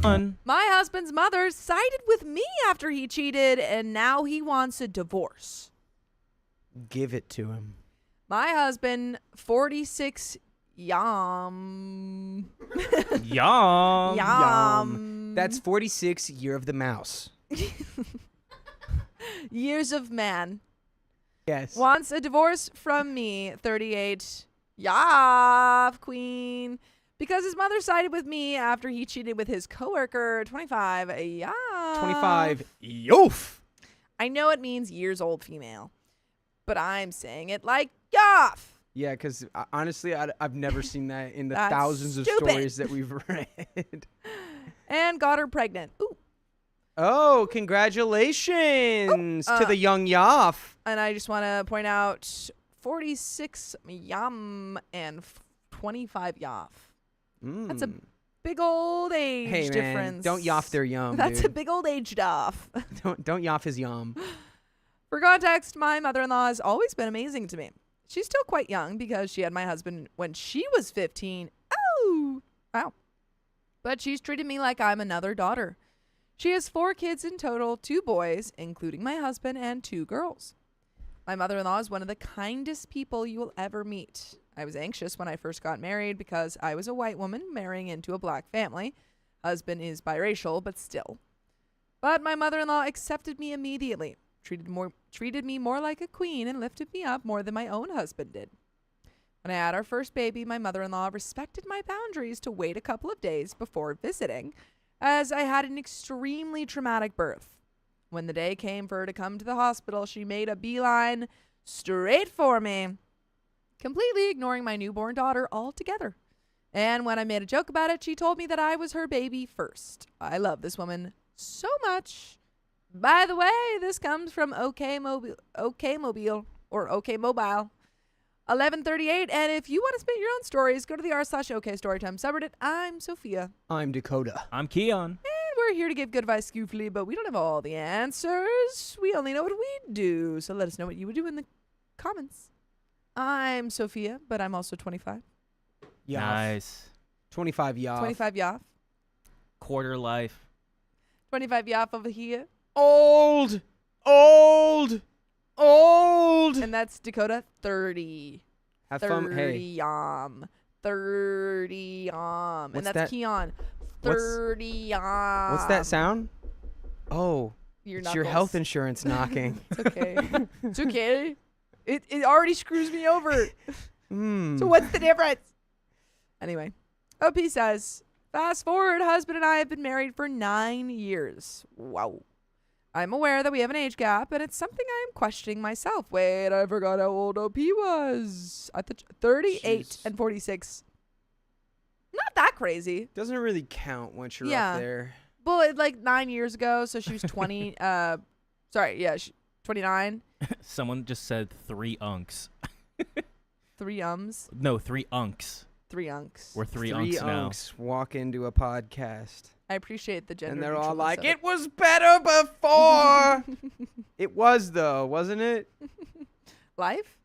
on. My husband's mother sided with me after he cheated, and now he wants a divorce. Give it to him. My husband, 46, yum. Yum. Yum. That's 46 Year of the Mouse. Years of man. Yes. Wants a divorce from me, 38. Yav, queen. Because his mother sided with me after he cheated with his coworker, 25. Yav. 25. Yoof. I know it means years old female, but I'm saying it like yav. Yeah, because honestly, I've never seen that in the That's thousands of stupid. stories that we've read. And got her pregnant. Ooh. Oh, congratulations to Oh, the young Yoff. And I just want to point out 46 yum and 25 yav. That's a big old age Hey, man, difference. don't Yoff their yum, That's dude. a big old age off. Don't Yoff his yum. For context, my mother-in-law has always been amazing to me. She's still quite young because she had my husband when she was 15. Oh, wow. But she's treated me like I'm another daughter. She has 4 kids in total, 2 boys, including my husband, and 2 girls. My mother-in-law is one of the kindest people you will ever meet. I was anxious when I first got married because I was a white woman marrying into a black family. Husband is biracial, but still. But my mother-in-law accepted me immediately, treated me more like a queen, and lifted me up more than my own husband did. When I had our first baby, my mother-in-law respected my boundaries to wait a couple of days before visiting, as I had an extremely traumatic birth. When the day came for her to come to the hospital, she made a beeline straight for me, completely ignoring my newborn daughter altogether. And when I made a joke about it, she told me that I was her baby first. I love this woman so much. By the way, this comes from OK Mobile or OK Mobile 1138. And if you want to submit your own stories, go to the r/OK Storytime subreddit. I'm Sophia. I'm Dakota. I'm Keon. And we're here to give good advice goofily, but we don't have all the answers. We only know what we do. So let us know what you would do in the comments. I'm Sophia, but I'm also 25. Yoff. Nice. 25 Yoff. 25 Yoff. Quarter life. 25 Yoff over here. Old. Old. Old. And that's Dakota, 30. Have 30 fun. Hey. yum. 30 yum. What's And that's that? Keon. What's- 30 yum. What's that sound? Oh, Your it's your knuckles. health insurance knocking. It's okay. It's okay. It already screws me over. Hmm. So what's the difference? Anyway, OP says, fast forward, husband and I have been married for 9 years. Wow. I'm aware that we have an age gap, and it's something I'm questioning myself. Wait, I forgot how old OP was. I thought 38 Jeez. and 46. Not that crazy. Doesn't really count once you're Yeah. up there. Well, like 9 years ago, so she was 20. 29. Someone just said 3 unks. 3 ums. No, 3 unks. 3 unks. We're 3 Three unks now. unks walk into a podcast. I appreciate the gender. And they're all neutralness like, of it was better before. It was, though, wasn't it? Life.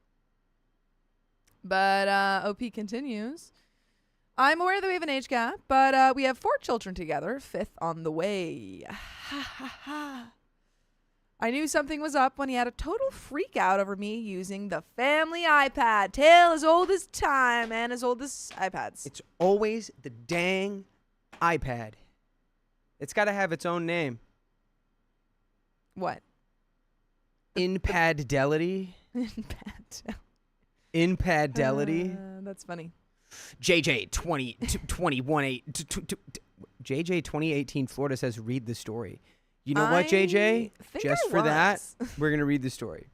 But OP continues. I'm aware that we have an age gap, but we have 4 children together, 5th on the way. Ha ha ha. I knew something was up when he had a total freak out over me using the family iPad. Tale as old as time and as old as iPads. It's always the dang iPad. It's got to have its own name. What? Infidelity. Bad. Infidelity. That's funny. JJ 2018 Florida says read the story. You know what, JJ? I think Just I for that, was. we're going to read the story.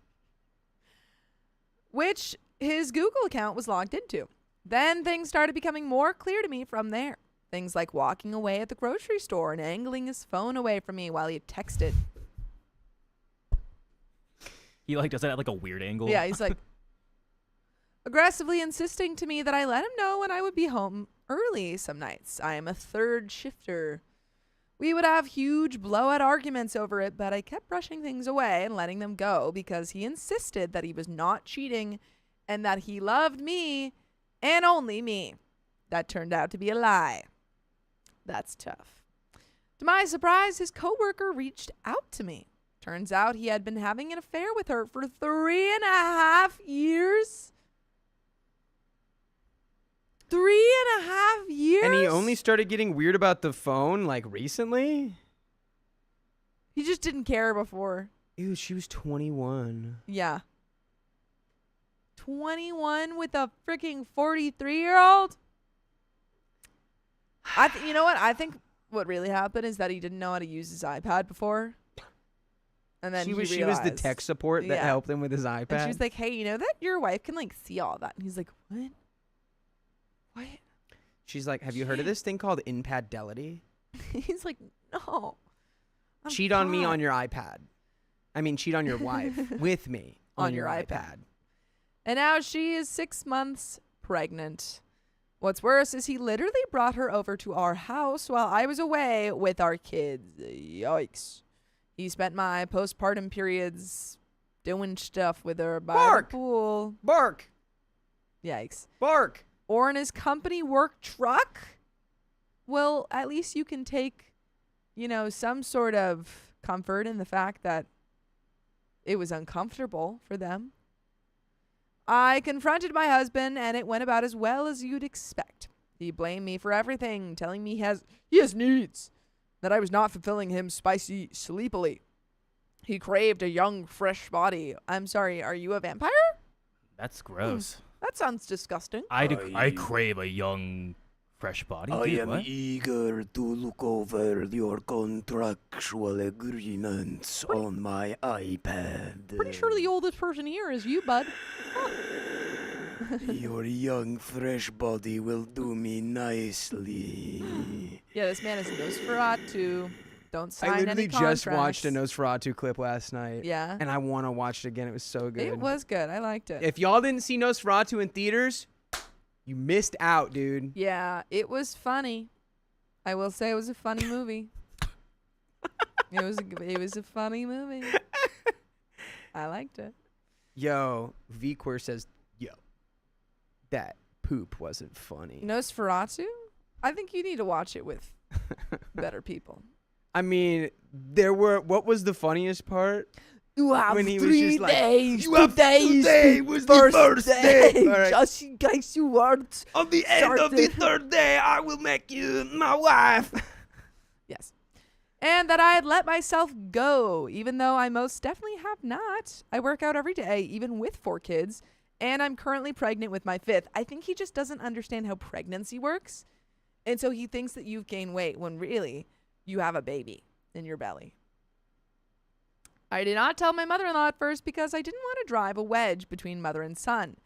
Which his Google account was logged into. Then things started becoming more clear to me from there. Things like walking away at the grocery store and angling his phone away from me while he texted. He like does that at like a weird angle. Yeah, he's like aggressively insisting to me that I let him know when I would be home early some nights. I am a third shifter. We would have huge blowout arguments over it, but I kept brushing things away and letting them go because he insisted that he was not cheating and that he loved me and only me. That turned out to be a lie. That's tough. To my surprise, his coworker reached out to me. Turns out he had been having an affair with her for 3.5 years. 3.5 years? And he only started getting weird about the phone like recently? He just didn't care before. Ew, she was 21. Yeah. 21 with a freaking 43-year-old? You know what? I think what really happened is that he didn't know how to use his iPad before. And then She was the realized. tech support that Yeah. helped him with his iPad. And she was like, hey, you know that your wife can like see all that? And he's like, what? What? She's like, have you heard of this thing called infidelity? He's like, no. I'm Cheat on me fine." on your iPad. I mean, cheat on your wife with me On your iPad. And now she is 6 months pregnant. What's worse is he literally brought her over to our house while I was away with our kids. Yikes. He spent my postpartum periods doing stuff with her by Bark! the pool. Bark! Yikes. Bark! Or in his company work truck. Well, at least you can take, some sort of comfort in the fact that it was uncomfortable for them. I confronted my husband, and it went about as well as you'd expect. He blamed me for everything, telling me he has needs, that I was not fulfilling him spicy sleepily. He craved a young, fresh body. I'm sorry, are you a vampire? That's gross. That sounds disgusting. I crave a young, fresh body. I Dude, am what? eager to look over your contractual agreements on my iPad. Pretty sure the oldest person here is you, bud. Your young, fresh body will do me nicely. Yeah, this man is Nosferatu. Don't sign I any literally contracts. just watched a Nosferatu clip last night. Yeah. And I want to watch it again. It was so good. It was good. I liked it. If y'all didn't see Nosferatu in theaters, you missed out, dude. Yeah, it was funny. I will say it was a funny movie. It was a funny movie. I liked it. Yo, VQueer says, yo, that poop wasn't funny. Nosferatu? I think you need to watch it with better people. I mean, what was the funniest part? You have When he was 3 just like, days. "You have today was the first day." All right. Just in case you weren't. On the end of the third day, I will make you my wife. Yes. And that I had let myself go, even though I most definitely have not. I work out every day, even with 4 kids, and I'm currently pregnant with my 5th. I think he just doesn't understand how pregnancy works. And so he thinks that you've gained weight when really you have a baby in your belly. I did not tell my mother-in-law at first because I didn't want to drive a wedge between mother and son.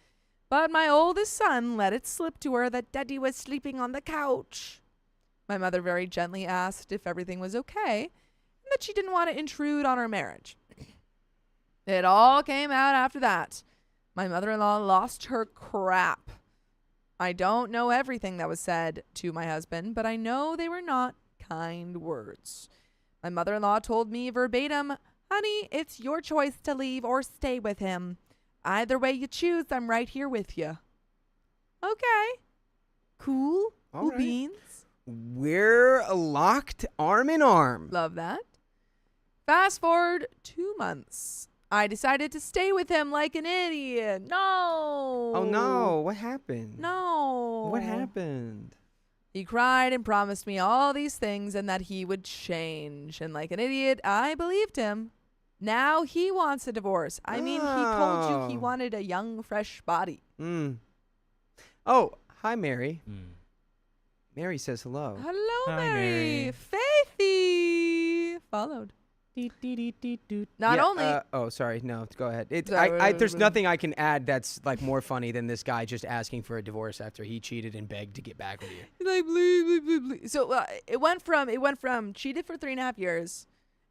But my oldest son let it slip to her that Daddy was sleeping on the couch. My mother very gently asked if everything was okay and that she didn't want to intrude on our marriage. It all came out after that. My mother-in-law lost her crap. I don't know everything that was said to my husband, but I know they were not kind words. My mother-in-law told me verbatim, honey, it's your choice to leave or stay with him. Either way you choose, I'm right here with you. Okay. Cool. All Cool right. beans. We're locked arm in arm. Love that. Fast forward 2 months. I decided to stay with him like an idiot. No. Oh no, what happened? No. What happened? He cried and promised me all these things and that he would change. And like an idiot, I believed him. Now he wants a divorce. I mean, he told you he Oh. wanted a young, fresh body. Oh, hi, Mary. Mm. Mary says hello. Hello, Hi, Mary. Mary. Faithy. Followed. Not Yeah, only. sorry. No, go ahead. Sorry, There's nothing I can add that's like more funny than this guy just asking for a divorce after he cheated and begged to get back with you. Like, bleep. So it went from cheated for 3.5 years,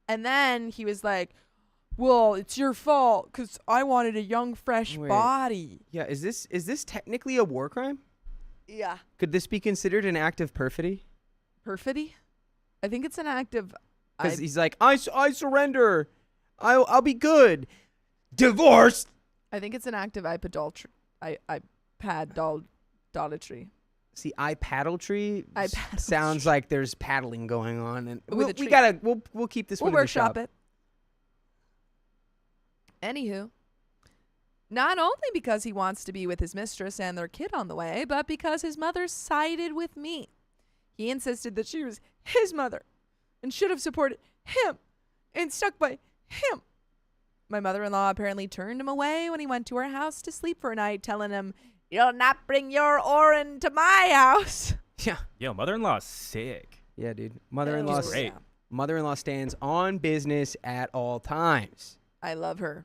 and then he was like, well, it's your fault because I wanted a young, fresh Wait. body. Yeah, is this technically a war crime? Yeah. Could this be considered an act of perfidy? Perfidy? I think it's an act of. Because he's like, I surrender. I'll be good. Divorced. I think it's an act of idolatry. Idolatry. See, iPaddletree iPaddletree. sounds like there's paddling going on, and With a we tree. gotta we'll keep this We'll one in the shop. workshop it. Anywho, not only because he wants to be with his mistress and their kid on the way, but because his mother sided with me. He insisted that she was his mother and should have supported him and stuck by him. My mother-in-law apparently turned him away when he went to her house to sleep for a night, telling him, "You'll not bring your Oren to my house." Yeah, Yo, mother-in-law's sick. yeah, dude. Mother-in-law, He's great. mother-in-law stands on business at all times. I love her.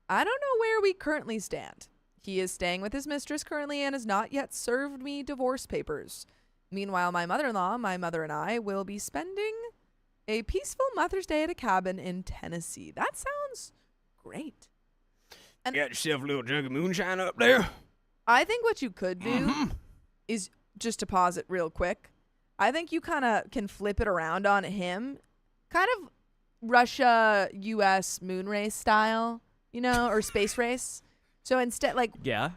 I don't know where we currently stand. He is staying with his mistress currently and has not yet served me divorce papers. Meanwhile, my mother-in-law, my mother, and I will be spending a peaceful Mother's Day at a cabin in Tennessee. That sounds great. And Got yourself a little jug of moonshine up there. I think what you could do is just to pause it real quick. I think you kind of can flip it around on him, kind of Russia U.S. moon race style, you know, or space race. So instead, like, Yeah.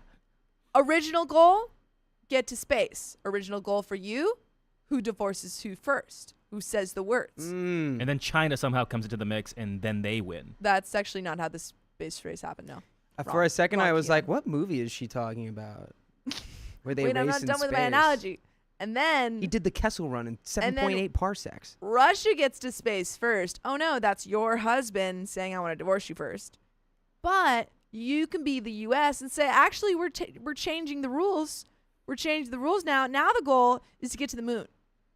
original goal, get to space. Original goal for you, who divorces who first? Who says the words? Mm. And then China somehow comes into the mix, and then they win. That's actually not how the space race happened, no. For a second, I Wrong, was yeah. like, "What movie is she talking about?" Where they Wait, race I'm not in done with my space. analogy. And then He did the Kessel Run in And then- 7.8 parsecs. Russia gets to space first. Oh no, that's your husband saying I want to divorce you first. But you can be the U.S. and say, actually, we're changing the rules. We're changing the rules now. Now the goal is to get to the moon.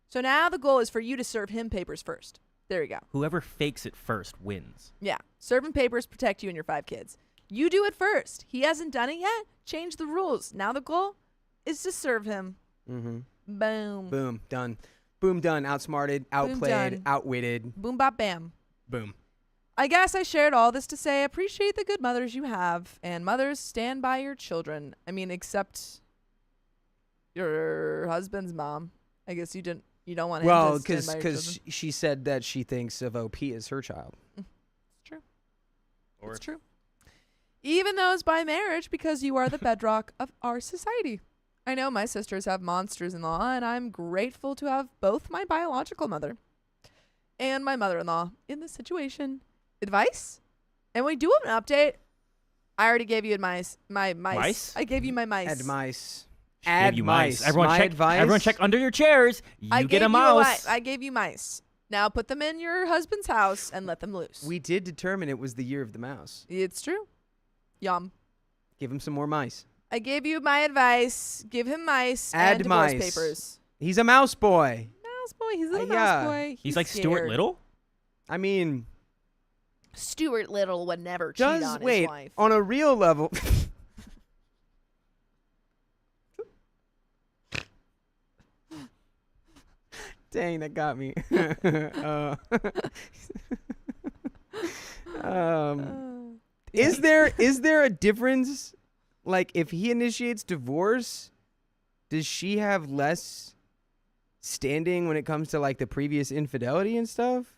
So now the goal is for you to serve him papers first. There you go. Whoever fakes it first wins. Yeah. Serve him papers, protect you and your 5 kids. You do it first. He hasn't done it yet. Change the rules. Now the goal is to serve him. Mm-hmm. Boom. Boom, done. Boom, done. Outsmarted, outplayed, done. outwitted. Boom, bop, bam. Boom. I guess I shared all this to say appreciate the good mothers you have, and mothers, stand by your children. I mean, except your husband's mom. I guess you don't want him Well, to stand by your because children. she said that she thinks of OP as her child. It's true. Or It's true. Even those by marriage, because you are the bedrock of our society. I know my sisters have monsters-in-law, and I'm grateful to have both my biological mother and my mother-in-law in this situation. Advice? And we do have an update. I already gave you my mice. Mice? I gave you my mice. Add mice. She Add gave you mice. Everyone My check. advice. Everyone check under your chairs. You I get gave a you mouse. I gave you mice. Now put them in your husband's house and let them loose. We did determine it was the year of the mouse. It's true. Yum. Give him some more mice. I gave you my advice. Give him mice Add and divorce mice. papers. He's a mouse boy. Mouse boy. He's a little Yeah. mouse boy. He's like Stuart scared. Little. I mean, Stuart Little would never cheat does on his wait wife. on a real level? Dang, that got me. Is there a difference? Like, if he initiates divorce, does she have less standing when it comes to like the previous infidelity and stuff?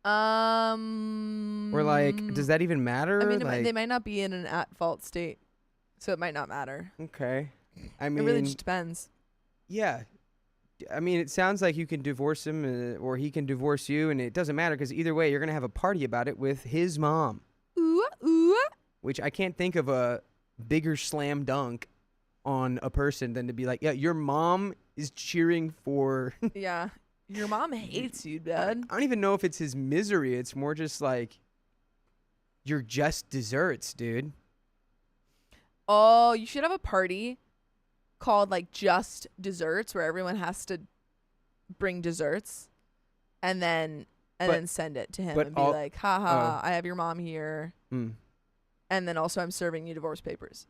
Or like, does that even matter? I mean, like, they might not be in an at-fault state, so it might not matter. okay. I It mean, really just depends. yeah. I mean, it sounds like you can divorce him or he can divorce you, and it doesn't matter because either way, you're going to have a party about it with his mom, Ooh, ooh. which I can't think of a bigger slam dunk on a person than to be like, yeah, your mom is cheering for. Yeah. Your mom hates you, I Dad. don't even know if it's his misery. It's more just like, you're just desserts, dude. Oh, you should have a party called like Just Desserts where everyone has to bring desserts and then send it to him but and be all- like, haha, I have your mom here. Hmm. And then also I'm serving you divorce papers.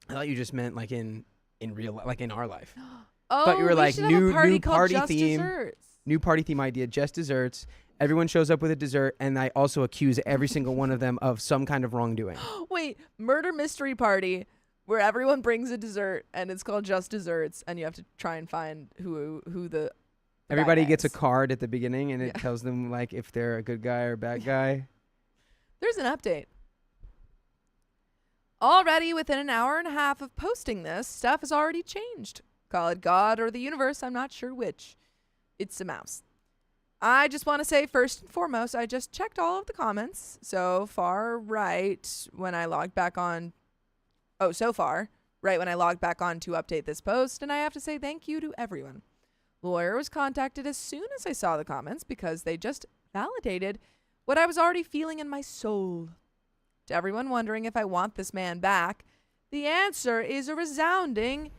I thought you just meant like in real life, like in our life. Oh, you were we like, should have a new party called party Just theme. Desserts. New party theme idea, just desserts. Everyone shows up with a dessert, and I also accuse every single one of them of some kind of wrongdoing. Wait, murder mystery party where everyone brings a dessert and it's called Just Desserts and you have to try and find who the Everybody bad gets a guys. card at the beginning, and it Yeah. tells them like if they're a good guy or a bad guy. There's an update. Already within an hour and a half of posting this, stuff has already changed. Call it God or the universe, I'm not sure which. It's a mouse. I just want to say, first and foremost, I just checked all of the comments so far right when I logged back on. Oh, so far, right when I logged back on to update this post, and I have to say thank you to everyone. Lawyer was contacted as soon as I saw the comments because they just validated what I was already feeling in my soul. To everyone wondering if I want this man back, the answer is a resounding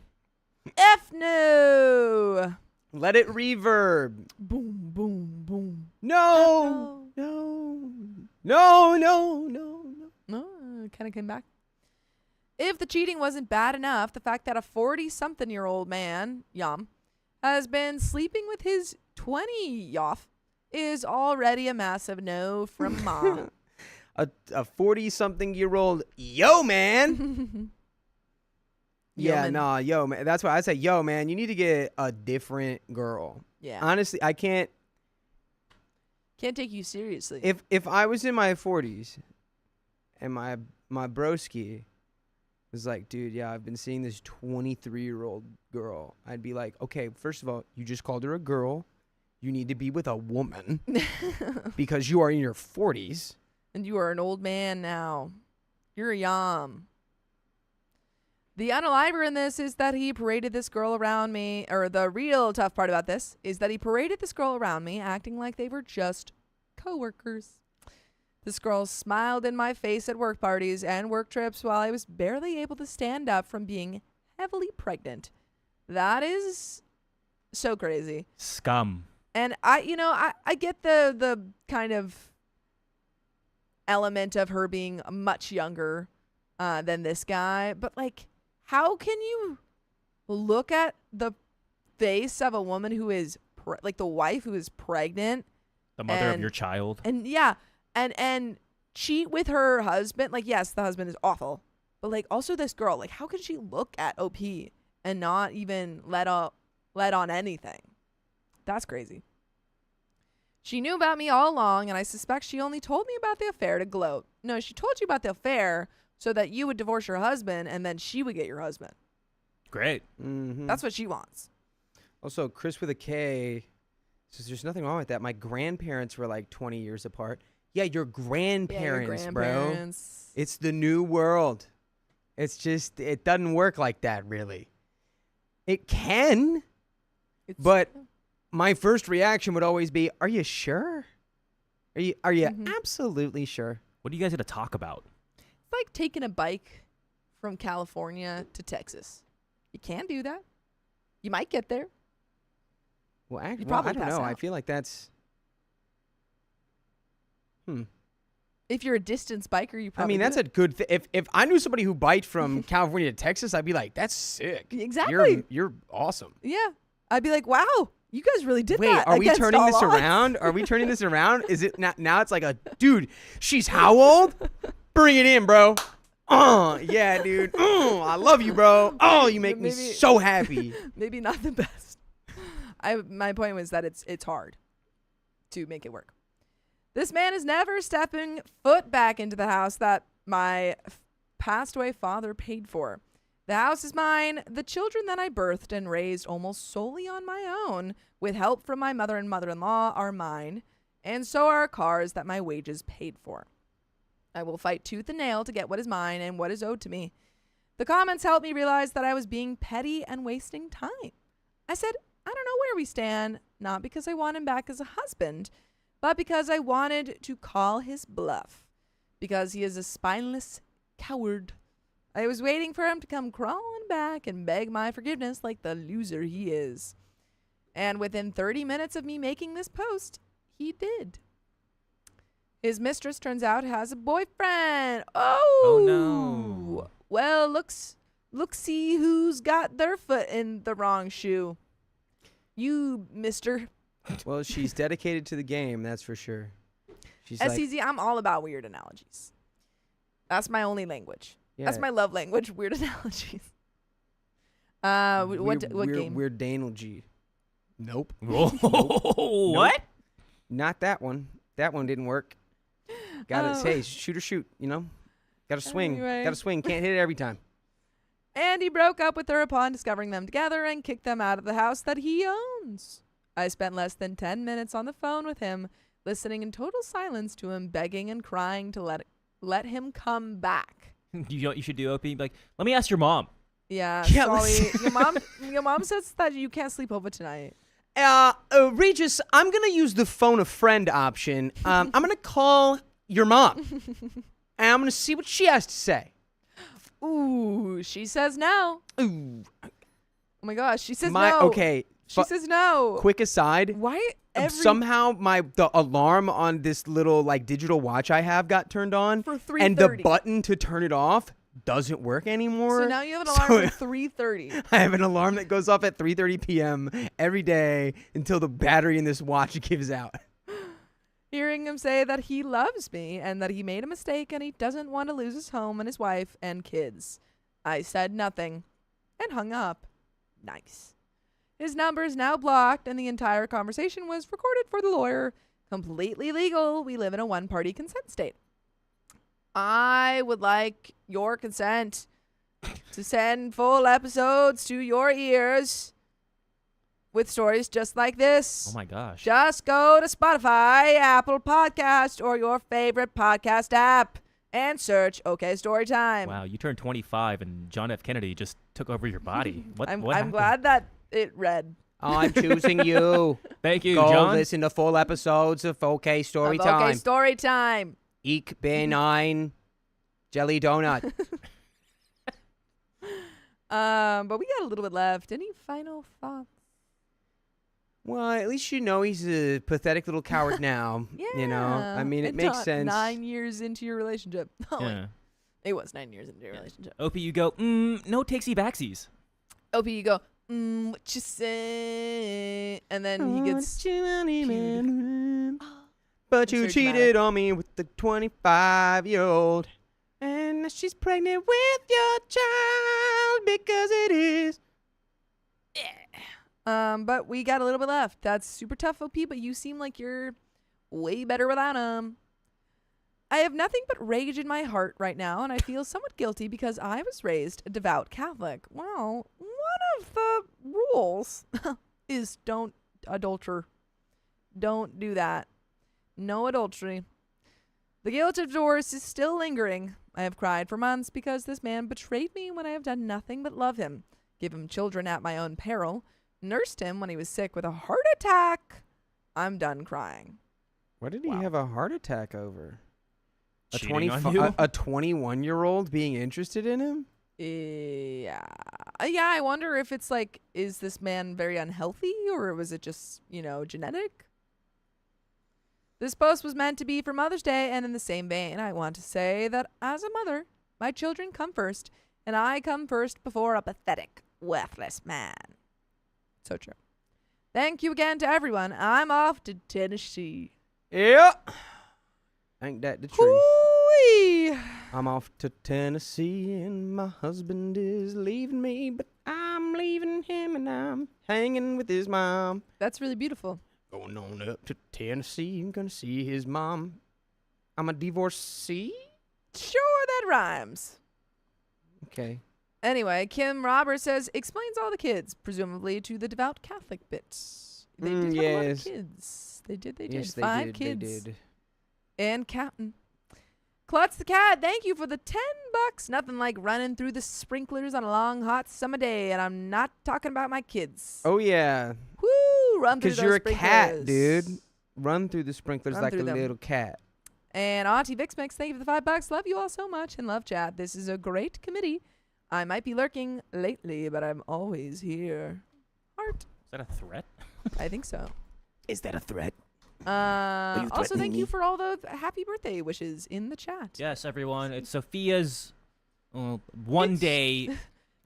F no. Let it reverb. Boom, boom, boom. No. No. No, no, no, no. No, kind of came back. If the cheating wasn't bad enough, the fact that a 40-something-year-old man, Yum, has been sleeping with his 20-yoff is already a massive no from Ma. A 40-something-year-old yo man. Yeah, Yeoman. nah, yo man. That's why I say, yo man, you need to get a different girl. Yeah. Honestly, I can't. Can't take you seriously. If I was in my 40s and my broski was like, dude, yeah, I've been seeing this 23-year-old girl, I'd be like, okay, first of all, you just called her a girl. You need to be with a woman because you are in your 40s. And you are an old man now. You're a Yum. The unaliver in this is that he paraded this girl around me, or the real tough part about this is that he paraded this girl around me acting like they were just coworkers. This girl smiled in my face at work parties and work trips while I was barely able to stand up from being heavily pregnant. That is so crazy. Scum. And I get the kind of element of her being much younger than this guy, but like, how can you look at the face of a woman who is like the wife who is pregnant, The mother of your child. and yeah, and cheat with her husband? Like, yes, the husband is awful, but like also this girl, like, how can she look at OP and not even let on anything? That's crazy. She knew about me all along, and I suspect she only told me about the affair to gloat. No, she told you about the affair so that you would divorce your husband, and then she would get your husband. Great. Mm-hmm. That's what she wants. Also, Chris with a K says there's nothing wrong with that. My grandparents were like 20 years apart. Yeah, your grandparents, bro. It's the new world. It's just, it doesn't work like that, really. It can, but my first reaction would always be, are you sure? Are you absolutely sure? What do you guys have to talk about? It's like taking a bike from California to Texas. You can do that. You might get there. Well, actually, probably I don't pass know. I out. feel like that's... If you're a distance biker, you I probably mean, that's do a good thing. If I knew somebody who biked from California to Texas, I'd be like, that's sick. Exactly. You're awesome. Yeah. I'd be like, wow, you guys really did Wait, that. are we against turning all this odds. around? Are we turning this around? Is it now it's like a, dude, she's how old? Bring it in, bro. Yeah, dude. I love you, bro. Oh, you make me Maybe- so happy. Maybe not the best. My point was that it's hard to make it work. This man is never stepping foot back into the house that my passed away father paid for. The house is mine. The children that I birthed and raised almost solely on my own, with help from my mother and mother-in-law, are mine, and so are cars that my wages paid for. I will fight tooth and nail to get what is mine and what is owed to me. The comments helped me realize that I was being petty and wasting time. I said, I don't know where we stand, not because I want him back as a husband, but because I wanted to call his bluff, because he is a spineless coward. I was waiting for him to come crawling back and beg my forgiveness like the loser he is. And within 30 minutes of me making this post, he did. His mistress, turns out, has a boyfriend. Oh no. Well, look see who's got their foot in the wrong shoe. You, mister. Well, she's dedicated to the game, that's for sure. She's like, SEZ, I'm all about weird analogies. That's my only language. yeah, That's my love language, weird analogies. What game? Weird Daniel G. Nope. What? Not that one. That one didn't work. Gotta Oh. say, shoot or shoot, you know? Gotta swing. Anyway. Gotta swing. Can't hit it every time. And he broke up with her upon discovering them together and kicked them out of the house that he owns. I spent less than 10 minutes on the phone with him, listening in total silence to him begging and crying to let him come back. You know what you should do, OP? Be like, let me ask your mom. Yeah, Yeah, sorry. Your mom says that you can't sleep over tonight. Regis, I'm gonna use the phone a friend option. I'm gonna call your mom, and I'm gonna see what she has to say. Ooh, she says no. Ooh, Oh my gosh, she says no. Okay. She says no. Quick aside. Why Somehow the alarm on this little like digital watch I have got turned on, for 3:30? and the button to turn it off doesn't work anymore. So now you have an alarm for 3:30. I have an alarm that goes off at 3:30 p.m. every day until the battery in this watch gives out. Hearing him say that he loves me and that he made a mistake and he doesn't want to lose his home and his wife and kids. I said nothing and hung up. Nice. His number is now blocked and the entire conversation was recorded for the lawyer. Completely legal. We live in a one-party consent state. I would like your consent to send full episodes to your ears with stories just like this. Oh my gosh. Just go to Spotify, Apple Podcast, or your favorite podcast app and search OK Storytime. Wow, you turned 25 and John F. Kennedy just took over your body. What I'm happened? glad that it read. I'm choosing you. Thank you, Go John. listen to full episodes of OK Storytime. OK Storytime. Ich bin ein jelly donut. But we got a little bit left. Any final thoughts? Well, at least you know he's a pathetic little coward now. Yeah. You know, I mean, it And makes not sense. 9 years into your relationship. Oh, wait. Yeah. It was 9 years into your relationship. OP, you go, no takesy backsies. OP, you go, what you say? And then he gets But you It's very cheated on me with the 25-year-old. And now she's pregnant with your child because it is. But we got a little bit left. That's super tough, OP, but you seem like you're way better without him. I have nothing but rage in my heart right now, and I feel somewhat guilty because I was raised a devout Catholic. Well, one of the rules is don't adulter. Don't do that. No adultery. The guilt of divorce is still lingering. I have cried for months because this man betrayed me when I have done nothing but love him, give him children at my own peril, nursed him when he was sick with a heart attack. I'm done crying. What did he Wow. have a heart attack over? A Cheating on you? a 21-year-old being interested in him? Yeah. Yeah, I wonder if it's like, is this man very unhealthy or was it just, genetic? This post was meant to be for Mother's Day, and in the same vein, I want to say that as a mother, my children come first, and I come first before a pathetic, worthless man. So true. Thank you again to everyone. I'm off to Tennessee. Yeah. Ain't that the truth? Hoo-wee. I'm off to Tennessee and my husband is leaving me, but I'm leaving him and I'm hanging with his mom. That's really beautiful. Going on up to Tennessee, I'm gonna see his mom. I'm a divorcee? Sure, that rhymes. Okay. Anyway, Kim Roberts says, explains all the kids, presumably to the devout Catholic bits. They did have a lot of yes. kids. They did. Yes, they 5 did. kids. They did. And counting. Klutz the Cat, thank you for the $10. Nothing like running through the sprinklers on a long, hot summer day, and I'm not talking about my kids. Oh, yeah. Woo! Run through those Because you're a cat, sprinklers. dude. Run through the sprinklers Run like a through them. little cat. And Auntie Vix Mix, thank you for the $5. Love you all so much and love chat. This is a great committee. I might be lurking lately, but I'm always here. Heart. Is that a threat? I think so. Is that a threat? you Also, threatening thank you me? for all the happy birthday wishes in the chat. Yes, everyone. It's Sophia's one It's day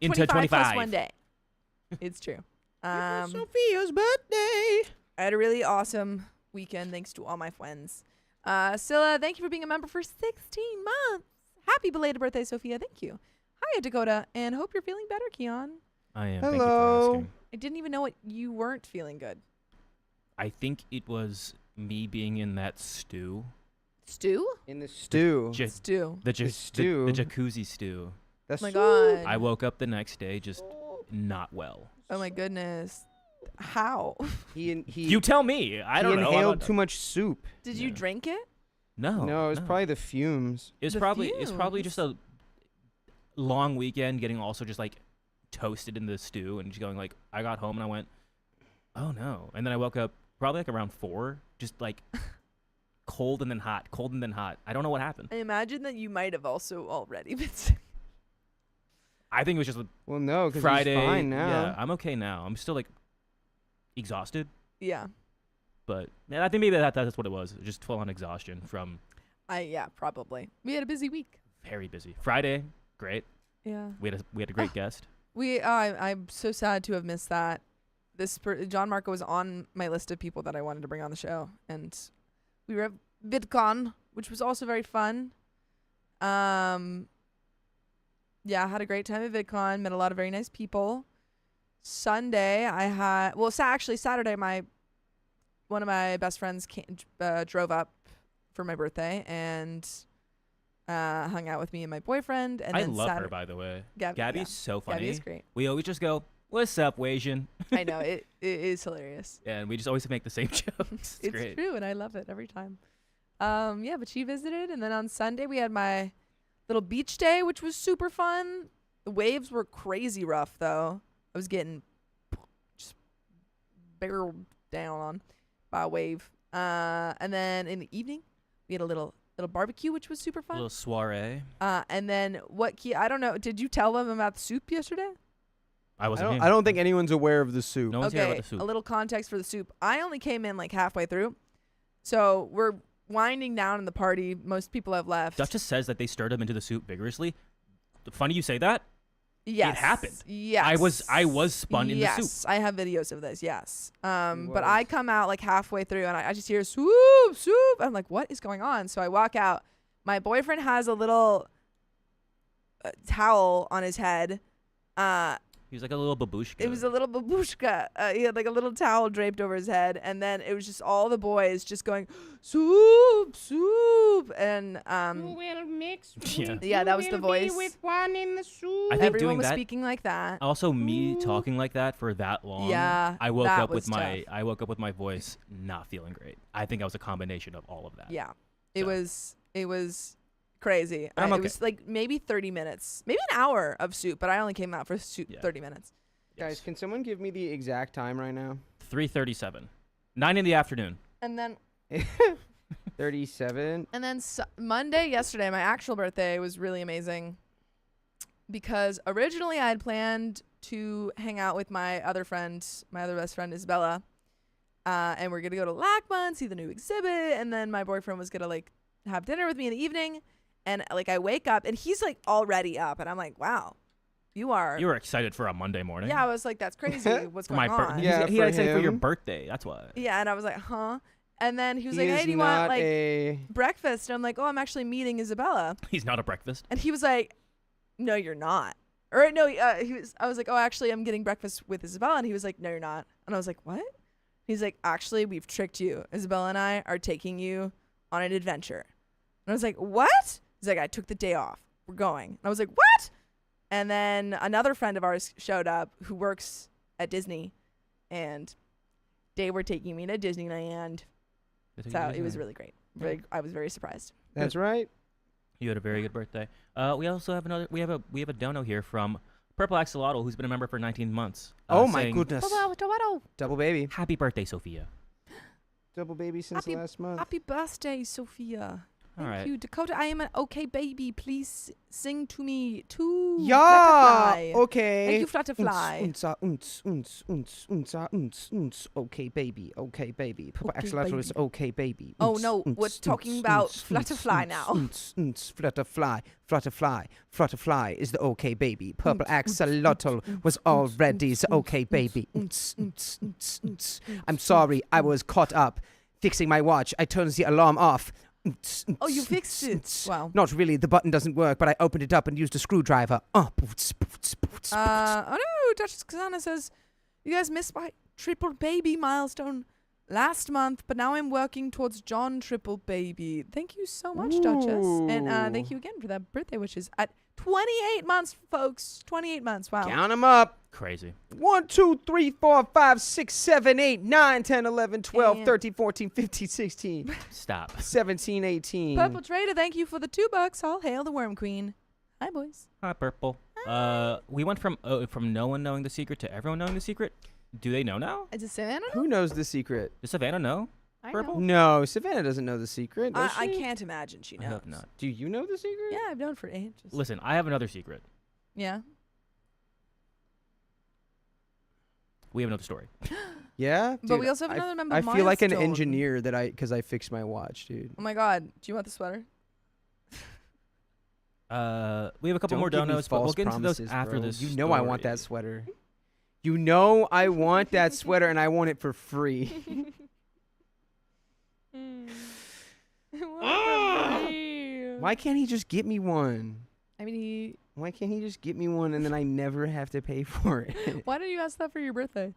into 25 plus 25. 1 day. It's true. Sophia's birthday. I had a really awesome weekend thanks to all my friends. Scylla, thank you for being a member for 16 months. Happy belated birthday, Sophia. Thank you. Hiya, Dakota, and hope you're feeling better, Keon. I am. Thank you Hello. for asking. I didn't even know what you weren't feeling good. I think it was me being in that stew. Stew? In the stew. Ja- Stew. The The stew. the jacuzzi stew. That's Oh my God. I woke up the next day just not well. Oh my goodness. How? He You tell me. I don't know. inhaled too much soup. Did you Yeah. drink it? No. No, it was probably the fumes. It's the probably just a long weekend, getting also just like toasted in the stew and just going like, I got home and I went, oh no. And then I woke up probably like around 4, just like cold and then hot, cold and then hot. I don't know what happened. I imagine that you might have also already been sick. I think it was just Well, no, because Friday. he's fine now. Yeah, I'm okay now. I'm still like exhausted, Yeah. but I think maybe that's what it was. Just full on exhaustion from Yeah, probably. We had a busy week. very busy. Friday, great. Yeah. We had a great guest. I'm so sad to have missed that. John Marco was on my list of people that I wanted to bring on the show, and we were at VidCon, which was also very fun. Yeah, I had a great time at VidCon. Met a lot of very nice people. Sunday, actually Saturday, one of my best friends drove up for my birthday and hung out with me and my boyfriend. And I then love her, by the way. Gabby's so funny. Gabby is great. We always just go, "What's up, Wasian?" I know it is hilarious. Yeah, and we just always make the same jokes. It's great. true, and I love it every time. Yeah, but she visited, and then on Sunday we had my little beach day, which was super fun. The waves were crazy rough, though. I was getting just barreled down on by a wave. And then in the evening, we had a little barbecue, which was super A fun. little soiree. And then I don't know. Did you tell them about the soup yesterday? I wasn't here. I don't think anyone's aware of the soup. No one's here Okay, about the soup. a little context for the soup. I only came in like halfway through, so we're winding down in the party. Most people have left. Duchess says that they stirred him into the soup vigorously. Funny you say that. Yes. It happened. Yes. I was spun in the soup. Yes, I have videos of this. Yes. But was. I come out like halfway through and I just hear soup. I'm like, what is going on? So I walk out. My boyfriend has a little towel on his head. He was like a little babushka. It was a little babushka. He had like a little towel draped over his head, and then it was just all the boys just going soup, soup, and Will mix. Yeah. Yeah, that was the will be voice. with one in the soup. I think everyone doing was that. speaking like that. Also, me talking like that for that long. Yeah, I woke that up with was my tough. I woke up with my voice not feeling great. I think I was a combination of all of that. Yeah, it So. was crazy. I'm It okay. was like maybe 30 minutes, maybe an hour of soup, but I only came out for soup Yeah. 30 minutes. Guys, can someone give me the exact time right now? 3:37, 9 in the afternoon. And then 37. Monday, yesterday, my actual birthday was really amazing because originally I had planned to hang out with my other best friend Isabella, and we're gonna go to LACMA and see the new exhibit, and then my boyfriend was gonna like have dinner with me in the evening, and like I wake up and he's like already up, and I'm like, wow, you are. You were excited for a Monday morning. Yeah, I was like, that's crazy. What's For going my on? birthday. Yeah, he for had excited for your him. birthday. That's why. Yeah, and I was like, huh? And then he was He like, is hey, do you want not like a. breakfast? And I'm like, oh, I'm actually meeting Isabella. He's not a breakfast. And he was like, no, you're not. Or no, I was like, oh, actually, I'm getting breakfast with Isabella. And he was like, no, you're not. And I was like, what? He's like, actually, we've tricked you. Isabella and I are taking you on an adventure. And I was like, what? He's like, I took the day off. We're going. And I was like, what? And then another friend of ours showed up who works at Disney. And they were taking me to Disneyland. So it was really great. I was very surprised. That's right. You had a very good birthday. We also have another. We have a dono here from Purple Axolotl, who's been a member for 19 months. Oh my saying, goodness. Double baby. Happy birthday, Sophia. Double baby since last month. Happy birthday, Sophia. All Thank right. you. Dakota, I am an okay baby. Please sing to me too. Yeah. Flutterfly. Okay. Thank you, Flutterfly. Okay, baby. Okay, baby. Papa Okay, Axolotl is baby. okay, baby. Oh, no, we're talking about Flutterfly now. Flutterfly. Flutterfly is the okay baby. Purple Axolotl was already the okay baby. I'm sorry, I was caught up fixing my watch. I turned the alarm off. Oh, you fixed it. Wow. Not really. The button doesn't work, but I opened it up and used a screwdriver. Oh no, Duchess Kazana says, you guys missed my triple baby milestone last month, but now I'm working towards John triple baby. Thank you so much, Duchess. And thank you again for that birthday wishes. 28 months, folks. 28 months. Wow. Count them up. Crazy. 1, 2, 3, 4, 5, 6, 7, 8, 9, 10, 11, 12, Damn. 13, 14, 15, 16, Stop. 17, 18. Purple Trader, thank you for the $2. All hail the Worm Queen. Hi, boys. Hi, Purple. We went from no one knowing the secret to everyone knowing the secret. Do they know now? Is it Savannah? Who knows the secret? Does Savannah know? I Purple? know. No, Savannah doesn't know the secret. Does I she? can't imagine she I knows. hope not. Do you know the secret? Yeah, I've known for ages. Listen, I have another secret. Yeah. We have another story. Yeah? But Dude, we also have another member I of feel like an Milestone. engineer because I fixed my watch, dude. Oh my God. Do you want the sweater? We have a couple more Don't give me donos, but we'll false get into those promises, after bro. this. You know I want that story. sweater. You know I want that sweater, and I want it for free. Why can't he just get me one? I mean, Why can't he just get me one and then I never have to pay for it? why did you ask that for your birthday?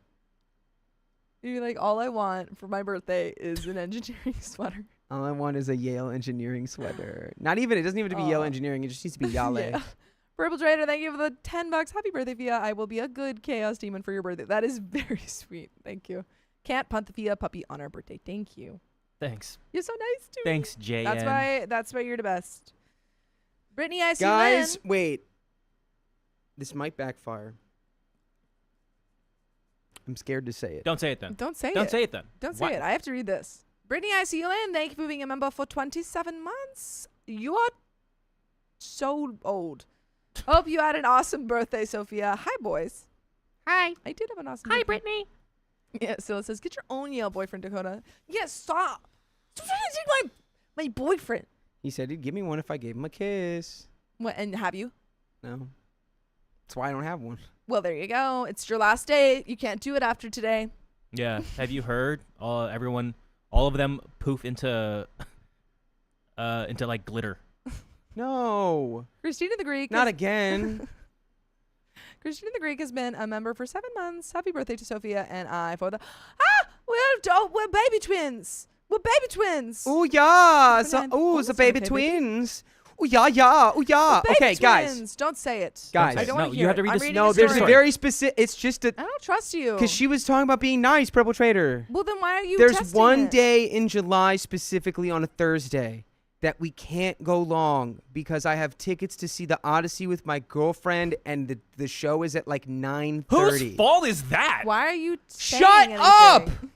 You're like, all I want for my birthday is an engineering sweater. All I want is a Yale engineering sweater. Not even, it doesn't even have to be Yale Aw. engineering. It just needs to be Yale. Yeah. Purple Trader, thank you for the $10. Happy birthday, Fia. I will be a good chaos demon for your birthday. That is very sweet. Thank you. Can't punt the Fia puppy on our birthday. Thank you. Thanks. You're so nice to Thanks, me. JN. That's why you're the best. Brittany, I see you Guys, in. wait. This might backfire. I'm scared to say it. Don't say it then. Don't say Don't it. say it then. Don't say Why- it. I have to read this. Brittany, I see you in. Thank you for being a member for 27 months. You are so old. Hope you had an awesome birthday, Sophia. Hi, boys. Hi. I did have an awesome Hi, birthday. Brittany. Yeah, Scylla says, get your own Yale boyfriend, Dakota. Yeah, stop. Stop trying to take my boyfriend. He said he'd give me one if I gave him a kiss. What, and have you? No. That's why I don't have one. Well, there you go. It's your last day. You can't do it after today. Yeah. Have you heard? Everyone, all of them poof into like glitter. No. Christina the Greek. Not has- again. Christina the Greek has been a member for 7 months. Happy birthday to Sophia and I for the... we're baby twins. We're baby twins. Oh yeah. So, Fernand- oh, what the was baby that, baby? twins. Oh yeah, yeah. Oh yeah. We're baby Okay, guys. twins. Don't say it. Guys. I don't No, want to you hear have to it. read I'm this- reading No, a there's a story. very specific. It's just a I don't trust you. because she was talking about being nice, Purple Trader. Well, then why are you There's testing one it? day in July specifically on a Thursday that we can't go long because I have tickets to see the Odyssey with my girlfriend and the show is at like 9:30. Whose fault is that? Why are you saying Shut up! anything?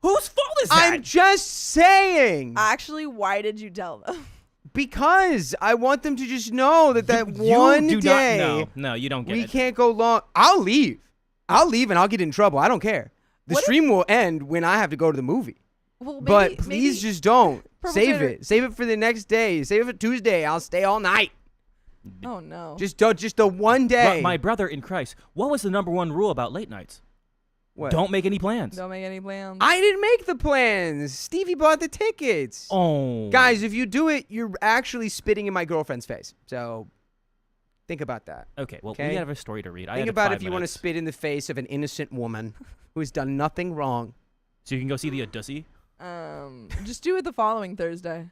Whose fault is that? I'm just saying Actually, why did you tell them? because I want them to just know that You one do day not. No, you don't get we it. can't go long. I'll leave and I'll get in trouble. I don't care. The What if- stream will end when I have to go to the movie. Well, But maybe- please maybe- just don't. Purple Save Trader- it. Save it for the next day. Save it for Tuesday. I'll stay all night. Oh no. Just the one day. My brother in Christ. What was the #1 rule about late nights? What? Don't make any plans. Don't make any plans. I didn't make the plans. Stevie bought the tickets. Oh, Guys, if you do it, you're actually spitting in my girlfriend's face. So think about that. Okay, well, Okay. we have a story to read. I Think had about 5 if you want to minutes. spit in the face of an innocent woman who has done nothing wrong. So you can go see the Odyssey. Just do it the following Thursday.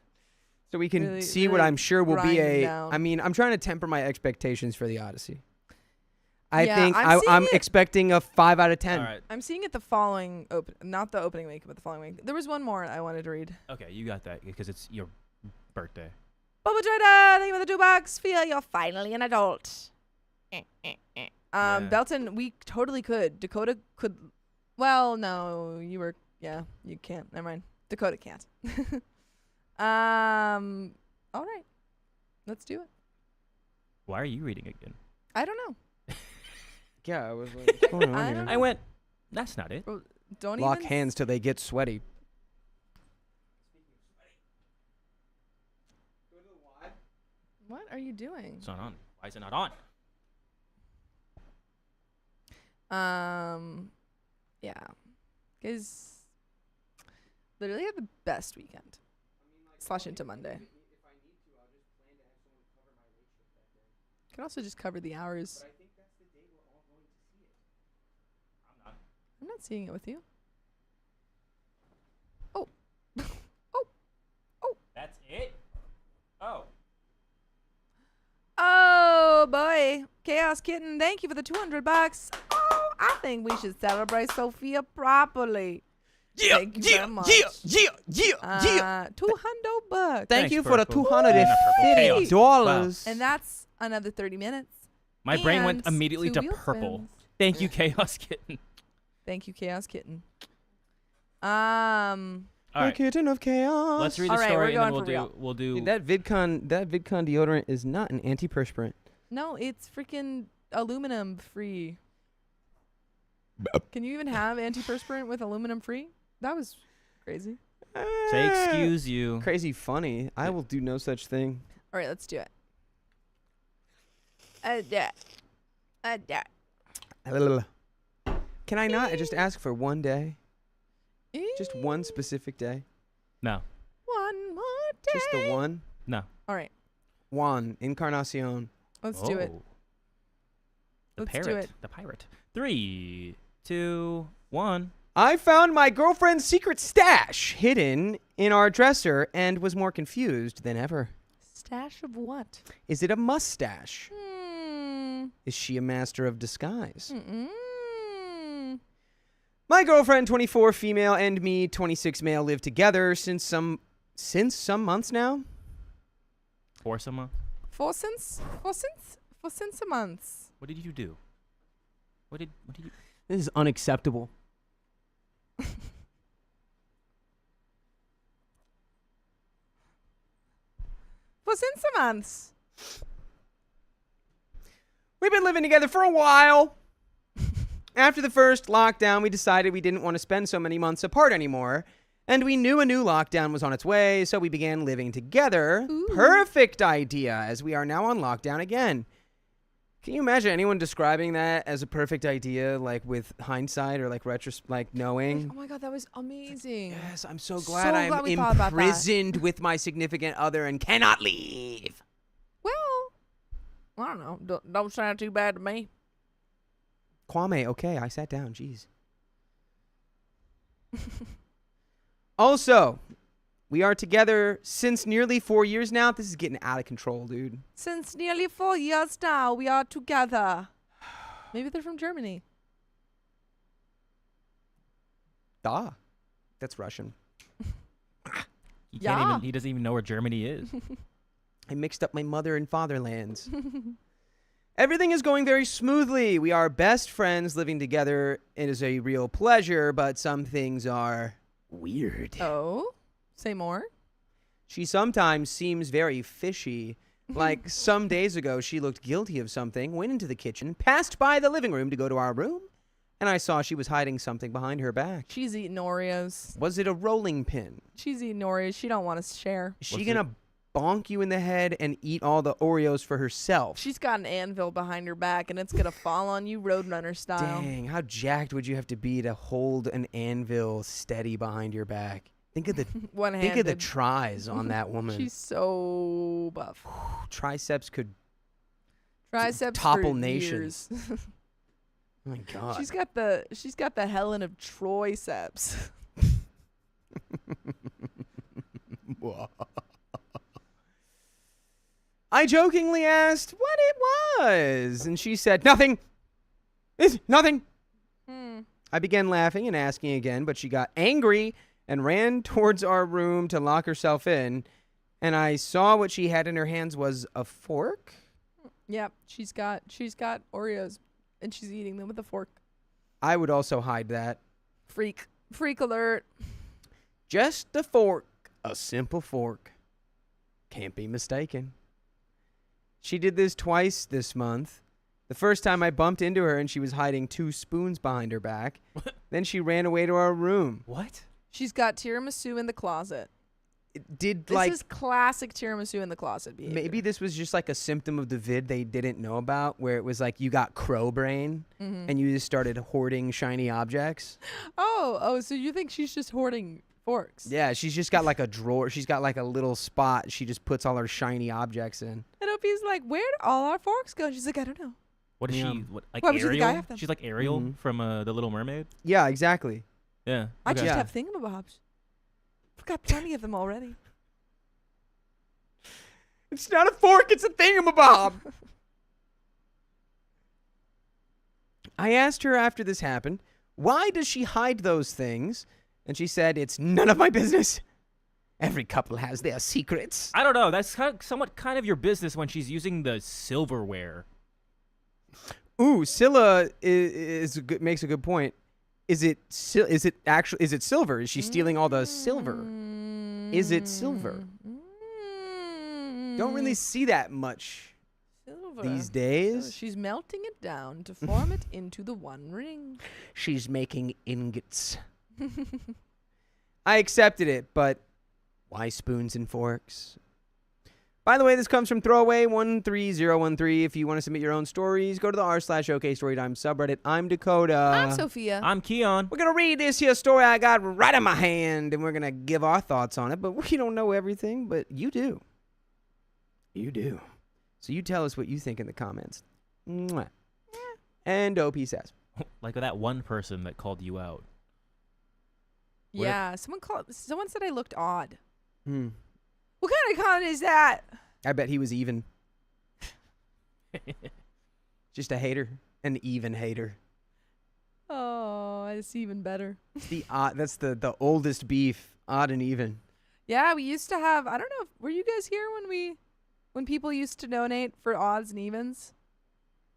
So we can Really- see what really I'm sure will be grind a. down. I mean, I'm trying to temper my expectations for the Odyssey. I Yeah, think I'm I'm seeing it- expecting a 5 out of 10. All right. I'm seeing it the following not the opening week, but the following week. There was one more I wanted to read. Okay, you got that because it's your birthday. Bubba Trader, thank you for the $2. Fia, you're finally an adult. Yeah. Belton, we totally could. Dakota could. Well, no, you were. Yeah, you can't. Never mind. Dakota can't. All right, let's do it. Why are you reading again? I don't know. Yeah, I was like, what's going on I here? don't I went. That's not it. Don't Lock even. hands till they get sweaty. What are you doing? It's not on. Why is it not on? Yeah, guys, literally had the best weekend. Slash into Monday. Could also just cover the hours. I'm not seeing it with you. Oh. That's it. Oh. Oh, boy. Chaos Kitten, thank you for the 200 bucks. Oh, I think we should celebrate Sophia properly. Thank you very much. 200 bucks. Thank Thanks, you for the Purple. $250. Chaos. And that's another 30 minutes. My brain went And immediately 2 to wheel purple. spins. Thank you, Chaos Kitten. Thank you, Chaos Kitten. All The right, kitten of chaos. let's read the All right, story we're and then going for real. we'll do. Dude, that VidCon deodorant is not an antiperspirant. No, it's freaking aluminum free. Can you even have antiperspirant with aluminum free? That was crazy. Say excuse you. Crazy funny. I will do no such thing. All right, let's do it. Can I not just ask for one day? Just one specific day? No, One more day. Just the one? no. All right, Juan, Encarnacion. let's do it. Oh. The Let's parrot. do it. The pirate. 3, 2, 1. I found my girlfriend's secret stash hidden in our dresser and was more confused than ever. Stash of what? Is it a mustache? Hmm. Is she a master of disguise? Mm-mm. My girlfriend, 24 female, and me, 26 male, live together since some months now. Foursome. For since a month. What did you do? What did you? This is unacceptable. For since a month. We've been living together for a while. After the first lockdown, we decided we didn't want to spend so many months apart anymore. And we knew a new lockdown was on its way, so we began living together. Ooh. Perfect idea, as we are now on lockdown again. Can you imagine anyone describing that as a perfect idea, like with hindsight or like like knowing? Oh my god, that was amazing. Yes, I'm so So glad I'm glad we thought about that. imprisoned with my significant other and cannot leave. Well, I don't know. Don't sound too bad to me. Kwame, okay, I sat down. Jeez. Also, we are together since nearly 4 years now. This is getting out of control, dude. Since nearly 4 years now, we are together. Maybe they're from Germany. Da. That's Russian. He can't Yeah. even. He doesn't even know where Germany is. I mixed up my mother and fatherlands. Everything is going very smoothly. We are best friends living together. It is a real pleasure, but some things are weird. Oh, say more. She sometimes seems very fishy. Like some days ago, she looked guilty of something, went into the kitchen, passed by the living room to go to our room, and I saw she was hiding something behind her back. She's eating Oreos. Was it a rolling pin? She's eating Oreos. She don't want to share. Is she What's gonna bonk you in the head and eat all the Oreos for herself? She's got an anvil behind her back, and it's gonna fall on you, Roadrunner style. Dang, how jacked would you have to be to hold an anvil steady behind your back? Think of the One-handed. think of the tries on that woman. She's so buff. Triceps could. Triceps topple for nations. years. Oh my god. she's got the Helen of Troyceps. I jokingly asked what it was, and she said, "Nothing. It's nothing." I began laughing and asking again, but she got angry and ran towards our room to lock herself in, and I saw what she had in her hands was a fork. Yep, she's got Oreos, and she's eating them with a fork. I would also hide that. Freak alert. Just the fork, a simple fork. Can't be mistaken. She did this twice this month. The first time I bumped into her and she was hiding 2 spoons behind her back. Then she ran away to our room. What? She's got tiramisu in the closet. It did This is classic tiramisu in the closet behavior. maybe this was just like a symptom of the vid they didn't know about, where it was like you got crow brain and you just started hoarding shiny objects. Oh, so you think she's just hoarding forks? Yeah, she's just got like a drawer. She's got like a little spot she just puts all her shiny objects in. And Opie's like, where'd all our forks go? She's like, I don't know. What is Yeah. she? What, like Why would you think I Ariel? have them? She's like Ariel Mhm. from The Little Mermaid. Yeah, exactly. Yeah. I okay. just Yeah. have thingamabobs. I've got plenty of them already. It's not a fork, it's a thingamabob. I asked her after this happened, why does she hide those things? And she said, it's none of my business. Every couple has their secrets. I don't know. That's somewhat kind of your business when she's using the silverware. Ooh, Scylla makes a good point. Is it silver? Is she stealing all the silver? Is it silver? Don't really see that much Silver. these days. So she's melting it down to form it into the one ring. She's making ingots. I accepted it, but why spoons and forks? By the way, this comes from Throwaway13013. If you want to submit your own stories, go to the r/OK Storytime subreddit. I'm Dakota. I'm Sophia. I'm Keon. We're going to read this here story I got right in my hand, and we're going to give our thoughts on it, but we don't know everything, but you do. You do. So you tell us what you think in the comments. Mwah. And OP says. Like that one person that called you out. Yeah, someone said I looked odd. Hmm. What kind of comment is that? I bet he was even. Just a hater. An even hater. Oh, it's even better. That's the oldest beef. Odd and even. Yeah, we used to have, I don't know, were you guys here when people used to donate for odds and evens?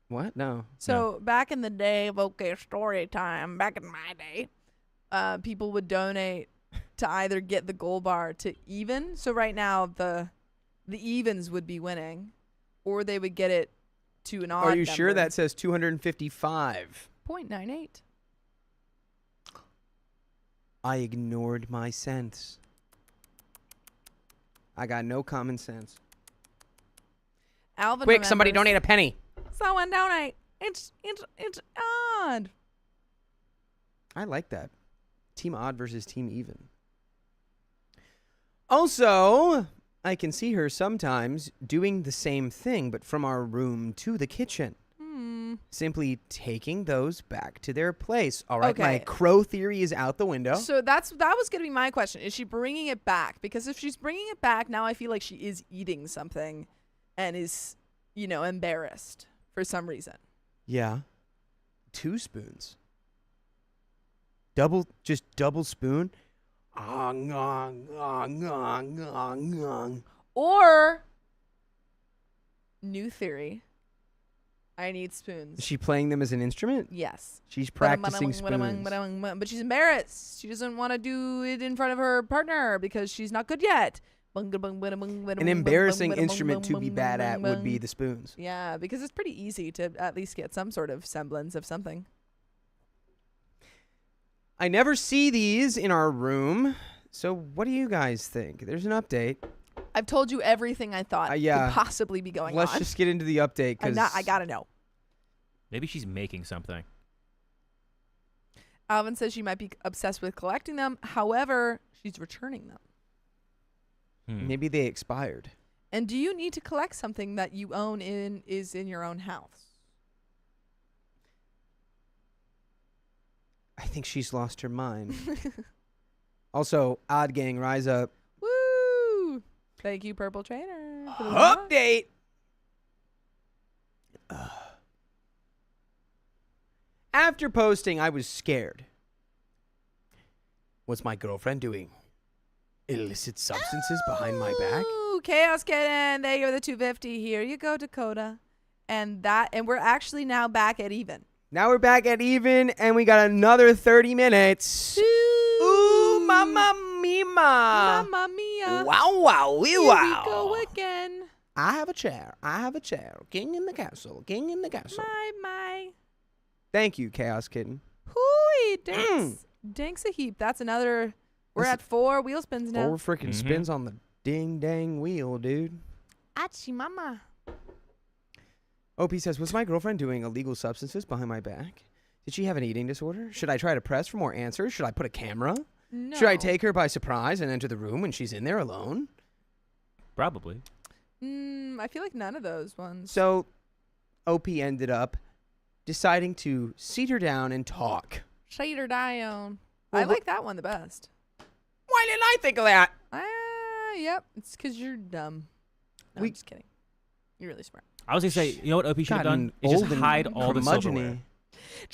What? No. So back in the day of OK Storytime, back in my day, people would donate to either get the gold bar to even. So right now the evens would be winning, or they would get it to an odd Are you number. sure that says 255? 0.98. I ignored my sense. I got no common sense. Alvin Quick, somebody remembers. donate a penny. Someone donate. It's odd. I like that. Team odd versus team even. Also, I can see her sometimes doing the same thing, but from our room to the kitchen. Simply taking those back to their place. All right, my Okay. crow theory is out the window. So that was going to be my question. Is she bringing it back? Because if she's bringing it back, now I feel like she is eating something and is, embarrassed for some reason. Yeah. 2 spoons. Double spoon. Or, new theory, I need spoons. Is she playing them as an instrument? Yes. She's practicing spoons. But she's embarrassed. She doesn't want to do it in front of her partner because she's not good yet. An embarrassing instrument to be bad at would be the spoons. Yeah, because it's pretty easy to at least get some sort of semblance of something. I never see these in our room. So what do you guys think? There's an update. I've told you everything I thought yeah. could possibly be going Let's on. just get into the update. I gotta know. Maybe she's making something. Alvin says she might be obsessed with collecting them. However, she's returning them. Maybe they expired. And do you need to collect something that you own is in your own house? I think she's lost her mind. Also, Odd Gang, rise up. Woo! Thank you, Purple Trainer. For the launch. Update. After posting, I was scared. What's my girlfriend doing? Illicit substances behind my back? Ooh, Chaos Kitten. They are the 250. Here you go, Dakota. And we're actually now back at even. Now we're back at even, and we got another 30 minutes. Ooh, mamma mia. Mamma mia. Wow, Here we go again. I have a chair. King in the castle. My. Thank you, Chaos Kitten. Hooey, dinks. Dinks a heap. That's another. We're at 4 wheel spins now. 4 freaking spins on the ding dang wheel, dude. Achi mama. OP says, was my girlfriend doing illegal substances behind my back? Did she have an eating disorder? Should I try to press for more answers? Should I put a camera? No. Should I take her by surprise and enter the room when she's in there alone? Probably. I feel like none of those ones. So, OP ended up deciding to seat her down and talk. Shade or die on. Well, I like that one the best. Why didn't I think of that? Yep. It's because you're dumb. No, I'm just kidding. You're really smart. I was going to say, you know what OP should have done? Gotten Is just old and hide all the curmudgeon-y. silverware.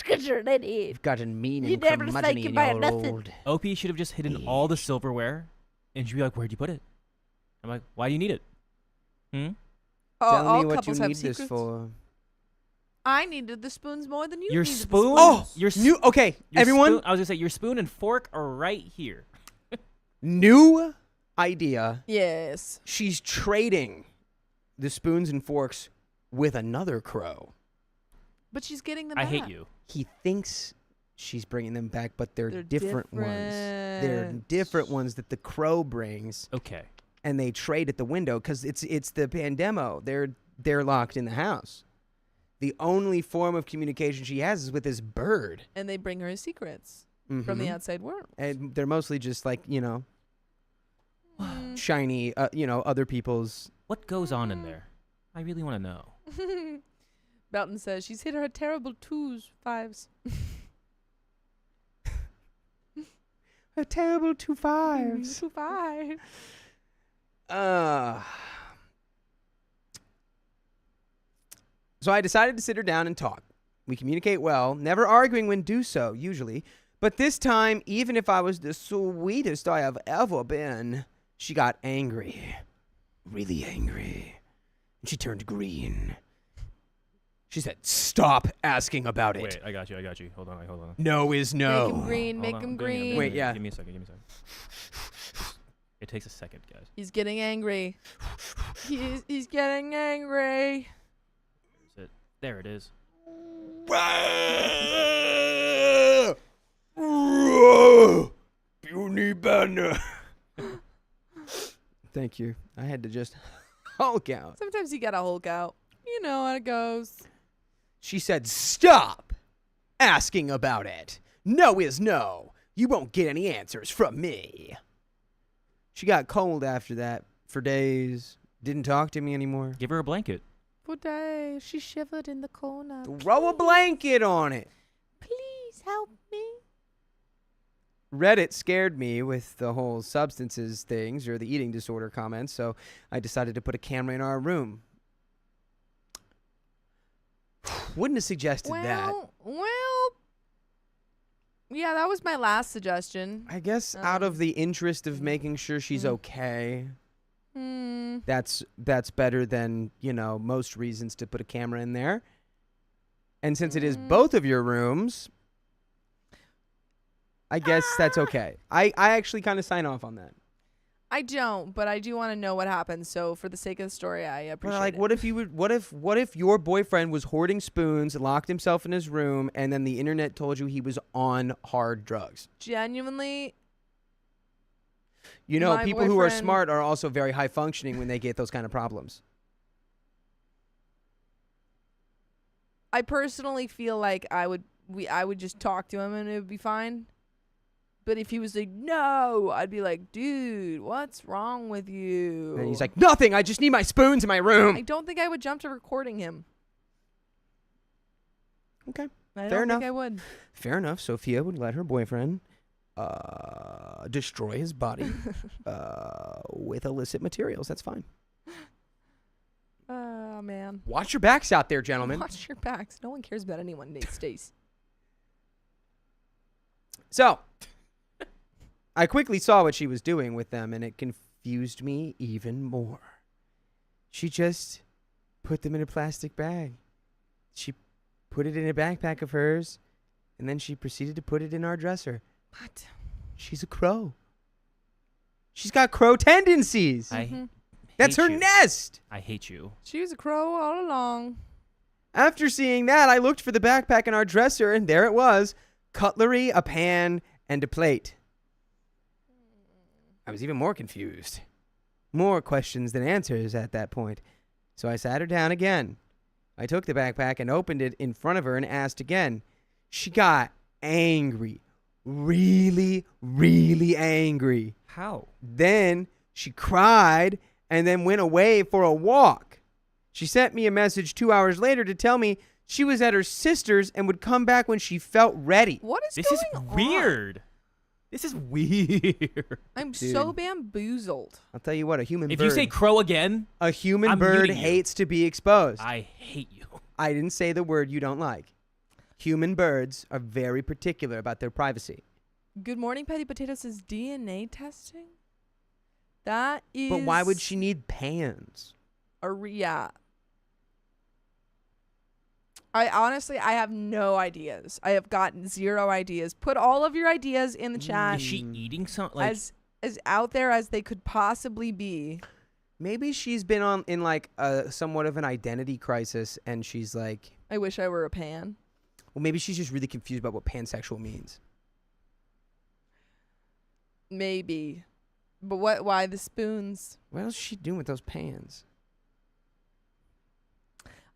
You've gotten mean You and never say curmudgeon-y goodbye and to you're nothing. old. OP should have just hidden all the silverware, and she'd be like, "Where'd you put it?" I'm like, "Why do you need it?" Hmm. Tell all me what you couples have need this secrets. for. I needed the spoons more than you Your needed the spoon? Oh, Your new. Okay, Your everyone. spoon- I was gonna say your spoon and fork are right here. New idea. Yes. She's trading the spoons and forks with another crow. But she's getting them I back. hate you. He thinks she's bringing them back, but they're different ones. They're different. different ones that the crow brings, Okay. and they trade at the window because it's the pandemo. They're locked in the house. The only form of communication she has is with this bird. And they bring her secrets from the Mhm. outside world. And they're mostly just like, Mm. shiny, other people's. What goes on in there? I really want to know. Belton says she's hit her terrible 2s, 5s. A terrible 2 5s. 2 5. So I decided to sit her down and talk. We communicate well, never arguing when do so, usually. But this time, even if I was the sweetest I have ever been, she got angry. Really angry. And she turned green. She said, "Stop asking about it. Wait, I got you. Hold on. No is no." Make him green, Hold make on, him I'm doing it, I'm green. doing Wait, it. yeah. Give me a second. It takes a second, guys. He's getting angry. He's getting angry. There it is. Puny banner. Thank you. I had to just hulk out. Sometimes you gotta Hulk out. You know how it goes. She said, "Stop asking about it. No is no. You won't get any answers from me." She got cold after that for days. Didn't talk to me anymore. Give her a blanket. For days, she shivered in the corner. Throw a blanket on it. Please help me. Reddit scared me with the whole substances things or the eating disorder comments, so I decided to put a camera in our room. Wouldn't have suggested that. Well, yeah, that was my last suggestion. I guess out of the interest of making sure she's okay, that's better than, most reasons to put a camera in there. And since it is both of your rooms, I guess that's okay. I actually kind of sign off on that. I don't, but I do want to know what happened. So for the sake of the story, I appreciate Like, it. what if your boyfriend was hoarding spoons, locked himself in his room, and then the internet told you he was on hard drugs? Genuinely, People My who are boyfriend- smart are also very high functioning when they get those kind of problems. I personally feel like I would just talk to him and it would be fine. But if he was like, "No," I'd be like, "Dude, what's wrong with you?" And he's like, "Nothing. I just need my spoons in my room." I don't think I would jump to recording him. Okay. I Fair don't enough. think I would. Fair enough. Sophia would let her boyfriend destroy his body with illicit materials. That's fine. Oh, man. Watch your backs out there, gentlemen. Watch your backs. No one cares about anyone these days. So, I quickly saw what she was doing with them, and it confused me even more. She just put them in a plastic bag. She put it in a backpack of hers, and then she proceeded to put it in our dresser. What? She's a crow. She's got crow tendencies. That's her you. nest. I hate you. She was a crow all along. After seeing that, I looked for the backpack in our dresser, and there it was. Cutlery, a pan, and a plate. I was even more confused. More questions than answers at that point. So I sat her down again. I took the backpack and opened it in front of her and asked again. She got angry. Really, really angry. How? Then she cried and then went away for a walk. She sent me a message 2 hours later to tell me she was at her sister's and would come back when she felt ready. What is This is going on? weird. This is weird. I'm Dude. so bamboozled. I'll tell you what, a human If bird. you say crow again, a human I'm bird muting you. hates to be exposed. I hate you. I didn't say the word you don't like. Human birds are very particular about their privacy. Good Morning Petty Potato says DNA testing. That is. But why would she need pans? Yeah. I have no ideas. I have gotten 0 ideas. Put all of your ideas in the chat. Is she eating something? Like, as out there as they could possibly be. Maybe she's been in like a somewhat of an identity crisis, and she's like, I wish I were a pan. well, maybe she's just really confused about what pansexual means. Maybe. But why the spoons? What else is she doing with those pans?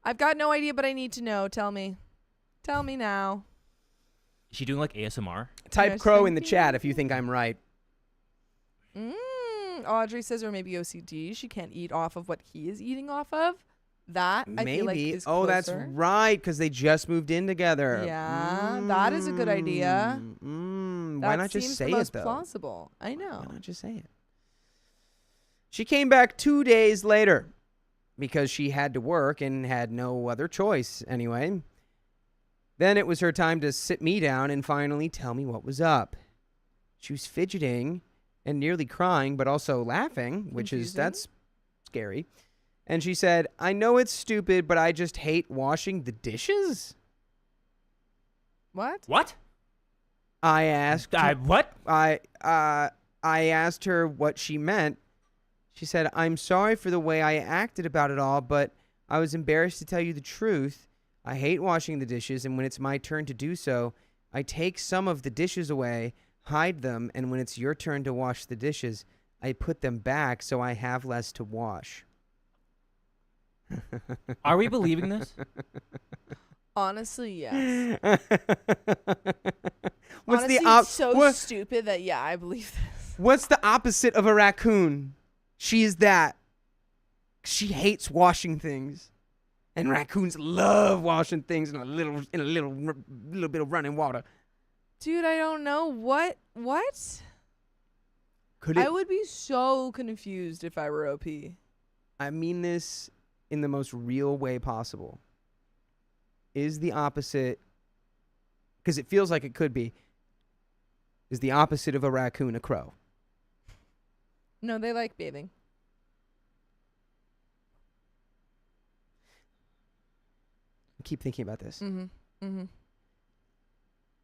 I've got no idea, but I need to know. Tell me. Tell me now. is she doing like ASMR? Type Yes, crow in the thank chat you. if you think I'm right. Audrey says, or maybe OCD. She can't eat off of what he is eating off of. That, I feel like, Maybe. is Oh, that's closer. right, because they just moved in together. Yeah, that is a good idea. Why That not just seems say the most it, though? plausible. I know. Why not just say it? She came back 2 days later because she had to work and had no other choice anyway. Then it was her time to sit me down and finally tell me what was up. She was fidgeting and nearly crying, but also laughing, which Confusing. that's scary. And she said, I know it's stupid, but I just hate washing the dishes. What? What? I asked. What? I asked her what she meant. She said, I'm sorry for the way I acted about it all, but I was embarrassed to tell you the truth. I hate washing the dishes, and when it's my turn to do so, I take some of the dishes away, hide them, and when it's your turn to wash the dishes, I put them back so I have less to wash. Are we believing this? Honestly, yes. What's Honestly, the it's so stupid that, yeah, I believe this. What's the opposite of a raccoon? She is that. She hates washing things. And raccoons love washing things in a little bit of running water. Dude, I don't know. What? Could I it? would be so confused if I were OP. I mean this in the most real way possible. Is the opposite, because it feels like it could be, is the opposite of a raccoon a crow? No, they like bathing. Keep thinking about this. Mm-hmm.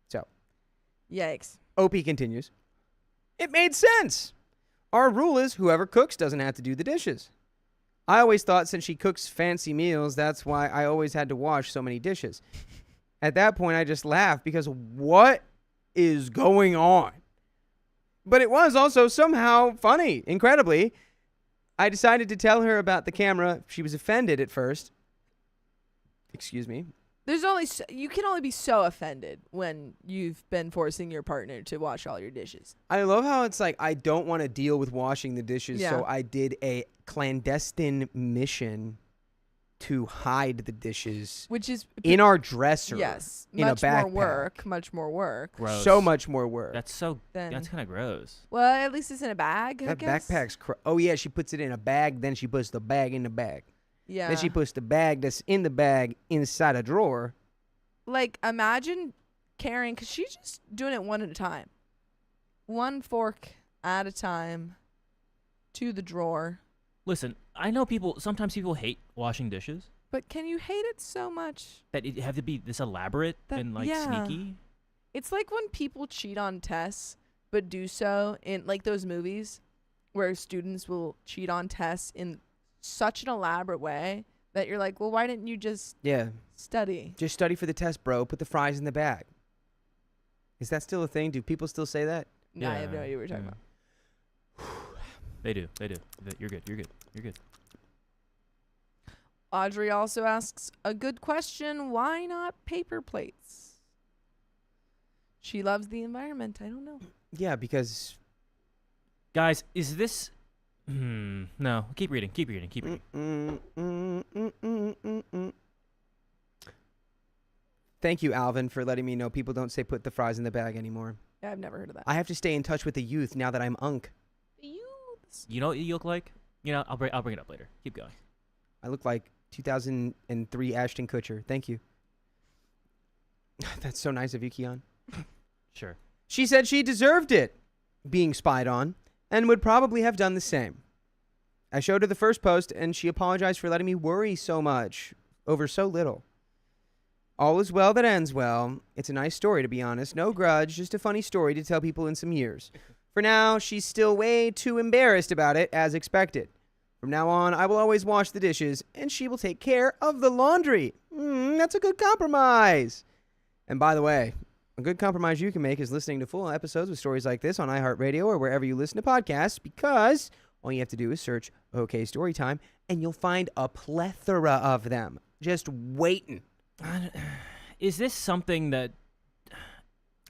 So, Yikes. OP continues. It made sense. Our rule is whoever cooks doesn't have to do the dishes. I always thought since she cooks fancy meals, that's why I always had to wash so many dishes. At that point, I just laughed because what is going on? But it was also somehow funny, incredibly. I decided to tell her about the camera. She was offended at first. Excuse me. There's only you can only be so offended when you've been forcing your partner to wash all your dishes. I love how it's like, I don't want to deal with washing the dishes, Yeah. so I did a clandestine mission to hide the dishes Which is in our dresser. yes, in a much more backpack. work, much more work. Gross. So much more work. That's kind of gross. Well, at least it's in a bag. I That guess. backpack's oh yeah, she puts it in a bag, then she puts the bag in the bag. Yeah. Then she puts the bag that's in the bag inside a drawer. Like, imagine carrying, because she's just doing it one at a time. One fork at a time to the drawer. Listen, I know sometimes people hate washing dishes. But can you hate it so much? That it have to be this elaborate and like yeah. sneaky. It's like when people cheat on tests, but do so in like those movies where students will cheat on tests in such an elaborate way that you're like, well, why didn't you just Yeah. study? Just study for the test, bro. Put the fries in the bag. Is that still a thing? Do people still say that? No, I have no Yeah, idea what you're talking yeah. They do. You're good. about. Audrey also asks a good question. Why not paper plates? She loves the environment. I don't know. Yeah, because Guys, is this no, keep reading. Thank you, Alvin, for letting me know people don't say put the fries in the bag anymore. Yeah, I've never heard of that. I have to stay in touch with the youth now that I'm unk. You know what you look like? You know, I'll bring it up later. Keep going. I look like 2003 Ashton Kutcher. Thank you. That's so nice of you, Keon. Sure. She said she deserved it, being spied on, and would probably have done the same. I showed her the first post, and she apologized for letting me worry so much over so little. All is well that ends well. It's a nice story, to be honest. No grudge, just a funny story to tell people in some years. For now, she's still way too embarrassed about it, as expected. From now on, I will always wash the dishes, and she will take care of the laundry. That's a good compromise. And by the way, a good compromise you can make is listening to full episodes with stories like this on iHeartRadio or wherever you listen to podcasts, because all you have to do is search OK Storytime, and you'll find a plethora of them just waiting. Is this something that...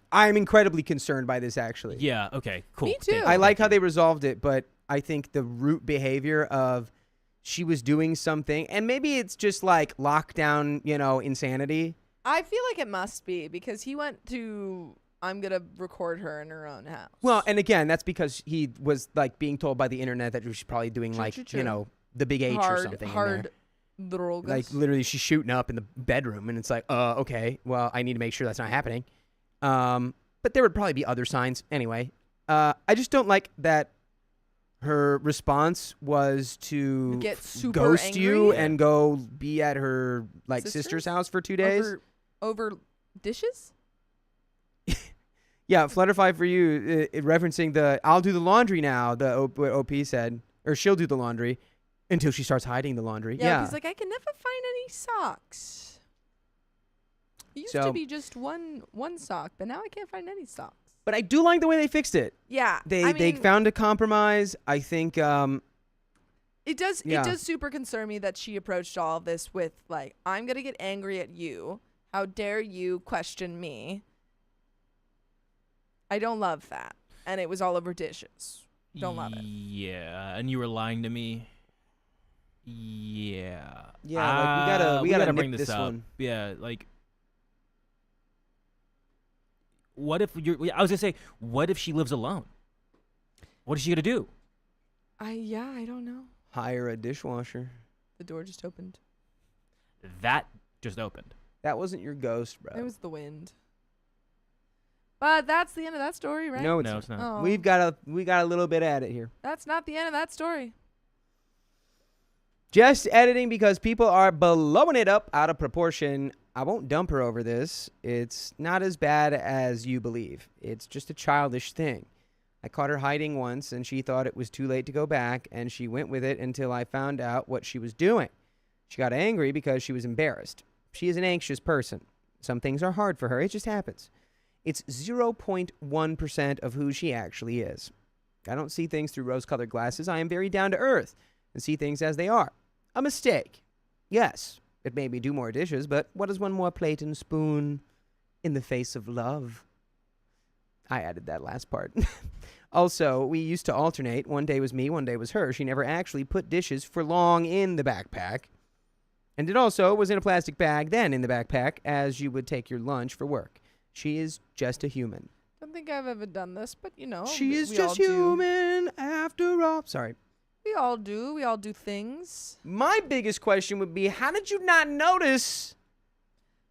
I'm incredibly concerned by this, actually. Yeah, okay, cool. Me too. Thank you. I like how they resolved it, but I think the root behavior of she was doing something, and maybe it's just like lockdown, insanity. I feel like it must be because he went to, I'm going to record her in her own house. Well, and again, that's because he was like being told by the internet that she's probably doing True. the big H or something. Hard in drogas. there. Like literally she's shooting up in the bedroom, and it's like, okay, well, I need to make sure that's not happening. But there would probably be other signs. Anyway, I just don't like that her response was to Get super ghost you angry? and go be at her sister's Sisters? house for 2 days. Over dishes? Yeah, Flutterfly for you, referencing the I'll do the laundry now, what OP said. Or she'll do the laundry until she starts hiding the laundry. Yeah. He's like, I can never find any socks. It used So- to be just one sock, but now I can't find any socks. But I do like the way they fixed it. Yeah. They found a compromise. I think It does Yeah. it does super concern me that she approached all of this with like, I'm gonna get angry at you. How dare you question me? I don't love that. And it was all over dishes. Don't love it. Yeah, and you were lying to me. Yeah. Yeah, we gotta bring nip this this up. one. Yeah, like, what if I was gonna say, what if she lives alone? What is she gonna do? I don't know. Hire a dishwasher. The door just opened. That just opened. That wasn't your ghost, bro. It was the wind. But that's the end of that story, right? No, No, it's not. Oh. we got a little bit at it here. That's not the end of that story. Just editing because people are blowing it up out of proportion. I won't dump her over this. It's not as bad as you believe. It's just a childish thing. I caught her hiding once, and she thought it was too late to go back, and she went with it until I found out what she was doing. She got angry because she was embarrassed. She is an anxious person. Some things are hard for her. It just happens. It's 0.1% of who she actually is. I don't see things through rose-colored glasses. I am very down to earth and see things as they are. A mistake. Yes, it made me do more dishes, but what is one more plate and spoon in the face of love? I added that last part. Also, we used to alternate. One day was me, one day was her. She never actually put dishes for long in the backpack. And it also was in a plastic bag, then in the backpack, as you would take your lunch for work. She is just a human. Don't think I've ever done this, but She is we all just do. human after all. Sorry. We all do. We all do things. My biggest question would be, how did you not notice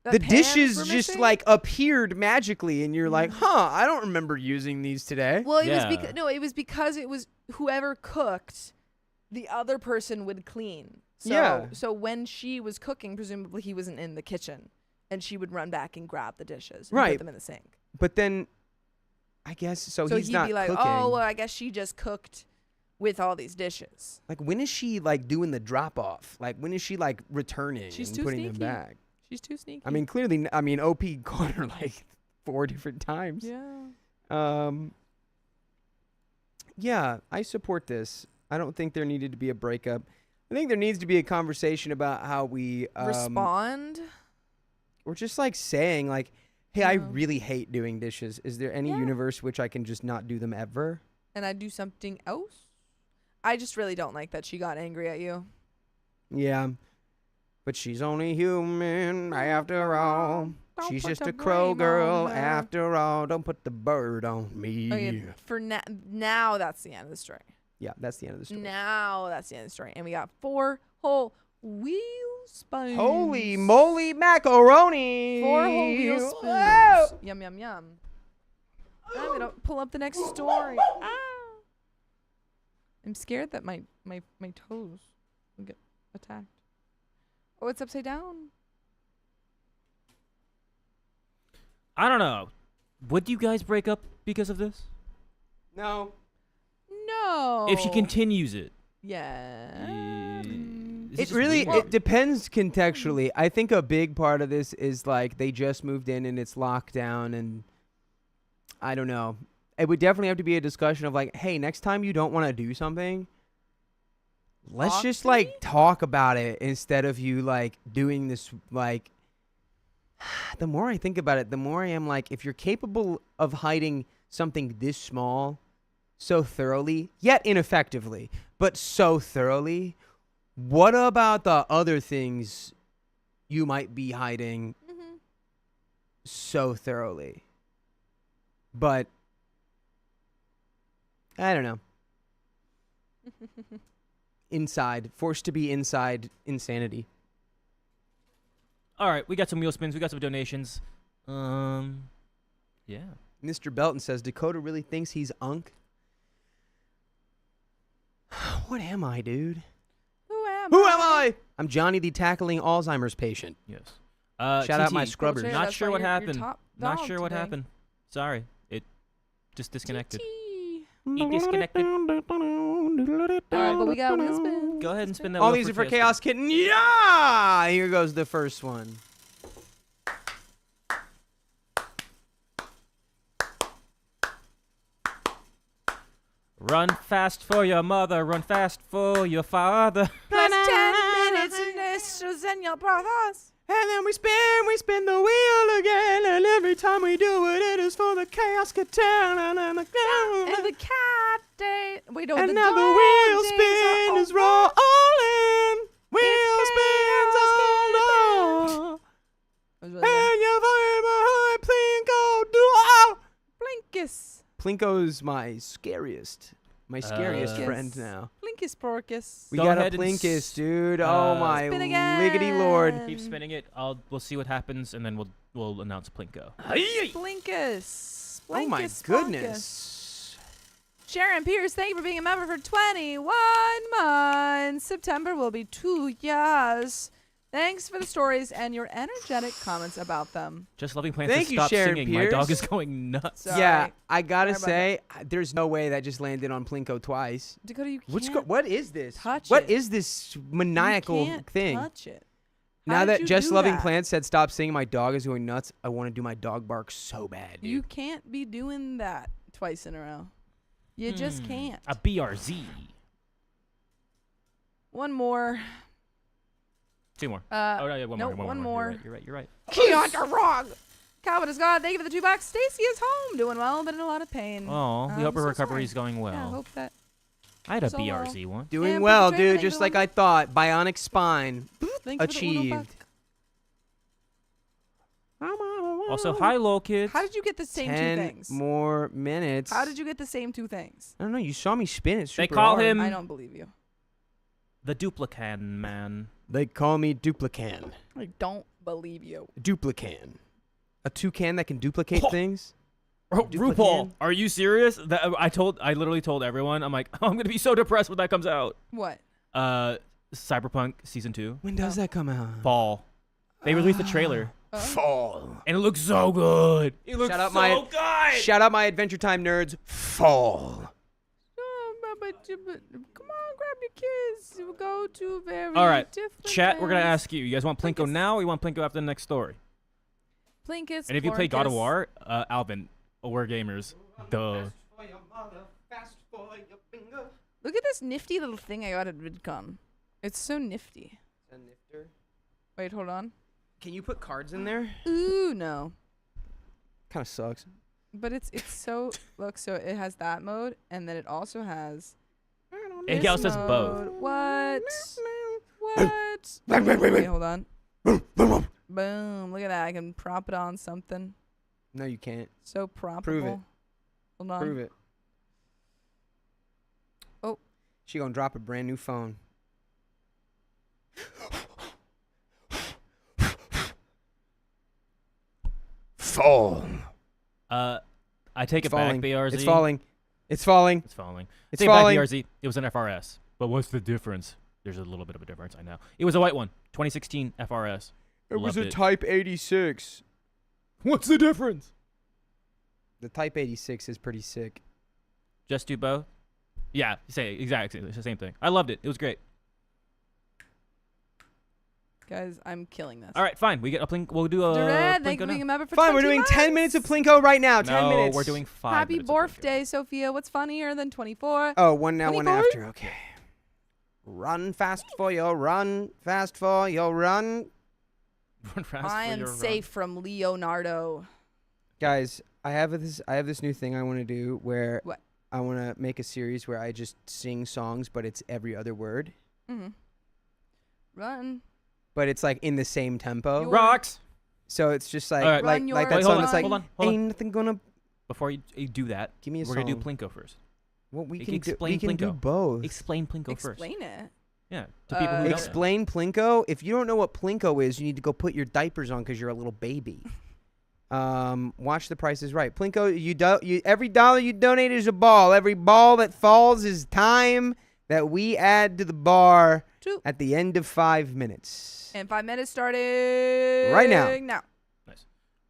That the pans dishes were just missing? like appeared magically and you're like, I don't remember using these today. Well, it Yeah. was because it was whoever cooked, the other person would clean. So, Yeah. So when she was cooking, presumably he wasn't in the kitchen, and she would run back and grab the dishes and Right. put them in the sink. But then I guess so he's he'd not be like, cooking. "Oh, well, I guess she just cooked with all these dishes." Like when is she like doing the drop off? Like when is she like returning She's and too putting them sneaky. back? She's too sneaky. I mean, clearly, OP caught her like 4 different times. yeah. Yeah, I support this. I don't think there needed to be a breakup. I think there needs to be a conversation about how we Respond. Or just like saying like, hey, I Yeah. really hate doing dishes. Is there any Yeah. universe which I can just not do them ever? And I do something else. I just really don't like that she got angry at you. Yeah. But she's only human after all. Don't She's put just the a crow blame girl on her. after all. Don't put the bird on me. Okay, for now, that's the end of the story. Yeah, that's the end of the story. Now that's the end of the story. And we got 4 whole wheel spoons. Holy moly macaroni! 4 whole wheel spoons. Yum, yum, yum. I'm gonna pull up the next story. Ah! I'm scared that my toes will get attacked. Oh, it's upside down. I don't know. Would you guys break up because of this? No. No. If she continues it. Yeah. This is It really weird. it depends contextually. I think a big part of this is like they just moved in and it's lockdown, and I don't know. It would definitely have to be a discussion of like, hey, next time you don't want to do something, let's Talk just to like me? talk about it instead of you like doing this like. The more I think about it, the more I am like, if you're capable of hiding something this small so thoroughly, yet ineffectively, but so thoroughly, what about the other things you might be hiding Mm-hmm. so thoroughly? But I don't know. Inside, forced to be inside insanity. All right, we got some wheel spins. We got some donations. Yeah. Mr. Belton says Dakota really thinks he's Unk. What am I, dude? Who am Who am I? I'm Johnny the tackling Alzheimer's patient. Yes. Shout out my TT, scrubbers. Chair, Not that's sure why what you're happened. top Not dog sure what today. happened. Sorry. It just disconnected. TT. He disconnected. All right, but we got wheel spins. Go ahead and spin that All wheel these are for Chaos. Chaos Kitten. Yeah! Here goes the first one. Run fast for your mother. Run fast for your father. Plus 10 minutes in this and your brothers. And then we spin the wheel again. And every time we do it, it is for the Chaos Kitten. And And the cat day. Wait, no, and the now the dog wheel days spin are is over. rolling. Wheel spins all That on. was really good. And you're flying behind Plinko. Do Blinkus. Plinko's my scariest Yes. friend now. Blinkus porkus. We Go got a ahead and Plinkus, dude. Oh my Spin again. liggity lord. Keep spinning it. We'll see what happens, and then we'll announce Plinko. Blinkus. Oh my Blinkus, goodness. Sharon Pierce, thank you for being a member for 21 months. September will be 2 years. Thanks for the stories and your energetic comments about them. Just loving plants Thank to you, stop Sharon singing. My dog Pierce. is going nuts. Sorry. Yeah, I gotta Sorry about say, there's no way that just landed on Plinko twice. Dakota, you can't What is this? touch What it. is this maniacal you can't thing? touch it. Now How did that you Just do Loving that? Plants said stop singing, my dog is going nuts. I want to do my dog bark so bad, dude. You can't be doing that twice in a row. You just can't. A BRZ. One more. Two more. Uh, Oh, no, yeah, one nope, more. one You're more. right, You're right. You're right. Keon, you're wrong. Calvin is God. Thank you for the $2. Stacy is home, doing well, but in a lot of pain. Oh, we I'm hope her so recovery is sorry. going well. Yeah, I hope that. I had a so well. BRZ one. Doing Yeah, well, Papa Trey, dude, thank you just for like the I thought. Bionic spine. Thank you for the Uno Achieved. buck. Also, hi, lol kids. How did you get the same two 10 things? more minutes. How did you get the same two things? I don't know. You saw me spin it super They call hard. him I don't believe you. the Duplican Man. They call me Duplican. I don't believe you. Duplican. A toucan that can duplicate Oh. things? Oh, Duplican? RuPaul, are you serious? That I literally told everyone. I'm like, oh, I'm gonna be so depressed when that comes out. What? Cyberpunk season 2, When does that come out? fall. They released the trailer, Fall. and it looks so good. It looks Shout out so my- good. Shout out my Adventure Time nerds. Fall. Come on, grab your kids. We'll go to very All right, different Chat, we're gonna lands. ask you. You guys want Plinko Plinkus. now, or you want Plinko after the next story? Plinkus, And if you play God of Plorkus. War, Alvin, we're gamers. Duh. Look at this nifty little thing I got at VidCon. It's so nifty. Wait, hold on. Can you put cards in there? Ooh, no. Kind of sucks. But it's so look, so it has that mode, and then it also has. It this also says both. mode. What? What? Wait, hold on. Boom! Look at that. I can prop it on something. No, you can't. So proppable. Prove it. Hold on. Prove it. Oh. She gonna drop a brand new phone. Fall. I take It's it falling. back, BRZ. It's falling. It's falling. It's falling. It's Take falling. it back, BRZ. It was an FRS. But what's the difference? There's a little bit of a difference, I know. It was a white one. 2016 FRS. It was Loved a it. Type 86. What's the difference? The Type 86 is pretty sick. Just do both? Yeah, exactly. It's the same thing. I loved it. It was great. Guys, I'm killing this. All right, fine. We get a plink. We'll do a Duran, Plinko thank you for now. being a member for Fine, 20 we're doing months. 10 minutes of Plinko right now. 10 No, minutes. we're doing 5 Happy minutes of Plinko. birthday, Sophia. What's funnier than 24? Oh, one now, one 24? after. Okay. Run fast for your run. Fast for your run. Run fast I for am your run. safe from Leonardo. Guys, I have this new thing I want to do where What? I want to make a series where I just sing songs, but it's every other word. Mm-hmm. Run. But it's like in the same tempo. Your- Rocks. So it's just like All right. like Run like your that Wait, song. It's like hold on. ain't nothing gonna. Before you do that, Give me a we're song. gonna do Plinko first. Well, we You can can do, explain we can do Plinko. both. Explain Plinko first. Explain it. Yeah, to people who don't know. Explain Plinko. If you don't know what Plinko is, you need to go put your diapers on because you're a little baby. Watch The Price is Right. Plinko, every dollar you donate is a ball. Every ball that falls is time that we add to the bar True. at the end of 5 minutes. And 5 minutes starting Right now. Now.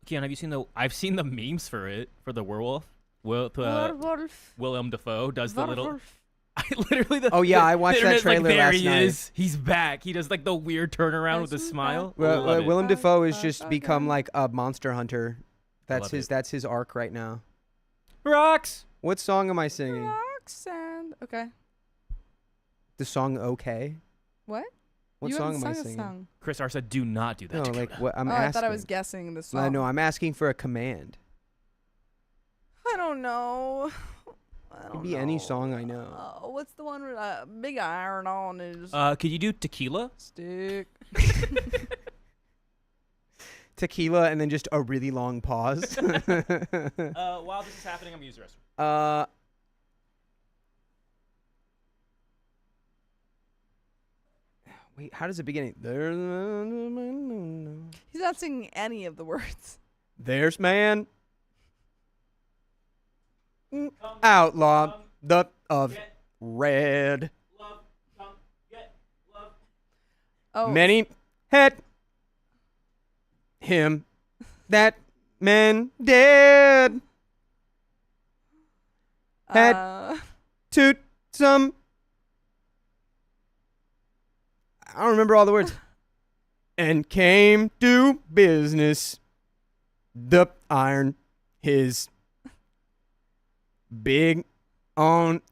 Keon, have you seen the? I've seen the memes for it for the werewolf. Werewolf. Willem Dafoe does the little. Werewolf. I literally. Oh, yeah, I watched that internet's like, trailer there last he night. is. He's back. He does like the weird turnaround with a Yes, smile. Well, Love it. Willem Dafoe has just Okay. become like a monster hunter. love it. That's his arc right now. Rocks. What song am I singing? Roxanne. Okay. The song "Okay." What? What you song haven't am I sung a singing? song. Chris R said, "Do not do that." No, to like Jonah." what I'm Oh, asking. I thought I was guessing the song. No, I'm asking for a command. I don't know. I Could don't be any know. song I know. What's the one with big iron on his Could you do tequila? stick? Tequila and then just a really long pause. While this is happening, I'm gonna use the restroom. Wait, how does it begin? He's not singing any of the words. There's man. Outlaw the of red. Oh, Many had him that men dead had to some. I don't remember all the words. And came to business. The iron his big on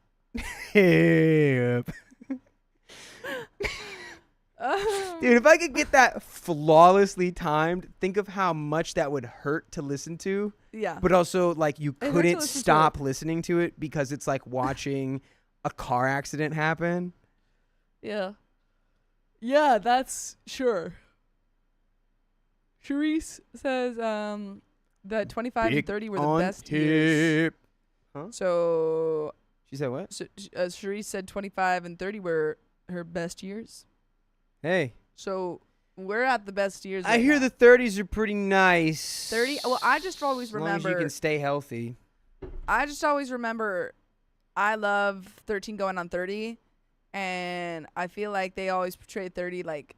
hip. Dude, if I could get that flawlessly timed, think of how much that would hurt to listen to. yeah. But also, like, you hurt to couldn't listen to stop listening to it because it's like watching a car accident happen. Yeah. Yeah, that's sure. Charisse says that 25 Big and 30 were the on best years. hip. So, She said what? Charisse said 25 and 30 were her best years. Hey, So, we're at the best years. I right hear now. the 30s are pretty nice. 30. Well, I just always as long as you remember. can stay healthy. I just always remember I love 13 going on 30, and I feel like they always portray 30 like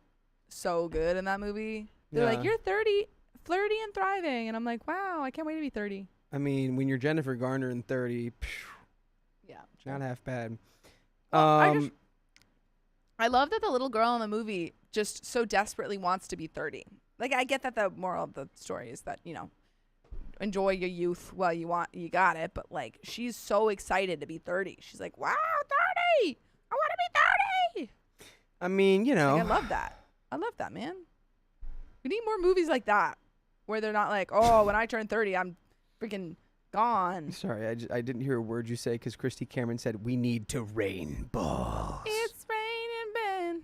so good in that movie. They're like, Yeah. you're 30, flirty and thriving, and I'm like, wow, I can't wait to be 30. I mean, when you're Jennifer Garner in 30, Yeah. not half bad. Well, I love that the little girl in the movie just so desperately wants to be 30. Like, I get that the moral of the story is that, enjoy your youth while you got it, but like, she's so excited to be 30. She's like, wow, 30! I want to be 30! I mean, Like, I love that. I love that, man. We need more movies like that where they're not like, oh, when I turn 30, I'm freaking gone. Sorry, I didn't hear a word you say because Christy Cameron said we need to rain balls. It's raining men.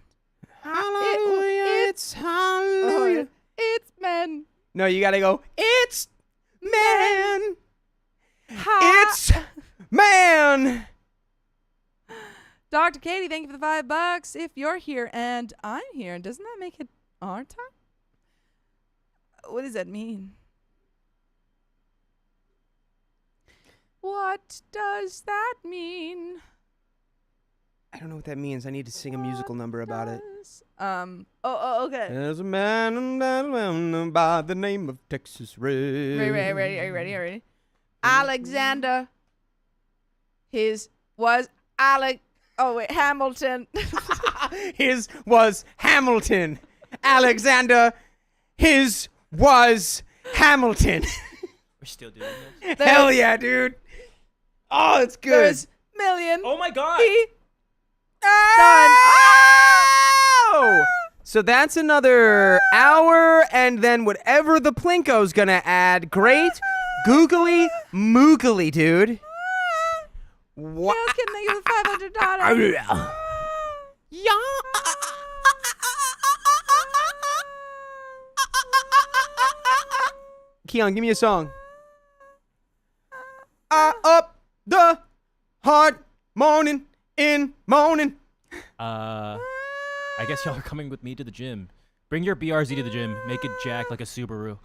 Hallelujah, it's hallelujah. It's men. No, you gotta go, it's man. Ha. It's man. Dr. Katie, thank you for the $5. If you're here and I'm here, doesn't that make it our time? What does that mean? What does that mean? I don't know what that means. I need to sing a musical number about it. Okay. There's a man by the name of Texas Red. Ready? Are you ready? Alexander. Hamilton. His was Hamilton. Alexander. His was Hamilton. We're still doing this. Hell yeah, dude. Oh, it's good. There's million. Oh my god. Oh! So that's another hour, and then whatever the Plinko's gonna add. Great. Googly moogly, dude. What? Girls can make it $500. Keon, give me a song. Up the hard morning in morning. I guess y'all are coming with me to the gym. Bring your BRZ to the gym. Make it jack like a Subaru.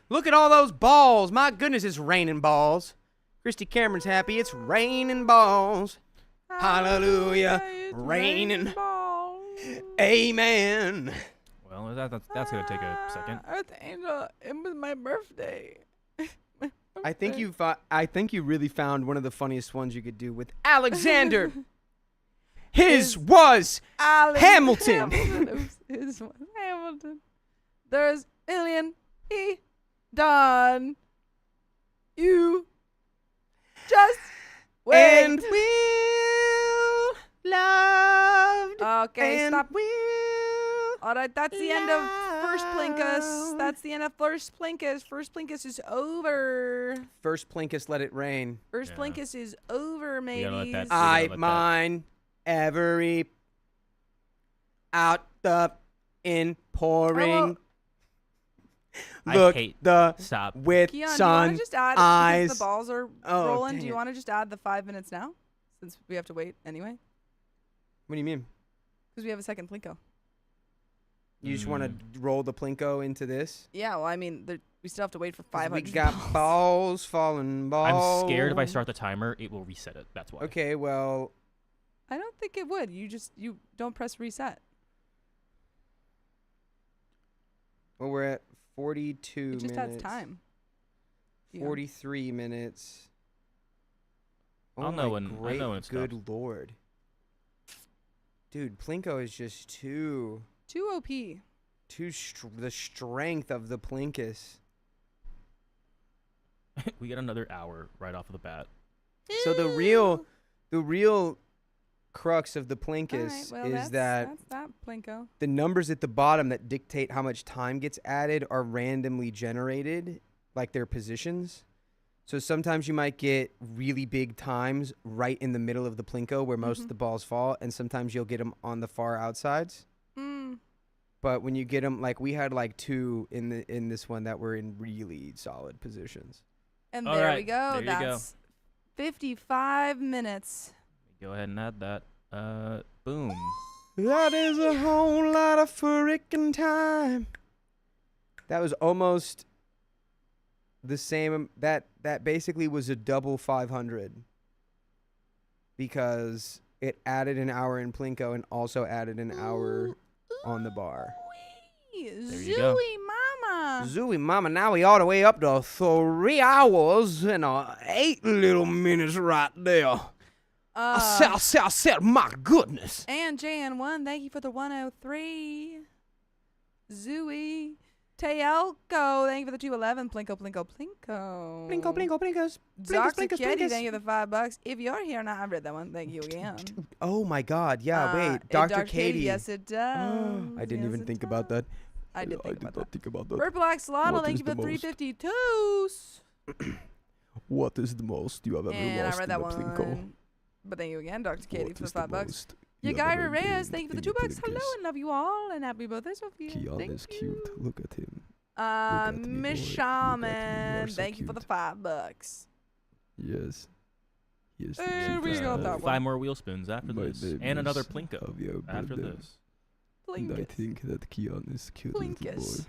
Look at all those balls. My goodness, it's raining balls. Christy Cameron's happy. It's raining balls. Hallelujah. Raining. Amen. Well, that's gonna take a second. Earth Angel, it was my birthday. I think you really found one of the funniest ones you could do with Alexander. His was Hamilton. His was Hamilton. There's million done. You just wait. And we'll loved. Okay, and stop. We'll All right, that's the end of First Plinkus. loved. That's the end of First Plinkus. First Plinkus is over. First Plinkus, let it rain. First Yeah. Plinkus is over, You gotta let mateys. that sit. I let that- mine every out the in pouring. I Look hate- the Stop. with Keon, do you want sun to just add, eyes. because the balls are Oh, rolling, dang do you it. want to just add the 5 minutes now? Since we have to wait anyway? What do you mean? Because we have a second Plinko. You just want to roll the Plinko into this? Yeah, well, I mean, we still have to wait for 'Cause 500 We got balls falling balls. I'm scared if I start the timer, it will reset it. That's why. Okay, well, I don't think it would. You don't press reset. we're at 42 It just minutes. adds time. Yeah. 43 minutes. Oh I'll know my when- I great know when it good stops. lord. Dude, Plinko is just too 2 OP. the strength of the Plinkus. We get another hour right off of the bat. So the real crux of the Plinkus is that that's that Plinko. the numbers at the bottom that dictate how much time gets added are randomly generated, like their positions. So sometimes you might get really big times right in the middle of the Plinko where most of the balls fall, and sometimes you'll get them on the far outsides. But when you get them, like we had like 2 in this one that were in really solid positions. And All there right, we go. there you go. That's 55 minutes. Go ahead and add that. Boom. That is a whole lot of frickin' time. That was almost the same. That basically was a double 500 because it added an hour in Plinko and also added an hour on the bar. you go. Zooey mama. Zooey mama, now we all the way up to 3 hours and 8 little minutes right there. I said, my goodness. And JN1, thank you for the 103. Zooey. Teelko, thank you for the 211. Plinko. Plinkos. Dr. Kitty, thank you for the $5. If you're here now, I've read that one. Thank you again. Oh my God. Yeah, wait. It- Dr. Katie. Yes, it does. I didn't even Yes, it think about does. that. I did think about that. think about that. Purple Axolotl, What thank is you for the the most? 352s. What is the most you have ever And I lost read in that a one. Plinko? But thank you again, Dr. Katie, What for the is the $5. most You you guy have ever Reyes, gained thank you for the in $2. Hello Plinkus? and love you all, and happy birthday, Sophia. Keon Thank is you. cute. Look at him. Miss at me, boy. Look at me, you Shaman, are so thank you for the cute. $5. Yes. Yes. the There we cutest got guy. that one. 5 more wheel spoons after My this. name And another is Plinko Javier after Bardem, this. And I Plinkus. think that Keon is cute little Plinkus.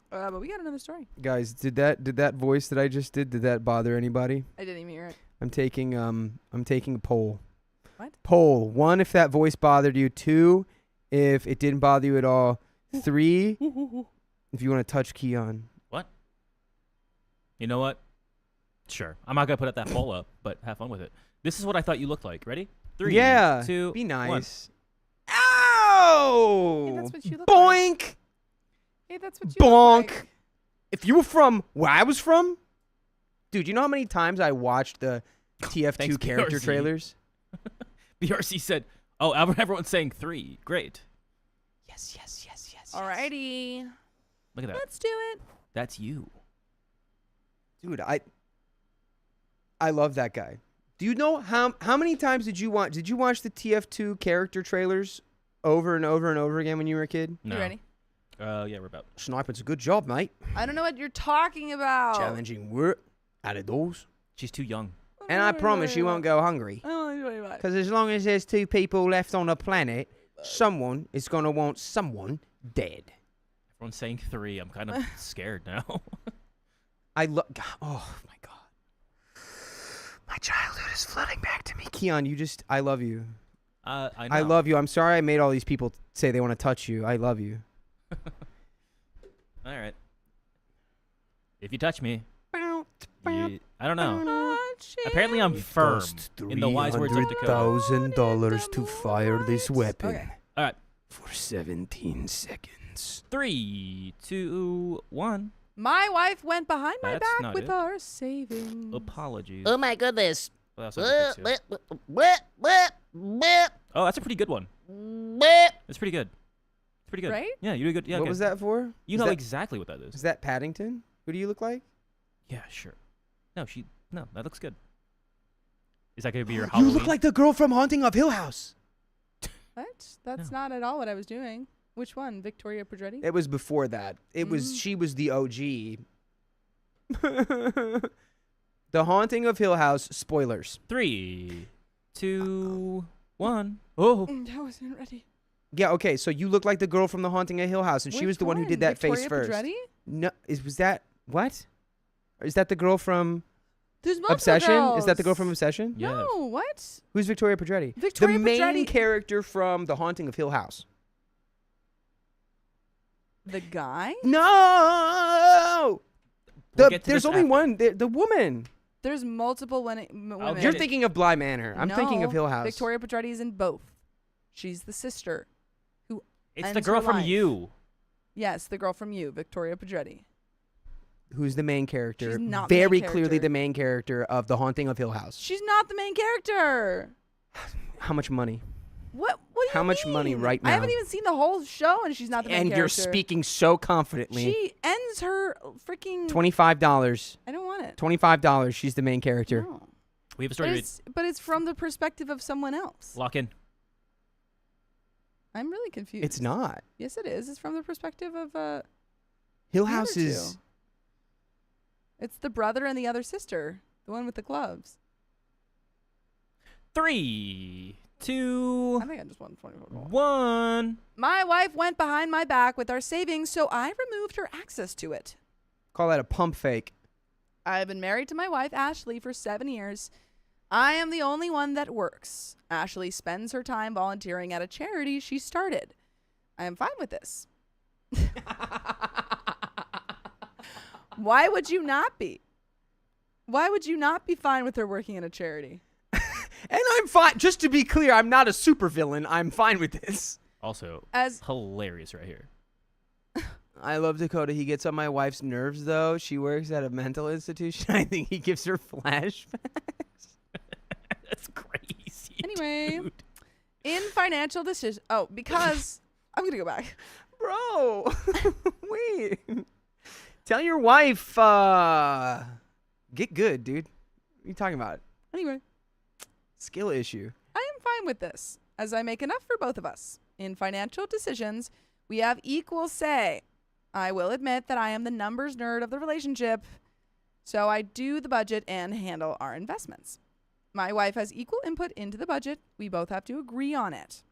boy. But we got another story. Guys, did that voice that I just did that bother anybody? I didn't even hear it. I'm taking a poll. What? Poll. 1, if that voice bothered you. 2, if it didn't bother you at all. 3, if you want to touch Keon. What? You know what? Sure. I'm not gonna put that poll up, but have fun with it. This is what I thought you looked like. Ready? 3, Yeah. 2, Be 1. nice. Ow! Hey, that's what you look Boink! like. Hey, that's what you Bonk! look like. If you were from where I was from, dude, you know how many times I watched the TF2 Thanks, character BRC. trailers? BRC said, "Oh, everyone's saying 3. Great. Yes. Alrighty. Look at that. Let's do it. That's you." Dude, I love that guy. Do you know how many times did you watch the TF2 character trailers over and over and over again when you were a kid? No. You ready? Yeah, we're about. Sniper's a good job, mate. I don't know what you're talking about. Challenging work out of doors. She's too young. And I promise you won't go hungry. I don't know what you're talking about. Because as long as there's 2 people left on the planet, someone is going to want someone dead. Everyone's saying 3. I'm kind of scared now. I love. Oh my god. My childhood is flooding back to me. Keon, I love you. I know. I love you. I'm sorry I made all these people say they want to touch you. I love you. All right. If you touch me, I don't know. Apparently, I'm firm. In the wise words of Dakota. $300,000 to fire this weapon. Okay. All right. For 17 seconds. 3, 2, 1. My wife went behind my That's back not with it. our savings. Apologies. Oh my goodness. What else I can fix here? Bleh. Oh, that's a pretty good one. Bleh. It's pretty good. It's pretty good. Right? Yeah, you did good. Yeah. What okay. was that for? You Is know that, exactly what that is. Is that Paddington? Who do you look like? Yeah, sure. No, that looks good. Is that gonna be your You Halloween? look like the girl from Haunting of Hill House. What? That's not at all what I was doing. Which one? Victoria Pedretti? It was before that. She was the OG. The Haunting of Hill House. Spoilers. 3, 2, 1. Oh. I wasn't ready. Yeah. Okay. So you look like the girl from the Haunting of Hill House, and she was the one who did that Victoria face first. Pedretti? No, was that what? Is that the girl from There's multiple Obsession? girls. Is that the girl from Obsession? Yeah. No, what? Who's Victoria Pedretti? Victoria the main Pedretti- character from The Haunting of Hill House. The guy? No. We'll get to There's this only after. one. The woman. There's multiple women. I'll You're get it. thinking of Bly Manor. I'm thinking of No, Hill House. Victoria Pedretti is in both. She's the sister. It's ends the girl her from life. You. Yes, the girl from You, Victoria Pedretti. Who's the main character? She's not the main Very clearly character. the main character of The Haunting of Hill House. She's not the main character. How much money? What do you How much money mean? right I haven't now? even seen the whole show, and she's not the main And character. you're speaking so confidently. She ends her freaking. $25. I don't want it. $25. She's the main character. No. We have a But story. to read. it's from the perspective of someone else. Lock in. I'm really confused. It's not. Yes, it is. It's from the perspective of Hill the House other is. two. It's the brother and the other sister, the one with the gloves. 3, 2, I think I just won 24 gold. 1. My wife went behind my back with our savings, so I removed her access to it. Call that a pump fake. I've been married to my wife, Ashley, for 7 years. I am the only one that works. Ashley spends her time volunteering at a charity she started. I am fine with this. Why would you not be? Why would you not be fine with her working in a charity? And I'm fine. Just to be clear, I'm not a supervillain. I'm fine with this. Also, As hilarious right here. I love Dakota. He gets on my wife's nerves, though. She works at a mental institution. I think he gives her flashbacks. That's crazy. Anyway. dude. in financial decisions. Oh, because I'm going to go back. Bro, wait. Tell your wife, get good, dude. What are you talking about? Anyway, Skill issue. I am fine with this, as I make enough for both of us. In financial decisions, we have equal say. I will admit that I am the numbers nerd of the relationship, so I do the budget and handle our investments. My wife has equal input into the budget. We both have to agree on it.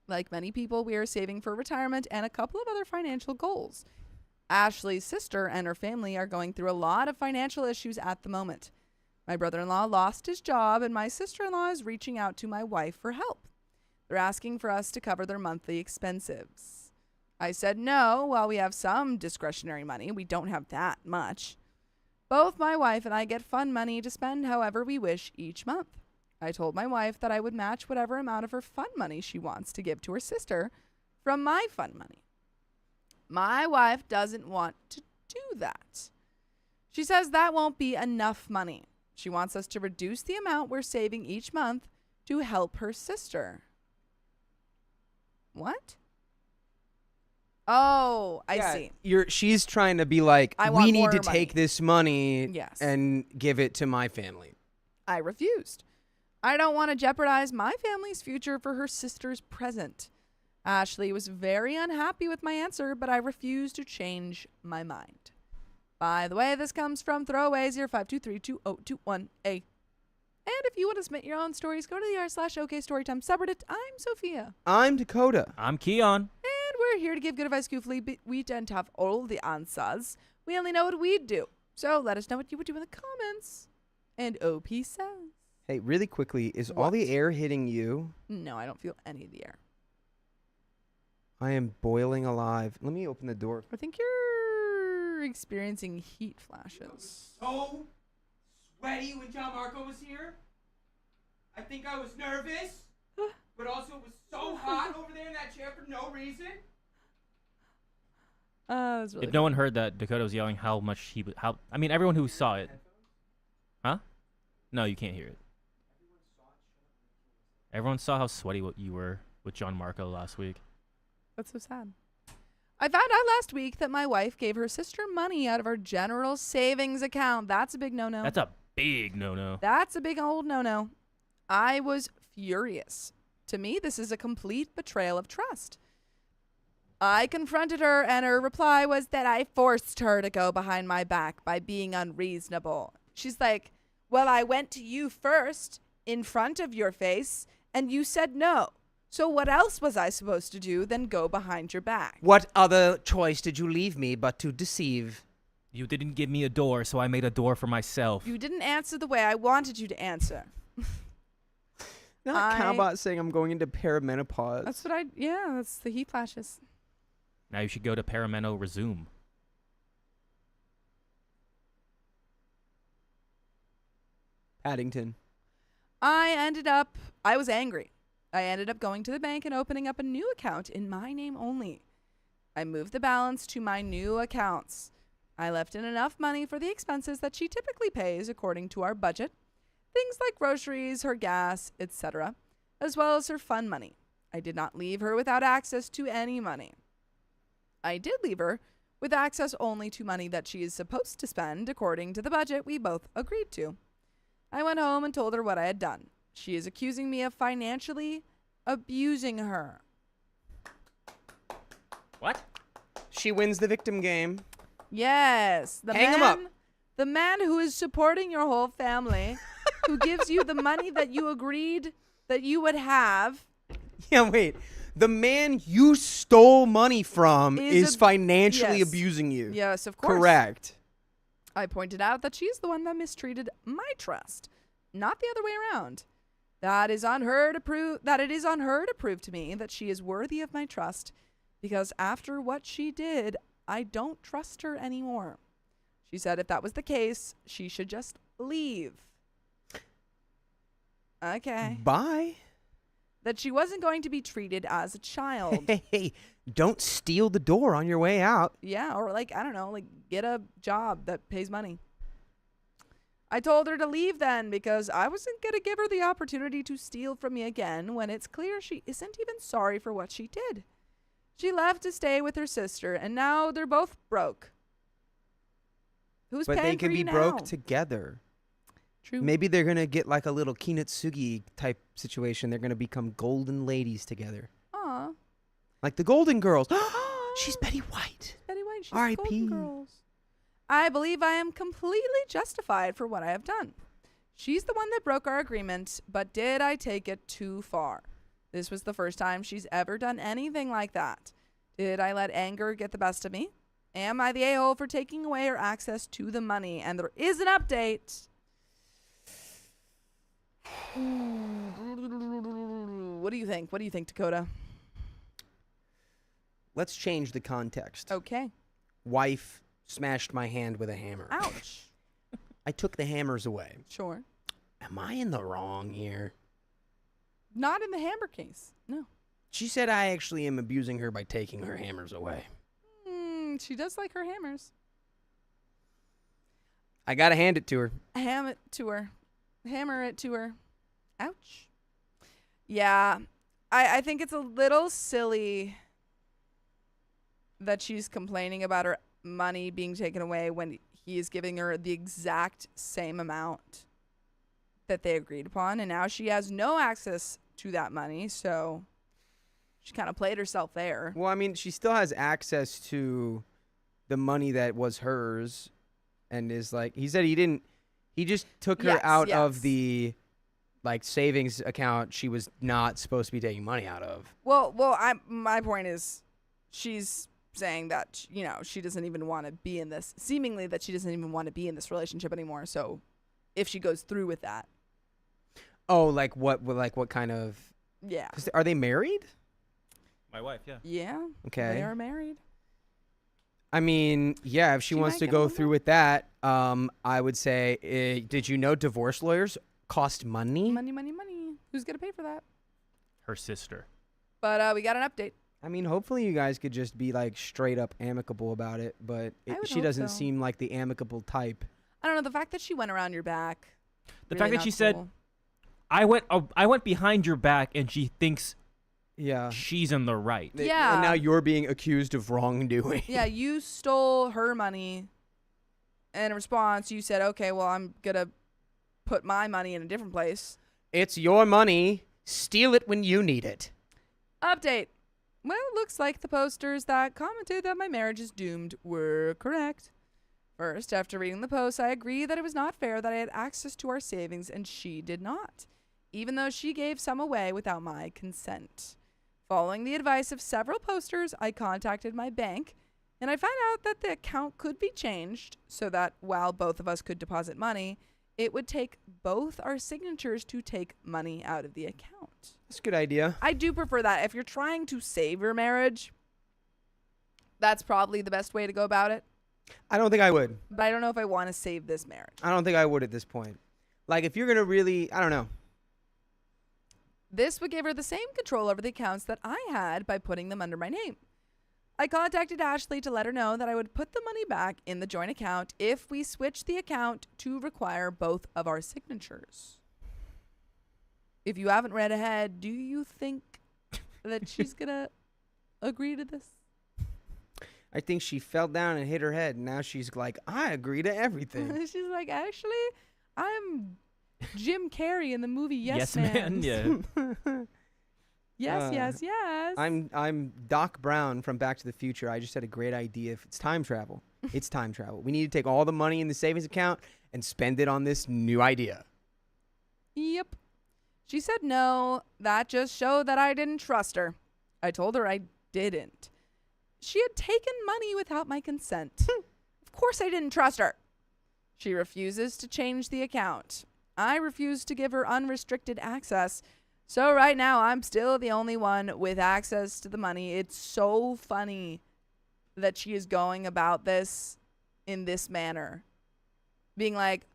Like many people, we are saving for retirement and a couple of other financial goals. Ashley's sister and her family are going through a lot of financial issues at the moment. My brother-in-law lost his job, and my sister-in-law is reaching out to my wife for help. They're asking for us to cover their monthly expenses. I said no. While we have some discretionary money, we don't have that much. Both my wife and I get fun money to spend however we wish each month. I told my wife that I would match whatever amount of her fun money she wants to give to her sister from my fun money. My wife doesn't want to do that. She says that won't be enough money. She wants us to reduce the amount we're saving each month to help her sister. What? Oh, I see. She's trying to be like, I want we need more to money. take this money Yes. and give it to my family. I refused. I don't want to jeopardize my family's future for her sister's present. Ashley was very unhappy with my answer, but I refused to change my mind. By the way, this comes from throwaway 05232021A. And if you want to submit your own stories, go to the r/OK Storytime subreddit. I'm Sophia. I'm Dakota. I'm Keon. And we're here to give good advice goofily, but we don't have all the answers. We only know what we'd do. So let us know what you would do in the comments. And OP says. Hey, really quickly, is all What? the air hitting you? No, I don't feel any of the air. I am boiling alive. Let me open the door. I think you're experiencing heat flashes. So sweaty when John Marco was here. I think I was nervous, but also it was so hot over there in that chair for no reason. That's really If no one heard that, Dakota was yelling how much I mean, everyone who saw it. Huh? No, you can't hear it. Everyone saw how sweaty you were with John Marco last week. That's so sad. I found out last week that my wife gave her sister money out of her general savings account. That's a big no-no. That's a big no-no. That's a big old no-no. I was furious. To me, this is a complete betrayal of trust. I confronted her, and her reply was that I forced her to go behind my back by being unreasonable. She's like, well, I went to you first in front of your face, and you said no. So what else was I supposed to do than go behind your back? What other choice did you leave me but to deceive? You didn't give me a door, so I made a door for myself. You didn't answer the way I wanted you to answer. Not Cowbot saying I'm going into perimenopause. That's the heat flashes. Now you should go to Parameno Resume. Paddington. I was angry. I ended up going to the bank and opening up a new account in my name only. I moved the balance to my new accounts. I left in enough money for the expenses that she typically pays according to our budget. Things like groceries, her gas, etc., as well as her fun money. I did not leave her without access to any money. I did leave her with access only to money that she is supposed to spend according to the budget we both agreed to. I went home and told her what I had done. She is accusing me of financially abusing her. What? She wins the victim game. Yes. Hang 'em up. The man who is supporting your whole family, who gives you the money that you agreed that you would have. Yeah, wait. The man you stole money from Is is financially yes. abusing you. Yes, of course. Correct. I pointed out that she's the one that mistreated my trust, not the other way around. That it is on her to prove to me that she is worthy of my trust, because after what she did, I don't trust her anymore. She said if that was the case, she should just leave. Okay. Bye. That she wasn't going to be treated as a child. Hey, don't steal the door on your way out. Yeah, or I don't know, get a job that pays money. I told her to leave then because I wasn't going to give her the opportunity to steal from me again when it's clear she isn't even sorry for what she did. She left to stay with her sister, and now they're both broke. Who's But paying they can for be you broke now? together. True. Maybe they're going to get like a little Kinetsugi type situation. They're going to become golden ladies together. Aw. Like the Golden Girls. She's Betty White. Betty White, she's R.I.P.. Golden Girls. I believe I am completely justified for what I have done. She's the one that broke our agreement, but did I take it too far? This was the first time she's ever done anything like that. Did I let anger get the best of me? Am I the a-hole for taking away her access to the money? And there is an update. What do you think? What do you think, Dakota? Let's change the context. Okay. Wife smashed my hand with a hammer. Ouch. I took the hammers away. Sure. Am I in the wrong here? Not in the hammer case. No. She said I actually am abusing her by taking her hammers away. She does like her hammers. I gotta hand it to her. Ham it to her. Hammer it to her. Ouch. Yeah. I think it's a little silly that she's complaining about her money being taken away when he is giving her the exact same amount that they agreed upon. And now she has no access to that money. So she kind of played herself there. Well, I mean, she still has access to the money that was hers, and is like, he said he just took her out of the like savings account she was not supposed to be taking money out of. Well, my point is she's saying that, you know, she doesn't even want to be in this, seemingly that she doesn't even want to be in this relationship anymore. So if she goes through with that. Oh, like what kind of? Yeah. Are they married? My wife, yeah. Yeah. Okay. They are married. I mean, yeah, if she wants might to get go along through with that, I would say, did you know divorce lawyers cost money? Money. Who's going to pay for that? Her sister. But we got an update. I mean, hopefully you guys could just be like straight up amicable about it, but I would she hope doesn't so. seem like the amicable type. I don't know. The fact that she went around your back. The really fact that not she said, cool. I went behind your back, and she thinks Yeah. she's in the right. Yeah. And now you're being accused of wrongdoing. Yeah, you stole her money. And in response, you said, okay, well, I'm going to put my money in a different place. It's your money. Steal it when you need it. Update. Well, it looks like the posters that commented that my marriage is doomed were correct. First, after reading the post, I agree that it was not fair that I had access to our savings and she did not, even though she gave some away without my consent. Following the advice of several posters, I contacted my bank, and I found out that the account could be changed so that while both of us could deposit money, it would take both our signatures to take money out of the account. That's a good idea. I do prefer that. If you're trying to save your marriage, that's probably the best way to go about it. I don't think I would. But I don't know if I want to save this marriage. I don't think I would at this point. Like, if you're going to really, I don't know. This would give her the same control over the accounts that I had by putting them under my name. I contacted Ashley to let her know that I would put the money back in the joint account if we switched the account to require both of our signatures. If you haven't read ahead, do you think that she's going to agree to this? I think she fell down and hit her head, and now she's like, I agree to everything. She's like, actually, I'm Jim Carrey in the movie Yes, Man. Yeah. Yes. I'm Doc Brown from Back to the Future. I just had a great idea. If it's time travel, it's time travel. We need to take all the money in the savings account and spend it on this new idea. Yep. She said no. That just showed that I didn't trust her. I told her I didn't. She had taken money without my consent. Of course I didn't trust her. She refuses to change the account. I refuse to give her unrestricted access. So right now, I'm still the only one with access to the money. It's so funny that she is going about this in this manner. Being like,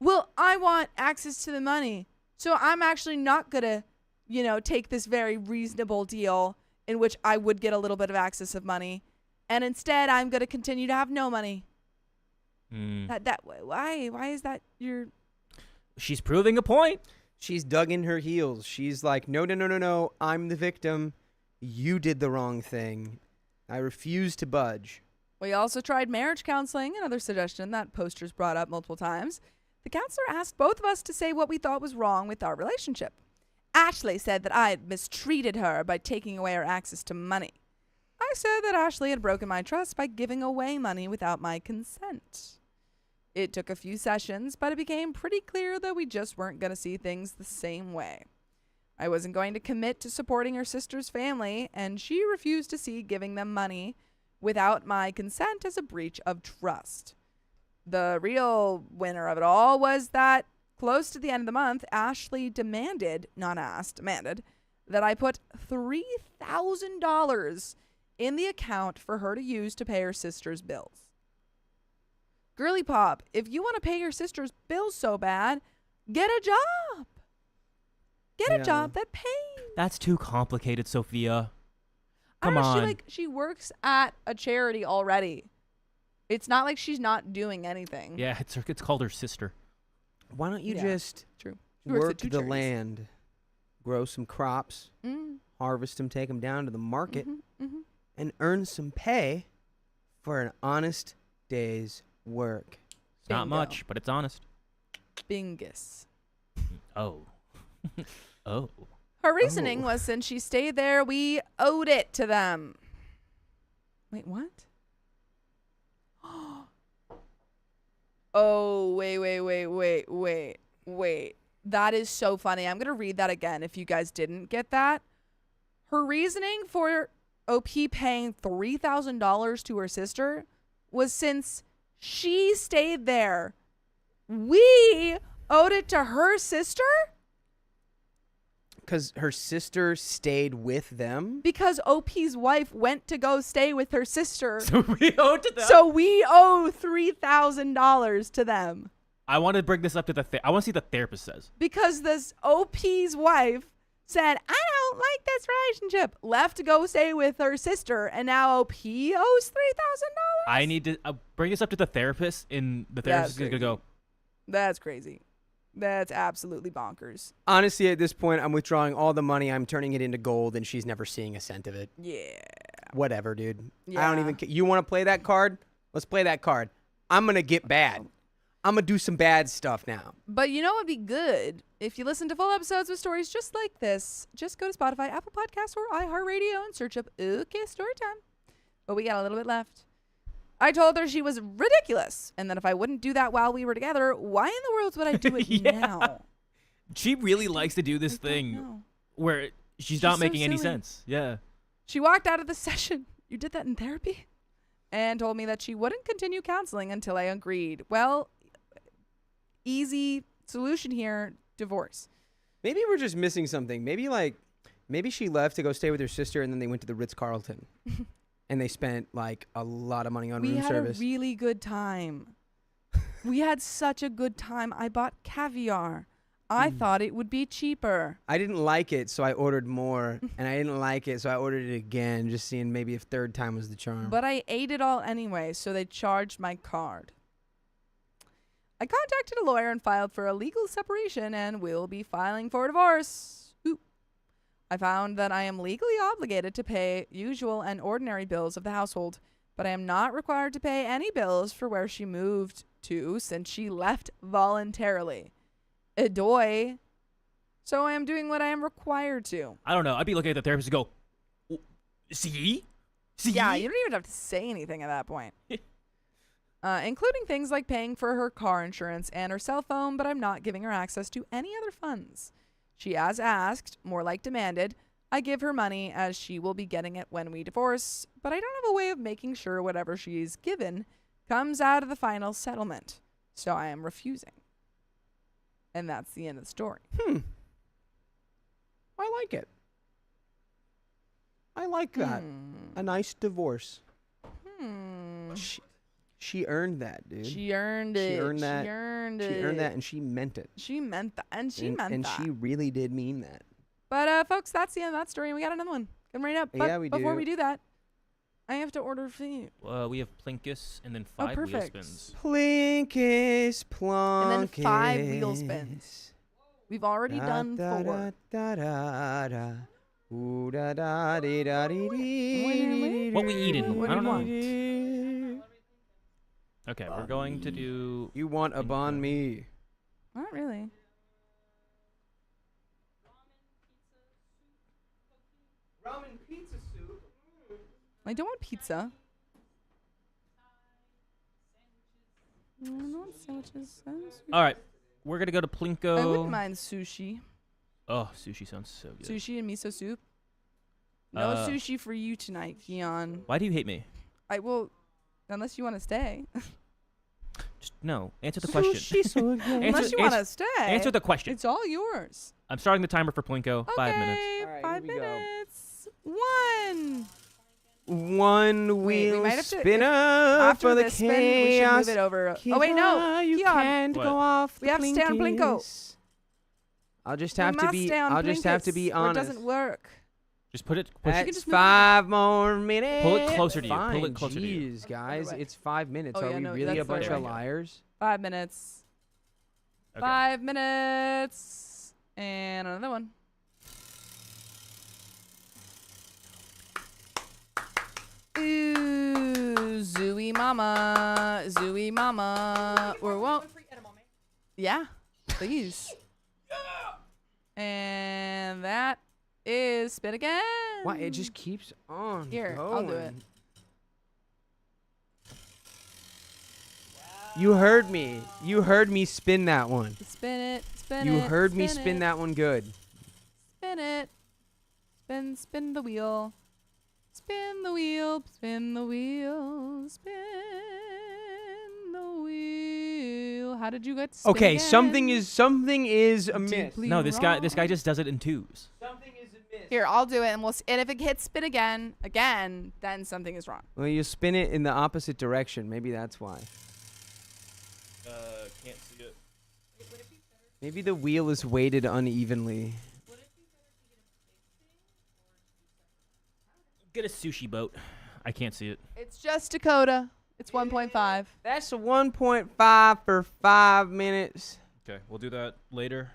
well, I want access to the money. So I'm actually not going to, take this very reasonable deal in which I would get a little bit of access of money. And instead, I'm going to continue to have no money. Why is that your... She's proving a point. She's dug in her heels. She's like, no. I'm the victim. You did the wrong thing. I refuse to budge. We also tried marriage counseling, another suggestion that posters brought up multiple times. The counselor asked both of us to say what we thought was wrong with our relationship. Ashley said that I had mistreated her by taking away her access to money. I said that Ashley had broken my trust by giving away money without my consent. It took a few sessions, but it became pretty clear that we just weren't going to see things the same way. I wasn't going to commit to supporting her sister's family, and she refused to see giving them money without my consent as a breach of trust. The real winner of it all was that close to the end of the month, Ashley demanded, not asked, demanded, that I put $3,000 in the account for her to use to pay her sister's bills. Girly Pop, if you want to pay your sister's bills so bad, get a job. Get a job that pays. That's too complicated, Sophia. I don't Come know, on. she works at a charity already. It's not like she's not doing anything. Yeah, it's called her sister. Why don't you Yeah, just true. She works at work two the charities. land, grow some crops, Mm, harvest them, take them down to the market, mhm. and earn some pay for an honest day's work? It's not Bingo. much, but it's honest. Bingus. Oh. Oh. Her reasoning Oh. was since she stayed there, we owed it to them. Wait, what? Oh, wait. That is so funny. I'm going to read that again if you guys didn't get that. Her reasoning for OP paying $3,000 to her sister was since she stayed there, we owed it to her sister? Because her sister stayed with them? Because OP's wife went to go stay with her sister. So we owe to them. So we owe $3,000 to them. I want to bring this up to I want to see what the therapist says. Because this OP's wife said, I don't like this relationship. Left to go stay with her sister. And now OP owes $3,000? I need to bring this up to the therapist, and the therapist is going to go, That's crazy. That's absolutely bonkers. Honestly, at this point, I'm withdrawing all the money. I'm turning it into gold, and she's never seeing a cent of it. Yeah. Whatever, dude. I Yeah. don't even care. You want to play that card? Let's play that card. I'm going to get bad. I'm going to do some bad stuff now. But you know what would be good? If you listen to full episodes with stories just like this, just go to Spotify, Apple Podcasts, or iHeartRadio and search up OK Storytime. But we got a little bit left. I told her she was ridiculous, and that if I wouldn't do that while we were together, why in the world would I do it Yeah. now? she really likes to do this I don't thing know. where she's so not making any silly. sense. Yeah. She walked out of the session. You did that in therapy? And told me that she wouldn't continue counseling until I agreed. Well, easy solution here, divorce. Maybe we're just missing something. Maybe she left to go stay with her sister, and then they went to the Ritz-Carlton. And they spent like a lot of money on We room had service. a really good time. We had such a good time. I bought caviar. I thought it would be cheaper. I didn't like it, so I ordered more. And I didn't like it, so I ordered it again, just seeing maybe if third time was the charm. But I ate it all anyway, so they charged my card. I contacted a lawyer and filed for a legal separation and will be filing for divorce. Ooh. I found that I am legally obligated to pay usual and ordinary bills of the household, but I am not required to pay any bills for where she moved to since she left voluntarily. Adoy. So I am doing what I am required to. I don't know. I'd be looking at the therapist and go, see? See? Yeah, you don't even have to say anything at that point. Including things like paying for her car insurance and her cell phone, but I'm not giving her access to any other funds. She has asked, more like demanded, I give her money as she will be getting it when we divorce, but I don't have a way of making sure whatever she's given comes out of the final settlement, so I am refusing. And that's the end of the story. I like it. I like that. A nice divorce. She earned that, dude. She earned it. She earned that. She earned She it. earned that, and she meant it. She meant that. And she and, meant and that. she really did mean that. But, folks, that's the end of that story. And we got another one coming right up. But Yeah, we before do. we do that, I have to order food. We have Plinkus and then 5 wheel perfect. spins. Plinkus, plonkus. And then 5 wheel spins. We've already done 4. What we eating? What I do don't you know. want? Okay, we're going to do... You want a banh mi. Not really. Ramen pizza soup. I don't want pizza. I don't want sandwiches. All right, we're going to go to Plinko. I wouldn't mind sushi. Oh, sushi sounds so good. Sushi and miso soup. No Uh, sushi for you tonight, Keon. Why do you hate me? I will, unless you want to stay. Just no. Answer the question. Unless you want to stay. Answer the question. It's all yours. I'm starting the timer for Plinko. Okay, 5 minutes. All right, 5 here we go. minutes. 1. One Wait, we wheel might have to- spinner After for the this spin, we should chaos. move it over. Oh wait, no. You Keon. can't What? go off. We have to stay on Plinko. Plinkies. I'll just We have to must be. stay on I'll just have to be Plinkets, or honest. It doesn't work. Just push it. Push That's it. just move it. 5 more minutes. Pull it closer to you. Fine. Pull it closer to you. Jeez, guys, way. it's 5 minutes. Oh, Are yeah, we no, really a that's the bunch right of way. liars? 5 minutes. Okay. 5 minutes. And another one. Ooh, Zooey Mama. Zooey Mama. Or won't. Yeah, please. And that is spin again. Why? It just keeps on. Here, going. I'll do it. You heard me. You heard me spin that one. Spin it. Spin it. You heard me spin spin it, that one good. Spin it. Spin the wheel. Spin the wheel. Spin the wheel. Spin the wheel. How did you get spin Okay, again? something is amiss. Deeply No, this guy wrong. just does it in twos. Something is amiss. Here, I'll do it, and and if it hits spin again, then something is wrong. Well, you spin it in the opposite direction. Maybe that's why. Can't see it. Maybe the wheel is weighted unevenly. Get a sushi boat. I can't see it. It's just Dakota. It's 1.5. That's a 1.5 for 5 minutes. Okay, we'll do that later.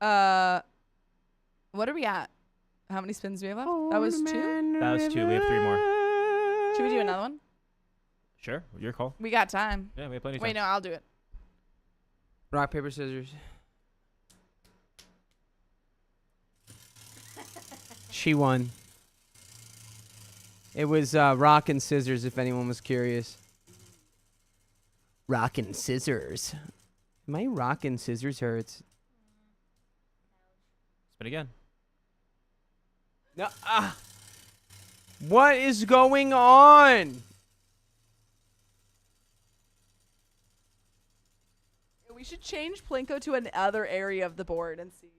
What are we at? How many spins do we have left? That was 2. That was 2. We have 3 more. Should we do another one? Sure, your call. We got time. Yeah, we have plenty of time. Wait, no, I'll do it. Rock, paper, scissors. She won. It was rock and scissors, if anyone was curious. Rock and scissors. My rock and scissors hurts. Spin again. No, what is going on? We should change Plinko to another area of the board and see.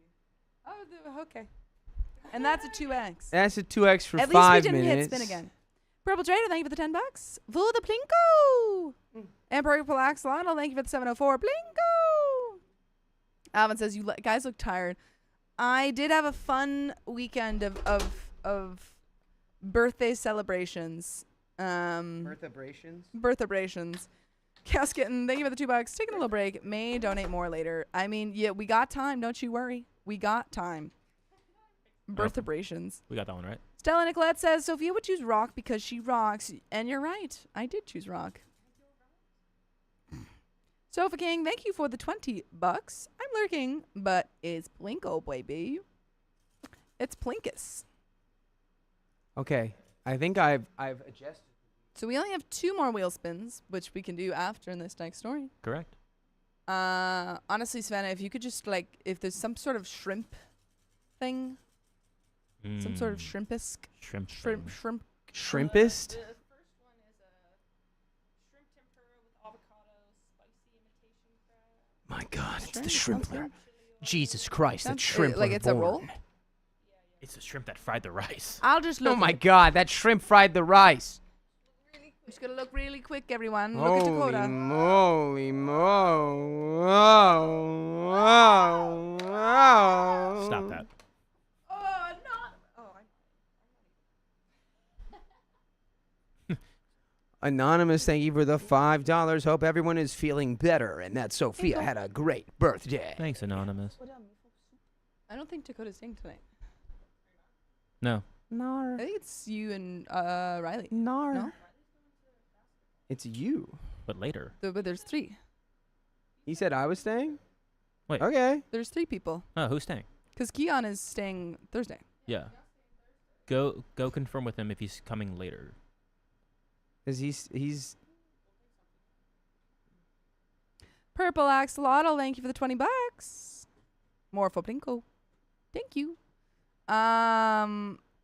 Oh, okay. And that's a 2x. That's a 2x for At 5 least we didn't minutes. hit spin again. Purple Trader, thank you for the $10. For the Plinko. And Purple Axolotl, thank you for the 704. Plinko. Alvin says, you guys look tired. I did have a fun weekend of birthday celebrations. Birthabrations. Chaos Kitten, thank you for the $2. Taking a little break. May donate more later. I mean, yeah, we got time. Don't you worry. We got time. Birthabrations. We got that one right. Stella Nicolette says, Sophia would choose rock because she rocks. And you're right. I did choose rock. Sofa King, thank you for the $20. I'm lurking, but it's Plinko, baby. It's Plinkus. Okay, I think I've adjusted. So we only have 2 more wheel spins, which we can do after in this next story. Correct. Honestly, Savannah, if you could just if there's some sort of shrimp thing, some sort of shrimpisk, Shrimp. shrimp. Shrimpist? The first one is a shrimp tempura with avocado, spicy imitation crab. My God, it's the Shrimp, shrimpler. okay. Jesus Christ, that Sounds- shrimp like was it's a roll? born. It's the shrimp that fried the rice. I'll just look. Oh my God, that shrimp fried the rice. I'm just gonna look really quick, everyone. Look at Holy Dakota. moly, Stop that. Oh, not. Oh, Anonymous, thank you for the $5. Hope everyone is feeling better and that Sophia had a great birthday. Thanks, Anonymous. I don't think Dakota's staying tonight. No. I think it's you and Riley. No. It's you. But later. But there's 3. He said I was staying? Wait. Okay. There's 3 people. Oh, who's staying? Because Keon is staying Thursday. Yeah. Go confirm with him if he's coming later. Is he's Purple Axolotl, thank you for the $20. More for Plinko. Thank you.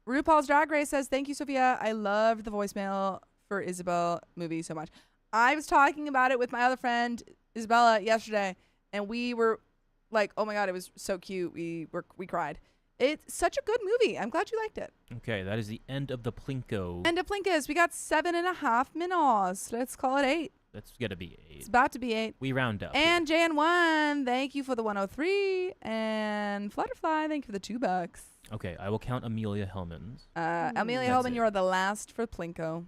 RuPaul's Drag Race says, thank you, Sophia. I loved the voicemail for Isabel movie so much. I was talking about it with my other friend, Isabella, yesterday, and we were like, oh my God, it was so cute. We cried. It's such a good movie. I'm glad you liked it. Okay, that is the end of the Plinko. And to Plinkus, we got 7.5 minutes. Let's call it 8. That's gotta be 8. It's about to be 8. We round up. And JN1, thank you for the 103. And Flutterfly, thank you for the $2. Okay, I will count Amelia Hellman's. Amelia That's Hellman, it. you are the last for Plinko.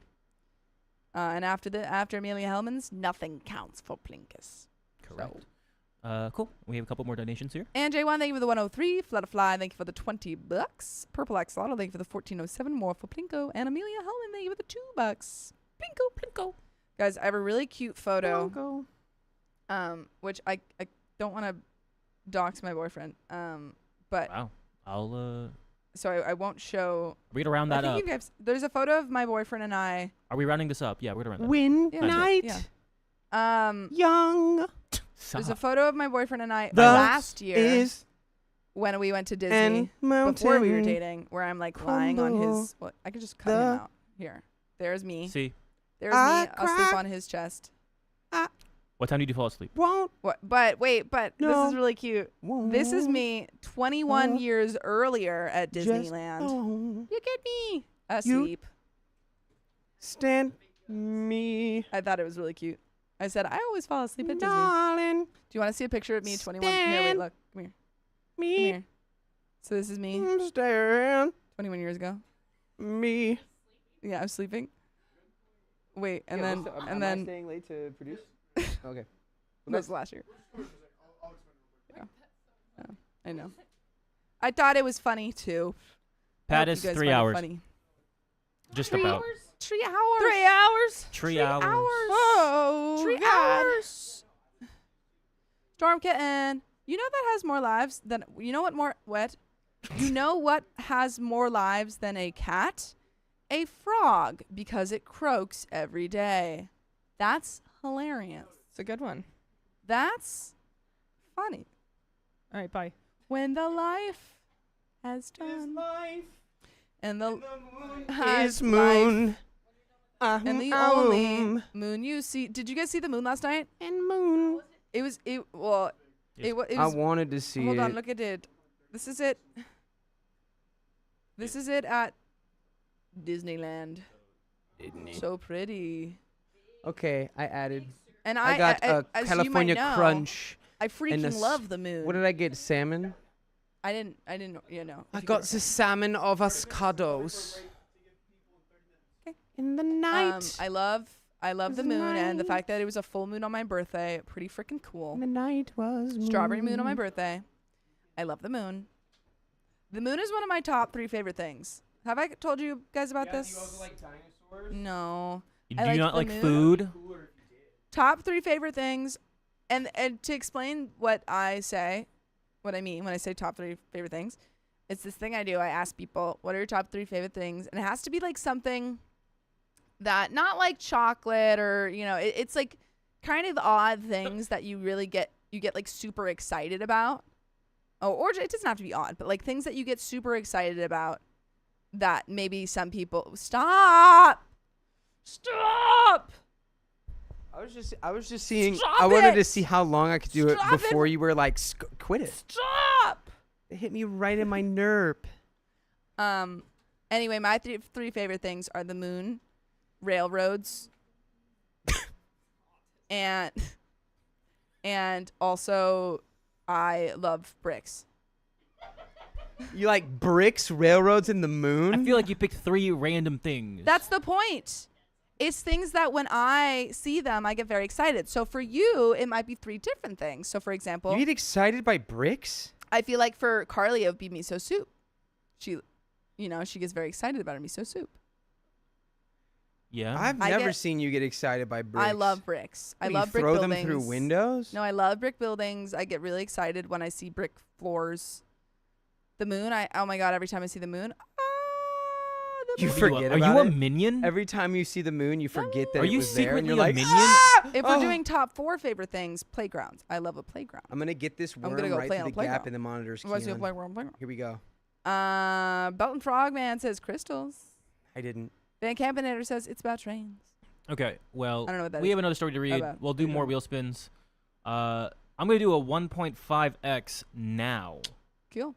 And after Amelia Hellman's, nothing counts for Plinkus. Correct. Cool. We have a couple more donations here. And J1, thank you for the 103. Flutterfly, thank you for the $20. Purple Axolotl, thank you for the 1407. More for Plinko. And Amelia Hellman, thank you for the $2. Plinko. Guys, I have a really cute photo. Which I don't want to dox my boyfriend. But Wow. I'll so I won't show. read around I that think up. you guys, there's a photo of my boyfriend and I. Are we rounding this up? Yeah, we're gonna round that up. Win Yeah. night. Yeah. Young. There's a Stop. photo of my boyfriend and I The last year is when we went to Disney and mountain. before we were dating, where I'm like lying on his. Well, I could just cut him the out. Here, there's me. See, There's I me asleep crack. on his chest. what time did you fall asleep? Won't. What? But wait, this No. is really cute. This is me 21 won't years earlier at just Disneyland. don't You get me You- asleep. stand me, I thought it was really cute. I said I always fall asleep at Disney. darling. Do you want to see a picture of me 21? Here, wait, Stand look. Come here. Come Me, here. So this is me stand 21 years ago. me. Yeah, I'm sleeping. Wait, and Yeah, then what's the- and am then I staying late to produce? Okay. that was last year. Yeah. I know. I thought it was funny too. I Pat hope is you guys 3 find it hours. Funny. Just 3 about. hours? 3 hours. 3 hours? 3 hours. Oh, 3 God. hours? Storm Kitten. You know that has more lives than you know what has more lives than a cat? A frog, because it croaks every day. That's hilarious. It's a good one. That's funny. All right, bye. When the life has done and the Is moon. and the only moon you see. Did you guys see the moon last night? and moon. It was Yes. it was wanted to see hold it. on, look at it. This is it. This is it at Disneyland. So pretty. Okay, I added. And I got a as California you might know, crunch. I and freaking love the moon. What did I get? Salmon. I didn't. You know. I if you got could- the salmon avocados. In the night. I love the It's moon and the night. fact that it was a full moon on my birthday. Pretty freaking cool. the night was Strawberry moon on my birthday. I love the moon. The moon is one of my top 3 favorite things. Have I told you guys about this? dinosaurs? No. Do I you like not the like moon. food? Top 3 favorite things, and to explain what I say, what I mean when I say top 3 favorite things, it's this thing I do. I ask people, what are your top 3 favorite things? And it has to be like something that, not like chocolate or, you know, it's like kind of odd things that you really get like super excited about. Oh, or it doesn't have to be odd, but like things that you get super excited about that maybe some people stop. I was just seeing. Stop I wanted it! to see how long I could do Stop it it! before you were like, quit it. Stop. It hit me right in my nerve. Anyway, my three favorite things are the moon, railroads, and also I love bricks. You like bricks, railroads, and the moon? I feel like you picked 3 random things. That's the point. It's things that when I see them, I get very excited. So for you, it might be 3 different things. So for example, You get excited by bricks? I feel like for Carly, it would be miso soup. She gets very excited about her miso soup. Yeah. I've I never get- seen you get excited by bricks. I love bricks. I What, love you brick throw buildings. them through windows? No, I love brick buildings. I get really excited when I see brick floors. The moon, oh my God, every time I see the moon, the You moon. forget Are about you a it? minion? Every time you see the moon, you forget that Are it you was there, and secretly you're a like, minion? "Ah!" If we're Oh. doing top 4 favorite things, playgrounds. I love a playground. I'm gonna get this worm gonna go right play through on the a gap playground. in the monitors. What's your Keon. playground? Here we go. Belton Frogman says crystals. I didn't. Van Campinator says it's about trains. Okay, well, I don't know what that we is. have another story to read. about. We'll do more wheel spins. I'm gonna do a 1.5x now Cool.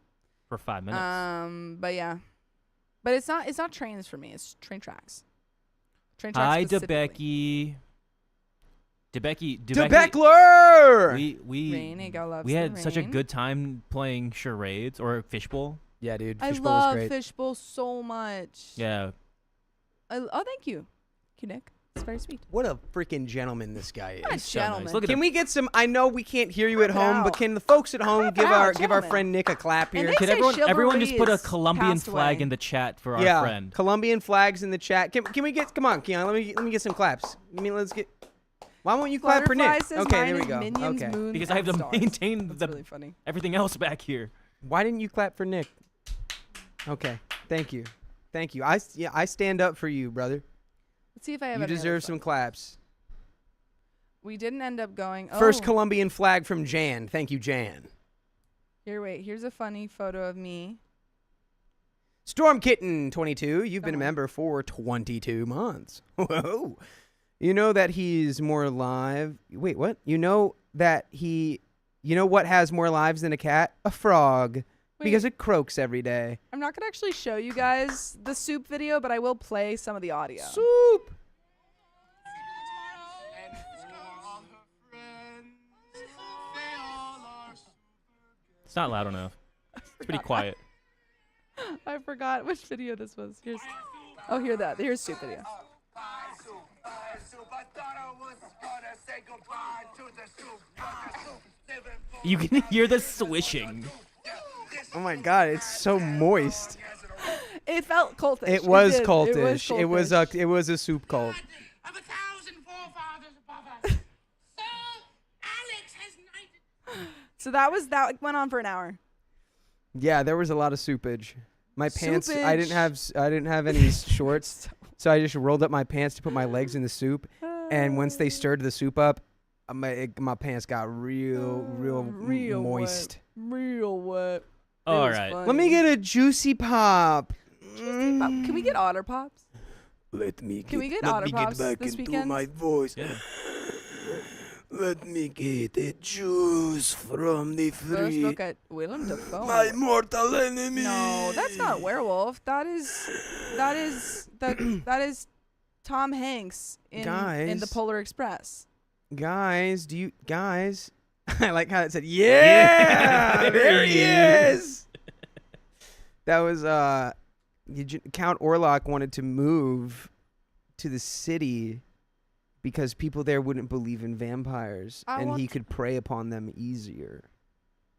for 5 minutes. But yeah, but it's not trains for me. It's train tracks. Train tracks. Hi, specifically. DeBecky. DeBeckler! Rain, it loves we the had such a rain. good time playing charades or fishbowl. Yeah, dude. I Fishbowl is love great. fishbowl so much. Yeah. Oh, thank you. Thank you, Nick. It's very sweet. What a freaking gentleman this guy is. What a so nice. gentleman. Look at Can him. we get some? I know we can't hear you at Clap it home, but out. can the folks at home give it our out, give our gentlemen. friend Nick a clap And here? they Can say everyone just put a chivalry is Colombian passed flag away. in the chat for Yeah, our friend? Colombian flags in the chat. Can we get? Come on, Keon. Let me get some claps. Let's get. Why won't you clap for Flutterfly Nick? says Okay, mine there we is go. Minions, Okay. Moon, Because I have to and stars. maintain That's the really funny. everything else back here. Why didn't you clap for Nick? Okay, thank you. I stand up for you, brother. Let's see if I have You any other deserve fun. some claps. We didn't end up going. First oh, Colombian flag from Jan. Thank you, Jan. Here's a funny photo of me. Storm Kitten 22. You've been a Come on. member for 22 months. Whoa. You know that he's more alive. Wait, what? You know what has more lives than a cat? A frog. Because it croaks every day. I'm not gonna actually show you guys the soup video, but I will play some of the audio. Soup. It's not loud enough. It's pretty quiet. I forgot which video this was. Here's soup video. You can hear the swishing. Oh my god, it's so moist. It felt cultish. It was did. cultish. It was cultish. a soup cult. Of 1,000 forefathers above us. Sir Alex has knighted. So that went on for an hour. Yeah, there was a lot of soupage. My pants. I didn't Soupage. have any shorts, so I just rolled up my pants to put my legs in the soup. And once they stirred the soup up, my pants got real moist. Real wet. All was right. fun. Let me get a juicy pop. Can we get Otter Pops? Let me Can we get let Otter me Pops get back this into weekend? my voice. Yeah. Let me get a juice from the First free. look at Willem Dafoe. My mortal enemy. No, that's not werewolf. That is Tom Hanks in the Guys. Polar Express. Guys, I like how it said, yeah, there he is. That was Count Orlok wanted to move to the city because people there wouldn't believe in vampires, I and he want- could prey upon them easier.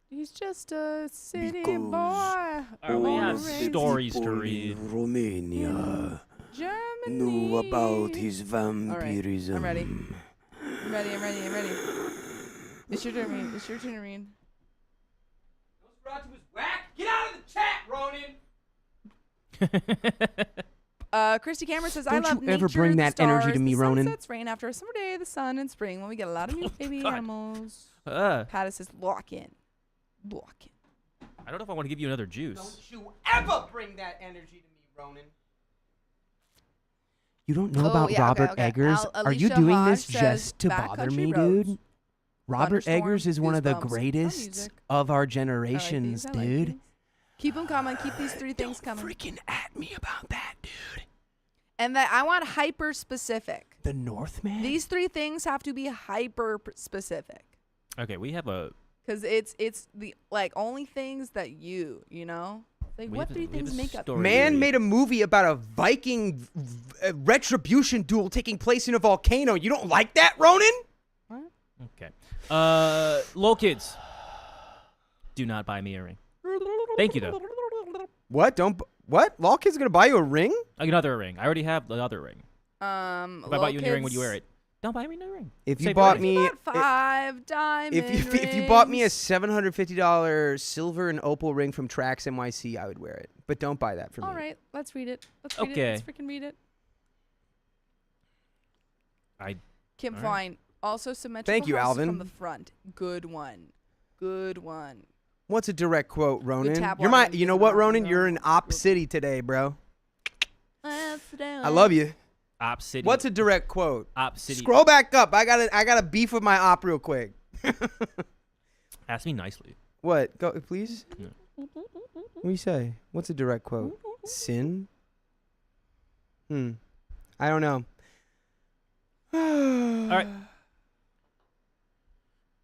He's just a city Because boy. All right, we All have of the stories to people read. in Romania Germany. knew about his right, vampirism. I'm ready. I'm ready. It's your turn to read. Get out of the chat, Ronan. Christy Cameron says, Don't I love you ever nature, bring the that energy stars, to me, the Ronan. sunsets, rain after a summer day, the sun and spring when we get a lot of new baby God. animals. I Pattis says, lock in. don't know if I want to give you another juice. Don't you ever bring that energy to me, Ronan. You don't know Oh, about yeah, Robert okay. Eggers? Are you Alicia doing Hodge this says, just to Backcountry bother me, roads. dude? Robert Thunderstorm, Eggers is one of the goosebumps, fun greatest music. of our I like generations, these, I like dude. these. Keep them coming. Keep these three things Don't coming. freaking at me about that, dude. And that I want hyper specific. The Northman? These three things have to be hyper specific. Okay, we have a. Because it's the only things that you know? Like We what have a- three we have things a make up? story. Man made a movie about a Viking retribution duel taking place in a volcano. You don't like that, Ronan? Okay. Lol kids. Do not buy me a ring. Thank you, though. What? What? Law Kid's gonna buy you a ring? Another ring. I already have the other ring. If I bought you a new ring, would you wear it? Don't buy me a new ring. If you Save bought money. me, $5 diamond if you bought me a rings. $750 silver and opal ring from Trax NYC, I would wear it. But don't buy that for me. All right, let's read it. Let's read it. Okay. Let's freaking read it. Kim all right. Fine. Also symmetrical Thank you, houses Alvin. from the front. Good one. Good one. What's a direct quote, Ronan? tap You're water my. and You know use it what, on Ronan? the You're in girl. Op City today, bro. I love you. Op City. What's a direct quote? Op City? Scroll back up. I gotta beef with my op real quick. Ask me nicely. What? Go, please. Yeah. What do you say? What's a direct quote? Sin? I don't know. All right.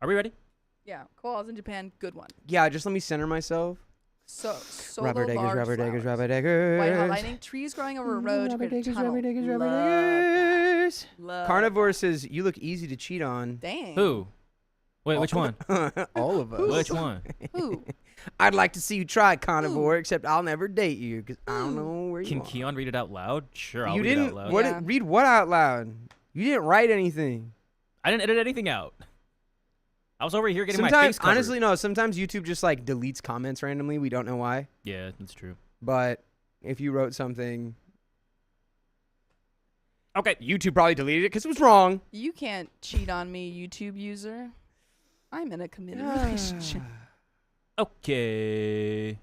Are we ready? Yeah, koalas in Japan, good one. Yeah, just let me center myself. So, solo Rubber diggers, large rubber diggers, flowers. rubber diggers. White hot lightning, trees growing over a road to Rubber create a diggers, tunnel. rubber diggers, rubber Love that. diggers. Love Carnivore says, you look easy to cheat on. Dang. Who? Wait, which one? All of us. Which one? Who? I'd like to see you try Carnivore, except I'll never date you because I don't know where you Can are. Keon read it out loud? Sure, I'll You read didn't. it out loud. What? Yeah. Read what out loud? You didn't write anything. I didn't edit anything out. I was over here getting my Sometimes, face covered. honestly, no. Sometimes YouTube just like deletes comments randomly. We don't know why. Yeah, that's true. But if you wrote something, Okay. YouTube probably deleted it because it was wrong. You can't cheat on me, YouTube user. I'm in a committed relationship. Okay.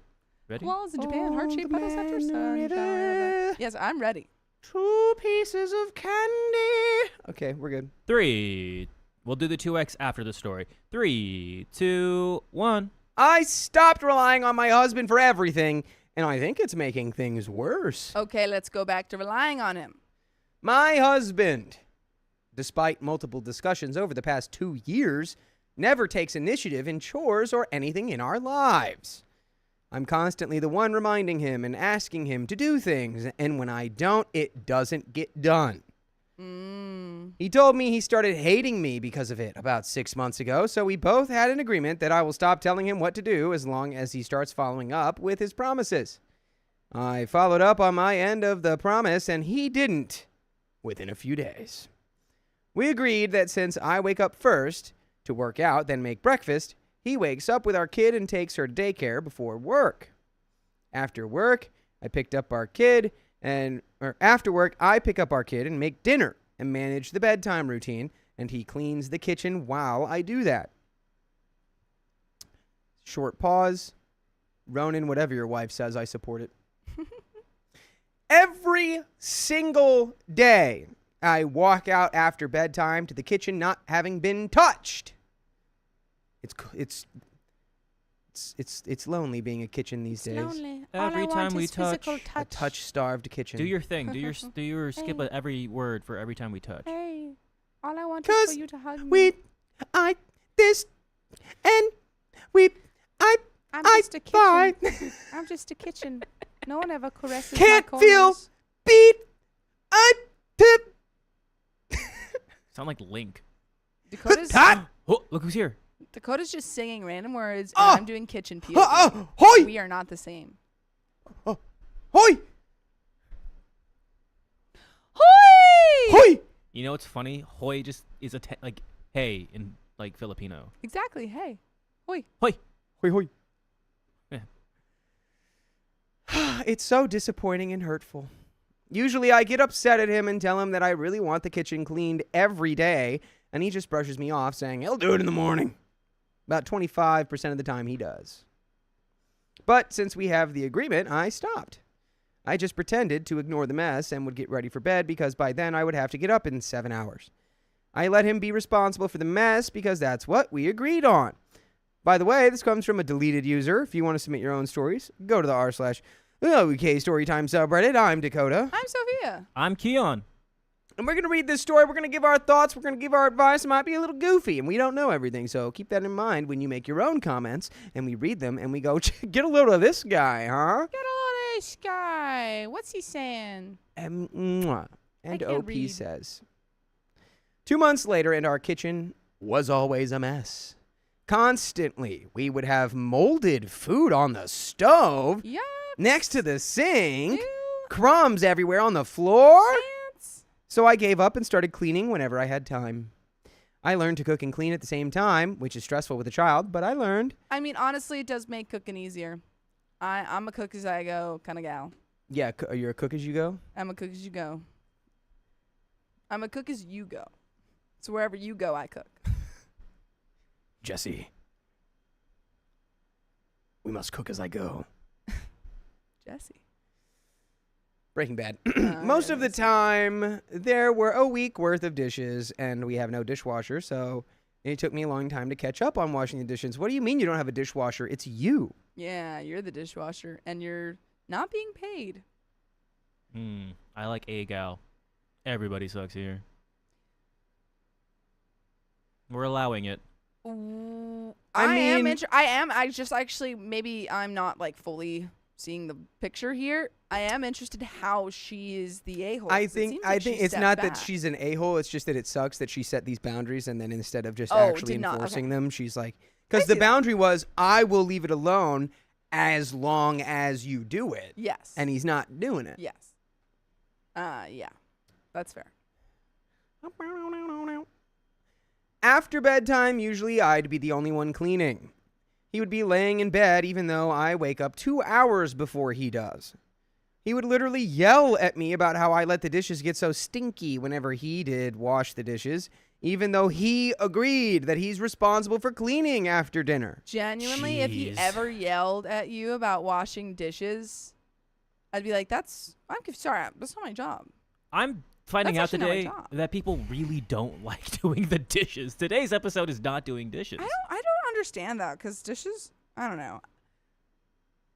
Ready? Koalas in Japan, heart-shaped Oh, petals after the sun. man shower. Yes, I'm ready. 2 pieces of candy. Okay, we're good. 3. We'll do the 2x after the story. 3, 2, 1. I stopped relying on my husband for everything, and I think it's making things worse. Okay, let's go back to relying on him. My husband, despite multiple discussions over the past 2 years, never takes initiative in chores or anything in our lives. I'm constantly the one reminding him and asking him to do things, and when I don't, it doesn't get done. He told me he started hating me because of it about 6 months ago, so we both had an agreement that I will stop telling him what to do as long as he starts following up with his promises. I followed up on my end of the promise, and he didn't within a few days. We agreed that since I wake up first to work out, then make breakfast, he wakes up with our kid and takes her to daycare before work. After work, I pick up our kid and make dinner and manage the bedtime routine, and he cleans the kitchen while I do that. Short pause. Ronan, whatever your wife says, I support it. Every single day, I walk out after bedtime to the kitchen not having been touched. It's lonely being a kitchen these days. Every time we touch, A touch-starved kitchen. do your thing. Do your skip every word for every time we touch. Hey, all I want 'Cause is for you to hug me. we, I, this, and we, I'm I, just a kitchen. bye. I'm just a kitchen. No one ever caresses Can't my feel corners. beat, I, tip. Sound like Link. Dakota's, Oh, look who's here. Dakota's just singing random words, Oh. and I'm doing kitchen POV. Hoi, We are not the same. hoi, Hoi! hoi. You know what's funny? Hoi just is like hey in like Filipino. Exactly. Hey. Hoi. Hoi. Hoi, hoi. Yeah. It's so disappointing and hurtful. Usually I get upset at him and tell him that I really want the kitchen cleaned every day, and he just brushes me off saying he'll do it in the morning. About 25% of the time he does. But since we have the agreement, I stopped. I just pretended to ignore the mess and would get ready for bed because by then I would have to get up in 7 hours. I let him be responsible for the mess because that's what we agreed on. By the way, this comes from a deleted user. If you want to submit your own stories, go to the r/OK Storytime subreddit. I'm Dakota. I'm Sophia. I'm Keon. And we're going to read this story. We're going to give our thoughts. We're going to give our advice. It might be a little goofy, and we don't know everything. So keep that in mind when you make your own comments, and we read them, and we go, get a load of this guy, huh? Get a load of this guy. What's he saying? And can't OP read. says, 2 months later, and our kitchen was always a mess. Constantly, we would have molded food on the stove, Yeah. next to the sink, Ew. crumbs everywhere on the floor. Pants. So I gave up and started cleaning whenever I had time. I learned to cook and clean at the same time, which is stressful with a child, but I learned. I mean, honestly, it does make cooking easier. I'm a cook as I go kind of gal. Yeah, you're a cook as you go? I'm a cook as you go. I'm a cook as you go. So wherever you go, I cook. Jesse. We must cook as I go. Jesse. Breaking Bad. Most of the time, there were a week worth of dishes, and we have no dishwasher, so it took me a long time to catch up on washing the dishes. What do you mean you don't have a dishwasher? It's you. Yeah, you're the dishwasher, and you're not being paid. I like a gal. Everybody sucks here. We're allowing it. I just actually, maybe I'm not like fully seeing the picture here. I am interested how she is the a-hole. I think it's not that she's an a-hole. It's just that it sucks that she set these boundaries, and then instead of just actually enforcing them, she's like, because the boundary was, I will leave it alone as long as you do it. Yes. And he's not doing it. Yes. Yeah. That's fair. After bedtime, usually I'd be the only one cleaning. He would be laying in bed even though I wake up 2 hours before he does. He would literally yell at me about how I let the dishes get so stinky whenever he did wash the dishes, even though he agreed that he's responsible for cleaning after dinner. Genuinely, if he Jeez. ever yelled at you about washing dishes, I'd be like, I'm sorry, that's not my job. I'm finding out That's actually not my today job. that people really don't like doing the dishes. Today's episode is not doing dishes. I don't understand that, because dishes, I don't know.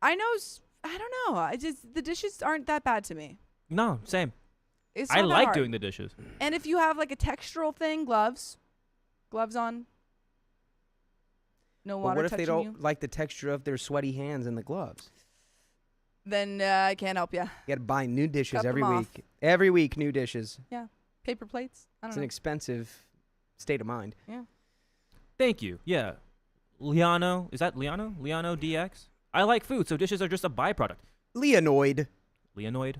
I don't know. The dishes aren't that bad to me. No, same. It's I not that like hard. doing the dishes. And if you have like a textural thing, gloves on. No But water what if touching they don't you. like the texture of their sweaty hands in the gloves? Then I can't help you. You got to buy new dishes Cut every them week. off. Every week, new dishes. Paper plates. I It's don't an know. expensive state of mind. Thank you. Yeah. Liano. Is that Liano? Liano DX? I like food, so dishes are just a byproduct. Leonoid. Leonoid?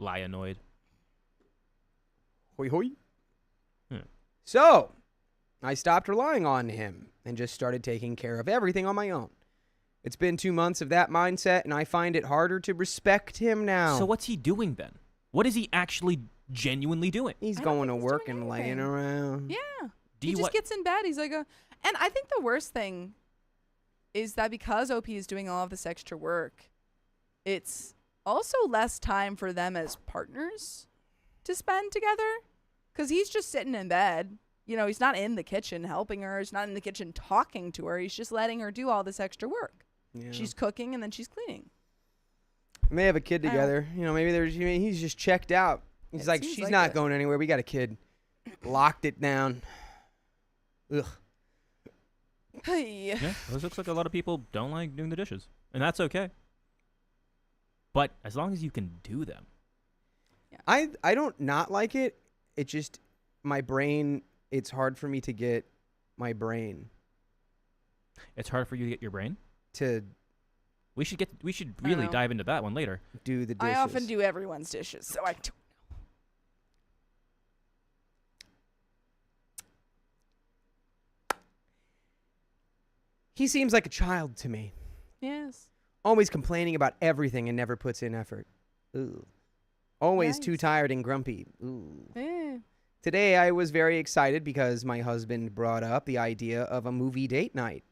Lionoid. Hoi hoi. Hmm. So, I stopped relying on him and just started taking care of everything on my own. It's been 2 months of that mindset, and I find it harder to respect him now. So what's he doing then? What is he actually genuinely doing? He's I don't going to think he's work doing and laying anything. around. Yeah. Do He you just what? gets in bed. He's like and I think the worst thing is that because OP is doing all of this extra work, it's also less time for them as partners to spend together, because he's just sitting in bed. You know, he's not in the kitchen helping her. He's not in the kitchen talking to her. He's just letting her do all this extra work. Yeah. She's cooking and then she's cleaning. May have a kid I don't- together. You know, maybe he's just checked out. He's It like, seems she's like not it. going anywhere. We got a kid. Locked it down. Ugh. Hey. Yeah, this looks like a lot of people don't like doing the dishes, and that's okay. But as long as you can do them. I don't not like it. It just, my brain, it's hard for me to get my brain It's hard for you to get your brain. to We should I really know. dive into that one later. do the dishes. I often do everyone's dishes, so I don't. He seems like a child to me. Yes. Always complaining about everything and never puts in effort. Ooh. Always too Nice. tired and grumpy. Ooh. Eh. Today I was very excited because my husband brought up the idea of a movie date night.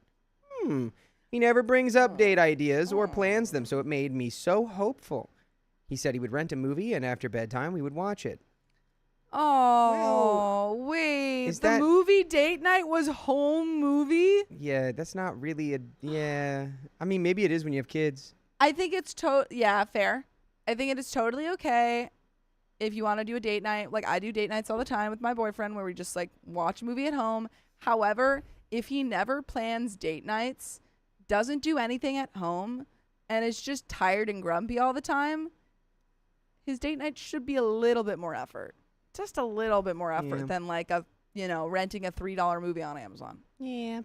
He never brings up date ideas or plans them, so it made me so hopeful. He said he would rent a movie and after bedtime we would watch it. Oh, wait. is The that- movie date night was home movie? Yeah, that's not really yeah. I mean, maybe it is when you have kids. I think it's yeah, fair. I think it is totally okay if you want to do a date night. Like, I do date nights all the time with my boyfriend where we just like watch a movie at home. However, if he never plans date nights, doesn't do anything at home, and is just tired and grumpy all the time, his date night should be a little bit more effort. Just a little bit more effort Yeah. than like renting a $3 movie on Amazon. Yeah.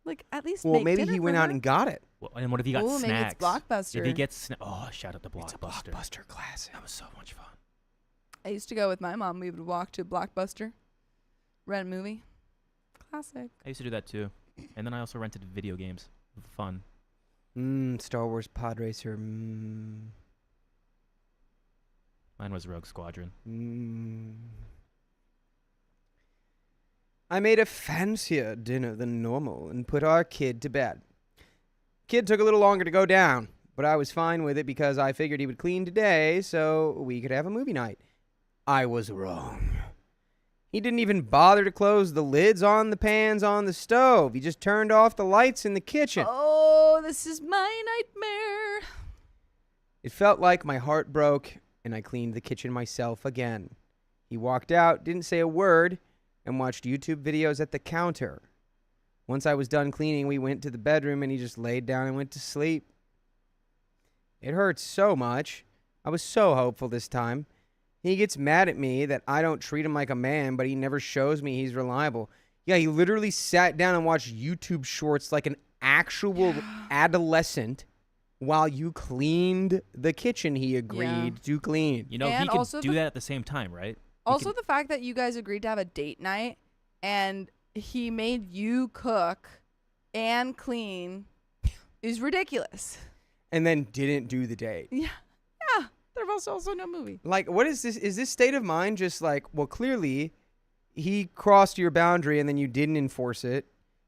Like, at least Well, make maybe dinner he for went out her. and got it. Well, and what if he got Ooh, maybe snacks? it's Blockbuster. If he gets shout out to Blockbuster. It's a Blockbuster classic. That was so much fun. I used to go with my mom. We would walk to Blockbuster, rent a movie. Classic. I used to do that too, and then I also rented video games for fun. Star Wars Pod Racer. Mine was Rogue Squadron. I made a fancier dinner than normal and put our kid to bed. Kid took a little longer to go down, but I was fine with it because I figured he would clean today so we could have a movie night. I was wrong. He didn't even bother to close the lids on the pans on the stove. He just turned off the lights in the kitchen. Oh, this is my nightmare. It felt like my heart broke, and I cleaned the kitchen myself again. He walked out, didn't say a word, and watched YouTube videos at the counter. Once I was done cleaning, we went to the bedroom, and he just laid down and went to sleep. It hurt so much. I was so hopeful this time. He gets mad at me that I don't treat him like a man, but he never shows me he's reliable. Yeah, he literally sat down and watched YouTube shorts like an actual adolescent while you cleaned the kitchen he agreed to clean. You know, And he could also do the- that at the same time, right? Also, the fact that you guys agreed to have a date night and he made you cook and clean is ridiculous. And then didn't do the date. Yeah. There was also no movie. Like, what is this? Is this state of mind just like, well, clearly he crossed your boundary and then you didn't enforce it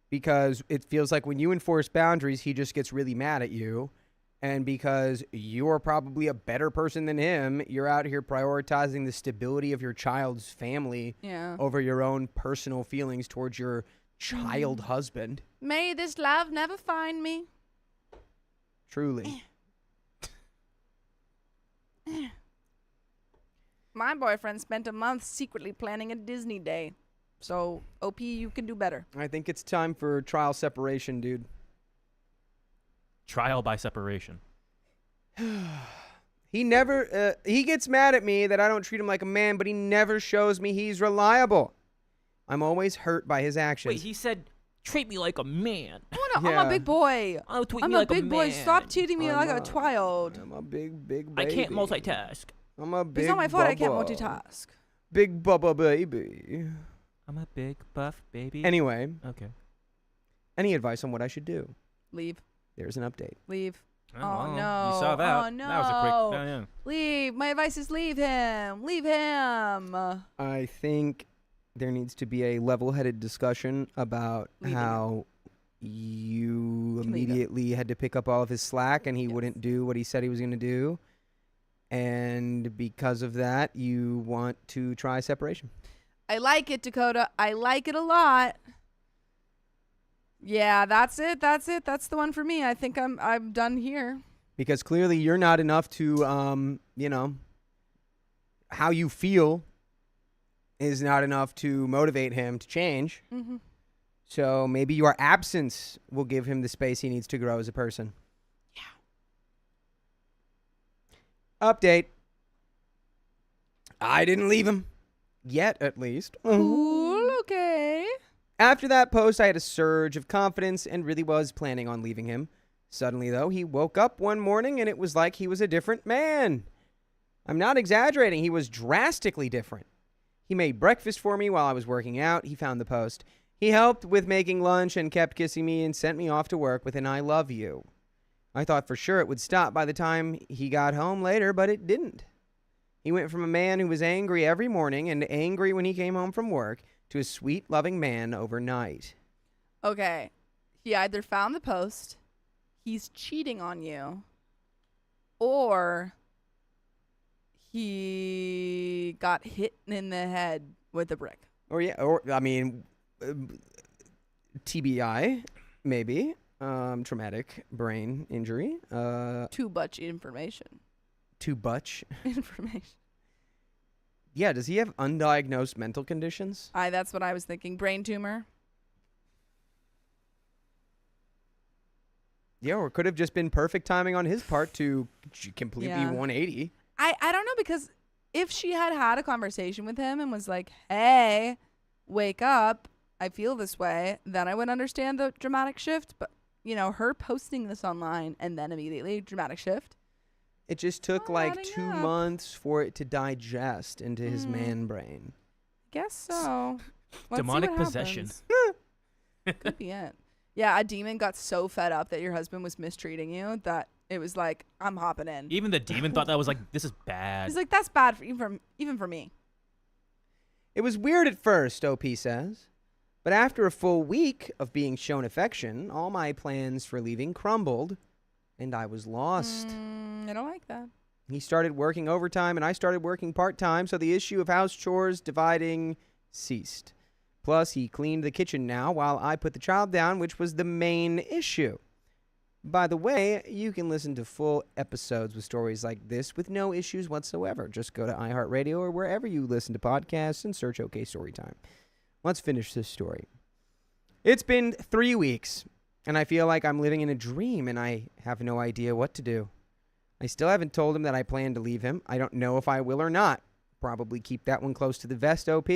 because it feels like when you enforce boundaries, he just gets really mad at you. And because you're probably a better person than him, you're out here prioritizing the stability of your child's family over your own personal feelings towards your child husband. May this love never find me. Truly. My boyfriend spent a month secretly planning a Disney day. So, OP, you can do better. I think it's time for trial separation, dude. Trial by separation. He never, he gets mad at me that I don't treat him like a man, but he never shows me he's reliable. I'm always hurt by his actions. Wait, he said, treat me like a man. I'm a big boy. Oh, treat I'm me a like big a boy. man. Stop treating me I'm like a- a child. I'm a big baby. I can't multitask. I'm a big It's not my fault I can't bubba. multitask. Big bubba baby. I'm a big buff baby. Anyway, Okay. any advice on what I should do? Leave. There's an update. Leave. Oh, Oh, well, no. You saw that. Oh, That was a quick. no. Yeah. Leave. My advice is leave him. Leave him. I think there needs to be a level-headed discussion about Leaving how you Can leave him. immediately had to pick up all of his slack and he Yes. wouldn't do what he said he was going to do. And because of that, you want to try separation. I like it, Dakota. I like it a lot. Yeah, that's it. That's it. That's the one for me. I think I'm done here. Because clearly you're not enough to, how you feel is not enough to motivate him to change. Mm-hmm. So maybe your absence will give him the space he needs to grow as a person. Yeah. Update. I didn't leave him. Yet, at least. Cool. Okay. After that post, I had a surge of confidence and really was planning on leaving him. Suddenly, though, he woke up one morning and it was like he was a different man. I'm not exaggerating. He was drastically different. He made breakfast for me while I was working out. He found the post. He helped with making lunch and kept kissing me and sent me off to work with an I love you. I thought for sure it would stop by the time he got home later, but it didn't. He went from a man who was angry every morning and angry when he came home from work to a sweet, loving man overnight. Okay. He either found the post, he's cheating on you, or he got hit in the head with a brick. TBI, maybe. Traumatic brain injury. Too much information. Too much. Information. Yeah, does he have undiagnosed mental conditions? That's what I was thinking. Brain tumor. Yeah, or it could have just been perfect timing on his part to completely Yeah. 180. I don't know, because if she had a conversation with him and was like, hey, wake up, I feel this way, then I would understand the dramatic shift. But, her posting this online and then immediately dramatic shift. It just took Not like adding 2 up. months for it to digest into his man brain. Guess so. Let's see Demonic what possession. happens. Could be it. Yeah, a demon got so fed up that your husband was mistreating you that it was like, I'm hopping in. Even the demon thought that was like, this is bad. He's like, that's bad for even for me. It was weird at first, OP says. But after a full week of being shown affection, all my plans for leaving crumbled, and I was lost. I don't like that. He started working overtime, and I started working part-time, so the issue of house chores dividing ceased. Plus, he cleaned the kitchen now while I put the child down, which was the main issue. By the way, you can listen to full episodes with stories like this with no issues whatsoever. Just go to iHeartRadio or wherever you listen to podcasts and search OK Storytime. Let's finish this story. It's been 3 weeks, and I feel like I'm living in a dream, and I have no idea what to do. I still haven't told him that I plan to leave him. I don't know if I will or not. Probably keep that one close to the vest, OP.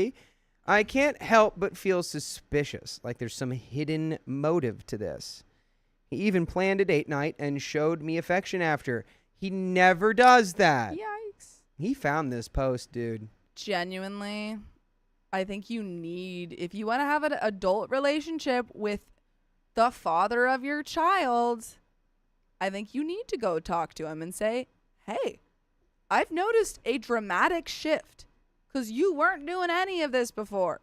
I can't help but feel suspicious, like there's some hidden motive to this. He even planned a date night and showed me affection after. He never does that. Yikes. He found this post, dude. Genuinely, I think you need, if you want to have an adult relationship with the father of your child, I think you need to go talk to him and say, hey, I've noticed a dramatic shift because you weren't doing any of this before.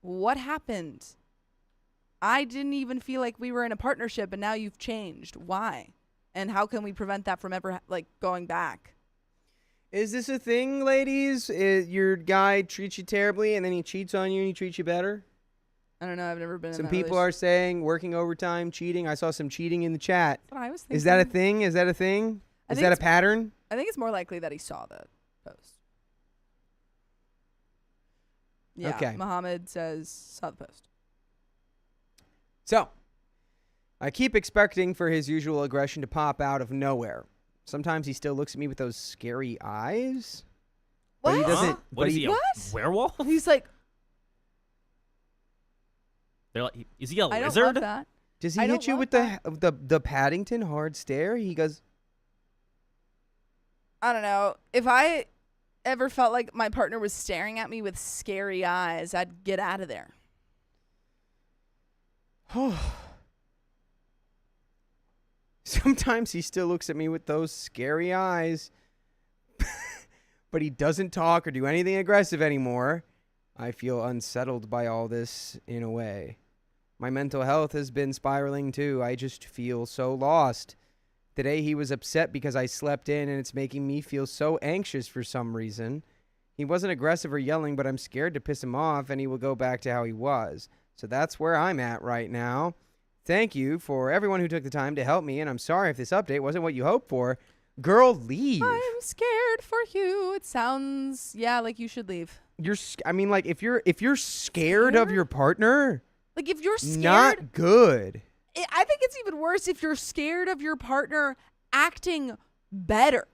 What happened? I didn't even feel like we were in a partnership, and now you've changed. Why? And how can we prevent that from ever going back? Is this a thing, ladies? Your guy treats you terribly, and then he cheats on you, and he treats you better? I don't know. I've never been in Some that people are saying working overtime, cheating. I saw some cheating in the chat. That's what I was thinking. Is that a thing? Is that a thing? I Is think that a it's- pattern? I think it's more likely that he saw the post. Yeah. Okay. Muhammad says saw the post. So, I keep expecting for his usual aggression to pop out of nowhere. Sometimes he still looks at me with those scary eyes. But he What? doesn't. What but is he, a What? werewolf? He's like, They're like, is he a I don't lizard? love that. Does he I hit don't you love with the Paddington hard stare? He goes, I don't know. If I ever felt like my partner was staring at me with scary eyes, I'd get out of there. Sometimes he still looks at me with those scary eyes, but he doesn't talk or do anything aggressive anymore. I feel unsettled by all this in a way. My mental health has been spiraling too. I just feel so lost. Today he was upset because I slept in, and it's making me feel so anxious for some reason. He wasn't aggressive or yelling, but I'm scared to piss him off and he will go back to how he was. So that's where I'm at right now. Thank you for everyone who took the time to help me, and I'm sorry if this update wasn't what you hoped for. Girl, leave. I'm scared for you. It sounds, like you should leave. If you're scared of your partner, Like if you're scared, not good. I think it's even worse if you're scared of your partner acting better.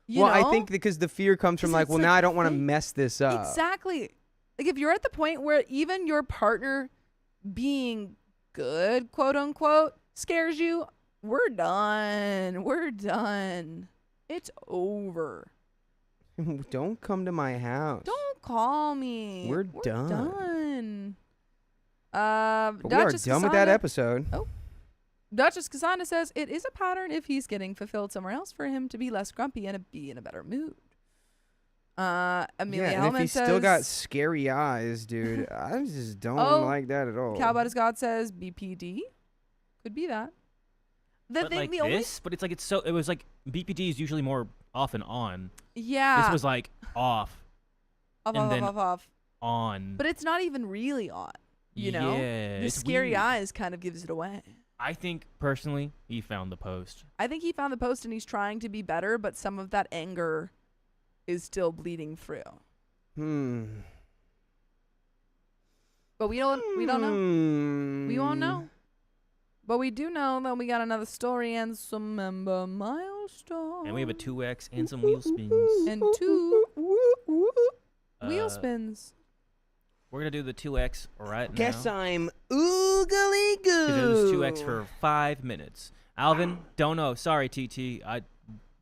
You know? I think because the fear comes from 'Cause like, it's well, like now I a don't want to thing. mess this up. Exactly. Like if you're at the point where even your partner being good, quote unquote, scares you, we're done. We're done. It's over. Don't come to my house. Don't call me. We're done. done. But we are Duchess done with that Cassandra- episode. Duchess Cassandra says it is a pattern if he's getting fulfilled somewhere else for him to be less grumpy and be in a better mood. Amelia And if Hellman he's says still got scary eyes, dude, I just don't Oh, like that at all. Cowbot as God says BPD. Could be that. But like the only this, but it's like it was like BPD is usually more off and on. yeah This was like off off, and off, then off, off. on. But it's not even really on. You know, Yeah, the it's scary weird. eyes kind of gives it away. I think personally, he found the post. I think he found the post and he's trying to be better, but some of that anger is still bleeding through. But we don't know. We won't know. But we do know that we got another story and some member milestone. And we have a 2X and some wheel spins. And 2 wheel Uh, spins. We're gonna do the 2X right Guess now. I'm oogly goo. Because it was 2X for 5 minutes. Alvin, don't know. Sorry, TT. I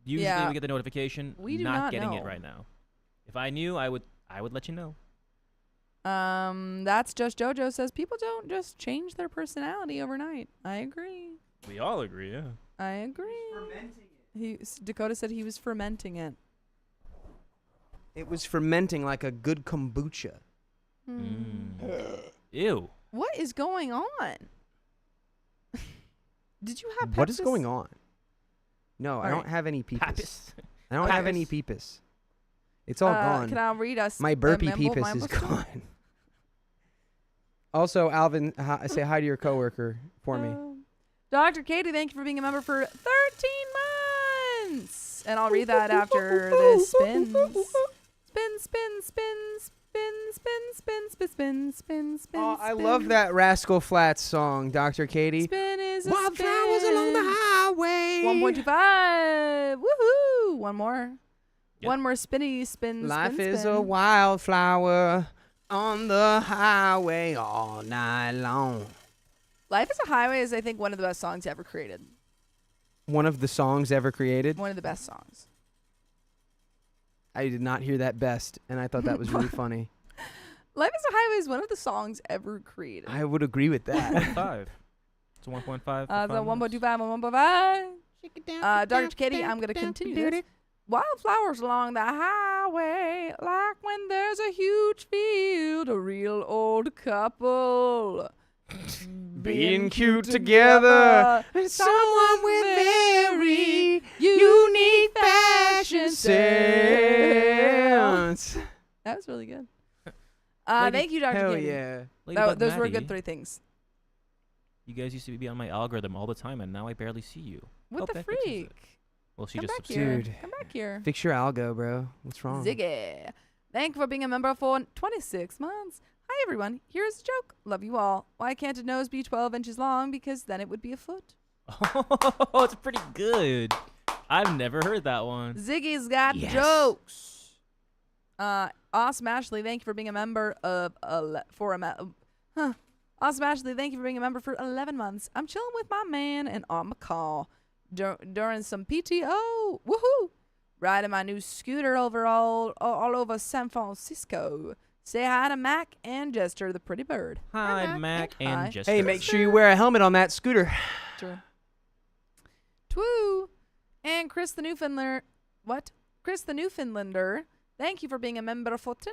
usually Yeah. we get the notification. We do not not getting know. it right now. If I knew, I would let you know. That's just JoJo says people don't just change their personality overnight. I agree. We all agree, yeah. I agree. Dakota said he was fermenting it. It was fermenting like a good kombucha. Hmm. Ew. What is going on? Did you have What is Pepsis? going on? No, I All don't right. have any peepus. Papis. I don't have any Papis. peepus. It's all gone. Can I read us? My burpee peepus is gone. Also, Alvin, say hi to your coworker for me. Dr. Katie, thank you for being a member for 13 months. And I'll read that after this spins. Spin, spin, spin, spin, spin, spin, spin, spin, spin, spin. Oh, I love that Rascal Flatts song, Dr. Katie. Spin is a Wildflowers along the highway. 1.25. Woohoo! One more. Yep. One more spinny spin. Life spin, is spin. a wildflower on the highway all night long. Life is a Highway is, I think, one of the best songs ever created. One of the songs ever created. One of the best songs. I did not hear that best, and I thought that was really funny. Life is a Highway is one of the songs ever created. I would agree with that. 5. It's a 1.5. for The 5 minutes. 1.25, 1.5. Dr. Katie, I'm going to continue this. Wildflowers along the highway, like when there's a huge field, a real old couple. Being cute together. Someone with very unique fashion sense. That was really good. Lady- Thank you, Dr. Hell Katie. yeah. Ladybug Those were good Maddie, 3 things. You guys used to be on my algorithm all the time, and now I barely see you. What Hope the that fixes it. freak? Well, she Come just back here. Dude. Come back here. Fix your algo, bro. What's wrong? Ziggy. Thank you for being a member for 26 months. Hi, everyone. Here's a joke. Love you all. Why can't a nose be 12 inches long? Because then it would be a foot. Oh, it's pretty good. I've never heard that one. Ziggy's got Yes. jokes. Awesome Ashley, thank you for being a member of Awesome Ashley, thank you for being a member for 11 months. I'm chilling with my man and on my call during some PTO. Woohoo! Riding my new scooter over all over San Francisco. Say hi to Mac and Jester, the pretty bird. Hi, Mac Hi. and Jester. Hey, make sure you wear a helmet on that scooter. Sure. Twoo! And Chris the Newfoundlander. What? Chris the Newfoundlander. Thank you for being a member for 10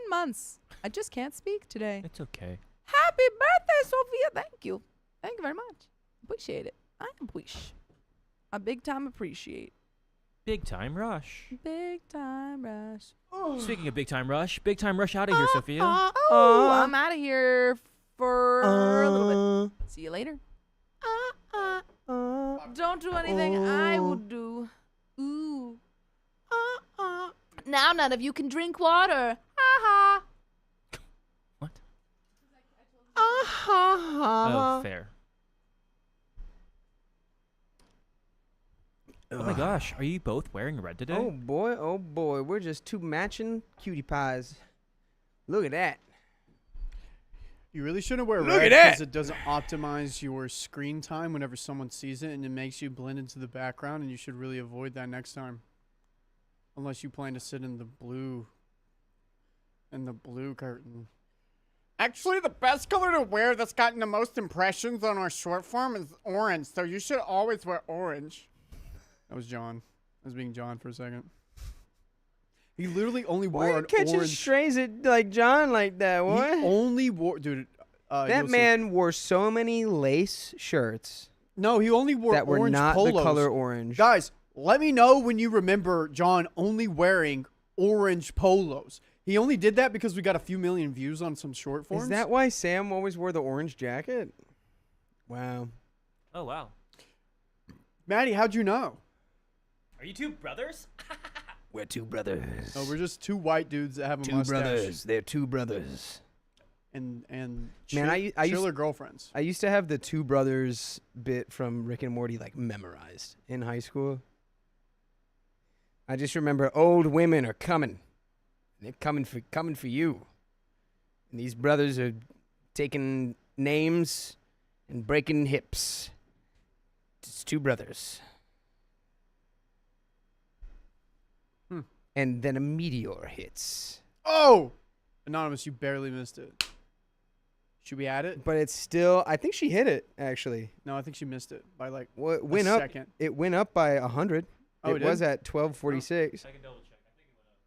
months. I just can't speak today. It's okay. Happy birthday, Sophia. Thank you. Thank you very much. Appreciate it. I wish. A big time appreciate. Big time rush. Big time rush. Speaking of big time rush out of here, Sophia. Oh, I'm out of here for a little bit. See you later. Don't do anything I would do. Ooh. Now none of you can drink water. Ha ha. What? Uh-huh. Oh, fair. Oh my gosh, are you both wearing red today? Oh boy, we're just two matching cutie pies. Look at that. You really shouldn't wear Look red at that. because it doesn't optimize your screen time whenever someone sees it, and it makes you blend into the background, and you should really avoid that next time. Unless you plan to sit in the blue curtain. Actually, the best color to wear that's gotten the most impressions on our short form is orange, so you should always wear orange. That was John. I was being John for a second. He literally only Why wore you an catching orange. strays at like John like that? He What? only wore, dude. That you'll see. man wore so many lace shirts No, he only wore that were orange not polos. the color orange. Guys, let me know when you remember John only wearing orange polos. He only did that because we got a few million views on some short forms. Is that why Sam always wore the orange jacket? Wow. Oh, wow. Maddie, how'd you know? Are you two brothers? We're two brothers. Oh, we're just two white dudes that have a mustache. They're two brothers. And Man, I used- chiller girlfriends. I used to have the two brothers bit from Rick and Morty like memorized in high school. I just remember old women are coming. They're coming for you. And these brothers are taking names and breaking hips. It's two brothers. And then a meteor hits. Oh! Anonymous, you barely missed it. Should we add it? But it's still, I think she hit it, actually. No, I think she missed it by like Well, it a went up. second. It went up by 100. Oh, it it was did? at 1246. I can double check. I think it went up.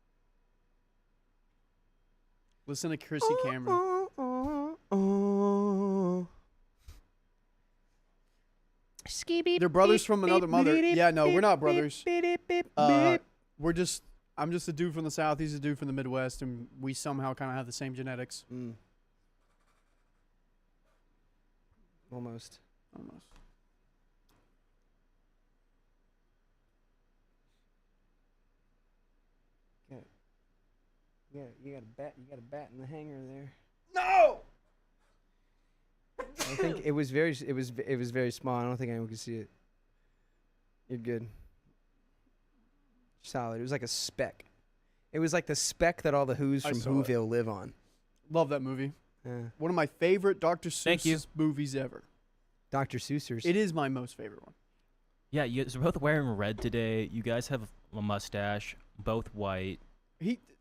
Listen to Chrissy Cameron. They're brothers from another mother. Yeah, no, we're not brothers. We're just, I'm just a dude from the South. He's a dude from the Midwest, and we somehow kind of have the same genetics. Almost. Almost. Yeah, you got a bat in the hanger there. No! I think it was very small. I don't think anyone could see it. You're good. Solid. It was like a speck. It was like the speck that all the Who's I from saw it. Whoville live on. Love that movie. Yeah. One of my favorite Dr. Thank you. Seuss movies ever. Dr. Seussers. It is my most favorite one. Yeah, you guys are both wearing red today. You guys have a mustache, both white.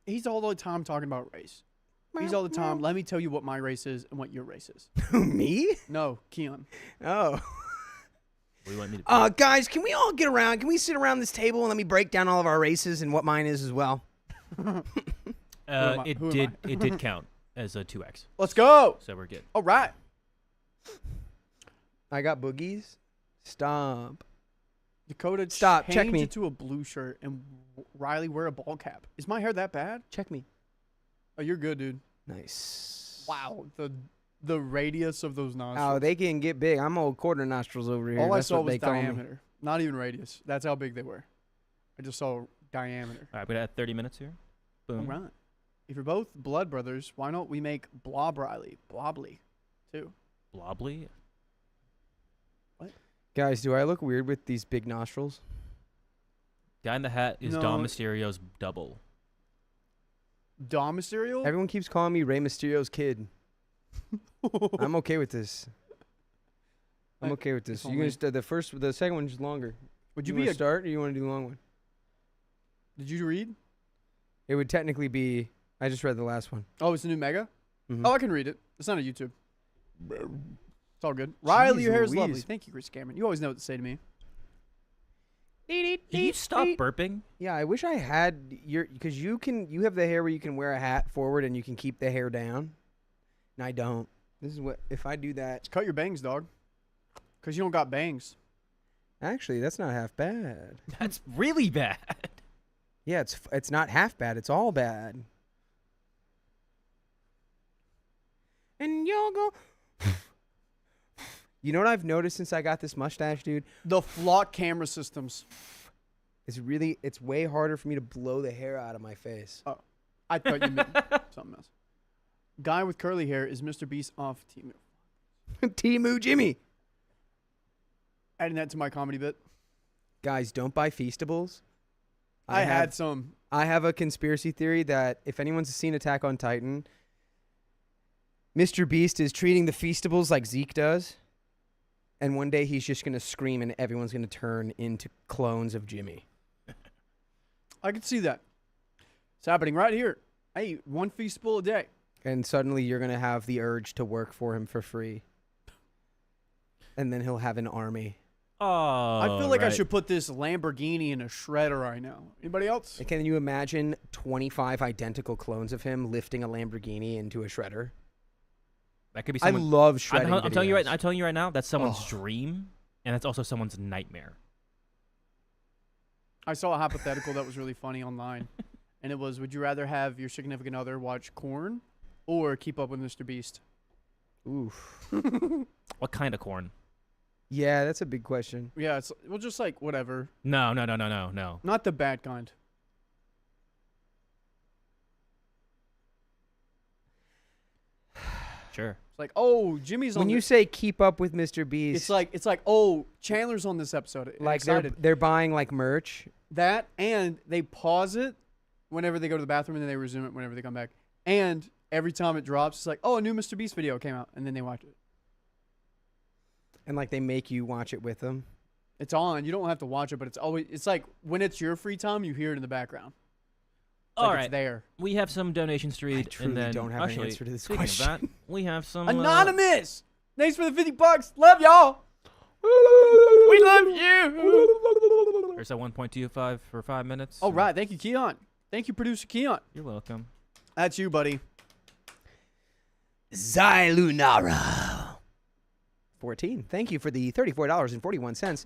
He's all the time talking about race. He's all the time, let me tell you what my race is and what your race is. Me? No, Keon. Oh. What do you want me to Guys, can we all get around? Can we sit around this table and let me break down all of our races and what mine is as well? It did count as a 2x, Let's go. so we're good. All right. I got boogies. Stop. Dakota, Stop, check change me. it to a blue shirt and Riley wear a ball cap. Is my hair that bad? Check me. Oh, you're good, dude. Nice. Wow, the radius of those nostrils. Oh, they can get big. I'm old quarter nostrils over here. All I That's saw what was they call me. diameter, not even radius. That's how big they were. I just saw diameter. All right, we're at 30 minutes here. All Boom. right. If you're both blood brothers, why don't we make Blob Riley Blobbly, too? Blobbly. Guys, do I look weird with these big nostrils? Guy in the hat is No. Dom Mysterio's double. Dom Mysterio? Everyone keeps calling me Rey Mysterio's kid. I'm okay with this. I'm okay with this. It's You only- gonna the second one's longer. Would You you be wanna a? start or you want to do the long one? Did you read? It would technically be. I just read the last one. Oh, it's a new mega. Mhm. Oh, I can read it. It's not a YouTube. It's all good. Riley, your hair is lovely. Louise. Thank you, Chris Cameron. You always know what to say to me. Can you stop burping? Yeah, I wish I had because you have the hair where you can wear a hat forward and you can keep the hair down. And I don't. This is what if I do that. Just cut your bangs, dog. Cause you don't got bangs. Actually, that's not half bad. That's really bad. Yeah, it's not half bad. It's all bad. And you'll go. You know what I've noticed since I got this mustache, dude? The flock camera systems. It's way harder for me to blow the hair out of my face. I thought you meant something else. Guy with curly hair is Mr. Beast off Timu. Timu Jimmy. Adding that to my comedy bit. Guys, don't buy Feastables. I had some. I have a conspiracy theory that if anyone's seen Attack on Titan, Mr. Beast is treating the Feastables like Zeke does. And one day he's just going to scream and everyone's going to turn into clones of Jimmy. I could see that. It's happening right here. I eat one Feastable a day. And suddenly you're going to have the urge to work for him for free. And then he'll have an army. Oh, I feel like I should put this Lamborghini in a shredder right now. Anybody else? And can you imagine 25 identical clones of him lifting a Lamborghini into a shredder? That could be. I Someone, love shredding. I'm telling you right. videos. I'm telling you right now. That's someone's dream, and that's also someone's nightmare. I saw a hypothetical that was really funny online. And it was, would you rather have your significant other watch Corn or keep up with Mr. Beast? Oof. What kind of corn? Yeah, that's a big question. Yeah, it's well, just like whatever. No. Not the bad kind. Sure. It's like, oh, Jimmy's on. When you say keep up with Mr. Beast, it's like, oh, Chandler's on this episode. I'm like excited. they're buying like merch. That, and they pause it whenever they go to the bathroom, and then they resume it whenever they come back. And every time it drops, it's like, oh, a new Mr. Beast video came out, and then they watch it. And like they make you watch it with them. It's on. You don't have to watch it, but it's like when it's your free time, you hear it in the background. It's All like right. It's there. We have some donations to read. truly and then, don't have an actually, answer to this speaking question. Of that, we have some Anonymous! Thanks for the $50. Love y'all. We love you. There's a 1.25 for 5 minutes. All right. Thank you, Keon. Thank you, producer Keon. You're welcome. That's you, buddy. Xylunara. 14. Thank you for the $34.41.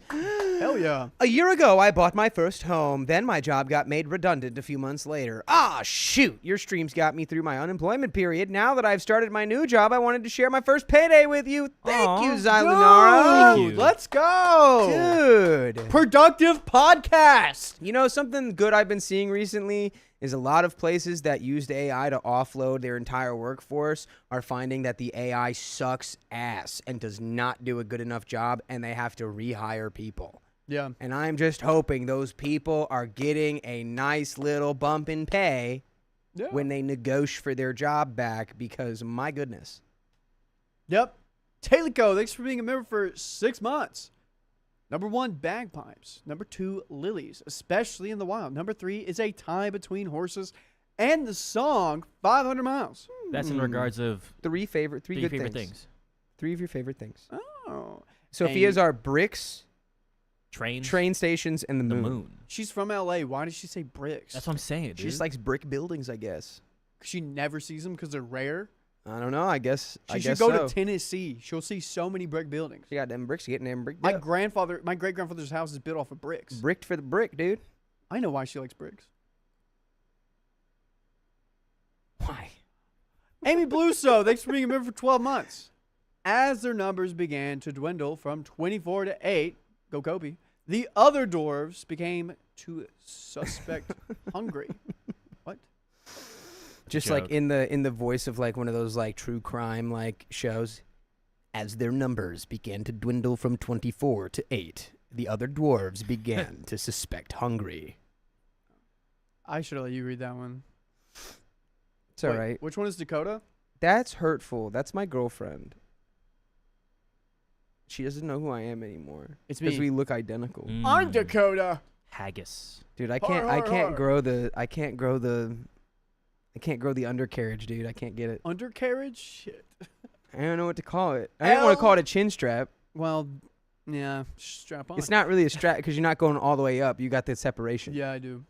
Hell yeah. A year ago, I bought my first home. Then my job got made redundant a few months later. Ah, shoot. Your streams got me through my unemployment period. Now that I've started my new job, I wanted to share my first payday with you. Thank you, Xylanara. Thank you. Let's go. Dude. Productive podcast. You know, something good I've been seeing recently is a lot of places that used AI to offload their entire workforce are finding that the AI sucks ass and does not do a good enough job, and they have to rehire people. Yeah. And I'm just hoping those people are getting a nice little bump in pay when they negotiate for their job back, because my goodness. Yep. Tailico, thanks for being a member for 6 months. Number 1, bagpipes. Number 2, lilies, especially in the wild. Number 3 is a tie between horses and the song 500 Miles. That's in regards of Three good favorite things. things. 3 of your favorite things. Oh. Sophia's are bricks, Trains. train stations, and the The moon. moon. She's from L.A. Why did she say bricks? That's what I'm saying, dude. She just likes brick buildings, I guess. She never sees them because they're rare. I don't know. I guess. She should go to Tennessee. She'll see so many brick buildings. She got them bricks. Getting them brick. My great-grandfather's house is built off of bricks. Bricked for the brick, dude. I know why she likes bricks. Why? Amy Bluso, thanks for being a member for 12 months. As their numbers began to dwindle from 24 to 8, go Kobe, the other dwarves became too suspect hungry. What? Just Joke. like in the voice of like one of those like true crime like shows. As their numbers began to dwindle from 24 to 8, the other dwarves began to suspect hungry. I should let you read that one. It's all right. Which one is Dakota? That's hurtful. That's my girlfriend. She doesn't know who I am anymore. It's because me. we look identical. I'm Dakota. Haggis. Dude, I Har, can't har. grow the undercarriage, dude. I can't get it. Undercarriage? Shit. I don't know what to call it. I didn't want to call it a chin strap. Well, yeah, strap on. It's not really a strap because you're not going all the way up. You got the separation. Yeah, I do.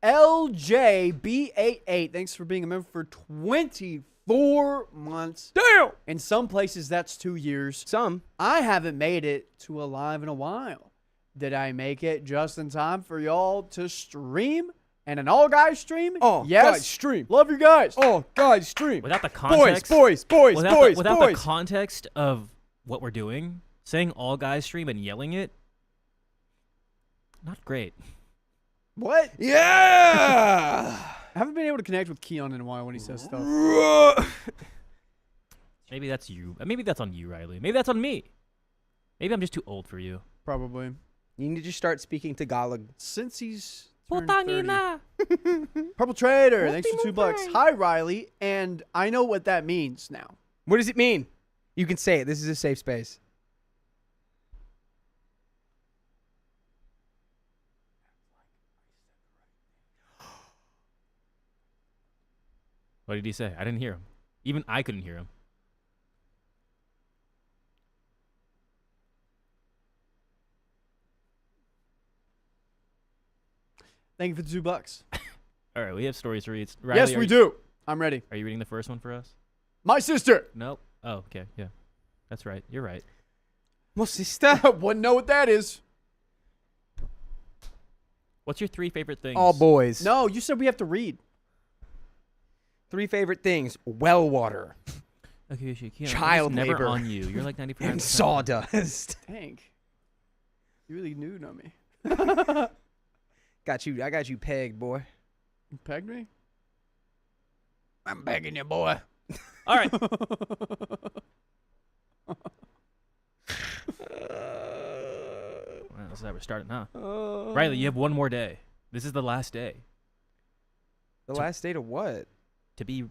LJB88, thanks for being a member for 24 months. Damn! In some places, that's 2 years. Some. I haven't made it to Alive in a while. Did I make it just in time for y'all to stream? And an all-guys stream? Oh, yes. guys, stream. Love you guys. Oh, guys, stream. Without the context. Boys, Without the context of what we're doing, saying all guys stream and yelling it, not great. What? Yeah! I haven't been able to connect with Keon in a while when he says stuff. Maybe that's you. Maybe that's on you, Riley. Maybe that's on me. Maybe I'm just too old for you. Probably. You need to just start speaking Tagalog. Since he's turned 30. Purple Trader, thanks for $2. Hi, Riley. And I know what that means now. What does it mean? You can say it. This is a safe space. What did he say? I didn't hear him. Even I couldn't hear him. Thank you for the $2. All right, we have stories to read. Riley, Yes, we do. I'm ready. Are you reading the first one for us? My sister. Nope. Oh, okay. Yeah. That's right. You're right. My sister. Wouldn't know what that is. What's your 3 favorite things? All boys. No, you said we have to read. 3 favorite things. Well water. Okay, Keanu, Child never labor. on you. You're like 95%. And sawdust. Dang. You really knew know me. Got you. I got you pegged, boy. You pegged me? I'm pegging you, boy. All right. Well, this is how we're starting, huh? Riley, you have one more day. This is the last day The last date of what? to be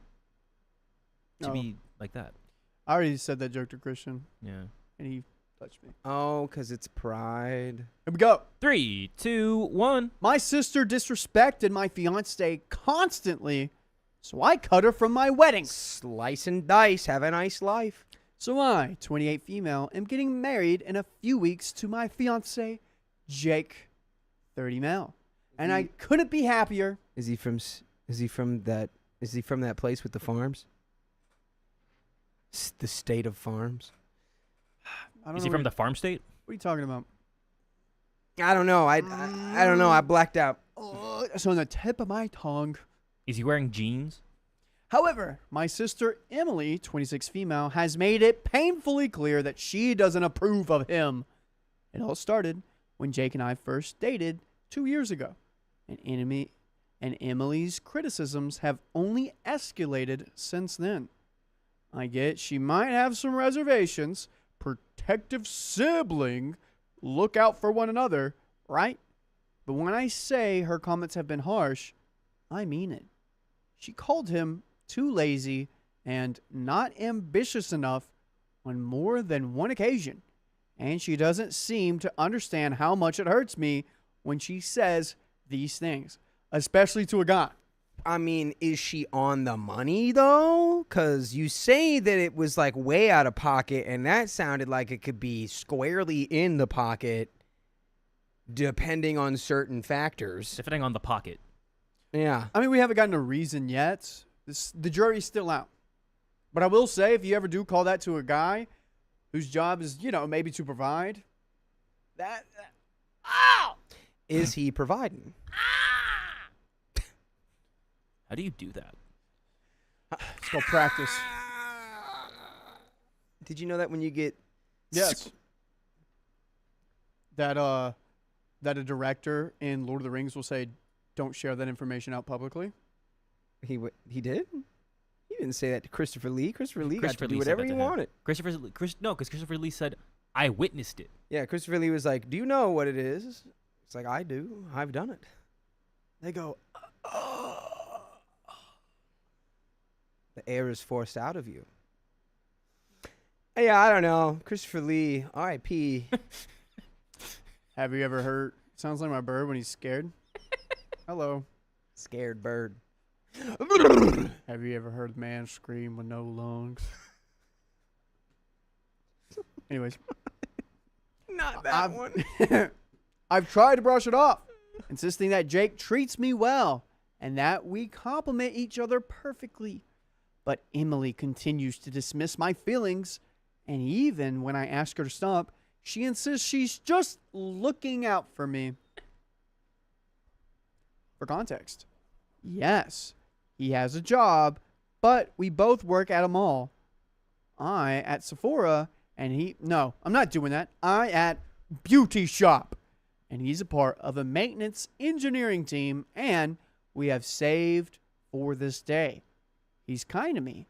Oh. like that. I already said that joke to Christian, Yeah. and he touched me. Oh, because it's pride. Here we go. 3, 2, 1. My sister disrespected my fiance constantly, so I cut her from my wedding. Slice and dice. Have a nice life. So I, 28 female, am getting married in a few weeks to my fiance, Jake, 30 male. And I couldn't be happier. Is he from that place with the farms? The state of farms. I don't Is know he from the farm state? What are you talking about? I don't know. I don't know. I blacked out. So on the tip of my tongue. Is he wearing jeans? However, my sister Emily, 26 female, has made it painfully clear that she doesn't approve of him. It all started when Jake and I first dated 2 years ago. And Emily's criticisms have only escalated since then. I get she might have some reservations. Protective sibling, look out for one another, right? But when I say her comments have been harsh, I mean it. She called him too lazy and not ambitious enough on more than one occasion. And she doesn't seem to understand how much it hurts me when she says these things, especially to a guy. I mean, is she on the money, though? Because you say that it was, like, way out of pocket, and that sounded like it could be squarely in the pocket depending on certain factors. Depending on the pocket. Yeah. I mean, we haven't gotten a reason yet. The jury's still out. But I will say, if you ever do call that to a guy whose job is, maybe to provide, Is he providing? How do you do that? it's called practice. Did you know that when you get... Yes. That a director in Lord of the Rings will say, don't share that information out publicly? He did? He didn't say that to Christopher Lee. Christopher Lee got to do said whatever that he to him. wanted. Because Christopher Lee said, I witnessed it. Yeah, Christopher Lee was like, do you know what it is? It's like, I do. I've done it. They go, oh. The air is forced out of you. Yeah, I don't know. Christopher Lee, R.I.P. Have you ever heard, sounds like my bird when he's scared? Hello. Scared bird. Have you ever heard a man scream with no lungs? Anyways. Not that one. I've tried to brush it off, insisting that Jake treats me well and that we complement each other perfectly. But Emily continues to dismiss my feelings, and even when I ask her to stop, she insists she's just looking out for me. For context, yes, he has a job, but we both work at a mall. I at Sephora, and no, I'm not doing that. I at Beauty Shop. And he's a part of a maintenance engineering team, and we have saved for this day. He's kind to me,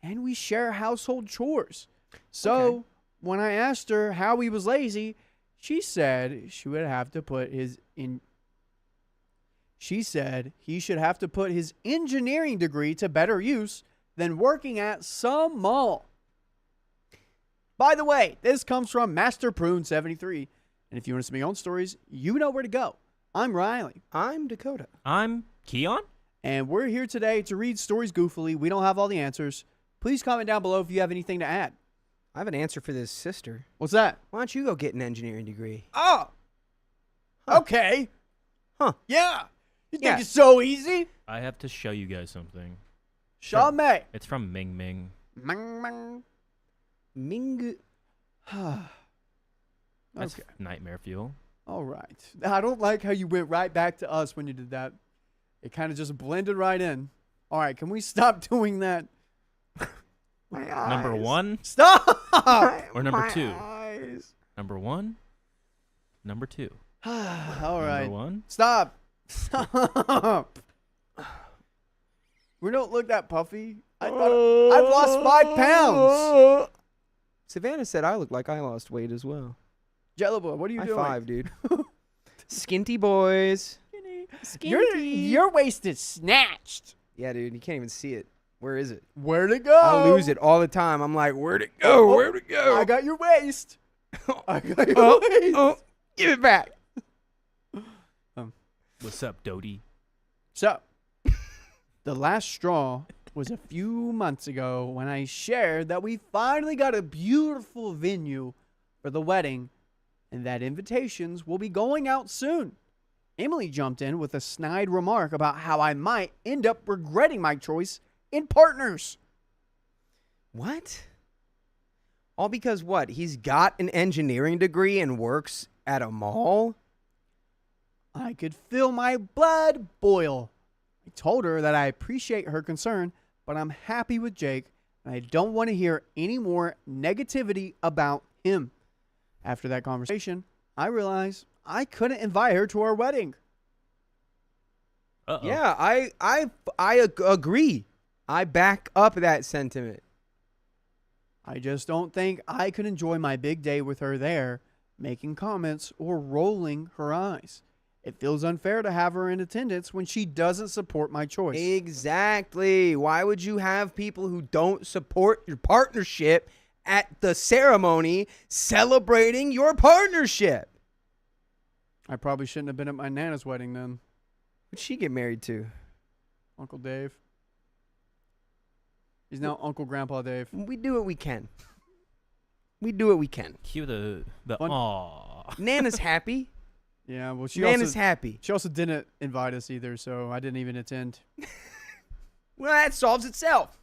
and we share household chores. So when I asked her how he was lazy, she said she would have to put his She said he should have to put his engineering degree to better use than working at some mall. By the way, this comes from Master Prune 73. And if you want to see my own stories, you know where to go. I'm Riley. I'm Dakota. I'm Keon. And we're here today to read stories goofily. We don't have all the answers. Please comment down below if you have anything to add. I have an answer for this sister. What's that? Why don't you go get an engineering degree? Oh. Okay. Huh. Yeah. You think Yeah. it's so easy? I have to show you guys something. Shaw May. It's from Ming Ming. Ming. That's Okay. nightmare fuel. All right. I don't like how you went right back to us when you did that. It kind of just blended right in. All right. Can we stop doing that? Number one Stop. or number My two? eyes. Number one, number two. All right. Number one. Stop. Stop. We don't look that puffy. I thought I've lost 5 pounds. Savannah said I look like I lost weight as well. Jello Boy, what are you High doing? five, dude. Skinty boys. Your waist is snatched. Yeah, dude. You can't even see it. Where is it? Where'd it go? I lose it all the time. I'm like, where'd it go? Where'd it go? I got your waist. I got your waist. Oh, give it back. What's up, Dodie? So, the last straw was a few months ago when I shared that we finally got a beautiful venue for the wedding and that invitations will be going out soon. Emily jumped in with a snide remark about how I might end up regretting my choice in partners. What? All because what? He's got an engineering degree and works at a mall? I could feel my blood boil. I told her that I appreciate her concern, but I'm happy with Jake, and I don't want to hear any more negativity about him. After that conversation, I realized I couldn't invite her to our wedding. Uh-oh. Yeah, I agree. I back up that sentiment. I just don't think I could enjoy my big day with her there, making comments or rolling her eyes. It feels unfair to have her in attendance when she doesn't support my choice. Exactly. Why would you have people who don't support your partnership at the ceremony celebrating your partnership? I probably shouldn't have been at my Nana's wedding then. What'd she get married to? Uncle Dave. He's now Uncle Grandpa Dave. We do what we can. We do what we can. Cue the Fun- aw. Nana's happy. Yeah, well, she Nana's also happy. she also didn't invite us either, so I didn't even attend. Well, that solves itself.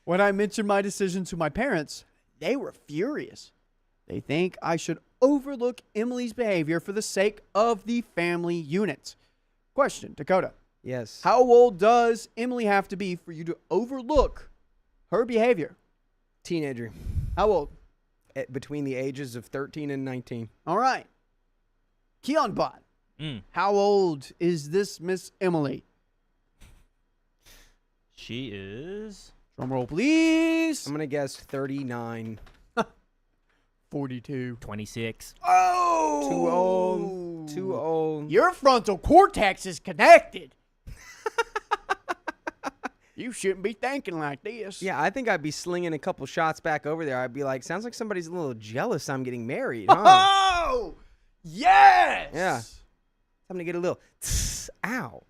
When I mentioned my decision to my parents, they were furious. They think I should overlook Emily's behavior for the sake of the family unit. Question, Dakota. Yes. How old does Emily have to be for you to overlook her behavior? Teenager. How old? Between the ages of 13 and 19. All right. Keon Bot. How old is this Miss Emily? She is Drum roll, please. I'm going to guess 39. 42. 26. Oh! Too old. Too old. Your frontal cortex is connected. You shouldn't be thinking like this. Yeah, I think I'd be slinging a couple shots back over there. I'd be like, sounds like somebody's a little jealous I'm getting married, huh? Oh! Yes! Yeah. I'm going to get a little, ow.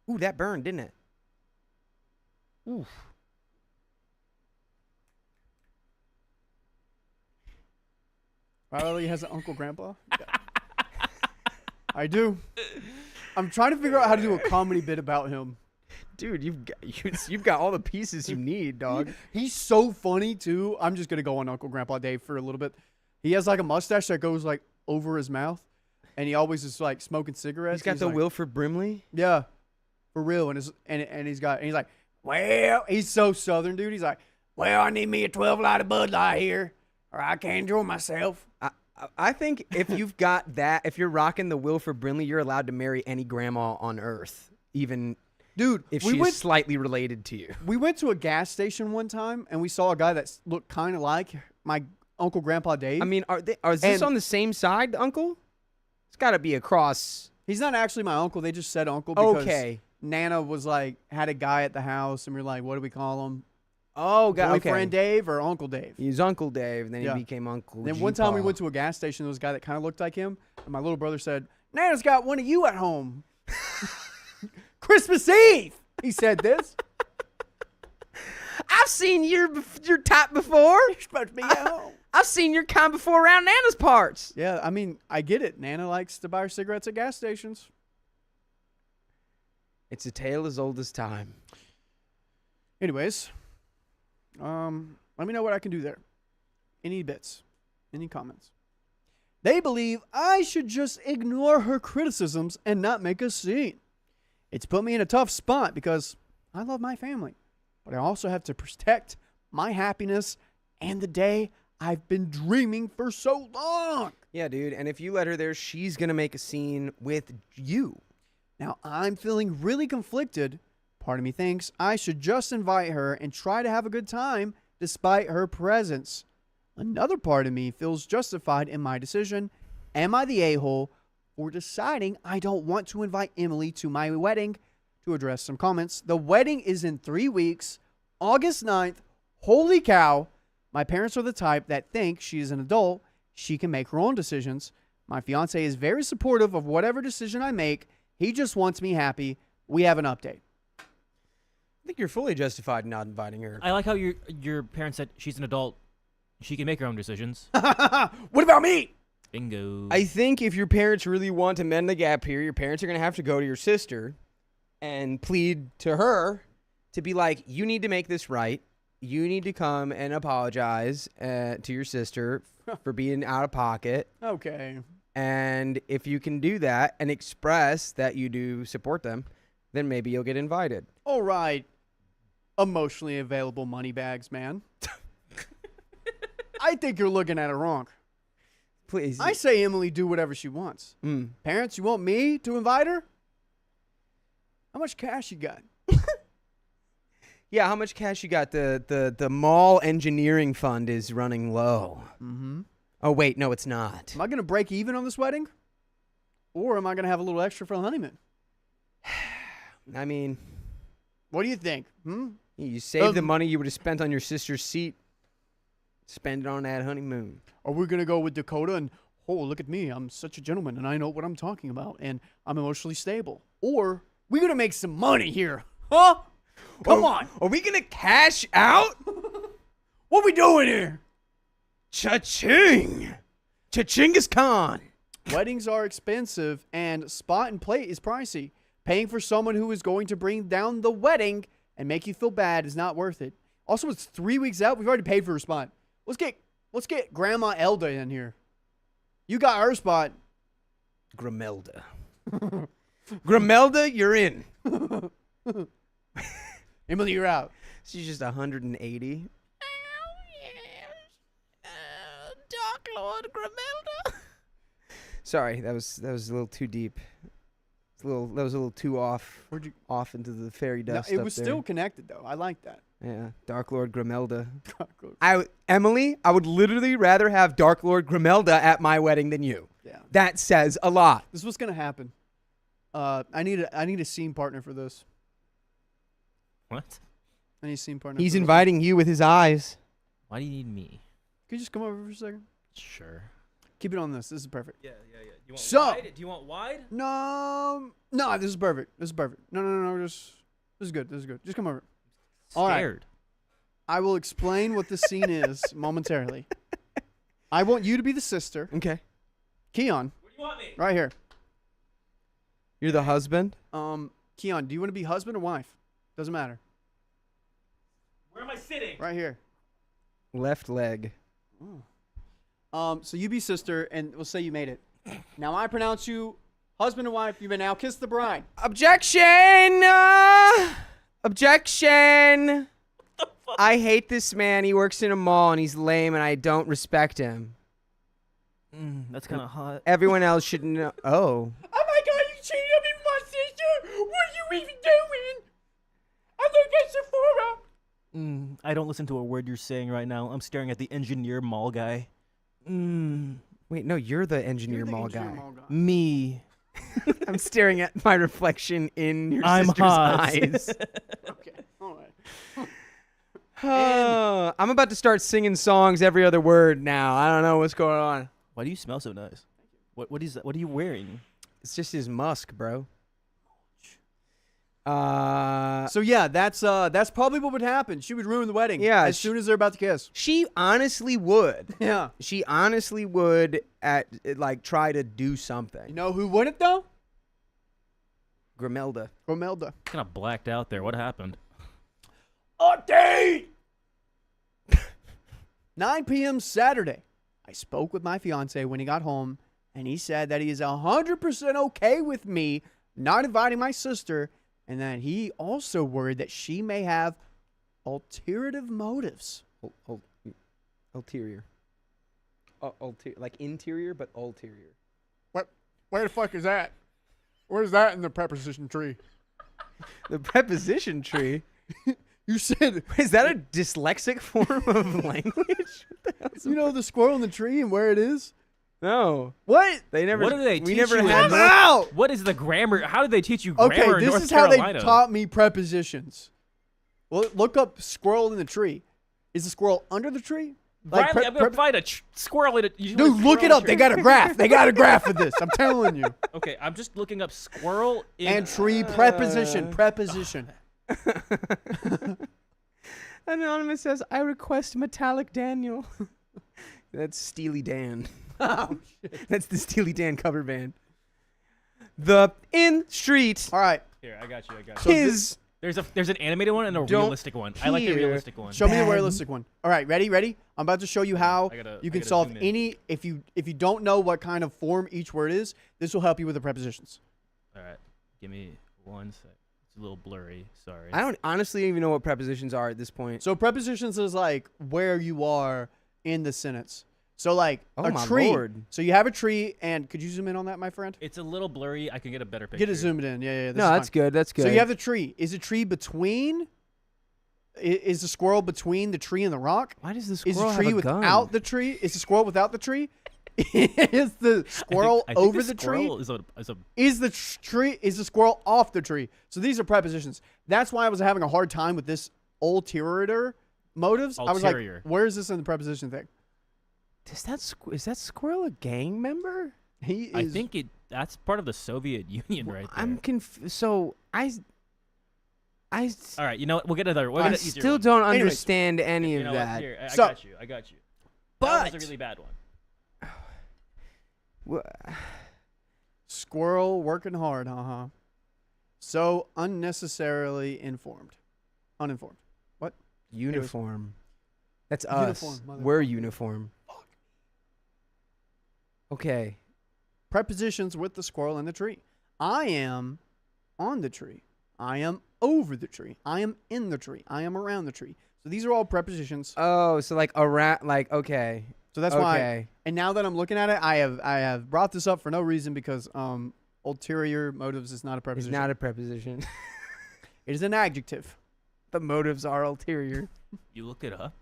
Ooh, that burned, didn't it? Oof. Riley has an Uncle Grandpa? Yeah. I do. I'm trying to figure out how to do a comedy bit about him. Dude, you've got all the pieces you need, dog. He's so funny, too. I'm just going to go on Uncle Grandpa Dave for a little bit. He has like a mustache that goes like over his mouth, and he always is like smoking cigarettes. He's got the like, Wilford Brimley. Yeah, for real. And he's like, well, he's so Southern, dude. He's like, well, I need me a 12 light of Bud Light here, or I can't enjoy myself. I think if you've got that, if you're rocking the Wilford Brimley, you're allowed to marry any grandma on earth, even dude, if she's slightly related to you. We went to a gas station one time, and we saw a guy that looked kind of like my Uncle Grandpa Dave. I mean, is this on the same side, Uncle? It's got to be across. He's not actually my uncle. They just said uncle because Okay. Nana was like, had a guy at the house, and we were like, what do we call him? Oh, God. Boyfriend Dave or Uncle Dave? He's Uncle Dave, and then Yeah. he became Uncle Then one time we went to a gas station, there was a guy that kind of looked like him, and my little brother said, Nana's got one of you at home. Christmas Eve, he said this. I've seen your type before. You're supposed to be at home. I've seen your kind before around Nana's parts. Yeah, I mean, I get it. Nana likes to buy her cigarettes at gas stations. It's a tale as old as time. Anyways, let me know what I can do there. Any bits? Any comments? They believe I should just ignore her criticisms and not make a scene. It's put me in a tough spot because I love my family, but I also have to protect my happiness and the day I've been dreaming for so long. Yeah, dude. And if you let her there, she's going to make a scene with you. Now, I'm feeling really conflicted. Part of me thinks I should just invite her and try to have a good time despite her presence. Another part of me feels justified in my decision. Am I the a-hole for deciding I don't want to invite Emily to my wedding? To address some comments, the wedding is in 3 weeks, August 9th. Holy cow. My parents are the type that think she is an adult. She can make her own decisions. My fiance is very supportive of whatever decision I make. He just wants me happy. We have an update. I think you're fully justified in not inviting her. I like how your parents said she's an adult. She can make her own decisions. What about me? Bingo. I think if your parents really want to mend the gap here, your parents are going to have to go to your sister and plead to her to be like, you need to make this right. You need to come and apologize to your sister for being out of pocket. Okay. And if you can do that and express that you do support them, then maybe you'll get invited. All right. Emotionally available money bags, man. I think you're looking at it wrong. Please. I say Emily do whatever she wants. Parents, you want me to invite her? How much cash you got? Yeah, how much cash you got? The mall engineering fund is running low. Mm-hmm. Oh, wait, no, it's not. Am I going to break even on this wedding? Or am I going to have a little extra for the honeymoon? I mean, What do you think? you save the money you would have spent on your sister's seat, spend it on that honeymoon. Are we going to go with Dakota and, oh, look at me. I'm such a gentleman and I know what I'm talking about and I'm emotionally stable. Or we going to make some money here. Huh? Come on. Are we going to cash out? What we doing here? Cha-ching! Cha-chingus Khan! Weddings are expensive and spot and plate is pricey. Paying for someone who is going to bring down the wedding and make you feel bad is not worth it. Also, it's 3 weeks out. We've already paid for her spot. Let's get Grandma Elda in here. You got her spot. Grimelda. Grimelda, you're in. Emily, you're out. She's just 180. Dark Lord Grimelda. Sorry, that was a little too deep. That was a little too off. Where'd you? Off into the fairy No, dust. it up was there. still connected though. I like that. Yeah, Dark Lord Grimelda. Emily, I would literally rather have Dark Lord Grimelda at my wedding than you. Yeah. That says a lot. This is what's gonna happen. I need a scene partner for this. What? I need a scene partner. He's for this. inviting you with his eyes. Why do you need me? Can you just come over for a second? Sure. Keep it on this. This is perfect. Yeah. You want So- wide? Do you want wide? No, this is perfect. No. This is good. Just come over. All right. Scared. I will explain what the scene is momentarily. I want you to be the sister. Okay. Keon, Where do you want me? right here. You're the husband? Keon, do you want to be husband or wife? Doesn't matter. Where am I sitting? Right here. Left leg. So you be sister, and we'll say you made it. Now I pronounce you husband and wife. You may now kiss the bride. Objection! Objection! I hate this man. He works in a mall and he's lame and I don't respect him. That's kind of hot. Everyone else should know. Oh. Oh my god, you cheated on me with my sister! What are you even doing? I'm gonna get Sephora! I don't listen to a word you're saying right now. I'm staring at the engineer mall guy. Wait, no, you're the engineer You're the mall engineer guy. mall guy. Me. I'm staring at my reflection in your I'm sister's hot. eyes. Okay. All right. I'm about to start singing songs every other word now. I don't know what's going on. Why do you smell so nice? What is that? What are you wearing? It's just his musk, bro. So yeah, that's probably what would happen. She would ruin the wedding. Yeah, as soon as they're about to kiss. She honestly would. Yeah. She honestly would try to do You something. know who wouldn't though? Grimelda. Romelda. Kind of blacked out there. What happened? A date. 9 p.m. Saturday. I spoke with my fiance when he got home, and he said that he is 100% okay with me not inviting my sister, and that he also worried that she may have alternative motives. Ulterior. Like interior, but ulterior. What? Where the fuck is that? Where's that in the preposition tree? The preposition tree. You said, Is that a dyslexic form of language? you know, the squirrel in the tree and where it is? No. What? They never. What do they we teach never you? had. I'm out! What is the grammar? How did they teach you grammar Okay, in this North is how they Carolina? taught me prepositions. Well, look up squirrel in the tree. Is the squirrel under the tree? Riley, I'm gonna find a squirrel in it. Dude, look it up. They got a graph. They got a graph for this. I'm telling you. Okay, I'm just looking up squirrel in. And tree preposition. Preposition. Anonymous says, "I request metallic Daniel." That's Steely Dan. Oh, shit. That's the Steely Dan cover band. The in street. All right. Here, I got you. His There's an animated one and a Don't realistic one. I like the hear. realistic one. Show me the Bad. realistic one. All right, ready? I'm about to show you how I you can gotta solve zoom in. any. If you don't know what kind of form each word is, this will help you with the prepositions. All right, give me 1 sec. It's a little blurry. Sorry. I don't honestly even know what prepositions are at this point. So prepositions is like where you are in the sentence. So like Oh a my tree. Lord. So you have a tree, and could you zoom in on that, my friend? It's a little blurry. I can get a better picture. Get it zoomed in. Yeah. This No, is that's fine. good. That's good. So you have the tree. Is the tree between? Is the squirrel between the tree and the rock? Why does the Is squirrel the tree have a gun? without the tree? Is the squirrel without the tree? Is the squirrel I think over the the tree? squirrel is a Is the tree? Is the squirrel off the tree? So these are prepositions. That's why I was having a hard time with this ulterior motives. I was like, Ulterior. where is this in the preposition thing? Is that squirrel a gang member? He is. I think that's part of the Soviet Union right there. I'm confused. So I All right, you know what? We'll get another. I still don't Anyways, understand any You of know what? that. Here, I So- got you. That But was a really bad one. Squirrel working hard, So unnecessarily uninformed. What? uniform. That's us. Uniform, We're motherfucker. uniform. Okay. Prepositions with the squirrel and the tree. I am on the tree. I am over the tree. I am in the tree. I am around the tree. So these are all prepositions. Oh, so like around, like okay. So that's why. Okay. And now that I'm looking at it, I have brought this up for no reason because ulterior motives is not a It's preposition. not a preposition. It is an adjective. The motives are ulterior. You looked it up.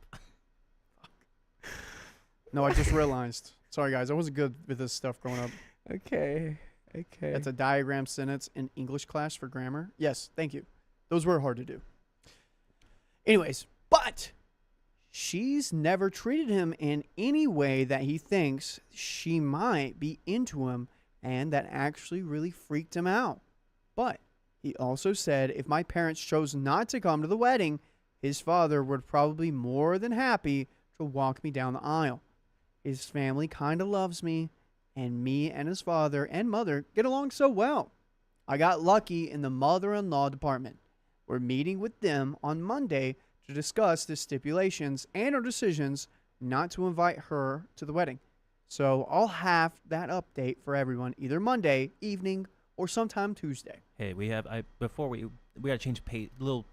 No, I just realized. Sorry, guys. I wasn't good with this stuff growing up. Okay. That's a diagram sentence in English class for grammar. Yes, thank you. Those were hard to do. Anyways, but she's never treated him in any way that he thinks she might be into him and that actually really freaked him out. But he also said if my parents chose not to come to the wedding, his father would probably be more than happy to walk me down the aisle. His family kind of loves me, and me and his father and mother get along so well. I got lucky in the mother-in-law department. We're meeting with them on Monday to discuss the stipulations and our decisions not to invite her to the wedding. So I'll have that update for everyone either Monday evening or sometime Tuesday. Hey, we before we gotta change little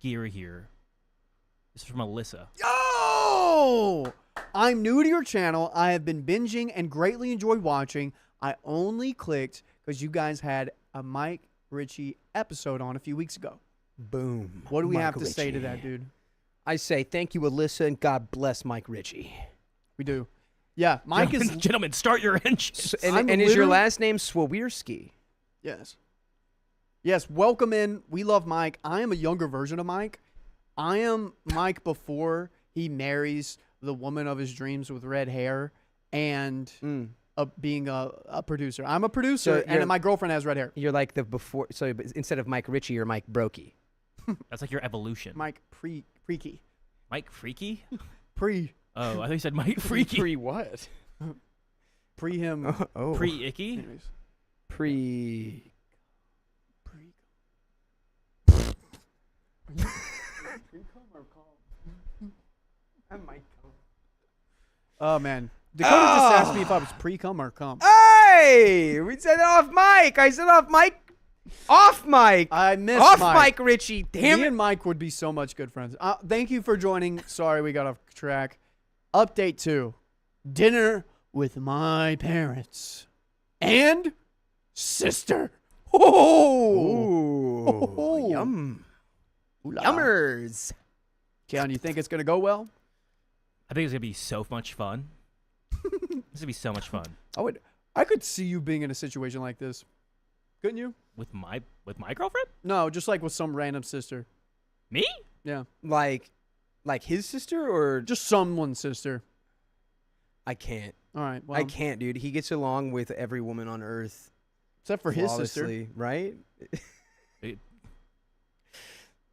gear here. This is from Alyssa. Yo! I'm new to your channel. I have been binging and greatly enjoyed watching. I only clicked because you guys had a Mike Ritchie episode on a few weeks ago. Boom. What do we have Mike to say to Ritchie. that, dude? I say thank you, Alyssa, and God bless Mike Ritchie. We do. Yeah, Mike is... Gentlemen, start your engines. I'm And is your literally- last name Swawirski? Yes. Yes, welcome in. We love Mike. I am a younger version of Mike. I am Mike before he marries the woman of his dreams with red hair and being a producer. I'm a producer, So you're- and my girlfriend has red hair. You're like the before. So instead of Mike Ritchie, you're Mike Brokey. That's like your evolution. Mike Freaky. Mike Freaky? Pre Oh, I thought you said Mike Freaky. Pre what? Pre him. Oh. Pre Icky? Anyways. Pre. Oh man, Dakota just asked me if I was pre-cum or cum. Hey! We said off mic. I said off mic. Off mic. I missed Off Mike. mic, Richie. Damn Me it. and Mike would be so much good friends. Thank you for joining. Sorry we got off track. Update 2. Dinner with my parents. And sister. Oh! Ooh. Yum. Ooh la. Yummers. Keon, you think it's going to go well? I think it's gonna be so much fun. This is gonna be so much fun. I could see you being in a situation like this. Couldn't you? With my girlfriend? No, just like with some random sister. Me? Yeah. Like his sister or Just someone's sister. I can't. All right. Well, I can't, dude. He gets along with every woman on earth. except for his sister. flawlessly, right?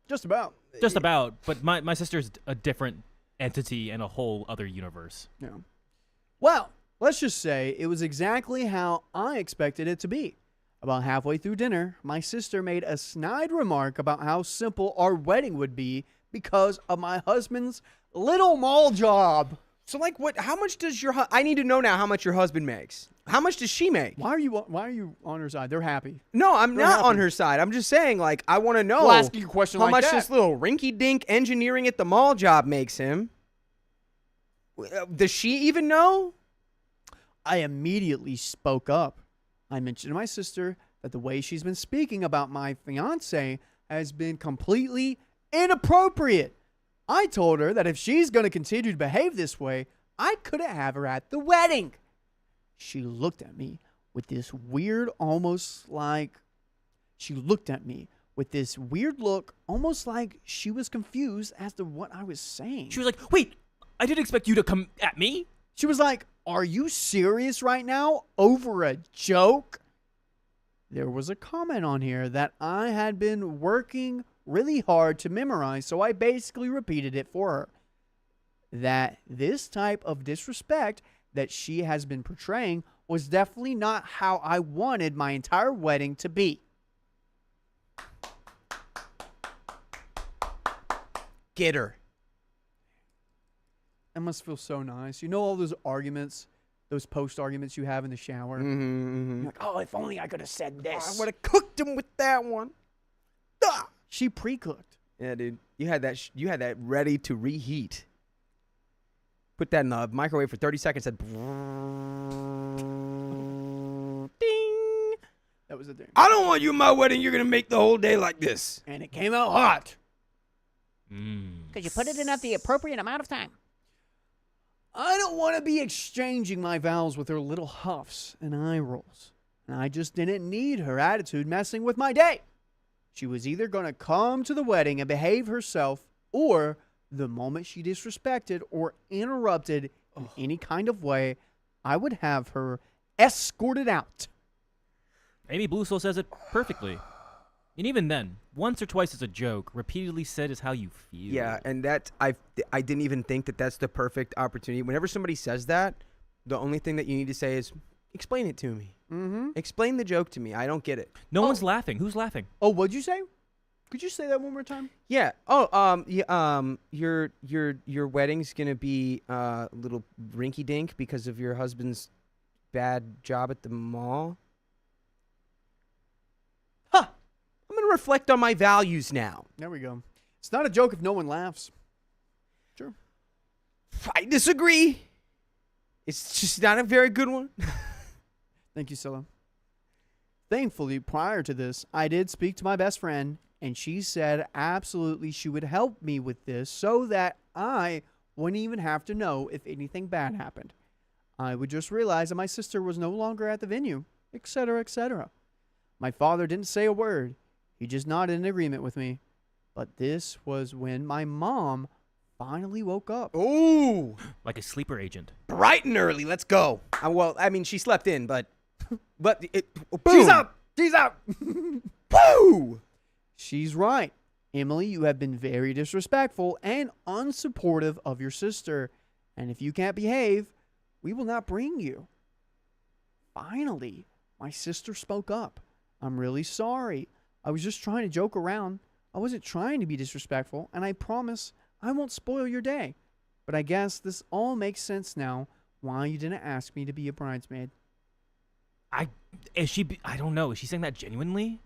Just about. Just about. But my sister's a different entity and a whole other universe. Yeah. Well, let's just say it was exactly how I expected it to be. About halfway through dinner, my sister made a snide remark about how simple our wedding would be because of my husband's little mall job. So like what? How much does your? I need to know now how much your husband makes. How much does she make? Why are you on her side? They're happy. No, I'm They're not on happy. her side. I'm just saying, like, I want to know We'll ask you a question how like much that. this little rinky-dink engineering at the mall job makes him. Does she even know? I immediately spoke up. I mentioned to my sister that the way she's been speaking about my fiance has been completely inappropriate. I told her that if she's going to continue to behave this way, I couldn't have her at the wedding. She looked at me with this weird, almost like almost like she was confused as to what I was saying. She was like, wait, I didn't expect you to come at me. She was like, are you serious right now over a joke? There was a comment on here that I had been working really hard to memorize, so I basically repeated it for her. That this type of disrespect that she has been portraying was definitely not how I wanted my entire wedding to be. Get her. That must feel so nice. You know all those arguments, those post arguments you have in the shower? You're like, oh, if only I could have said this. I would have cooked him with that one. Ah! She pre-cooked. Yeah, dude. You had that. You had that ready to reheat. Put that in the microwave for 30 seconds. Said, ding. That was the thing. I don't want you at my wedding. You're gonna make the whole day like this. And it came out hot. Because you put it in at the appropriate amount of time. I don't want to be exchanging my vows with her little huffs and eye rolls. And I just didn't need her attitude messing with my day. She was either going to come to the wedding and behave herself, or the moment she disrespected or interrupted in any kind of way, I would have her escorted out. Amy Blue Soul says it perfectly. And even then, once or twice as a joke, repeatedly said is how you feel. Yeah, and that I didn't even think that that's the perfect opportunity. Whenever somebody says that, the only thing that you need to say is, explain it to me. Mm-hmm. Explain the joke to me. I don't get it. No one's laughing. Who's laughing? Oh, what'd you say? Could you say that one more time? Yeah. Oh, your wedding's gonna be a little rinky dink because of your husband's bad job at the mall. Huh. I'm gonna reflect on my values now. There we go. It's not a joke if no one laughs. Sure. I disagree. It's just not a very good one. Thank you, Scylla. Thankfully, prior to this, I did speak to my best friend, and she said absolutely she would help me with this so that I wouldn't even have to know if anything bad happened. I would just realize that my sister was no longer at the venue, etc., etc. My father didn't say a word. He just nodded in agreement with me. But this was when my mom finally woke up. Ooh, Like a sleeper agent. bright and early. Let's go. Well, I mean, she slept in, but boom. She's up! She's up! Woo! She's right. Emily, you have been very disrespectful and unsupportive of your sister. And if you can't behave, we will not bring you. Finally, my sister spoke up. I'm really sorry. I was just trying to joke around. I wasn't trying to be disrespectful, and I promise I won't spoil your day. But I guess this all makes sense now why you didn't ask me to be a bridesmaid. I don't know. Is she saying that genuinely?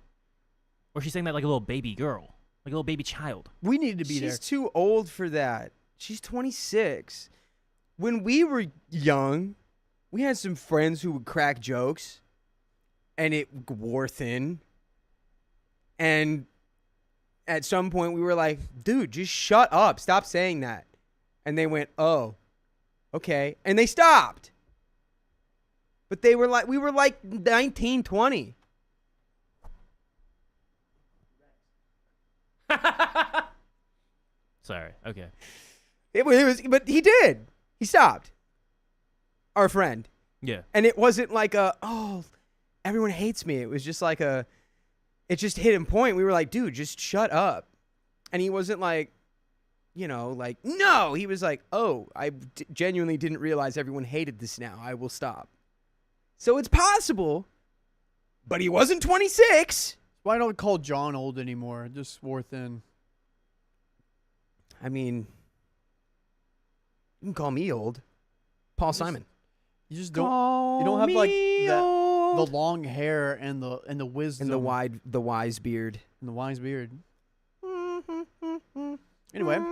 Or is she saying that like a little baby girl? Like a little baby child? We needed to be She's there. too old for that. She's 26. When we were young, we had some friends who would crack jokes, and it wore thin. And at some point, we were like, dude, just shut up. Stop saying that. And they went, oh, okay. And they stopped. But we were like 19, 20. Sorry. Okay. It was, but he did. He stopped. Our friend. Yeah. And it wasn't like oh, everyone hates me. It was just like it just hit a point. We were like, dude, just shut up. And he wasn't like, like, no. He was like, oh, I genuinely didn't realize everyone hated this now. I will stop. So it's possible But he wasn't 26. Why don't call John old anymore? Just swore thin. I mean, you can call me old. Paul Simon. You just don't. You don't have like the long hair and the wisdom and the wise beard and the wise beard. Anyway,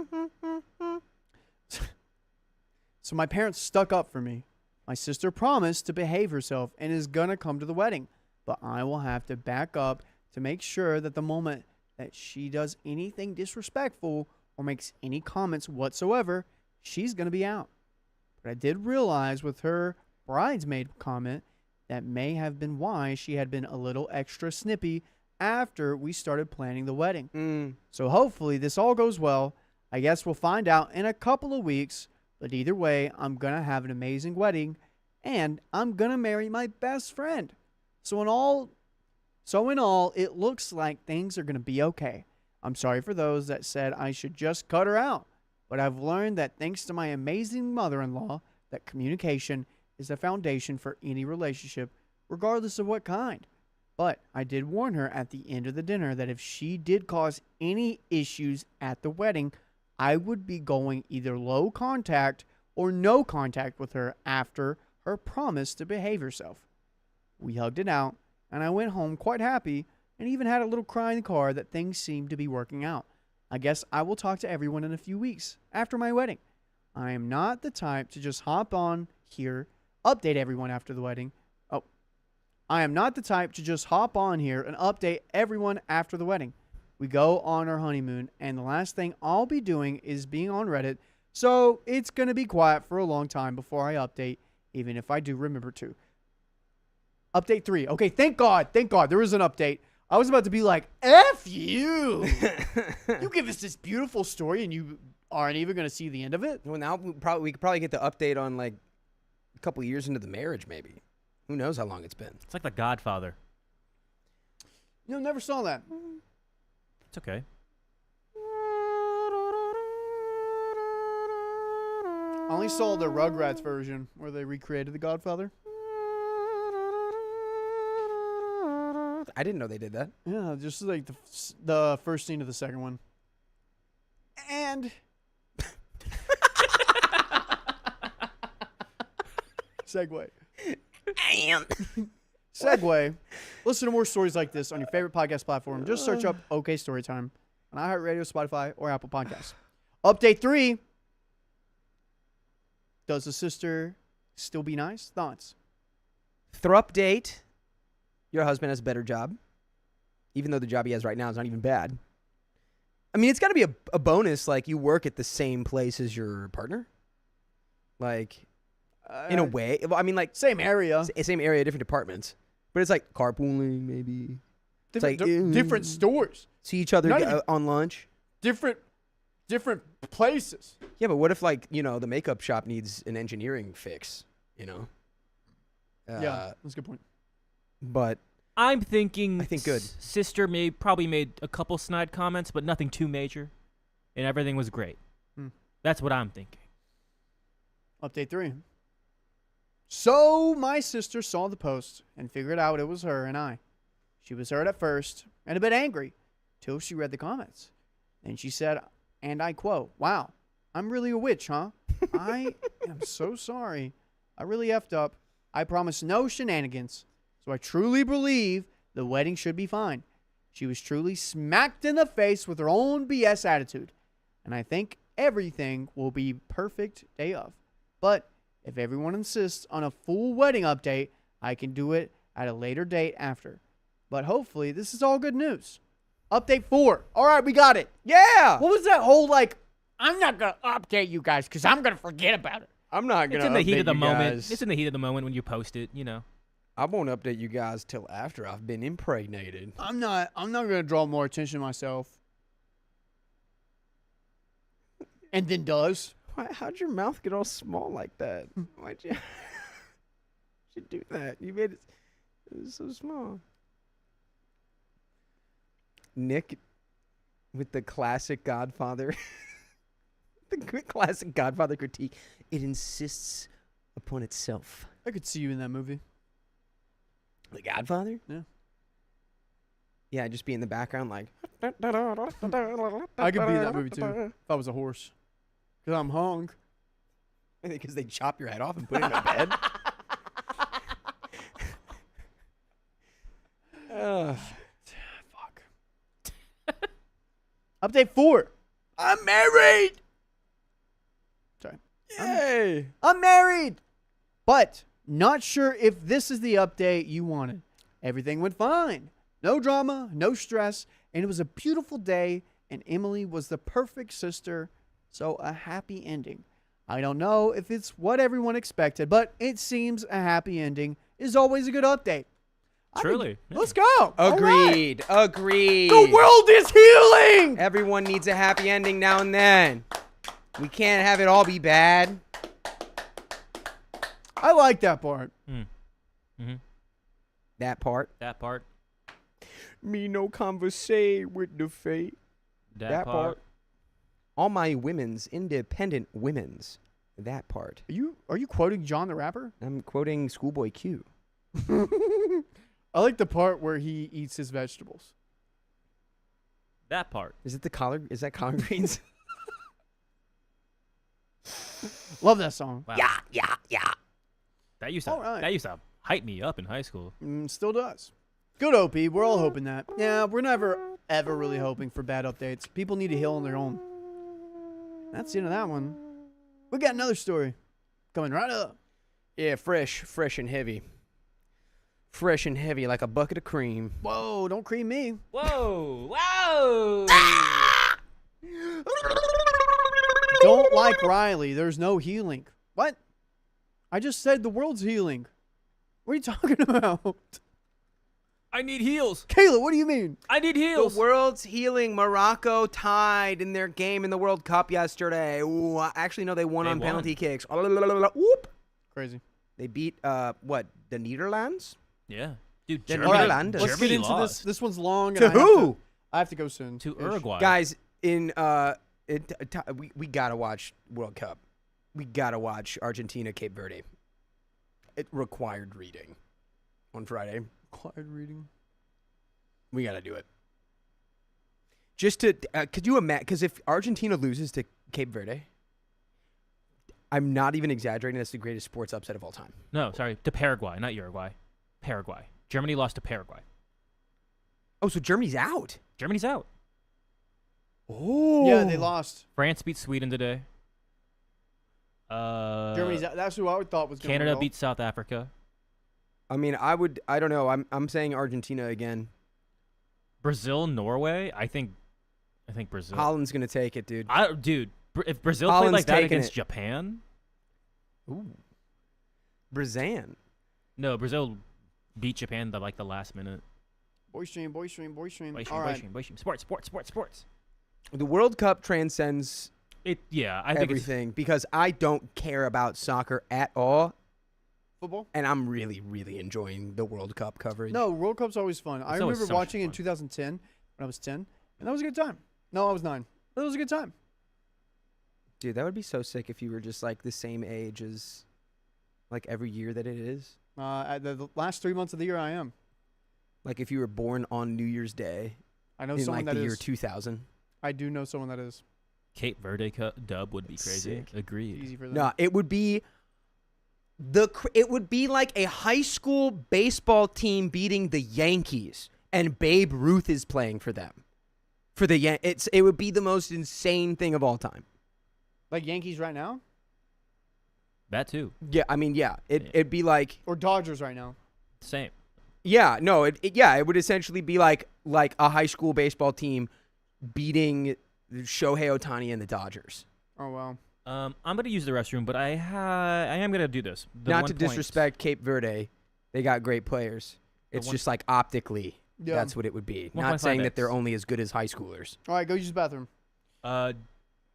so my parents stuck up for me. My sister promised to behave herself and is gonna come to the wedding, but I will have to back up to make sure that the moment that she does anything disrespectful or makes any comments whatsoever, she's gonna be out. But I did realize with her bridesmaid comment that may have been why she had been a little extra snippy after we started planning the wedding. So hopefully this all goes well. I guess we'll find out in a couple of weeks. But either way, I'm going to have an amazing wedding. And I'm going to marry my best friend. So in all, it looks like things are going to be okay. I'm sorry for those that said I should just cut her out. But I've learned that thanks to my amazing mother-in-law, that communication is the foundation for any relationship, regardless of what kind. But I did warn her at the end of the dinner that if she did cause any issues at the wedding, I would be going either low contact or no contact with her after her promise to behave herself. We hugged it out, and I went home quite happy and even had a little cry in the car that things seemed to be working out. I guess I will talk to everyone in a few weeks after my wedding. I am not the type to just hop on here, update everyone after the wedding. I am not the type to just hop on here and update everyone after the wedding. We go on our honeymoon, and the last thing I'll be doing is being on Reddit, so it's going to be quiet for a long time before I update, even if I do remember to. Update 3. Okay, thank God, there is an update. I was about to be like, F you! You give us this beautiful story, and you aren't even going to see the end of it? Well, now we could probably get the update on like a couple years into the marriage, maybe. Who knows how long it's been? It's like The Godfather. You know, never saw that. It's okay. I only saw the Rugrats version where they recreated The Godfather. I didn't know they did that. Yeah, just like the first scene of the second one. And segue. Segue. Listen to more stories like this on your favorite podcast platform. Just search up OK Storytime on iHeartRadio, Spotify, or Apple Podcasts. Update 3. Does the sister still be nice? Thoughts? Thrupdate. Your husband has a better job. Even though the job he has right now is not even bad. I mean, it's got to be a bonus, like you work at the same place as your partner. Like, in a way. I mean, like... Same area. Same area, different departments. But it's like carpooling, maybe. Different stores. See each other on lunch. Different places. Yeah, but what if, like, you know, the makeup shop needs an engineering fix, you know? Yeah, that's a good point. But... I'm thinking I think good. Sister probably made a couple snide comments, but nothing too major. And everything was great. That's what I'm thinking. Update 3. So my sister saw the post and figured out it was her and I. She was hurt at first and a bit angry till she read the comments. And she said, and I quote, "Wow, I'm really a witch, huh? I am so sorry. I really effed up. I promise no shenanigans. So I truly believe the wedding should be fine." She was truly smacked in the face with her own BS attitude. And I think everything will be perfect day of. But if everyone insists on a full wedding update, I can do it at a later date after. But hopefully this is all good news. Update 4. All right, we got it. Yeah! What was that whole like, I'm not going to update you guys because I'm going to forget about it. I'm not going It's to in the heat of the you moment. guys. It's in the heat of the moment when you post it, you know. I won't update you guys till after I've been impregnated. I'm not going to draw more attention to myself. And then does. How'd your mouth get all small like that? Why'd you should do that? You made it was so small. Nick with the classic Godfather. The classic Godfather critique. It insists upon itself. I could see you in that movie. The Godfather? Yeah. Yeah, just be in the background like. I could be in that movie too if I was a horse. Cause I'm hung. Because they chop your head off and put it in a bed. Fuck. Update 4. I'm married. Sorry. Yay! I'm married. But not sure if this is the update you wanted. Everything went fine. No drama, no stress, and it was a beautiful day, and Emily was the perfect sister, so a happy ending. I don't know if it's what everyone expected, but it seems a happy ending is always a good update. Truly. Let's go. All right. Agreed. Agreed. The world is healing. Everyone needs a happy ending now and then. We can't have it all be bad. I like that part. Mm-hmm. That part. That part. Me no conversate with the fate. That part. All my women's independent women's. That part. Are you quoting John the Rapper? I'm quoting Schoolboy Q. I like the part where he eats his vegetables. That part. Is it the collard? Is that collard greens? Love that song. Wow. Yeah. That used to All right. that used to hype me up in high school. Still does. Good OP. We're all hoping that. Yeah, we're never, ever really hoping for bad updates. People need to heal on their own. That's the end of that one. We got another story coming right up. Yeah, fresh and heavy. Fresh and heavy like a bucket of cream. Whoa, don't cream me. Whoa! Wow! Don't like Riley. There's no healing. What? I just said the world's healing. What are you talking about? I need heels. Kayla, what do you mean? I need heels. The world's healing. Morocco tied in their game in the World Cup yesterday. Ooh, actually, no, they won on penalty kicks. Whoop. Crazy. They beat, what, the Netherlands? Yeah. Dude, Then Germany, all right, Let's Germany get into lost. this. This one's long. To and who? I have to go soon. To Uruguay. Guys, we gotta watch World Cup. We gotta watch Argentina, Cape Verde. It required reading on Friday. Required reading. We gotta do it. Just to, could you imagine? Because if Argentina loses to Cape Verde, I'm not even exaggerating. That's the greatest sports upset of all time. No, sorry, to Paraguay, not Uruguay. Paraguay. Germany lost to Paraguay. Oh, so Germany's out. Germany's out. Oh, Yeah, they lost. France beat Sweden today. Germany's out. That's who I thought was going to Canada beat South Africa. I mean, I don't know. I'm saying Argentina again. Brazil, Norway. I think Brazil. Holland's gonna take it, dude. If Brazil played Holland's like that taking against it. Japan, Ooh, Brazan. no, Brazil beat Japan the last minute. Boy stream. Boy All stream, right. boy stream. Sports. The World Cup transcends I think it's everything because I don't care about soccer at all, Football? and I'm really, really enjoying the World Cup coverage. No, World Cup's always fun. I It's always remember so much watching in fun. 2010 when I was 10, and that was a good time. No, I was 9. But it was a good time. Dude, that would be so sick if you were just like the same age as like every year that it is. At the last 3 months of the year, I am. Like if you were born on New Year's Day I know in someone like that the year is. 2000. I do know someone that is. Cape Verde dub would be crazy. Sick. Agreed. Easy for them. No, it would be like a high school baseball team beating the Yankees, and Babe Ruth is playing for them. For the it would be the most insane thing of all time. Like Yankees right now? That too. Yeah, I mean, yeah, it'd be like Or Dodgers right now? Same. yeah, no, it would essentially be like a high school baseball team beating Shohei Ohtani and the Dodgers. Oh, wow. I'm gonna use the restroom, but I am gonna do this. The Not one to point- disrespect Cape Verde, they got great players. It's one- just like optically, Yeah. that's what it would be. 1.5 Not saying that they're X. only as good as high schoolers. All right, go use the bathroom. And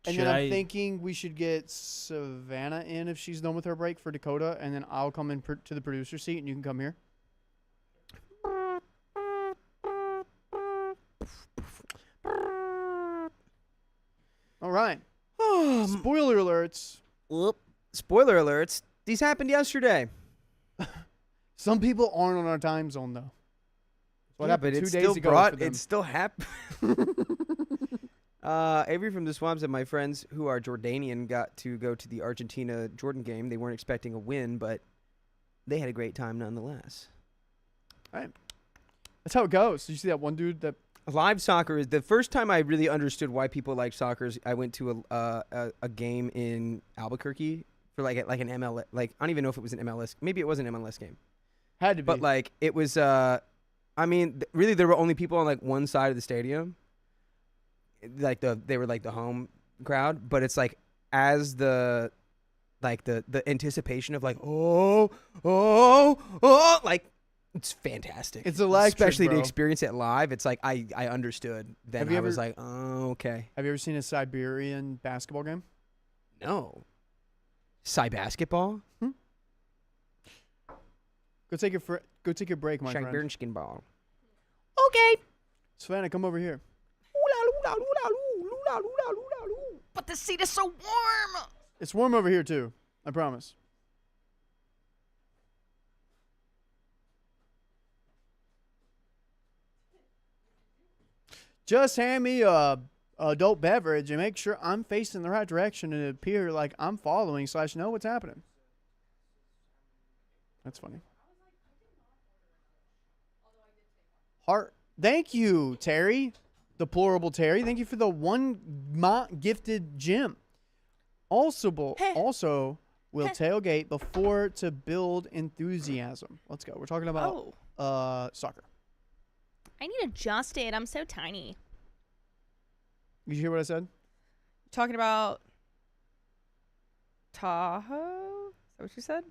And then I'm thinking we should get Savannah in if she's done with her break for Dakota, and then I'll come in to the producer seat, and you can come here. All right. Spoiler alerts. Spoiler alerts. These happened yesterday. Some people aren't on our time zone, though. What Yeah, happened but 2 it days still ago brought. for them. It still happened. Avery from the Swamp said, my friends who are Jordanian got to go to the Argentina-Jordan game. They weren't expecting a win, but they had a great time nonetheless. That's how it goes. Did you see that one dude that? Live soccer is the first time I really understood why people like soccer. I went to a game in Albuquerque for like an MLS. Like I don't even know if it was an MLS. Maybe it was an MLS game. Had to be. But like it was. I mean, really, there were only people on like one side of the stadium. Like they were like the home crowd, but it's like as the anticipation of like like. It's fantastic. It's electric, especially to bro. experience it live. It's like I understood. Then Have you I was ever- like, oh, okay. Have you ever seen a Siberian basketball game? No. Basketball? Go take your break, my friend. Siberian ball. Okay. Savannah, come over here. But the seat is so warm. It's warm over here too. I promise. Just hand me a adult beverage and make sure I'm facing the right direction and appear like I'm following / know what's happening. That's funny. Heart. Thank you, Terry. Deplorable Terry. Thank you for the one gifted gem. Also, will tailgate before to build enthusiasm. Let's go. We're talking about soccer. I need to adjust it. I'm so tiny. Did you hear what I said? Talking about Tahoe? Is that what you said?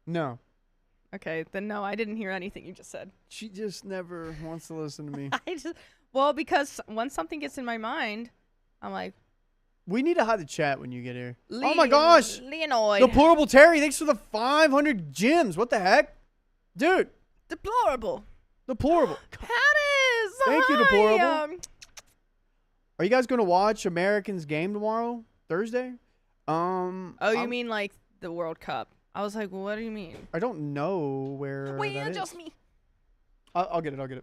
No. Okay, then no, I didn't hear anything you just said. She just never wants to listen to me. Because once something gets in my mind, I'm like, We need to hide the chat when you get here. Oh my gosh! Leonoid. Deplorable Terry, thanks for the 500 gems. What the heck? Dude, Deplorable. deplorable. Pattis. Thank you, hi, Deplorable. Are you guys going to watch Americans game tomorrow, Thursday? Oh, you mean like the World Cup? I was like, well, what do you mean? I don't know where Wait, that is. adjust me. I'll get it. Come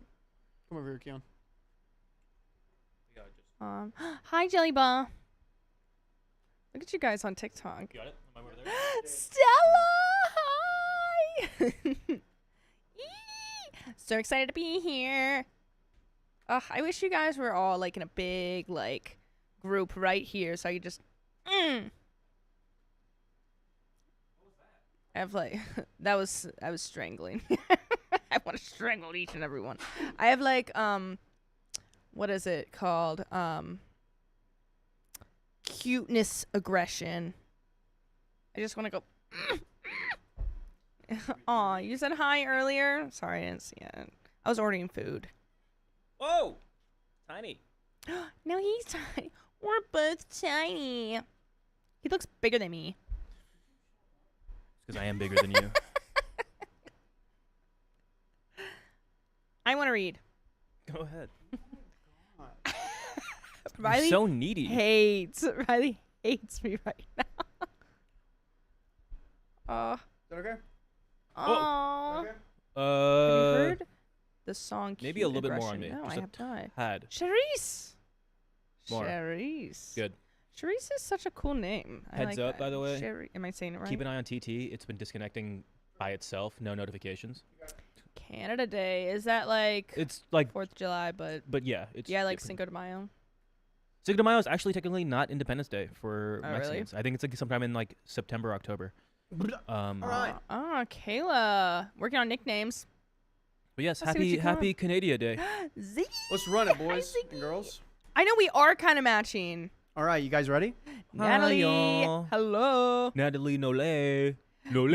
over here, Keon. Hi, Jelly Bar. Look at you guys on TikTok. Got it? Am I over there? Stella, hi. So excited to be here. I wish you guys were all like in a big like group right here, so I could just. I have like I was strangling. I want to strangle each and every one. I have like what is it called? Cuteness aggression. I just want to go. Aw, you said hi earlier. Sorry, I didn't see it. I was ordering food. Whoa! Tiny. No, he's tiny. We're both tiny. He looks bigger than me. Because I am bigger than you. I want to read. Go ahead. Riley You're so needy. Riley hates me right now. Is that okay? Oh. Okay. Have you heard the song? Maybe Cute a little bit more on Aggression? me. No, Just I a have not. Had. Charisse. More. Charisse. Good. Charisse is such a cool name. I Heads like up, that. by the way. Am I saying it right? Keep an eye on TT. It's been disconnecting by itself. No notifications. Canada Day. Is that like It's like, 4th of July? But yeah. It's yeah, like different. Cinco de Mayo. Cinco de Mayo is actually technically not Independence Day for Oh, really? Mexicans. I think it's like sometime in like September, October. All right. Kayla. Working on nicknames. But yes, Let's see what you happy Canada Day. Z. Let's run it, boys and girls. I know we are kind of matching. All right, you guys ready? Natalie. y'all. Hello. Natalie Nole. Nole.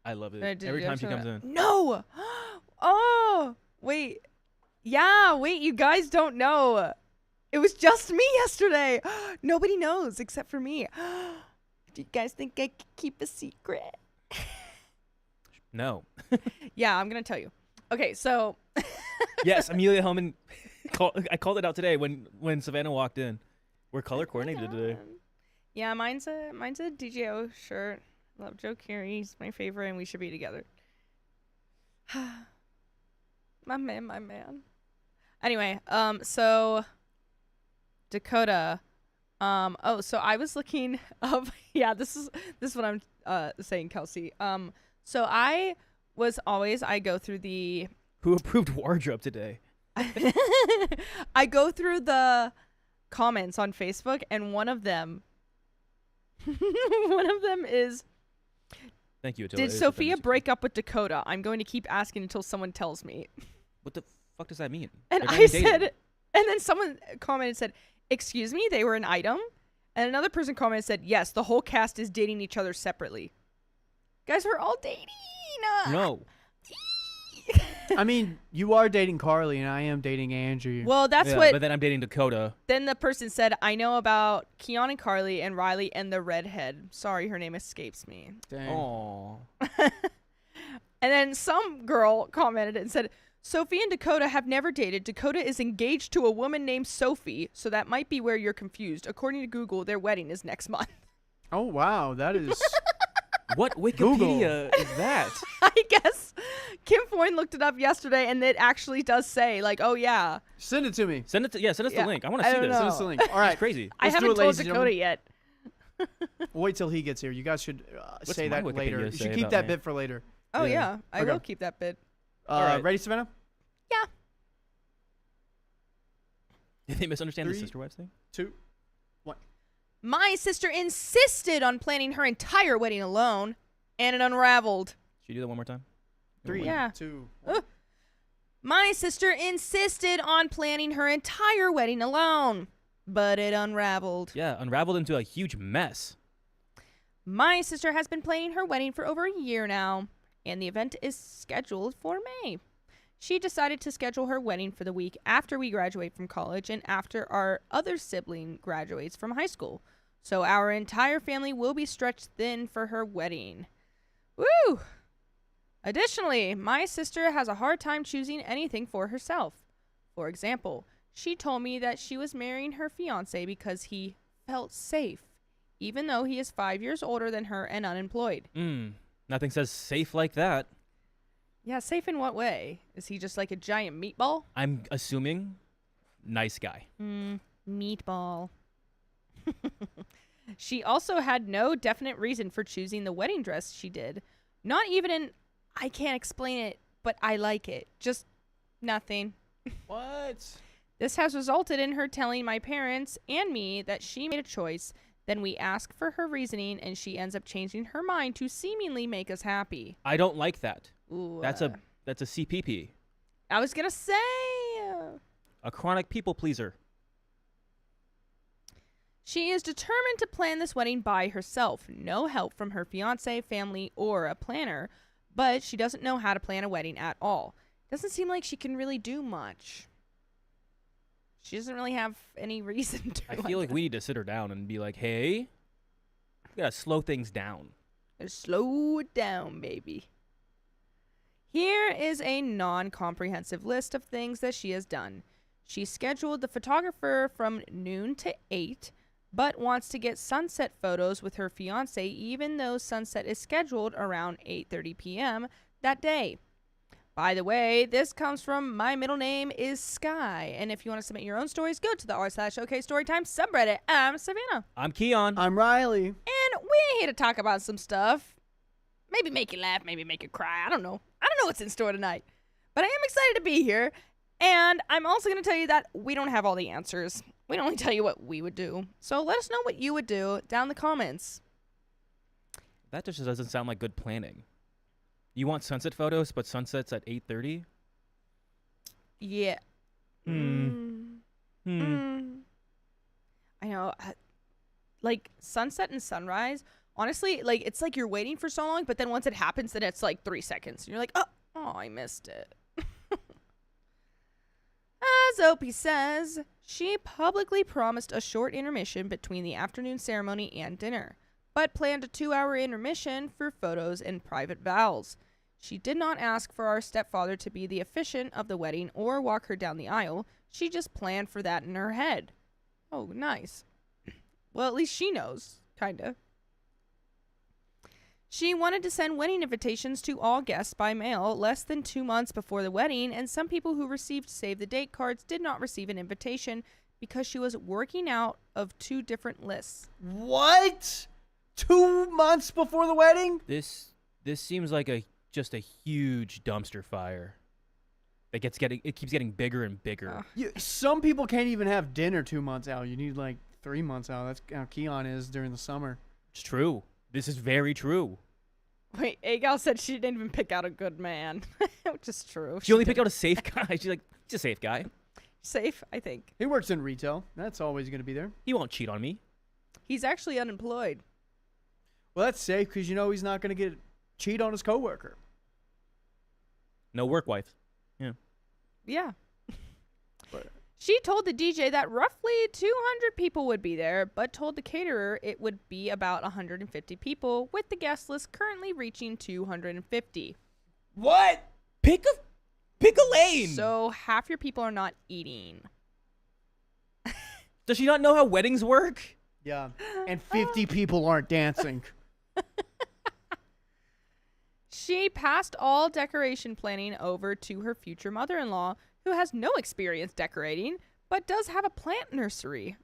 I love it. Did Every you time she show comes that? in. No. Oh, wait. Yeah, wait, you guys don't know. It was just me yesterday. Nobody knows except for me. Do you guys think I could keep a secret? No. Yeah, I'm going to tell you. Okay, so. Yes, Amelia Hellman. I called it out today when Savannah walked in. We're color coordinated today. Yeah, mine's a DJO shirt. Love Joe Carey. He's my favorite, and we should be together. My man. Anyway, so Dakota, so I was looking up. Yeah, this is what I'm saying, Kelsey. So I go through the. Who approved wardrobe today? I go through the comments on Facebook, and one of them is, Thank you, Attila. did Sophia break up with Dakota? I'm going to keep asking until someone tells me. What the fuck does that mean? And They're not I even dating. said, and then someone commented and said, excuse me, they were an item? And another person commented and said, yes, the whole cast is dating each other separately. Guys, we're all dating. No. I mean, you are dating Carly, and I am dating Angie. Well, that's Yeah, what. But then I'm dating Dakota. Then the person said, I know about Keon and Carly and Riley and the redhead. Sorry, her name escapes me. Dang. Oh. And then some girl commented and said, Sophie and Dakota have never dated. Dakota is engaged to a woman named Sophie, so that might be where you're confused. According to Google, their wedding is next month. Oh, wow. That is... What Wikipedia is that? I guess Kim Foyne looked it up yesterday, and it actually does say, like, oh, yeah. Send it to me. Send it. Send us Yeah, the link. I want to I see don't this. know. Send us the link. All right. It's crazy. I Let's do haven't it, told ladies and Dakota gentlemen. yet. Wait till he gets here. You guys should say my that Wikipedia later. You say should keep about that me? bit for later. Oh, Yeah. yeah. I Okay. will keep that bit. right. Ready, Savannah? Did they misunderstand the 3, sister wives thing? 2, 1. My sister insisted on planning her entire wedding alone, and it unraveled. Should you do that one more time? 3, Yeah. 2, 1. My sister insisted on planning her entire wedding alone, but it unraveled. Yeah, unraveled into a huge mess. My sister has been planning her wedding for over a year now, and the event is scheduled for May. She decided to schedule her wedding for the week after we graduate from college and after our other sibling graduates from high school. So our entire family will be stretched thin for her wedding. Woo! Additionally, my sister has a hard time choosing anything for herself. For example, she told me that she was marrying her fiancé because he felt safe, even though he is 5 years older than her and unemployed. Nothing says safe like that. Yeah, safe in what way? Is he just like a giant meatball? I'm assuming nice guy. Meatball. She also had no definite reason for choosing the wedding dress she did. Not even an, I can't explain it, but I like it. Just nothing. What? This has resulted in her telling my parents and me that she made a choice. Then we ask for her reasoning, and she ends up changing her mind to seemingly make us happy. I don't like that. Ooh, That's a CPP. I was gonna say. A chronic people pleaser. She is determined to plan this wedding by herself. No help from her fiancé, family, or a planner. But she doesn't know how to plan a wedding at all. Doesn't seem like she can really do much. She doesn't really have any reason to. I feel like we need to sit her down and be like, hey, we gotta slow things down. Slow it down, baby. Here is a non-comprehensive list of things that she has done. She scheduled the photographer from noon to 8, but wants to get sunset photos with her fiancé even though sunset is scheduled around 8:30 p.m. that day. By the way, this comes from my middle name is Sky, and if you want to submit your own stories, go to the r/OK Storytime subreddit. I'm Savannah. I'm Keon. I'm Riley. And we're here to talk about some stuff. Maybe make you laugh, maybe make you cry. I don't know what's in store tonight. But I am excited to be here. And I'm also going to tell you that we don't have all the answers. We can only tell you what we would do. So let us know what you would do down in the comments. That just doesn't sound like good planning. You want sunset photos, but sunset's at 8:30? Yeah. I know. Like sunset and sunrise, honestly, like it's like you're waiting for so long, but then once it happens, then it's like 3 seconds. And you're like, oh, I missed it. As Opie says, she publicly promised a short intermission between the afternoon ceremony and dinner, but planned a 2-hour intermission for photos and private vows. She did not ask for our stepfather to be the officiant of the wedding or walk her down the aisle. She just planned for that in her head. Oh, nice. Well, at least she knows, kinda. She wanted to send wedding invitations to all guests by mail less than 2 months before the wedding, and some people who received save the date cards did not receive an invitation because she was working out of 2 different lists. What? 2 months before the wedding? This seems like just a huge dumpster fire. It keeps getting bigger and bigger. Some people can't even have dinner 2 months out. You need like 3 months out. That's how Keon is during the summer. It's true. This is very true. Wait, Agal said she didn't even pick out a good man, which is true. She only picked out a safe guy. She's like, he's a safe guy. Safe, I think. He works in retail. That's always going to be there. He won't cheat on me. He's actually unemployed. Well, that's safe because you know he's not going to cheat on his coworker. No work wife. Yeah. But- She told the DJ that roughly 200 people would be there, but told the caterer it would be about 150 people, with the guest list currently reaching 250. What? Pick a lane. So half your people are not eating. Does she not know how weddings work? Yeah. And 50 people aren't dancing. She passed all decoration planning over to her future mother-in-law, who has no experience decorating, but does have a plant nursery.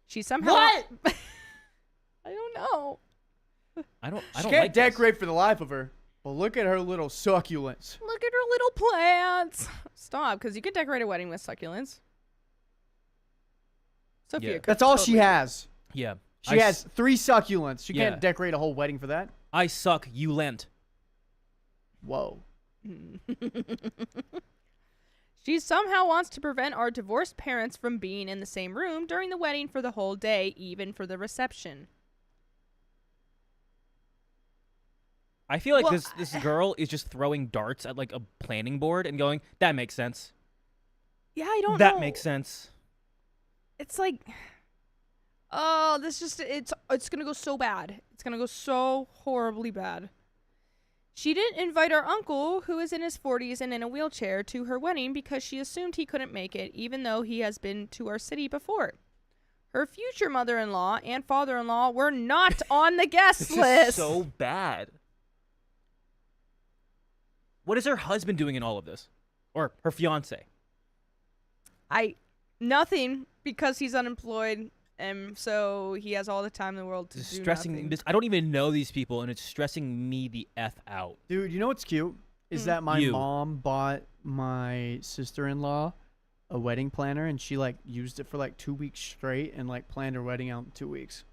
She somehow... What? I don't know. I don't She like can't this. decorate for the life of her. But look at her little succulents. Look at her little plants. Stop, because you can decorate a wedding with succulents. Sophia Yeah. could That's all she totally- has. Yeah. She has 3 succulents. She Yeah. can't decorate a whole wedding for that. I suck. You lent. Whoa. She somehow wants to prevent our divorced parents from being in the same room during the wedding for the whole day, even for the reception. I feel like Well, this girl is just throwing darts at like a planning board and going, "That makes sense. Yeah, I don't know. That makes sense." It's like, oh, it's gonna go so bad. It's gonna go so horribly bad. She didn't invite our uncle, who is in his 40s and in a wheelchair, to her wedding because she assumed he couldn't make it, even though he has been to our city before. Her future mother-in-law and father-in-law were not on the guest This list. is so bad. What is her husband doing in all of this? Or her fiance? Nothing, because he's unemployed, and so he has all the time in the world to This is do stressing nothing. this. I don't even know these people, and it's stressing me the F out. Dude, you know what's cute? Is that my You. mom bought my sister-in-law a wedding planner, and she like used it for like 2 weeks straight and like planned her wedding out in 2 weeks.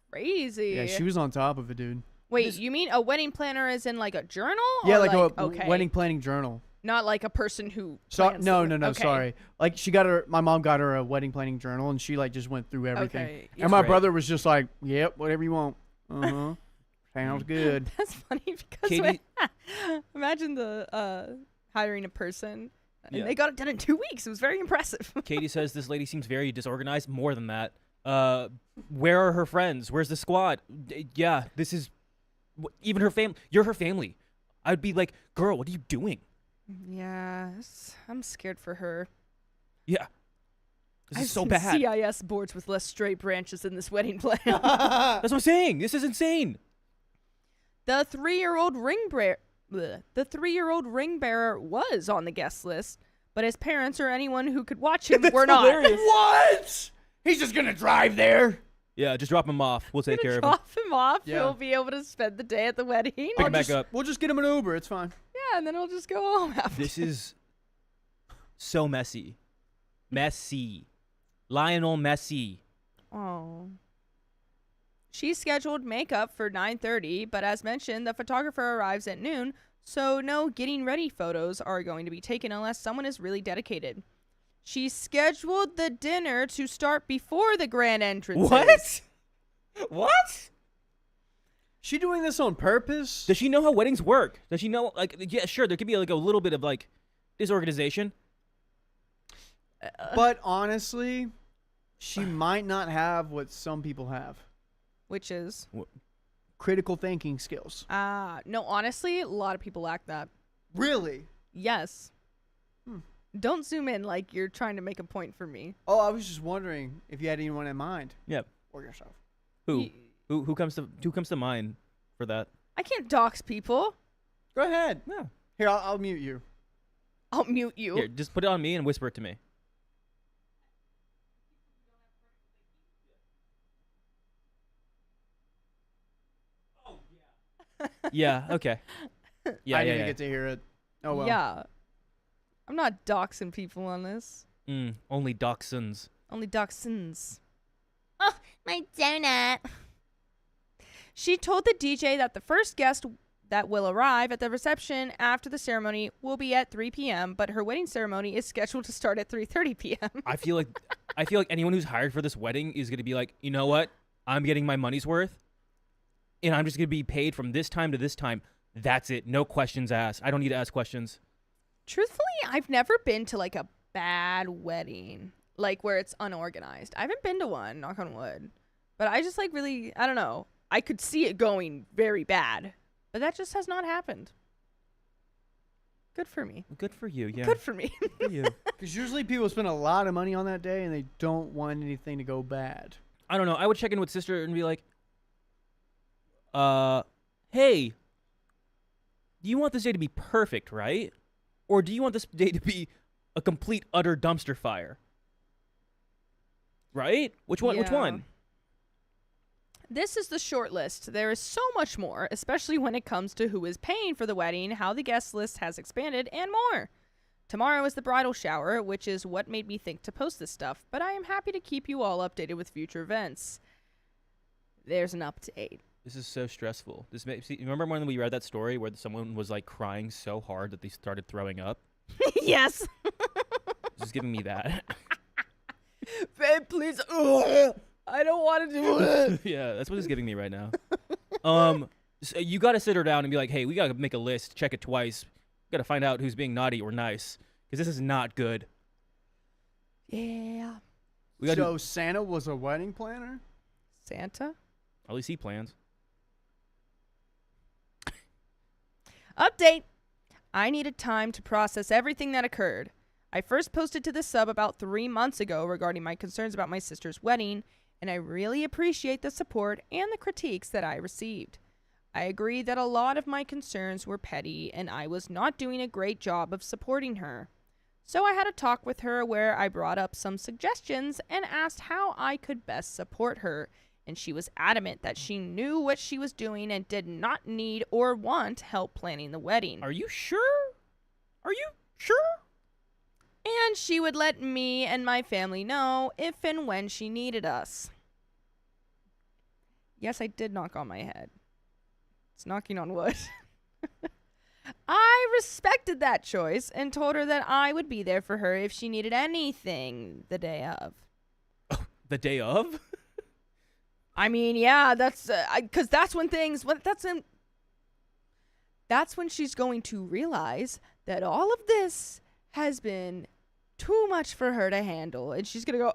Crazy. Yeah, she was on top of it, dude. Wait, you mean a wedding planner is in like a journal? Yeah, or like a okay. wedding planning journal. Not like a person who. So, plans no, the- no, okay. sorry. Like my mom got her a wedding planning journal, and she like just went through everything. Okay. And my Great. brother was just like, "Yep, whatever you want." Sounds good. That's funny because Katie- imagine the hiring a person and Yeah. they got it done in 2 weeks. It was very impressive. Katie says this lady seems very disorganized. More than that, where are her friends? Where's the squad? Yeah, this is even her family. You're her family. I'd be like, girl, what are you doing? Yes, I'm scared for her. Yeah, this I've is so seen bad. CIS boards with less straight branches in this wedding plan. That's what I'm saying. This is insane. The 3-year-old ring bearer was on the guest list, but his parents or anyone who could watch him were not. What? He's just gonna drive there. Yeah, just drop him off. We'll take care of him. Drop him off. Yeah. He'll be able to spend the day at the wedding. Pick him back up. We'll just get him an Uber. It's fine. Yeah, and then he'll just go home after. This is so messy. Messy. Lionel Messi. Oh. She scheduled makeup for 9:30, but as mentioned, the photographer arrives at noon, so no getting ready photos are going to be taken unless someone is really dedicated. She scheduled the dinner to start before the grand entrance. What? What? She doing this on purpose? Does she know how weddings work? Does she know, like, yeah, sure, there could be, like, a little bit of, like, disorganization. But honestly, she might not have what some people have. Which is? Critical thinking skills. No, honestly, a lot of people lack that. Really? Yes. Don't zoom in like you're trying to make a point for me. Oh, I was just wondering if you had anyone in mind. Yep. Or yourself. Who? Who comes to mind for that? I can't dox people. Go ahead. Yeah. Here, I'll mute you. I'll mute you. Here, just put it on me and whisper it to me. Yeah. Okay. Yeah. I yeah. didn't get to hear it. Oh well. Yeah. I'm not doxing people on this. Only dachshunds. Only dachshunds. Oh, my donut. She told the DJ that the first guest that will arrive at the reception after the ceremony will be at 3 p.m., but her wedding ceremony is scheduled to start at 3:30 p.m. I feel like anyone who's hired for this wedding is gonna be like, you know what? I'm getting my money's worth, and I'm just gonna be paid from this time to this time. That's it. No questions asked. I don't need to ask questions. Truthfully, I've never been to like a bad wedding, like where it's unorganized. I haven't been to one, knock on wood. But I just like really, I don't know. I could see it going very bad, but that just has not happened. Good for me. Good for you. Yeah. Good for me. Good for you. Because usually people spend a lot of money on that day and they don't want anything to go bad. I don't know. I would check in with sister and be like, hey, do you want this day to be perfect, right? Or do you want this day to be a complete, utter dumpster fire? Right? Which one? Which Yeah. one? This is the short list. There is so much more, especially when it comes to who is paying for the wedding, how the guest list has expanded, and more. Tomorrow is the bridal shower, which is what made me think to post this stuff, but I am happy to keep you all updated with future events. There's an update. This is so stressful. See, remember when we read that story where someone was like crying so hard that they started throwing up? Yes. This is giving me that. Babe, please. I don't want to do it. Yeah, that's what it's giving me right now. So you got to sit her down and be like, hey, we got to make a list, check it twice. Got to find out who's being naughty or nice, because this is not good. Yeah. We got So Santa was a wedding planner? Santa? at least he plans. Update. I needed time to process everything that occurred. I first posted to the sub about 3 months ago regarding my concerns about my sister's wedding, and I really appreciate the support and the critiques that I received. I agree that a lot of my concerns were petty and I was not doing a great job of supporting her. So I had a talk with her where I brought up some suggestions and asked how I could best support her, and she was adamant that she knew what she was doing and did not need or want help planning the wedding. Are you sure? Are you sure? And she would let me and my family know if and when she needed us. Yes, I did knock on my head. It's knocking on wood. I respected that choice and told her that I would be there for her if she needed anything the day of. Oh, the day of? I mean, yeah, that's because that's when things. That's when she's going to realize that all of this has been too much for her to handle, and she's gonna go.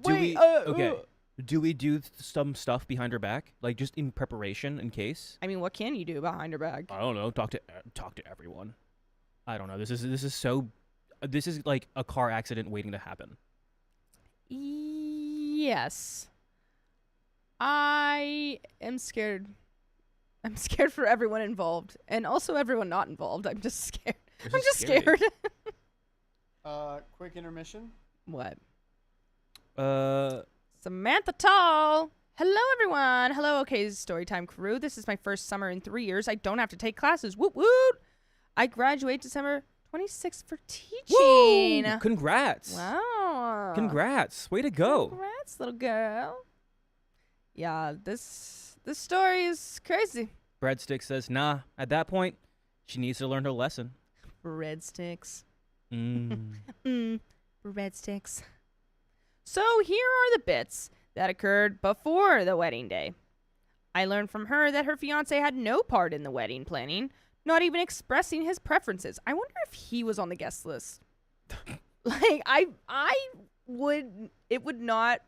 Wait. Okay. Do we do some stuff behind her back, like just in preparation, in case? I mean, what can you do behind her back? I don't know. Talk to everyone. I don't know. This is like a car accident waiting to happen. Yes. I am scared. I'm scared for everyone involved, and also everyone not involved. I'm just scared. This I'm is just scary. scared. Quick intermission. What? Samantha Tall. Hello, everyone. Hello, OK's Storytime crew. This is my first summer in 3 years. I don't have to take classes. Woot woot. I graduate December 26th for teaching. Woo! Congrats. Wow. Congrats. Way to go. Congrats, little girl. Yeah, this story is crazy. Breadstick says, nah, at that point, she needs to learn her lesson. Breadsticks. Mm. Breadsticks. So here are the bits that occurred before the wedding day. I learned from her that her fiance had no part in the wedding planning, not even expressing his preferences. I wonder if he was on the guest list. Like, it would not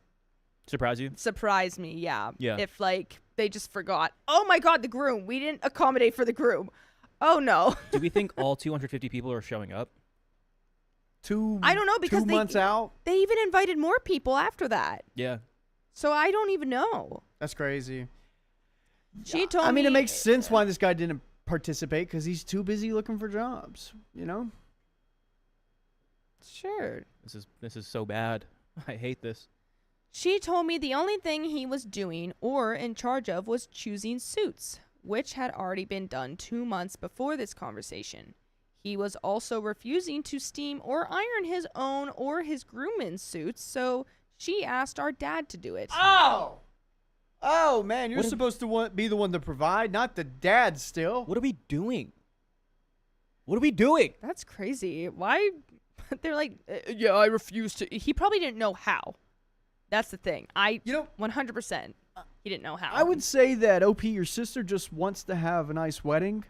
Surprise you? surprise me, yeah. Yeah. If, like, they just forgot, oh my God, the groom. We didn't accommodate for the groom. Oh, no. Do we think all 250 people are showing up? I don't know, because 2 months out. they even invited more people after that. Yeah. So I don't even know. That's crazy. She told me. I mean, it makes sense why this guy didn't participate because he's too busy looking for jobs. You know. Sure. This is so bad. I hate this. She told me the only thing he was doing or in charge of was choosing suits, which had already been done 2 months before this conversation. He was also refusing to steam or iron his own or his groom's suits, so she asked our dad to do it. Oh! Oh, man, you're supposed to be the one to provide, not the dad still. What are we doing? What are we doing? That's crazy. Why? They're like, yeah, I refuse to. He probably didn't know how. That's the thing. 100%. He didn't know how. I would say that OP, your sister, just wants to have a nice wedding.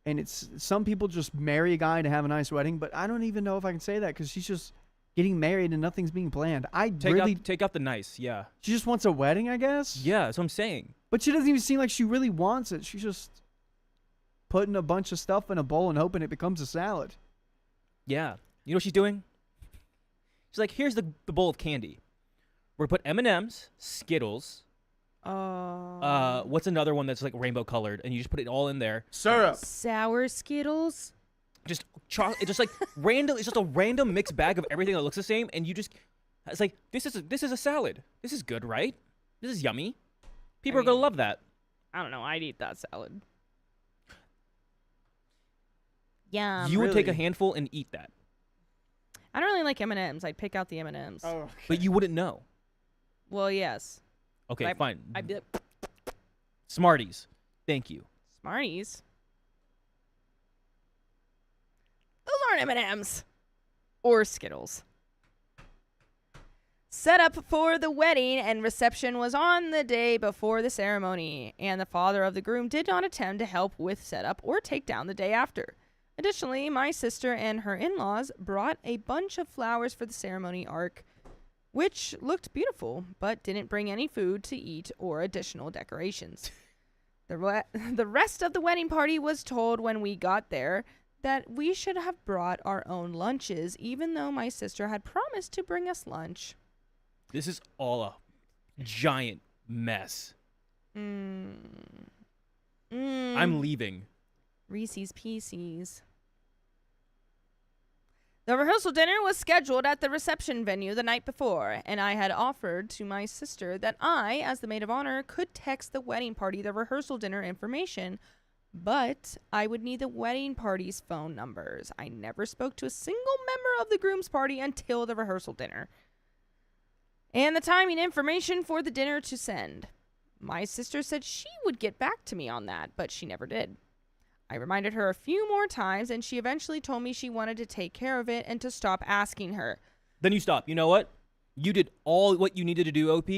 And it's some people just marry a guy to have a nice wedding, but I don't even know if I can say that because she's just getting married and nothing's being planned. Take out the nice, yeah. She just wants a wedding, I guess? Yeah, that's what I'm saying. But she doesn't even seem like she really wants it. She's just putting a bunch of stuff in a bowl and hoping it becomes a salad. Yeah. You know what she's doing? She's like, here's the bowl of candy. We're going to put M&M's, Skittles. What's another one that's like rainbow colored? And you just put it all in there. Syrup. Sour Skittles. Just chocolate. It's just like random. It's just a random mixed bag of everything that looks the same. And you just, it's like, this is a salad. This is good, right? This is yummy. People are going to love that. I don't know. I'd eat that salad. Yeah. You would take a handful and eat that. I don't really like M&Ms. I'd pick out the M&Ms. Oh, okay. But you wouldn't know. Well, yes. Okay, fine. I'd be like, Smarties. Thank you. Smarties? Those aren't M&Ms. Or Skittles. Setup for the wedding and reception was on the day before the ceremony, and the father of the groom did not attempt to help with setup or take down the day after. Additionally, my sister and her in-laws brought a bunch of flowers for the ceremony arc, which looked beautiful, but didn't bring any food to eat or additional decorations. The rest of the wedding party was told when we got there that we should have brought our own lunches, even though my sister had promised to bring us lunch. This is all a giant mess. I'm leaving. Reese's Pieces. The rehearsal dinner was scheduled at the reception venue the night before, and I had offered to my sister that I, as the maid of honor, could text the wedding party the rehearsal dinner information, but I would need the wedding party's phone numbers. I never spoke to a single member of the groom's party until the rehearsal dinner, and the timing information for the dinner to send. My sister said she would get back to me on that, but she never did. I reminded her a few more times, and she eventually told me she wanted to take care of it and to stop asking her. Then you stop. You know what? You did all what you needed to do, OP.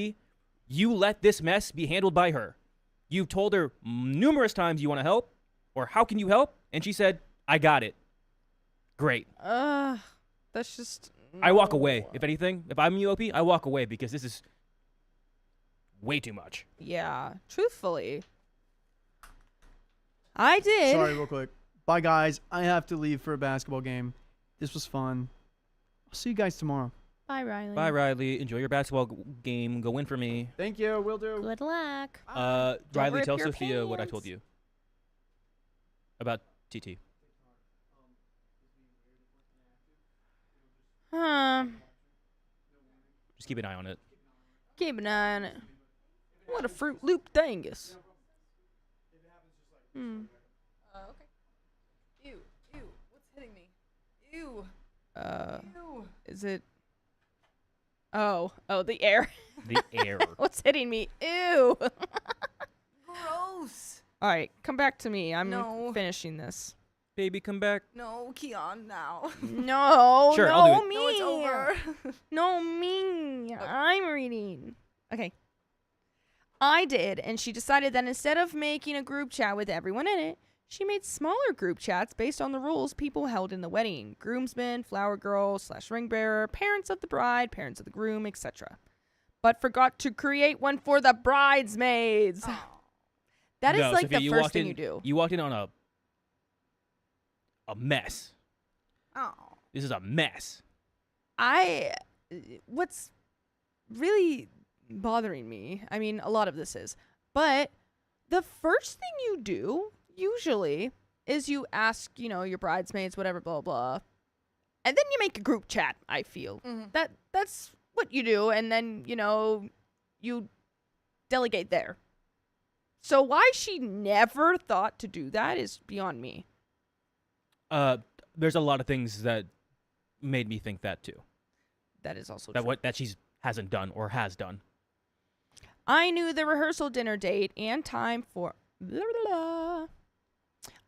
You let this mess be handled by her. You've told her numerous times you want to help, or how can you help? And she said, I got it. Great. That's just... I walk away. If anything, if I'm you, OP, I walk away because this is way too much. Yeah, truthfully. I did. Sorry, real quick. Bye, guys. I have to leave for a basketball game. This was fun. I'll see you guys tomorrow. Bye, Riley. Bye, Riley. Enjoy your basketball game. Go win for me. Thank you. Will do. Good luck. Riley, rip tell your Sophia what I pants. told you about TT. Just keep an eye on it. Keep an eye on it. What a Fruit Loop dingus. Okay. Ew. What's hitting me? Ew. Ew. Is it... Oh, the air. The air. What's hitting me? Ew. Gross. All right, come back to me. I'm No. finishing this. Baby, come back. No, Keon, now. No, Sure, no, I'll do it. me. No, it's over. No, me. I'm reading. Okay. I did, and she decided that instead of making a group chat with everyone in it, she made smaller group chats based on the rules people held in the wedding. Groomsmen, flower girl / ring bearer, parents of the bride, parents of the groom, etc. But forgot to create one for the bridesmaids. That is No, like Sophia, the you first walked thing in- you do. You walked in on a mess. Oh. This is a mess. What's really bothering me. I mean, a lot of this is. But the first thing you do, usually, is you ask, your bridesmaids, whatever, blah, blah. And then you make a group chat, I feel. That's what you do. And then, you delegate there. So why she never thought to do that is beyond me. There's a lot of things that made me think that too. That is also true. That she hasn't done or has done. I knew the rehearsal dinner date and time for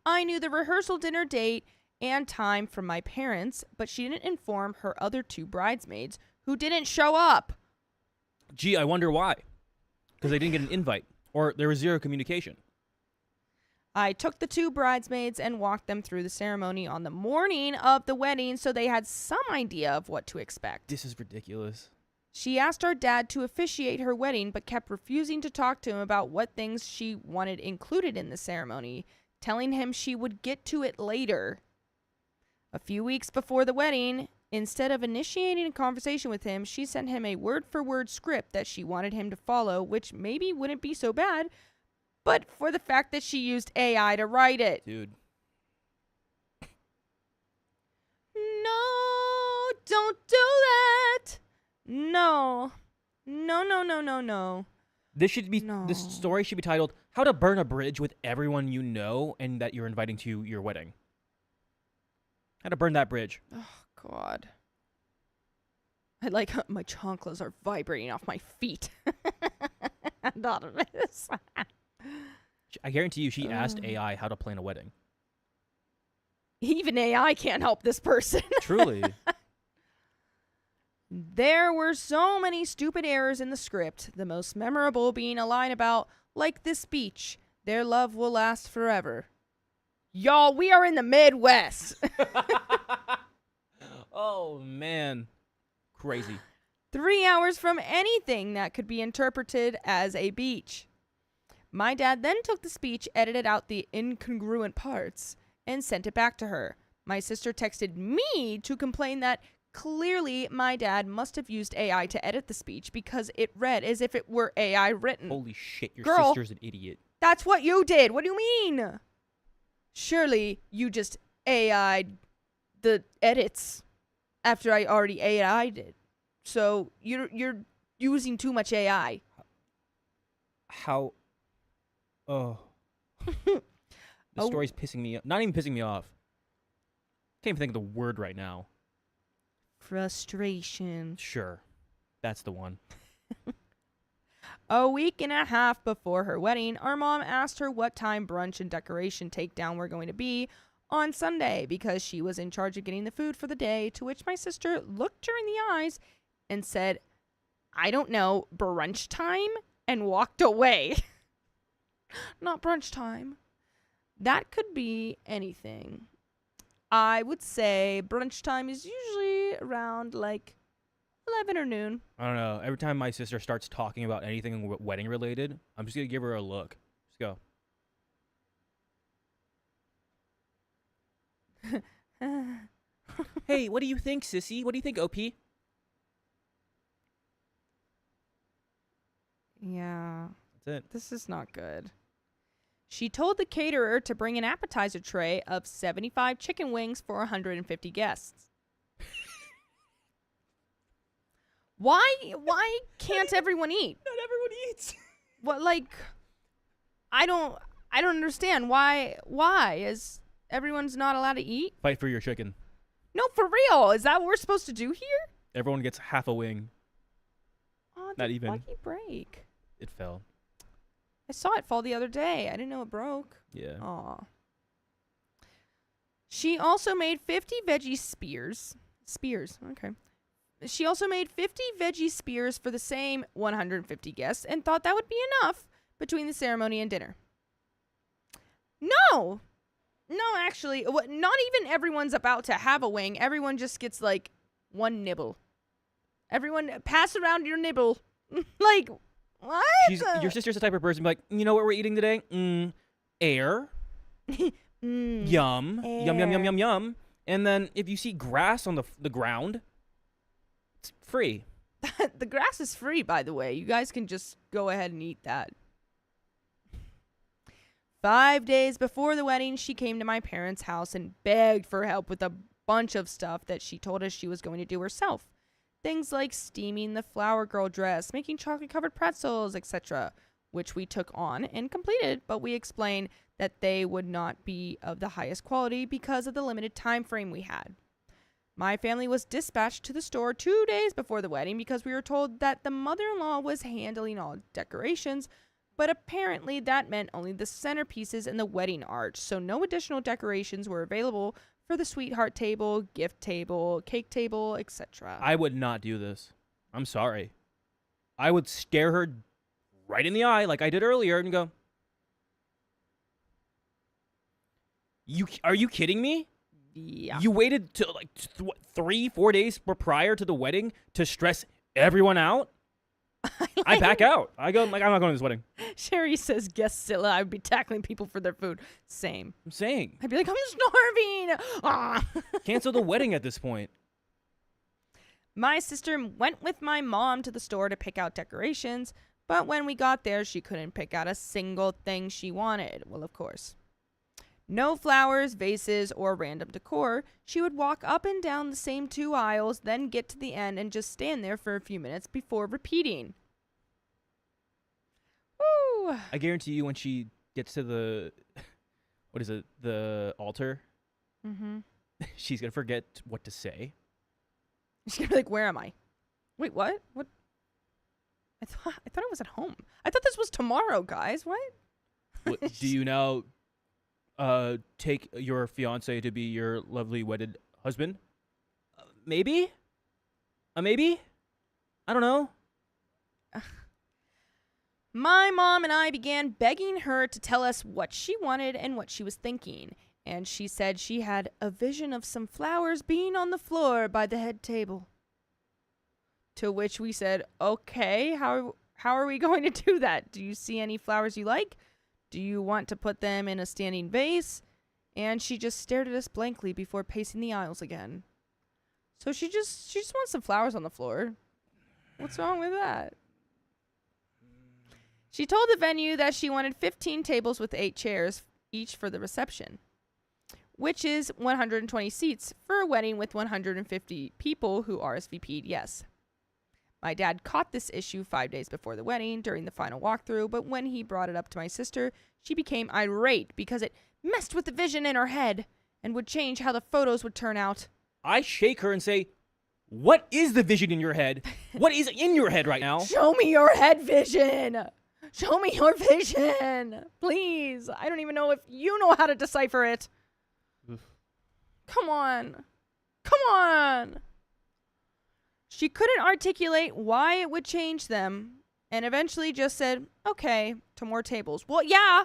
I knew the rehearsal dinner date and time from my parents, but she didn't inform her other 2 bridesmaids who didn't show up. Gee, I wonder why. Because they didn't get an invite, or there was zero communication. I took the 2 bridesmaids and walked them through the ceremony on the morning of the wedding so they had some idea of what to expect. This is ridiculous. She asked our dad to officiate her wedding, but kept refusing to talk to him about what things she wanted included in the ceremony, telling him she would get to it later. A few weeks before the wedding, instead of initiating a conversation with him, she sent him a word-for-word script that she wanted him to follow, which maybe wouldn't be so bad, but for the fact that she used AI to write it. Dude. No, don't do that. No. No. This should be No. this story should be titled "How to Burn a Bridge with Everyone You Know and That You're Inviting to Your Wedding." How to burn that bridge. Oh, God. I like how my chanclas are vibrating off my feet. I thought of this. I guarantee you she asked AI how to plan a wedding. Even AI can't help this person. Truly. There were so many stupid errors in the script, the most memorable being a line about, like this beach, their love will last forever. Y'all, we are in the Midwest. Oh, man. Crazy. 3 hours from anything that could be interpreted as a beach. My dad then took the speech, edited out the incongruent parts, and sent it back to her. My sister texted me to complain that clearly my dad must have used AI to edit the speech because it read as if it were AI written. Holy shit, your Girl. sister's an idiot. That's what you did. What do you mean? Surely you just AI'd the edits after I already AI'd it. So you're using too much AI. How? Oh. The Oh. story's pissing me off. Not even pissing me off. Can't even think of the word right now. Frustration. Sure. That's the one. A week and a half before her wedding, our mom asked her what time brunch and decoration takedown were going to be on Sunday because she was in charge of getting the food for the day, to which my sister looked her in the eyes and said, I don't know, brunch time, and walked away. Not brunch time. That could be anything. I would say brunch time is usually around like 11 or noon. I don't know. Every time my sister starts talking about anything wedding related, I'm just going to give her a look. Just go. Hey, what do you think, sissy? What do you think, OP? Yeah. That's it. This is not good. She told the caterer to bring an appetizer tray of 75 chicken wings for 150 guests. Why can't everyone eat? Not everyone eats. What, like, I don't understand why is everyone's not allowed to eat? Fight for your chicken. No, for real. Is that what we're supposed to do here? Everyone gets half a wing. Oh, Not the even. lucky break. It fell. I saw it fall the other day. I didn't know it broke. Yeah. Aw. She also made 50 veggie spears. Spears, okay. She also made 50 veggie spears for the same 150 guests and thought that would be enough between the ceremony and dinner. No, actually, not even everyone's about to have a wing. Everyone just gets like one nibble. Everyone pass around your nibble. Like, what? Your sister's the type of person to be like, you know what we're eating today? Air. Yum. Yum, yum, yum, yum, yum. And then if you see grass on the ground, it's free. The grass is free, by the way. You guys can just go ahead and eat that. 5 days before the wedding, she came to my parents' house and begged for help with a bunch of stuff that she told us she was going to do herself. Things like steaming the flower girl dress, making chocolate-covered pretzels, etc., which we took on and completed, but we explained that they would not be of the highest quality because of the limited time frame we had. My family was dispatched to the store 2 days before the wedding because we were told that the mother-in-law was handling all decorations, but apparently that meant only the centerpieces and the wedding arch, so no additional decorations were available for the sweetheart table, gift table, cake table, etc. I would not do this. I'm sorry. I would stare her right in the eye like I did earlier and go, are you kidding me? Yeah. You waited to like 3-4 days prior to the wedding to stress everyone out? I back out. I go, like, I'm not going to this wedding. Sherry says, guess Scylla, I would be tackling people for their food. Same. I'm saying. I'd be like, I'm starving. Ah. Cancel the wedding at this point. My sister went with my mom to the store to pick out decorations, but when we got there, she couldn't pick out a single thing she wanted. Well, of course. No flowers, vases, or random decor. She would walk up and down the same 2 aisles, then get to the end and just stand there for a few minutes before repeating. Woo! I guarantee you when she gets to the, what is it, the altar, she's going to forget what to say. She's going to be like, where am I? Wait, what? What? I thought I was at home. I thought this was tomorrow, guys. What? Do you now take your fiance to be your lovely wedded husband? Maybe? Maybe? I don't know. My mom and I began begging her to tell us what she wanted and what she was thinking. And she said she had a vision of some flowers being on the floor by the head table. To which we said, okay, how are we going to do that? Do you see any flowers you like? Do you want to put them in a standing vase? And she just stared at us blankly before pacing the aisles again. So she just wants some flowers on the floor. What's wrong with that? She told the venue that she wanted 15 tables with 8 chairs, each for the reception, which is 120 seats for a wedding with 150 people who RSVP'd yes. My dad caught this issue 5 days before the wedding during the final walkthrough, but when he brought it up to my sister, she became irate because it messed with the vision in her head and would change how the photos would turn out. I shake her and say, what is the vision in your head? What is in your head right now? Show me your head vision! Show me your vision! Please! I don't even know if you know how to decipher it. Come on. Come on! She couldn't articulate why it would change them, and eventually just said, okay, to more tables. Well, yeah.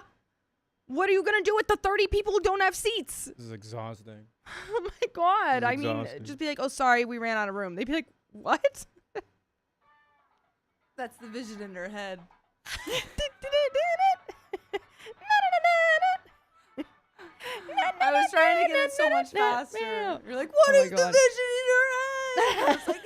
What are you going to do with the 30 people who don't have seats? This is exhausting. Oh my God. I mean, just be like, oh, sorry, we ran out of room. They'd be like, what? That's the vision in her head. I was trying to get it so much faster. You're like, what is the vision in your head? I was like,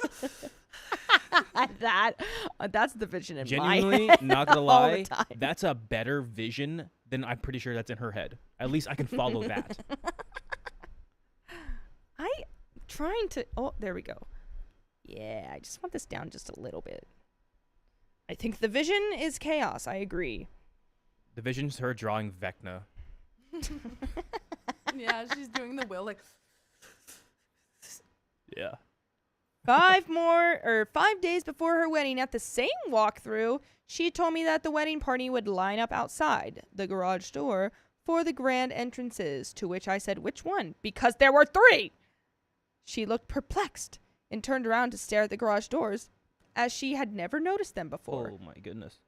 that's the vision in Genuinely, my head. not gonna all lie, the time. that's a better vision than I'm pretty sure that's in her head. At least I can follow that. I'm trying to. Oh, there we go. Yeah, I just want this down just a little bit. I think the vision is chaos. I agree. The vision's her drawing Vecna. yeah, she's doing the will like. Yeah. 5 days before her wedding, at the same walkthrough, she told me that the wedding party would line up outside the garage door for the grand entrances, to which I said, which one? Because there were 3! She looked perplexed and turned around to stare at the garage doors, as she had never noticed them before. Oh my goodness.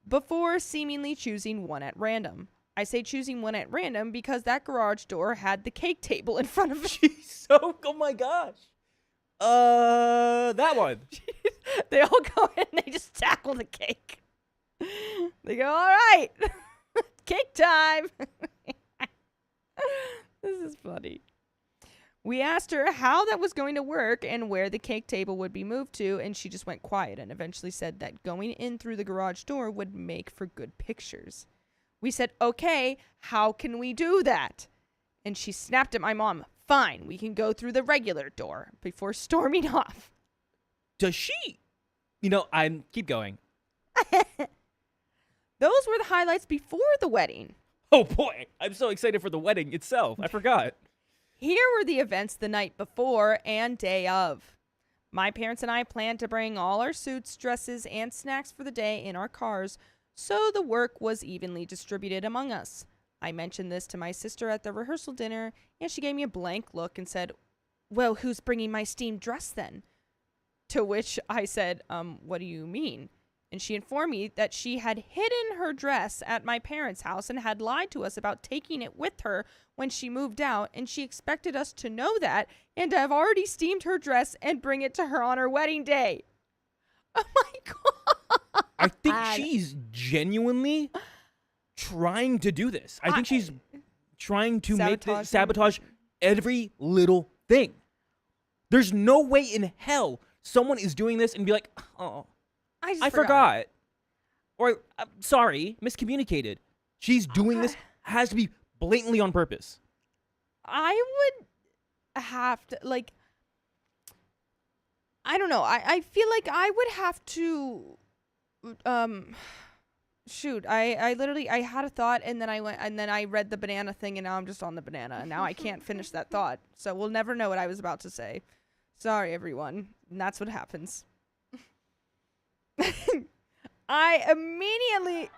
Before seemingly choosing one at random. I say choosing one at random because that garage door had the cake table in front of it. Oh my gosh. That one. They all go in and they just tackle the cake. They go, all right, cake time. This is funny. We asked her how that was going to work and where the cake table would be moved to, and she just went quiet and eventually said that going in through the garage door would make for good pictures. We said, okay, how can we do that? And she snapped at my mom, fine, we can go through the regular door, before storming off. Does she? Keep going. Those were the highlights before the wedding. Oh boy, I'm so excited for the wedding itself. I forgot. Here were the events the night before and day of. My parents and I planned to bring all our suits, dresses, and snacks for the day in our cars, so the work was evenly distributed among us. I mentioned this to my sister at the rehearsal dinner, and she gave me a blank look and said, well, who's bringing my steamed dress then? To which I said, what do you mean? And she informed me that she had hidden her dress at my parents' house and had lied to us about taking it with her when she moved out, and she expected us to know that and to have already steamed her dress and bring it to her on her wedding day. Oh my God. I think she's genuinely trying to do this. I think she's trying to sabotage every little thing. There's no way in hell someone is doing this and be like, oh, I forgot. Or, sorry, miscommunicated. She's doing this, has to be blatantly on purpose. I would have to, I don't know. I feel like I would have to, shoot. I literally, I had a thought and then I read the banana thing and now I'm just on the banana and now I can't finish that thought. So we'll never know what I was about to say. Sorry, everyone. And that's what happens. I immediately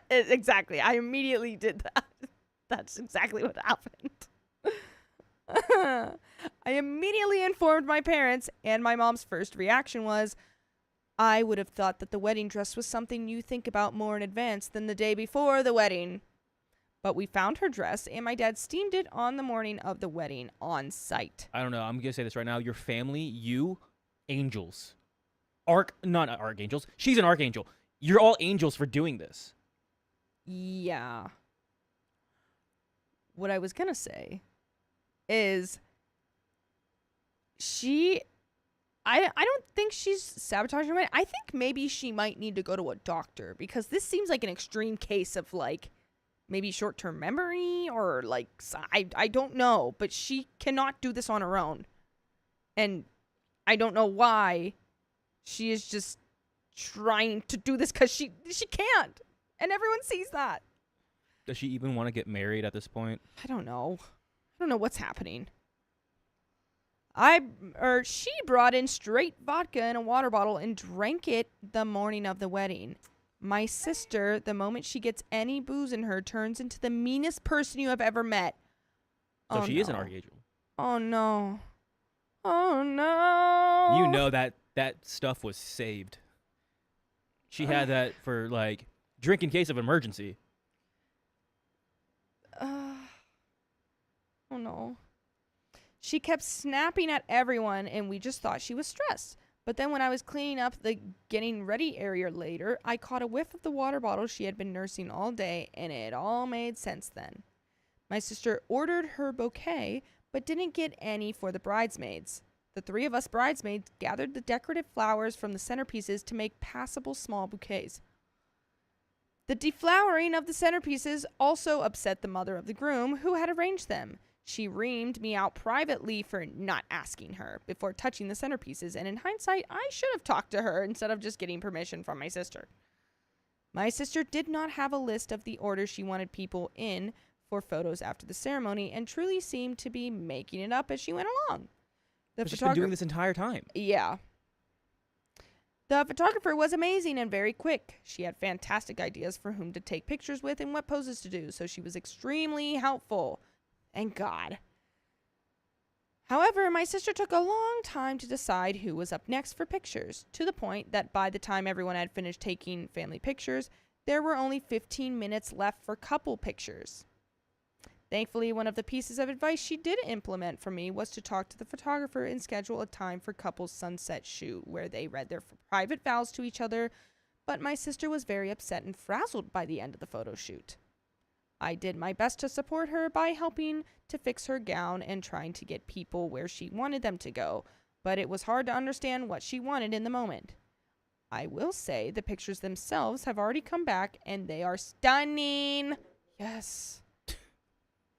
exactly. I immediately did that. That's exactly what happened. I immediately informed my parents, and my mom's first reaction was, I would have thought that the wedding dress was something you think about more in advance than the day before the wedding. But we found her dress, and my dad steamed it on the morning of the wedding on site. I don't know. I'm going to say this right now. Your family, you, angels. Not archangels. She's an archangel. You're all angels for doing this. Yeah. What I was going to say is I don't think she's sabotaging her. I think maybe she might need to go to a doctor because this seems like an extreme case of maybe short-term memory or I don't know, but she cannot do this on her own. And I don't know why she is just trying to do this because she can't. And everyone sees that. Does she even want to get married at this point? I don't know. I don't know what's happening. She brought in straight vodka in a water bottle and drank it the morning of the wedding. My sister, the moment she gets any booze in her, turns into the meanest person you have ever met. So she is an archangel. Oh, no. Oh, no. You know that stuff was saved. She had that for, drink in case of emergency. Oh, no. She kept snapping at everyone, and we just thought she was stressed. But then when I was cleaning up the getting ready area later, I caught a whiff of the water bottle she had been nursing all day, and it all made sense then. My sister ordered her bouquet, but didn't get any for the bridesmaids. The three of us bridesmaids gathered the decorative flowers from the centerpieces to make passable small bouquets. The deflowering of the centerpieces also upset the mother of the groom, who had arranged them. She reamed me out privately for not asking her before touching the centerpieces, and in hindsight, I should have talked to her instead of just getting permission from my sister. My sister did not have a list of the orders she wanted people in for photos after the ceremony and truly seemed to be making it up as she went along. She's been doing this entire time. Yeah. The photographer was amazing and very quick. She had fantastic ideas for whom to take pictures with and what poses to do, so she was extremely helpful. Thank God. However, my sister took a long time to decide who was up next for pictures, to the point that by the time everyone had finished taking family pictures, there were only 15 minutes left for couple pictures. Thankfully, one of the pieces of advice she did implement for me was to talk to the photographer and schedule a time for couples' sunset shoot where they read their private vows to each other, but my sister was very upset and frazzled by the end of the photo shoot. I did my best to support her by helping to fix her gown and trying to get people where she wanted them to go, but it was hard to understand what she wanted in the moment. I will say the pictures themselves have already come back and they are stunning. Yes.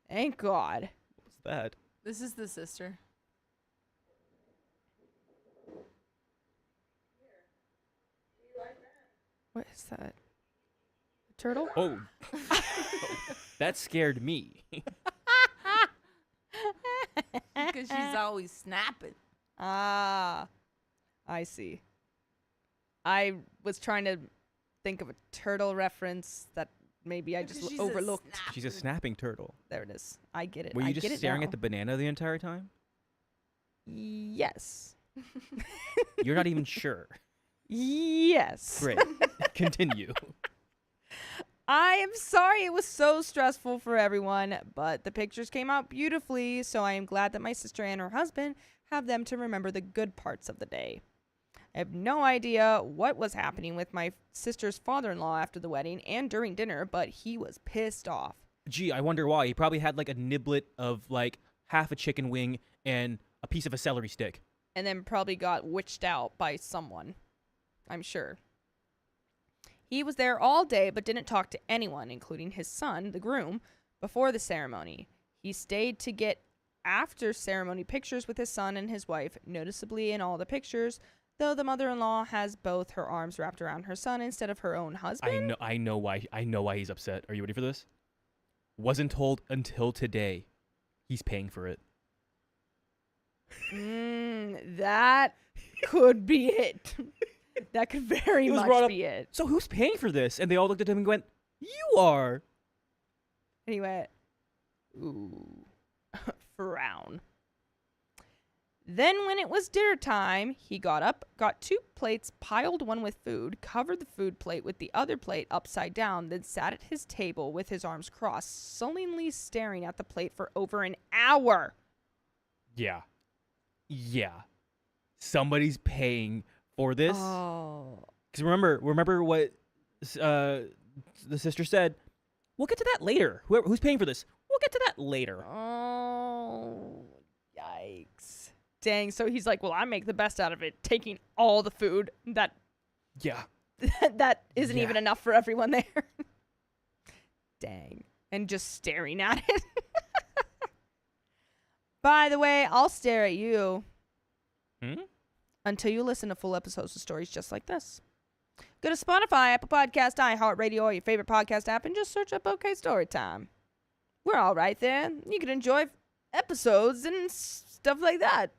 Thank God. What's that? This is the sister. What is that? A turtle? Oh. That scared me. Because she's always snapping. Ah, I see. I was trying to think of a turtle reference that maybe I just She's a overlooked. She's a snapping turtle. There it is. I get it. Were I you get just it staring now. at the banana the entire time? Yes. You're not even sure. Yes. Great. Continue. I am sorry it was so stressful for everyone, but the pictures came out beautifully, so I am glad that my sister and her husband have them to remember the good parts of the day. I have no idea what was happening with my sister's father-in-law after the wedding and during dinner, but he was pissed off. Gee, I wonder why. He probably had like a niblet of like half a chicken wing and a piece of a celery stick. And then probably got witched out by someone, I'm sure. He was there all day but didn't talk to anyone, including his son, the groom, before the ceremony. He stayed to get after ceremony pictures with his son and his wife, noticeably in all the pictures, though the mother-in-law has both her arms wrapped around her son instead of her own husband. I know why he's upset. Are you ready for this? Wasn't told until today. He's paying for it. That could be it. That could very It was much brought up- be it. So who's paying for this? And they all looked at him and went, "You are." And he went, ooh, frown. Then when it was dinner time, he got up, got 2 plates, piled one with food, covered the food plate with the other plate upside down, then sat at his table with his arms crossed, sullenly staring at the plate for over an hour. Yeah. Somebody's paying for this. Oh. Because remember what the sister said. We'll get to that later. Who's paying for this? We'll get to that later. Oh, yikes. Dang, so he's like, well, I make the best out of it, taking all the food that Yeah. that isn't Yeah. even enough for everyone there. Dang. And just staring at it. By the way, I'll stare at you until you listen to full episodes of stories just like this. Go to Spotify, Apple Podcast, iHeartRadio, or your favorite podcast app, and just search up OK Storytime. We're all right there. You can enjoy episodes and stuff like that.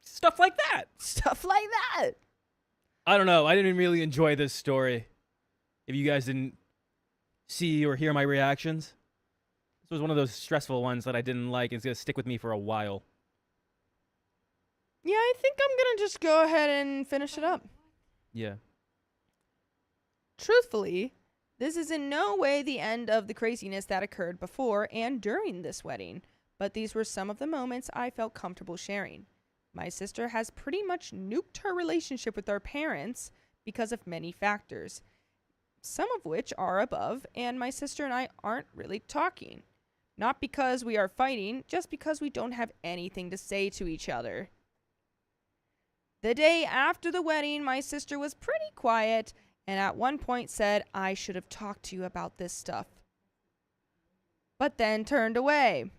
Stuff like that. Stuff like that. I don't know. I didn't really enjoy this story. If you guys didn't see or hear my reactions, this was one of those stressful ones that I didn't like. It's going to stick with me for a while. Yeah, I think I'm going to just go ahead and finish it up. Yeah. Truthfully, this is in no way the end of the craziness that occurred before and during this wedding, but these were some of the moments I felt comfortable sharing. My sister has pretty much nuked her relationship with our parents because of many factors, some of which are above, and my sister and I aren't really talking. Not because we are fighting, just because we don't have anything to say to each other. The day after the wedding, my sister was pretty quiet and at one point said, I should have talked to you about this stuff, but then turned away.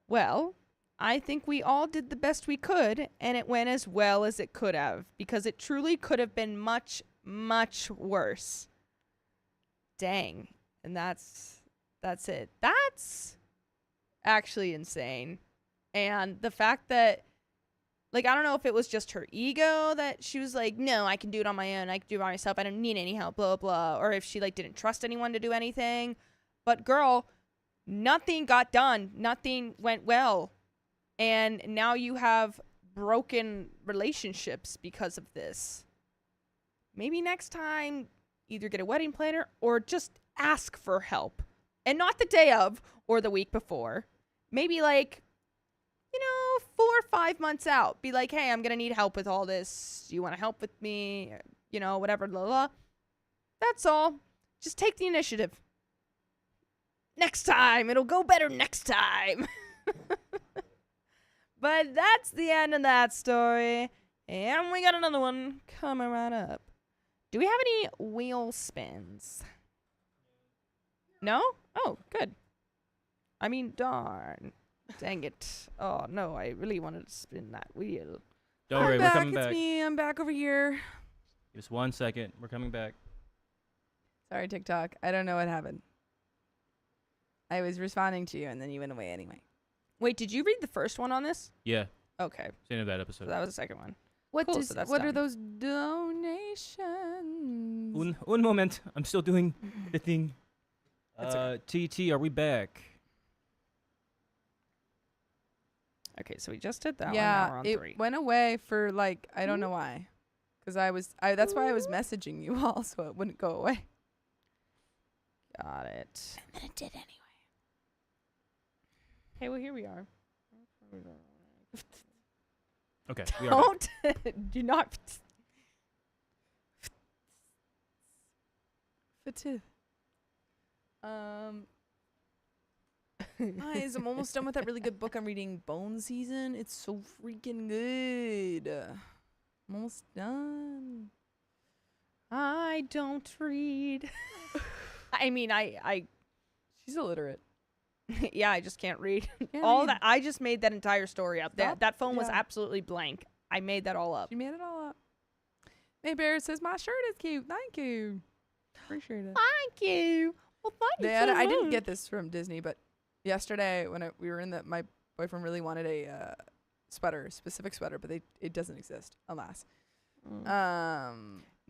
Well, I think we all did the best we could, and it went as well as it could have, because it truly could have been much, much worse. Dang. And that's it. That's actually insane. And the fact that, like, I don't know if it was just her ego that she was like, no, I can do it on my own. I can do it by myself. I don't need any help, blah, blah. Or if she, like, didn't trust anyone to do anything. But, girl, nothing got done. Nothing went well. And now you have broken relationships because of this. Maybe next time, either get a wedding planner or just ask for help. And not the day of or the week before. Maybe, like, 4 or 5 months out. Be like, hey, I'm going to need help with all this. Do you want to help with me? Whatever, blah, blah. That's all. Just take the initiative. Next time. It'll go better next time. But that's the end of that story. And we got another one coming right up. Do we have any wheel spins? No? Oh, good. I mean, darn. Dang it. Oh, no, I really wanted to spin that wheel. Don't worry, I'm we're back. coming It's back. me. I'm back over here. Just 1 second. We're coming back. Sorry, TikTok. I don't know what happened. I was responding to you, and then you went away anyway. Wait, did you read the first one on this? Yeah, Okay. it's the end of that So episode. that was the second one. What Cool, does, so that's what are done. those donations? Un moment. I'm still doing the thing. That's okay. TT, are we back? Okay, so we just did that one. Now Yeah, we're on it 3. went away for like I don't know why, because that's why I was messaging you all so it wouldn't go away. Got it. And then it did anyway. Hey, well, here we are. Okay. We are back. Don't. Do not. Guys, I'm almost done with that really good book I'm reading, Bone Season. It's so freaking good. I'm almost done. I don't read. I mean, I She's illiterate. yeah, I just can't read. Can't All read. that. I just made that entire story up. Stop. That phone was Yeah. absolutely blank. I made that all up. She made it all up. Maybear says my shirt is cute. Thank you. Appreciate it. Thank you. Well, thank you. They so I didn't much. get this from Disney, but yesterday when we were in my boyfriend really wanted a specific sweater, but it doesn't exist, alas.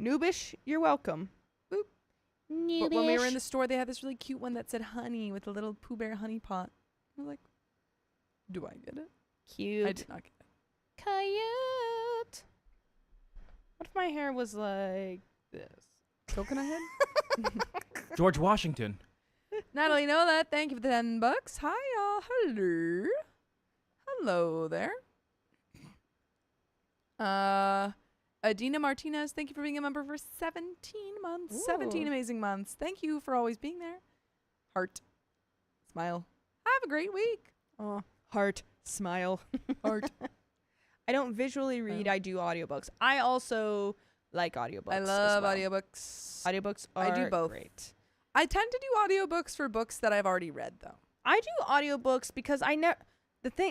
Noobish, you're welcome. Boop. But when we were in the store, they had this really cute one that said honey with a little Pooh Bear honey pot. I was like, do I get it? Cute. I did not get it. Cute. What if my hair was like this? Coconut head? George Washington. Natalie, know that. Thank you for the $10. Hi, y'all. Hello. Hello there. Adina Martinez, thank you for being a member for 17 months. 17 Ooh. amazing months. Thank you for always being there. Heart. Smile. Have a great week. Oh, heart, smile. Heart. I don't visually read. Oh. I do audiobooks. I also like audiobooks. I as love well. audiobooks. Audiobooks are I do both. great. I tend to do audiobooks for books that I've already read, though. I do audiobooks because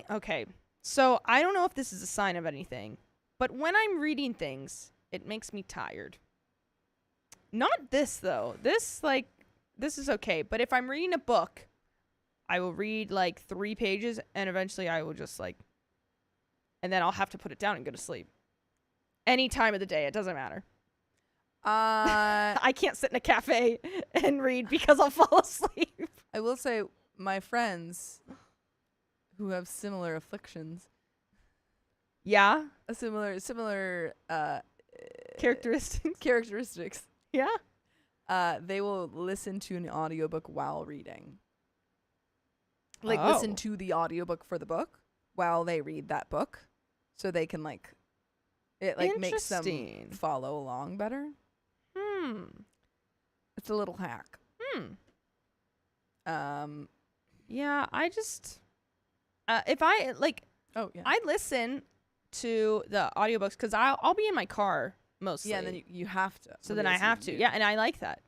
okay, so I don't know if this is a sign of anything, but when I'm reading things, it makes me tired. Not this, though. This is okay, but if I'm reading a book, I will read like 3 pages, and eventually I will just and then I'll have to put it down and go to sleep. Any time of the day, it doesn't matter. I can't sit in a cafe and read because I'll fall asleep. I will say my friends who have similar afflictions, Yeah, a similar characteristics. characteristics, Yeah. they will listen to an audiobook while reading. Listen Oh. to the audiobook for the book while they read that book so they can it makes them Interesting. follow along better. It's a little hack. Yeah, I just if I Oh yeah. I listen to the audiobooks because I'll be in my car mostly. Yeah, and then you have to. so when then they I listen have to to. you. Yeah, and I like that.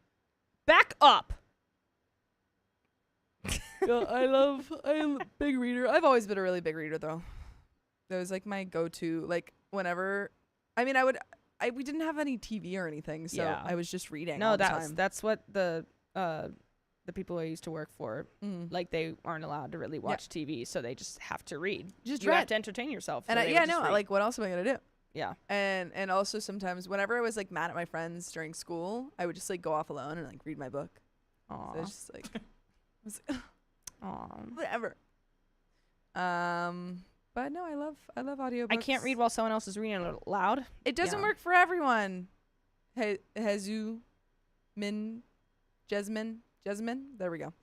Back up. Yeah, I'm a big reader. I've always been a really big reader though. That was my go-to. Whenever, I mean, we didn't have any TV or anything, so Yeah. I was just reading. No, all the time. that's what the people I used to work for they aren't allowed to really watch TV, so they just have to read. Just you have read. to entertain yourself. And so they would just read. what else am I gonna do? Yeah. And also sometimes whenever I was mad at my friends during school, I would just go off alone and read my book. Aw. So it's just Aw. whatever. But no, I love audiobooks. I can't read while someone else is reading it loud. It doesn't Yeah. work for everyone. Jasmine. There we go.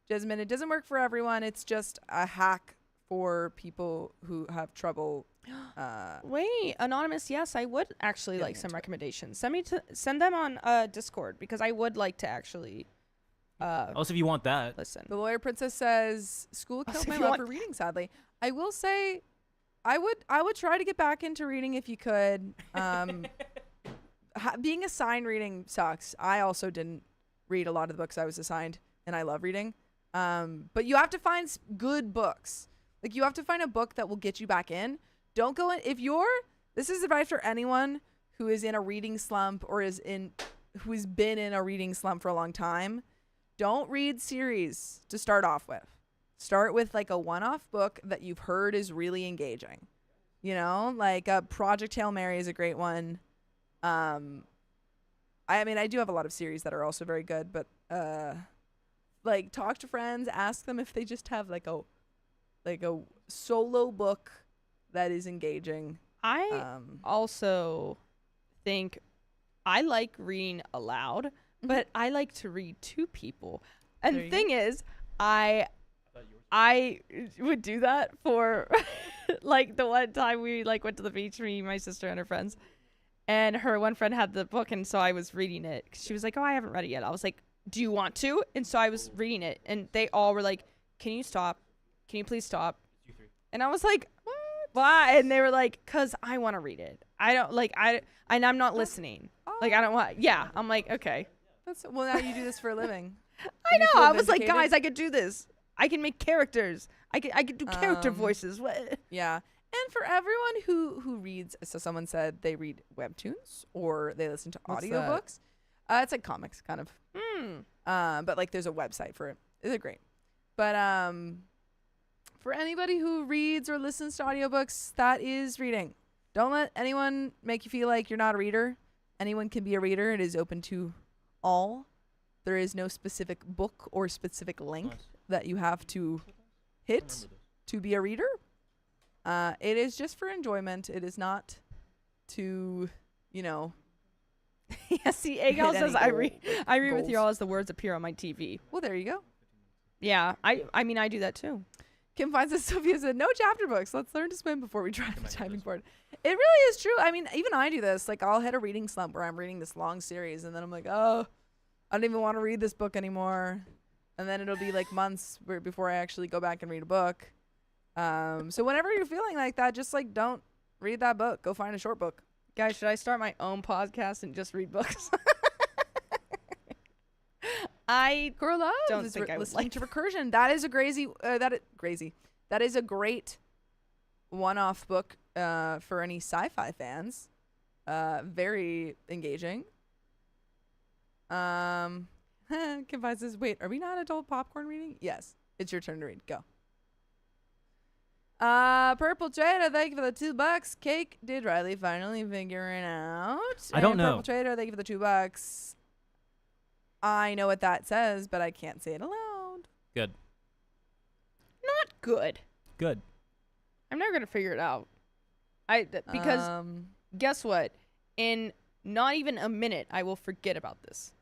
Jasmine, it doesn't work for everyone. It's just a hack for people who have trouble. Wait, anonymous. Yes, I would actually Getting like some into it. recommendations. Send them on Discord because I would like to actually Also, if you want that, listen. The Lawyer Princess says, school Also, killed if my you love want- for reading, sadly. I will say, I would try to get back into reading if you could. Being assigned reading sucks. I also didn't read a lot of the books I was assigned, and I love reading. But you have to find good books. Like, you have to find a book that will get you back in. Don't go in. This is advice for anyone who is in a reading slump or who has been in a reading slump for a long time. Don't read series to start off with. Start with like a one-off book that you've heard is really engaging. You know, like Project Hail Mary is a great one. I mean, I do have a lot of series that are also very good, but like talk to friends, ask them if they just have like a solo book that is engaging. I also think I like reading aloud, but I like to read to people. And There the you thing is, I would do that for like the one time we like went to the beach, me, my sister, and her friends. And her one friend had the book, and so I was reading it. She was like, "Oh, I haven't read it yet." I was like, "Do you want to?" And so I was reading it, and they all were like, "Can you stop? Can you please stop?" And I was like, "What? Why?" And they were like, "Cause I want to read it. I don't like and I'm not listening. Like I don't want." Yeah, I'm like, okay. Well, now you do this for a living. I You know. feel I was like, vindicated? guys, I could do this. I can make characters. I could do character voices. What? Yeah. And for everyone who reads, so someone said they read webtoons or they listen to What's that? audiobooks. It's like comics, kind of. But like there's a website for it. They're great. But for anybody who reads or listens to audiobooks, that is reading. Don't let anyone make you feel like you're not a reader. Anyone can be a reader. It is open to all. There is no specific book or specific length that you have to hit to be a reader. It is just for enjoyment. It is not to, Yeah. See, Egal hit says any I read with goals. you all as the words appear on my TV. Well, there you go. Yeah. I mean, I do that too. Kim finds that Sophia said, no chapter books. Let's learn to swim before we try the diving board. It really is true. I mean, even I do this. Like, I'll hit a reading slump where I'm reading this long series, and then I'm like, oh, I don't even want to read this book anymore. And then it'll be like months before I actually go back and read a book. So whenever you're feeling like that, just like don't read that book. Go find a short book. Guys, should I start my own podcast and just read books? I Girl Love don't is think I would listening like to Recursion. That is a crazy. That is a great one-off book for any sci-fi fans. Very engaging. Confide says, wait, are we not adult popcorn reading? Yes. It's your turn to read. Go. Purple Trader, thank you for the $2. Cake, did Riley finally figure it out? I don't And know. Purple Trader, thank you for the $2. I know what that says, but I can't say it aloud. good. not good. Good. I'm never gonna figure it out. Because guess what? In not even a minute, I will forget about this.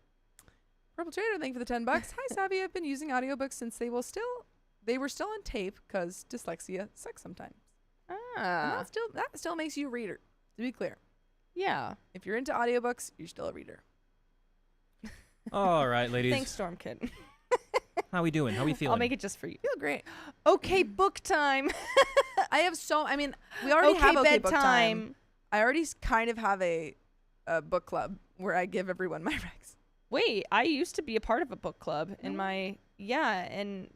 Purple Trader, thank you for the $10. Hi, Savvy. I've been using audiobooks since they were still on tape because dyslexia sucks sometimes. And that still makes you a reader, to be clear. Yeah. If you're into audiobooks, you're still a reader. All right, ladies. Thanks, Storm Kid. How we doing? How we feeling? I'll make it just for you. Feel great. Okay, book time. We already have okay book bedtime. time. I already kind of have a book club where I give everyone my recs. Wait, I used to be a part of a book club in and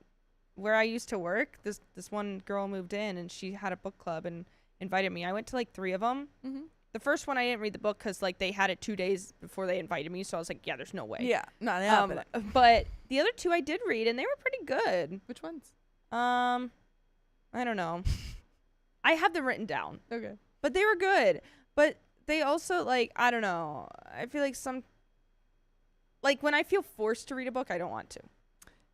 where I used to work. This one girl moved in and she had a book club and invited me. I went to like 3 of them. Mm-hmm. The first one I didn't read the book because like they had it 2 days before they invited me, so I was like, yeah, there's no way. Yeah, not happening. But the other 2 I did read and they were pretty good. Which ones? I don't know. I have them written down. Okay. But they were good. But they also like, I don't know. I feel like when I feel forced to read a book, I don't want to.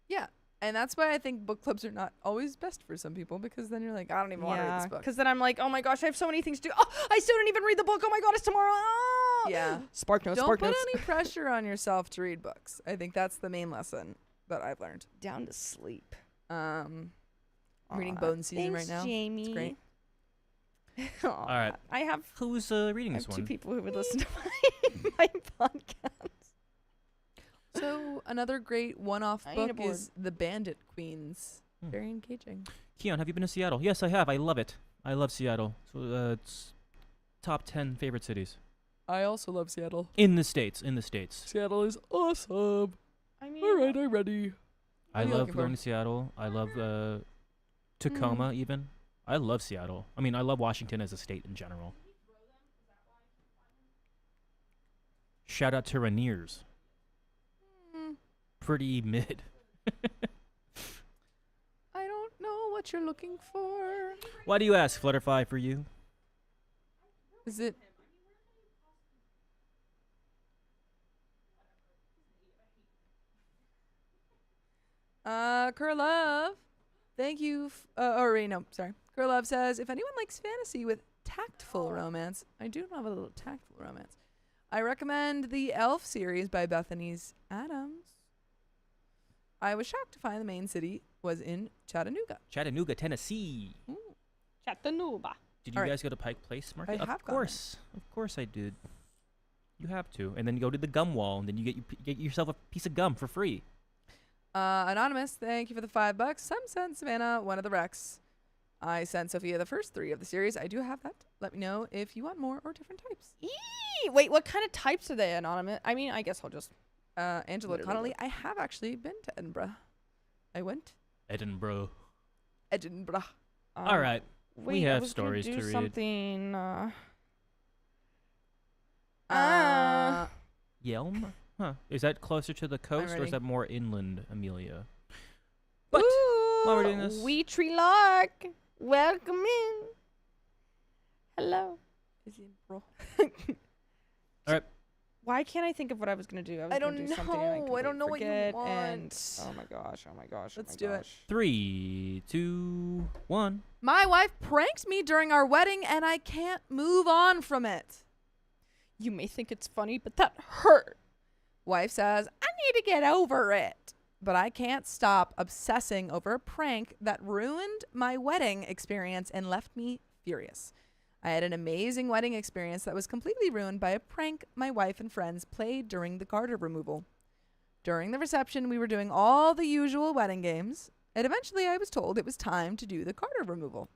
Yeah. And that's why I think book clubs are not always best for some people, because then you're like, I don't even want to read this book. Because then I'm like, oh my gosh, I have so many things to do. Oh, I still didn't even read the book. Oh my god, it's tomorrow. Oh! Yeah. Spark notes. Don't Spark put notes. any pressure on yourself to read books. I think that's the main lesson that I've learned. Down to sleep. I'm reading Bone Season right now. Jamie. It's great. All right. I have Who's reading this 2 one? people who would listen to my podcast. So another great one-off I need a book board. is The Bandit Queens. Hmm. Very engaging. Keon, have you been to Seattle? Yes, I have. I love it. I love Seattle. So it's top 10 favorite cities I also love Seattle. in the states. In the states, Seattle is awesome. I mean, All right, I'm ready. I are you love looking for? going to Seattle. I love Tacoma even. I love Seattle. I mean, I love Washington as a state in general. Shout out to Rainiers. Mm, Pretty mid. I don't know what you're looking for. Why do you ask? Flutterfly for you? Is it? Kurlove, thank you. Sorry. Kurlove says, if anyone likes fantasy with tactful romance, I do love a little tactful romance. I recommend the Elf series by Bethany's Adams. I was shocked to find the main city was in Chattanooga. Chattanooga, Tennessee. Chattanooga. Did you All right. guys go to Pike Place Market? have Of gone course. Of course I did. You have to. And then you go to the gum wall, and then you get yourself a piece of gum for free. Anonymous, thank you for the $5. Some sent Savannah one of the Rex. I sent Sophia the first 3 of the series. I do have that. Let me know if you want more or different types. Eee! Wait, what kind of types are they, Anonymous? I mean, I guess I'll just... Angela Literally Connolly, look. I have actually been to Edinburgh. I went Edinburgh. Edinburgh. All right. Wait, we I have was gonna stories do to read. something. Yelm? Huh. Is that closer to the coast, or ready. is that more inland, Amelia? But while we're doing this, Wee Tree Lark, welcome in. Hello. Edinburgh. Why can't I think of what I was gonna do? I was I gonna don't do something and I know. I completely don't know what you forget, want. And, oh my gosh! Oh my gosh! Let's oh do my it. gosh. 3, 2, 1. My wife pranked me during our wedding, and I can't move on from it. You may think it's funny, but that hurt. Wife says, I need to get over it. But I can't stop obsessing over a prank that ruined my wedding experience and left me furious. I had an amazing wedding experience that was completely ruined by a prank my wife and friends played during the garter removal. During the reception, we were doing all the usual wedding games, and eventually I was told it was time to do the garter removal.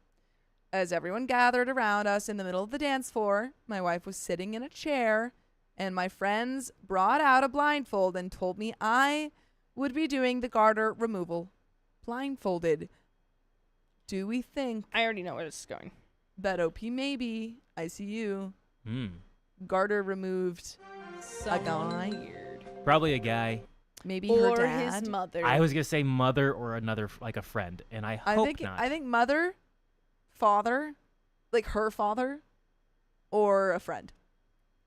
As everyone gathered around us in the middle of the dance floor, my wife was sitting in a chair, and my friends brought out a blindfold and told me I would be doing the garter removal blindfolded. Do we think I already know where this is going. that OP maybe, ICU, Hmm. garter removed a guy? Weird. Probably a guy. Maybe her Or dad? his mother. I was gonna say mother or another, like a friend, and I hope not. I think mother, father, like her father, or a friend.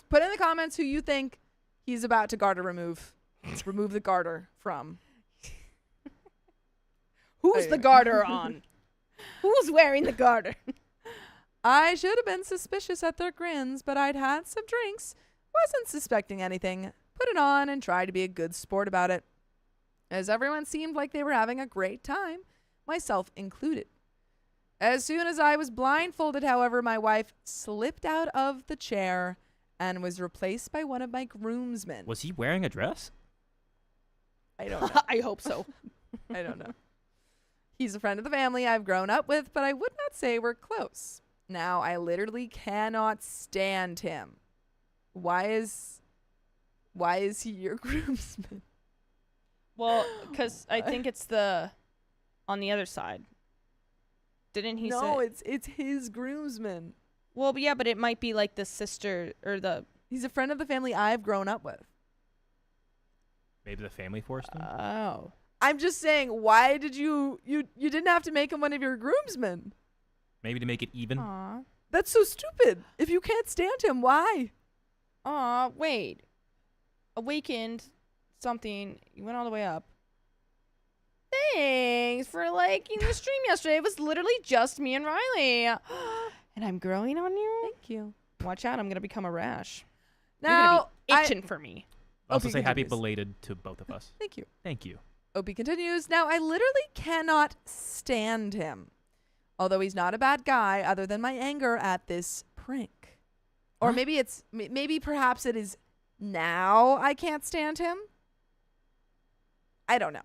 Put in the comments who you think he's about to garter remove the garter from. Who's the garter on? Who's wearing the garter? I should have been suspicious at their grins, but I'd had some drinks, wasn't suspecting anything, put it on and tried to be a good sport about it. As everyone seemed like they were having a great time, myself included. As soon as I was blindfolded, however, my wife slipped out of the chair and was replaced by one of my groomsmen. Was he wearing a dress? I don't know. I hope so. I don't know. He's a friend of the family I've grown up with, but I would not say we're close. Now, I literally cannot stand him. Why is he your groomsman? Well, because I think it's the on the other side. Didn't he No, say? it's his groomsman. Well, yeah, but it might be like the sister or the. He's a friend of the family I've grown up with. Maybe the family forced him. Oh. I'm just saying, why did you didn't have to make him one of your groomsmen? Maybe to make it even. Aw. That's so stupid. If you can't stand him, why? Aw, wait. Awakened something. You went all the way up. Thanks for liking the stream yesterday. It was literally just me and Riley. And I'm growing on you. Thank you. Watch out, I'm going to become a rash. Now, You're going to be itching for me. Also OP say happy continues. belated to both of us. Thank you. Thank you. OP continues. Now, I literally cannot stand him. Although he's not a bad guy, other than my anger at this prank. Or Huh? maybe perhaps it is now I can't stand him. I don't know.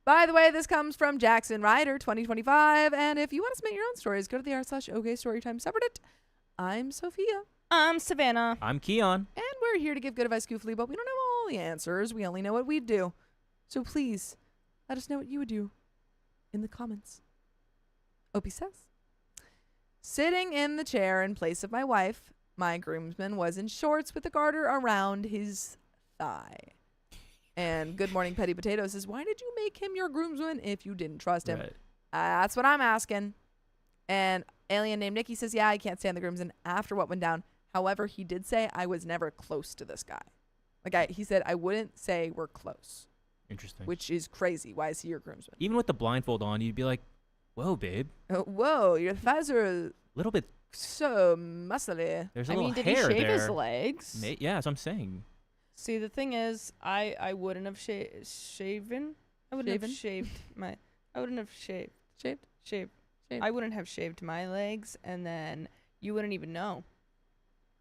By the way, this comes from Jackson Ryder 2025. And if you want to submit your own stories, go to the r/OK subreddit. I'm Sophia. I'm Savannah. I'm Keon. And we're here to give good advice goofily, but we don't have all the answers. We only know what we'd do. So please, let us know what you would do in the comments. Opie says, sitting in the chair in place of my wife, my groomsman was in shorts with a garter around his thigh. And Good Morning Petty Potato says, why did you make him your groomsman if you didn't trust him? Right. That's what I'm asking. And Alien named Nikki says, yeah, I can't stand the groomsman after what went down. However, he did say I was never close to this guy. He said I wouldn't say we're close. Interesting. Which is crazy. Why is he your groomsman? Even with the blindfold on, you'd be like, whoa, babe. Whoa, your thighs are A little bit. so muscly. There's a I little mean, did hair he shave there. his legs? Yeah, that's what I'm saying. See, the thing is, I wouldn't have shaven. I wouldn't have shaved my. I wouldn't have shaved. Shaved? Shaved. Shaved. I wouldn't have shaved my legs, and then you wouldn't even know.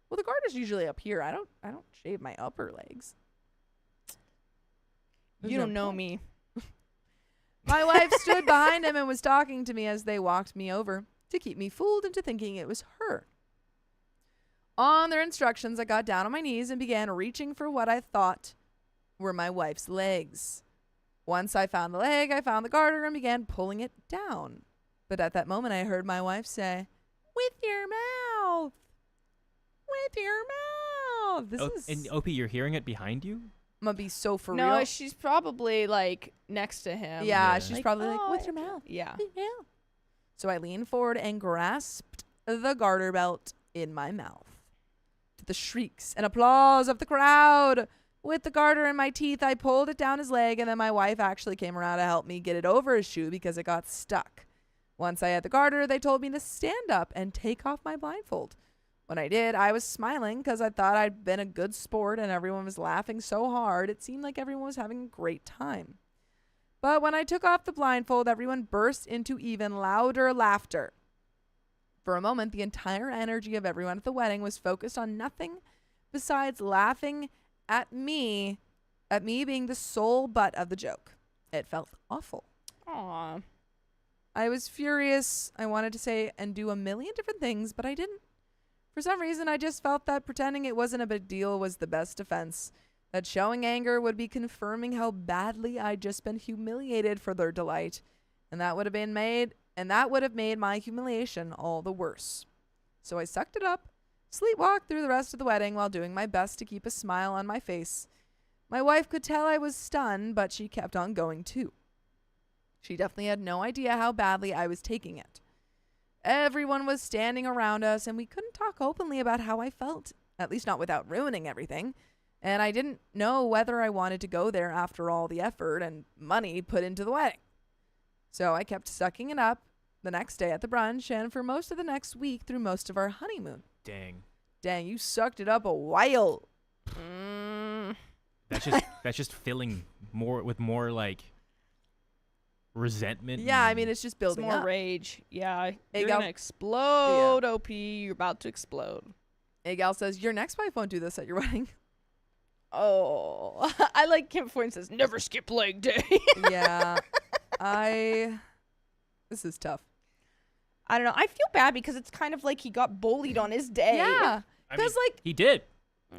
Well, the garter's usually up here. I don't shave my upper legs. There's You no don't know point. me. My wife stood behind him and was talking to me as they walked me over to keep me fooled into thinking it was her. On their instructions, I got down on my knees and began reaching for what I thought were my wife's legs. Once I found the leg, I found the garter and began pulling it down. But at that moment, I heard my wife say, with your mouth. With your mouth. This is... And OP, you're hearing it behind you? I'm going to be so for No, real. she's probably like next to him. Yeah, Yeah. she's Like, probably like, "Oh, with your mouth. Yeah. Yeah. So I leaned forward and grasped the garter belt in my mouth. To the shrieks and applause of the crowd. With the garter in my teeth, I pulled it down his leg, and then my wife actually came around to help me get it over his shoe because it got stuck. Once I had the garter, they told me to stand up and take off my blindfold. When I did, I was smiling because I thought I'd been a good sport and everyone was laughing so hard, it seemed like everyone was having a great time. But when I took off the blindfold, everyone burst into even louder laughter. For a moment, the entire energy of everyone at the wedding was focused on nothing besides laughing at me being the sole butt of the joke. It felt awful. Aw. I was furious. I wanted to say and do a million different things, but I didn't. For some reason, I just felt that pretending it wasn't a big deal was the best defense. That showing anger would be confirming how badly I'd just been humiliated for their delight, and that would have made my humiliation all the worse. So I sucked it up, sleepwalked through the rest of the wedding while doing my best to keep a smile on my face. My wife could tell I was stunned, but she kept on going too. She definitely had no idea how badly I was taking it. Everyone was standing around us, and we couldn't talk openly about how I felt, at least not without ruining everything. And I didn't know whether I wanted to go there after all the effort and money put into the wedding. So I kept sucking it up the next day at the brunch and for most of the next week through most of our honeymoon. Dang. Dang, you sucked it up a while. That's just filling more like resentment. Yeah, I and- mean, it's just It's building more up. rage. Yeah. Hey, You're gal- gonna explode, OP. You're about to explode. A gal says, your next wife won't do this at your wedding. Oh. I like Kim Foyne says, never skip leg day. Yeah. This is tough. I don't know. I feel bad because it's kind of like he got bullied on his day. Yeah. I Because, mean, like, he did.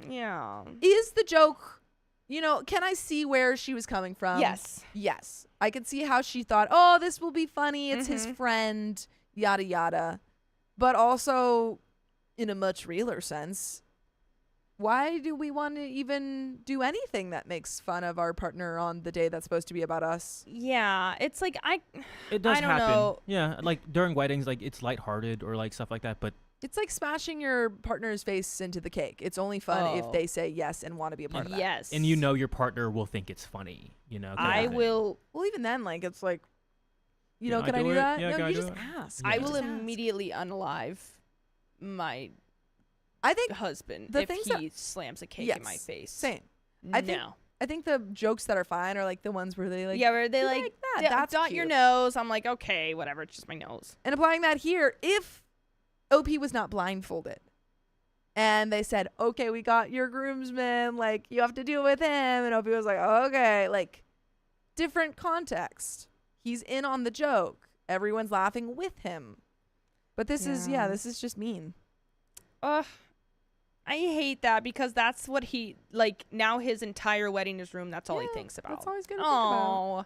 Yeah. is the joke, can I see where she was coming from? Yes. Yes. I could see how she thought, oh, this will be funny. It's his Mhm. friend, yada, yada. But also, in a much realer sense, why do we want to even do anything that makes fun of our partner on the day that's supposed to be about us? Yeah. It's like It does I don't happen. know. Yeah, like during weddings, like it's lighthearted or like stuff like that. But It's like smashing your partner's face into the cake. It's only fun if Oh. they say yes and want to be a part of that. yes. and your partner will think it's funny. Kind I of thing. will Well, even then, like, it's like, Can can I I do do it? that? Yeah, No, can I you do just it? ask. I Yeah. will Just ask. immediately unalive my I think husband the if things he that- slams a cake in my Yes, face. same. I think- No. I think the jokes that are fine are like the ones where they like, yeah, where they "You like, that. d- That's dot your cute." nose. I'm like, okay, whatever. It's just my nose. And applying that here, if OP was not blindfolded and they said, okay, we got your groomsman, like, you have to deal with him, and OP was like, okay, like, different context. He's in on the joke. Everyone's laughing with him. But this is just mean. I hate that because that's what he, like, now his entire wedding is ruined. That's all he thinks about. That's all he's going to think about. Oh.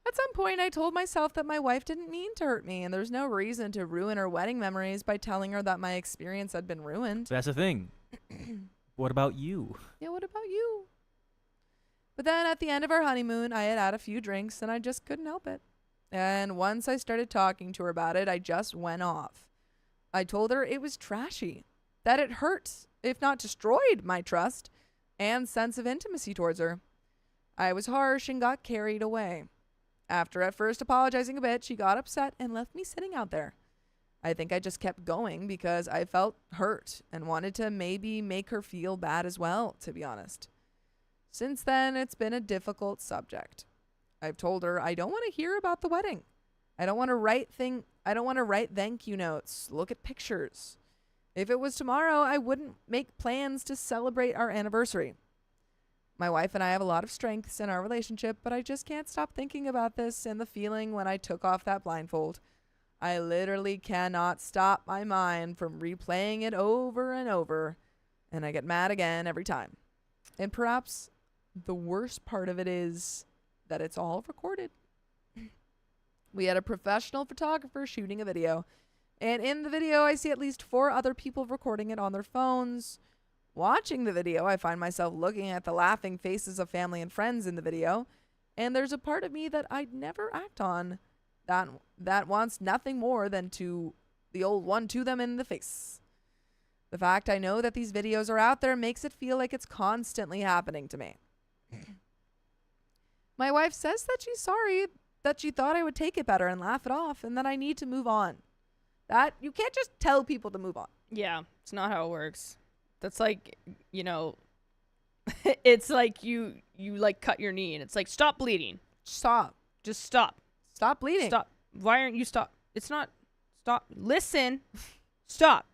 At some point, I told myself that my wife didn't mean to hurt me, and there's no reason to ruin her wedding memories by telling her that my experience had been ruined. That's the thing. What about you? Yeah, what about you? But then at the end of our honeymoon, I had a few drinks, and I just couldn't help it. And once I started talking to her about it, I just went off. I told her it was trashy, that it hurt, if not destroyed, my trust and sense of intimacy towards her. I was harsh and got carried away. After at first apologizing a bit, she got upset and left me sitting out there. I think I just kept going because I felt hurt and wanted to maybe make her feel bad as well, to be honest. Since then, it's been a difficult subject. I've told her I don't want to hear about the wedding. I don't want to write thank you notes, look at pictures. If it was tomorrow, I wouldn't make plans to celebrate our anniversary. My wife and I have a lot of strengths in our relationship, but I just can't stop thinking about this and the feeling when I took off that blindfold. I literally cannot stop my mind from replaying it over and over, and I get mad again every time. And perhaps the worst part of it is that it's all recorded. We had a professional photographer shooting a video, and in the video I see at least 4 other people recording it on their phones. Watching the video, I find myself looking at the laughing faces of family and friends in the video, and there's a part of me that I'd never act on that wants nothing more than to the old one to them in the face. The fact I know that these videos are out there makes it feel like it's constantly happening to me. My wife says that she's sorry, that she thought I would take it better and laugh it off, and that I need to move on. That you can't just tell people to move on. Yeah, it's not how it works. That's like, it's like you like cut your knee and it's like, stop bleeding. Stop. Just stop. Stop bleeding. Stop. Why aren't you stop? It's not stop. Listen. Stop.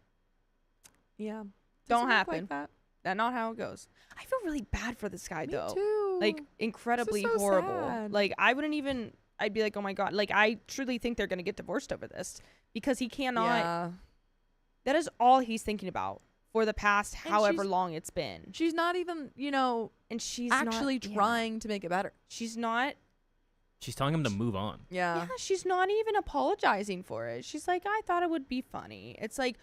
Yeah. Don't work happen. like that. That's not how it goes. I feel really bad for this guy Me though. too. Like incredibly so horrible. sad. Like I'd be like, oh my God. Like I truly think they're going to get divorced over this because he cannot. Yeah. That is all he's thinking about for the past And however she's- long it's been. She's not even, And she's actually not, trying to make it better. She's not. She's telling him to move on. Yeah. Yeah, she's not even apologizing for it. She's like, I thought it would be funny. It's like,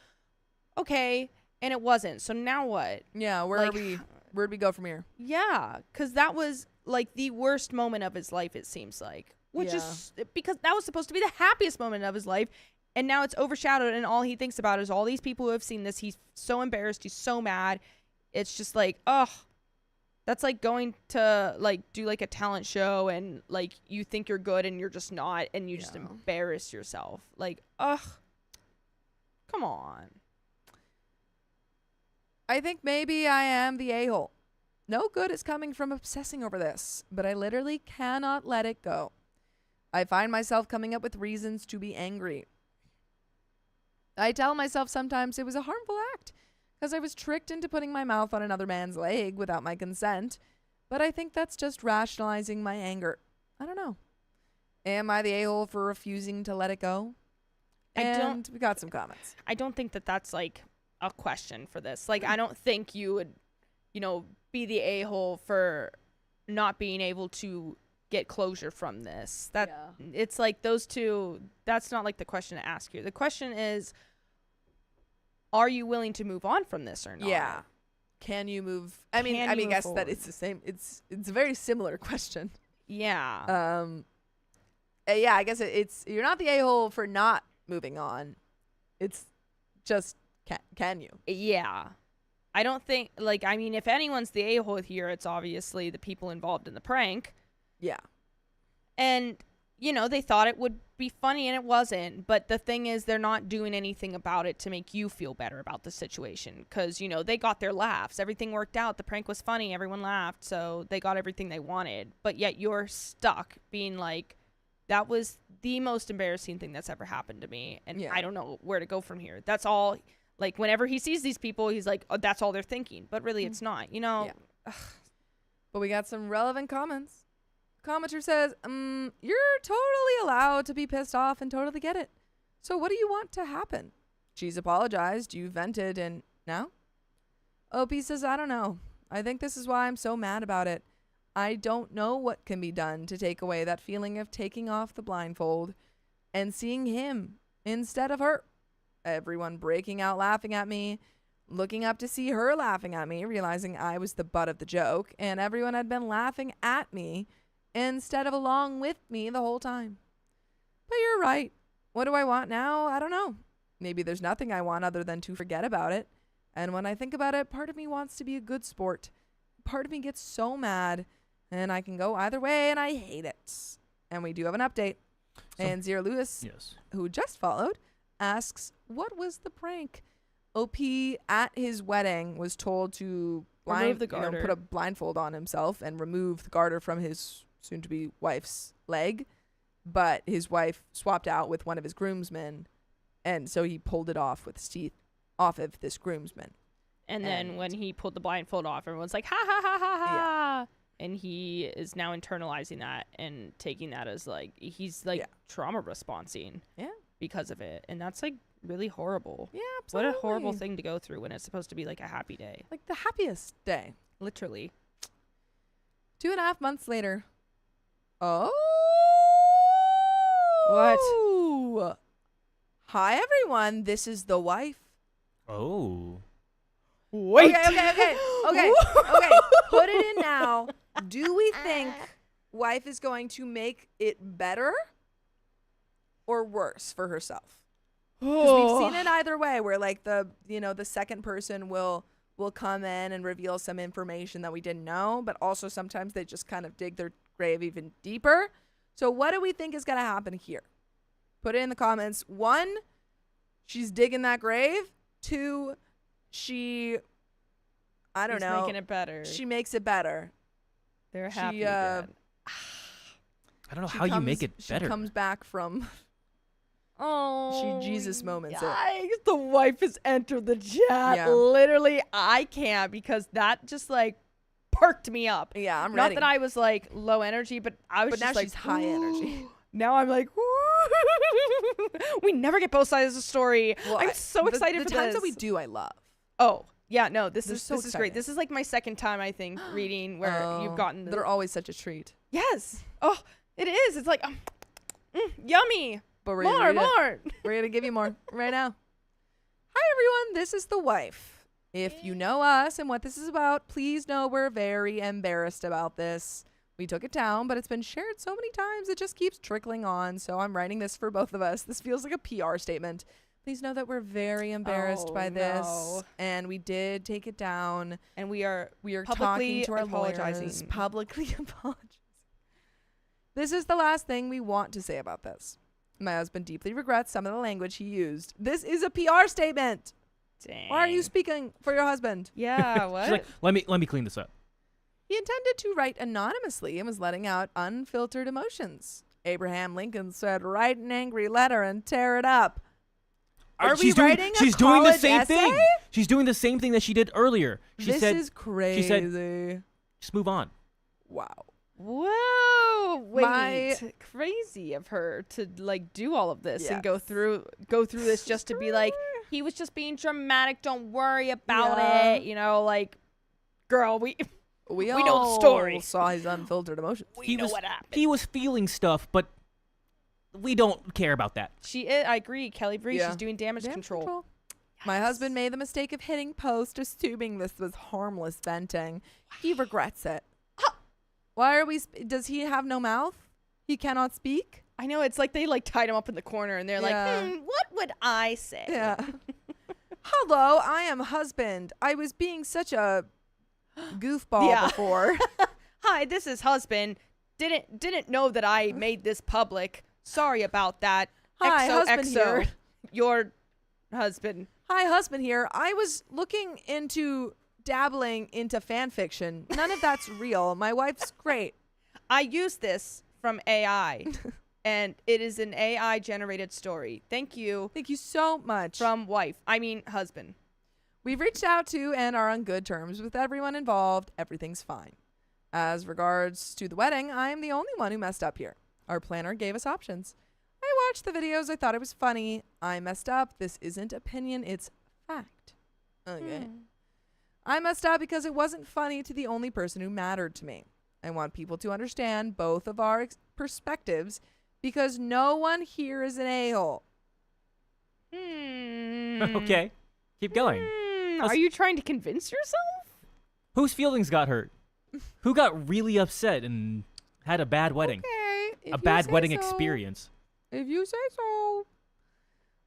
okay, and it wasn't. So now what? Yeah, where'd we go from here? Yeah, because that was like the worst moment of his life, it seems like. Which is because that was supposed to be the happiest moment of his life. And now it's overshadowed, and all he thinks about is all these people who have seen this. He's so embarrassed. He's so mad. It's just like, ugh. That's like going to like do like a talent show and like you think you're good and you're just not, and you just embarrass yourself. Like, ugh. Come on. I think maybe I am the a-hole. No good is coming from obsessing over this, but I literally cannot let it go. I find myself coming up with reasons to be angry. I tell myself sometimes it was a harmful act because I was tricked into putting my mouth on another man's leg without my consent, but I think that's just rationalizing my anger. I don't know. Am I the a-hole for refusing to let it go? And we got some comments. I don't think that that's like a question for this. Like, I don't think you would, be the a-hole for not being able to get closure from this. It's like those two, that's not like the question to ask you. The question is, are you willing to move on from this or not? Yeah. Can you move? I guess that it's the same. It's a very similar question. Yeah. Yeah, I guess it's you're not the a-hole for not moving on. It's just can you? Yeah. I don't think if anyone's the a-hole here, it's obviously the people involved in the prank. Yeah. And they thought it would be funny and it wasn't. But the thing is, they're not doing anything about it to make you feel better about the situation. Because, they got their laughs. Everything worked out. The prank was funny. Everyone laughed. So they got everything they wanted. But yet you're stuck being like, that was the most embarrassing thing that's ever happened to me. And I don't know where to go from here. That's all. Like, whenever he sees these people, he's like, oh, that's all they're thinking. But really, it's not, Yeah. But we got some relevant comments. Commenter says, you're totally allowed to be pissed off and totally get it. So what do you want to happen? She's apologized, you vented, and now? OP says, I don't know. I think this is why I'm so mad about it. I don't know what can be done to take away that feeling of taking off the blindfold and seeing him instead of her. Everyone breaking out laughing at me, looking up to see her laughing at me, realizing I was the butt of the joke, and everyone had been laughing at me instead of along with me the whole time. But you're right. What do I want now? I don't know. Maybe there's nothing I want other than to forget about it. And when I think about it, part of me wants to be a good sport. Part of me gets so mad, and I can go either way, and I hate it. And we do have an update. And Zero Lewis, Yes. who just followed, asks, what was the prank? OP at his wedding was told to Remove the garter. put a blindfold on himself and remove the garter from his soon-to-be wife's leg. But his wife swapped out with one of his groomsmen, and so he pulled it off with his teeth off of this groomsman. And then when he pulled the blindfold off, everyone's like, ha ha ha ha ha. And he is now internalizing that and taking that as like, he's like trauma responding because of it. And that's like really horrible. Yeah, absolutely. What a horrible thing to go through when it's supposed to be like a happy day. Like the happiest day. Literally. 2.5 months later. Oh. What? Hi, everyone. This is the wife. Oh. Wait. Okay. Put it in now. Do we think wife is going to make it better or worse for herself? Because we've seen it either way, where like the second person will come in and reveal some information that we didn't know, but also sometimes they just kind of dig their grave even deeper. So what do we think is going to happen here? Put it in the comments. 1, she's digging that grave. 2, I don't know. Making it better. She makes it better. They're happy again. I don't know how you make it better. She comes back from... Oh, she Jesus moments yikes. The wife has entered the chat. Yeah. Literally, I can't because that just like perked me up. Yeah, I'm Not ready. that I was like low energy, but I was But just now like she's high energy. Now I'm like, we never get both sides of the story. Well, I'm so excited the for times this. that we do, I love. Oh, yeah, no, this They're is so great. exciting. This is like my second time I think reading where you've gotten They're always such a treat. Yes. Oh, it is. It's like yummy. But we're More. We're going to give you more right now. Hi, everyone. This is the wife. If you know us and what this is about, please know we're very embarrassed about this. We took it down, but it's been shared so many times, it just keeps trickling on. So I'm writing this for both of us. This feels like a PR statement. Please know that we're very embarrassed by this. No. And we did take it down. And we are Talking to our apologizing. lawyers, publicly apologizing. This is the last thing we want to say about this. My husband deeply regrets some of the language he used. This is a PR statement. Dang. Why are you speaking for your husband? Yeah, what? She's like, let me clean this up. He intended to write anonymously and was letting out unfiltered emotions. Abraham Lincoln said, write an angry letter and tear it up. Are we writing a She's doing the college same essay? thing. She's doing the same thing that she did earlier. She This said, is crazy. She said, just move on. Wow. Whoa, wait, My- crazy of her to like do all of this and go Yes. through this just to be like, he was just being dramatic, don't worry about Yeah. it, like, girl, we We know the all story. saw his unfiltered emotions. know what happened. He was feeling stuff, but we don't care about that. She is, I agree, Kelly Bree, Yeah. she's doing damage control. My husband made the mistake of hitting post, assuming this was harmless venting. He regrets it. Why are we? Does he have no mouth? He cannot speak. I know, it's like they like tied him up in the corner and they're Yeah. like, what would I say? Yeah. Hello, I am husband. I was being such a goofball before. Hi, this is husband. Didn't know that I made this public. Sorry about that. Hi, husband XOXO, here. your husband. Hi, husband here. I was looking into dabbling into fan fiction. None of that's real. My wife's great. I use this from AI, and it is an AI generated story. Thank you. Thank you so much. From husband. We've reached out to and are on good terms with everyone involved. Everything's fine. As regards to the wedding, I am the only one who messed up here. Our planner gave us options. I watched the videos. I thought it was funny. I messed up. This isn't opinion. It's fact. Okay. I messed up because it wasn't funny to the only person who mattered to me. I want people to understand both of our perspectives because no one here is an a-hole. Okay. Keep going. Are you trying to convince yourself? Whose feelings got hurt? Who got really upset and had a bad wedding? Okay. If A you bad say wedding so. experience. If you say so.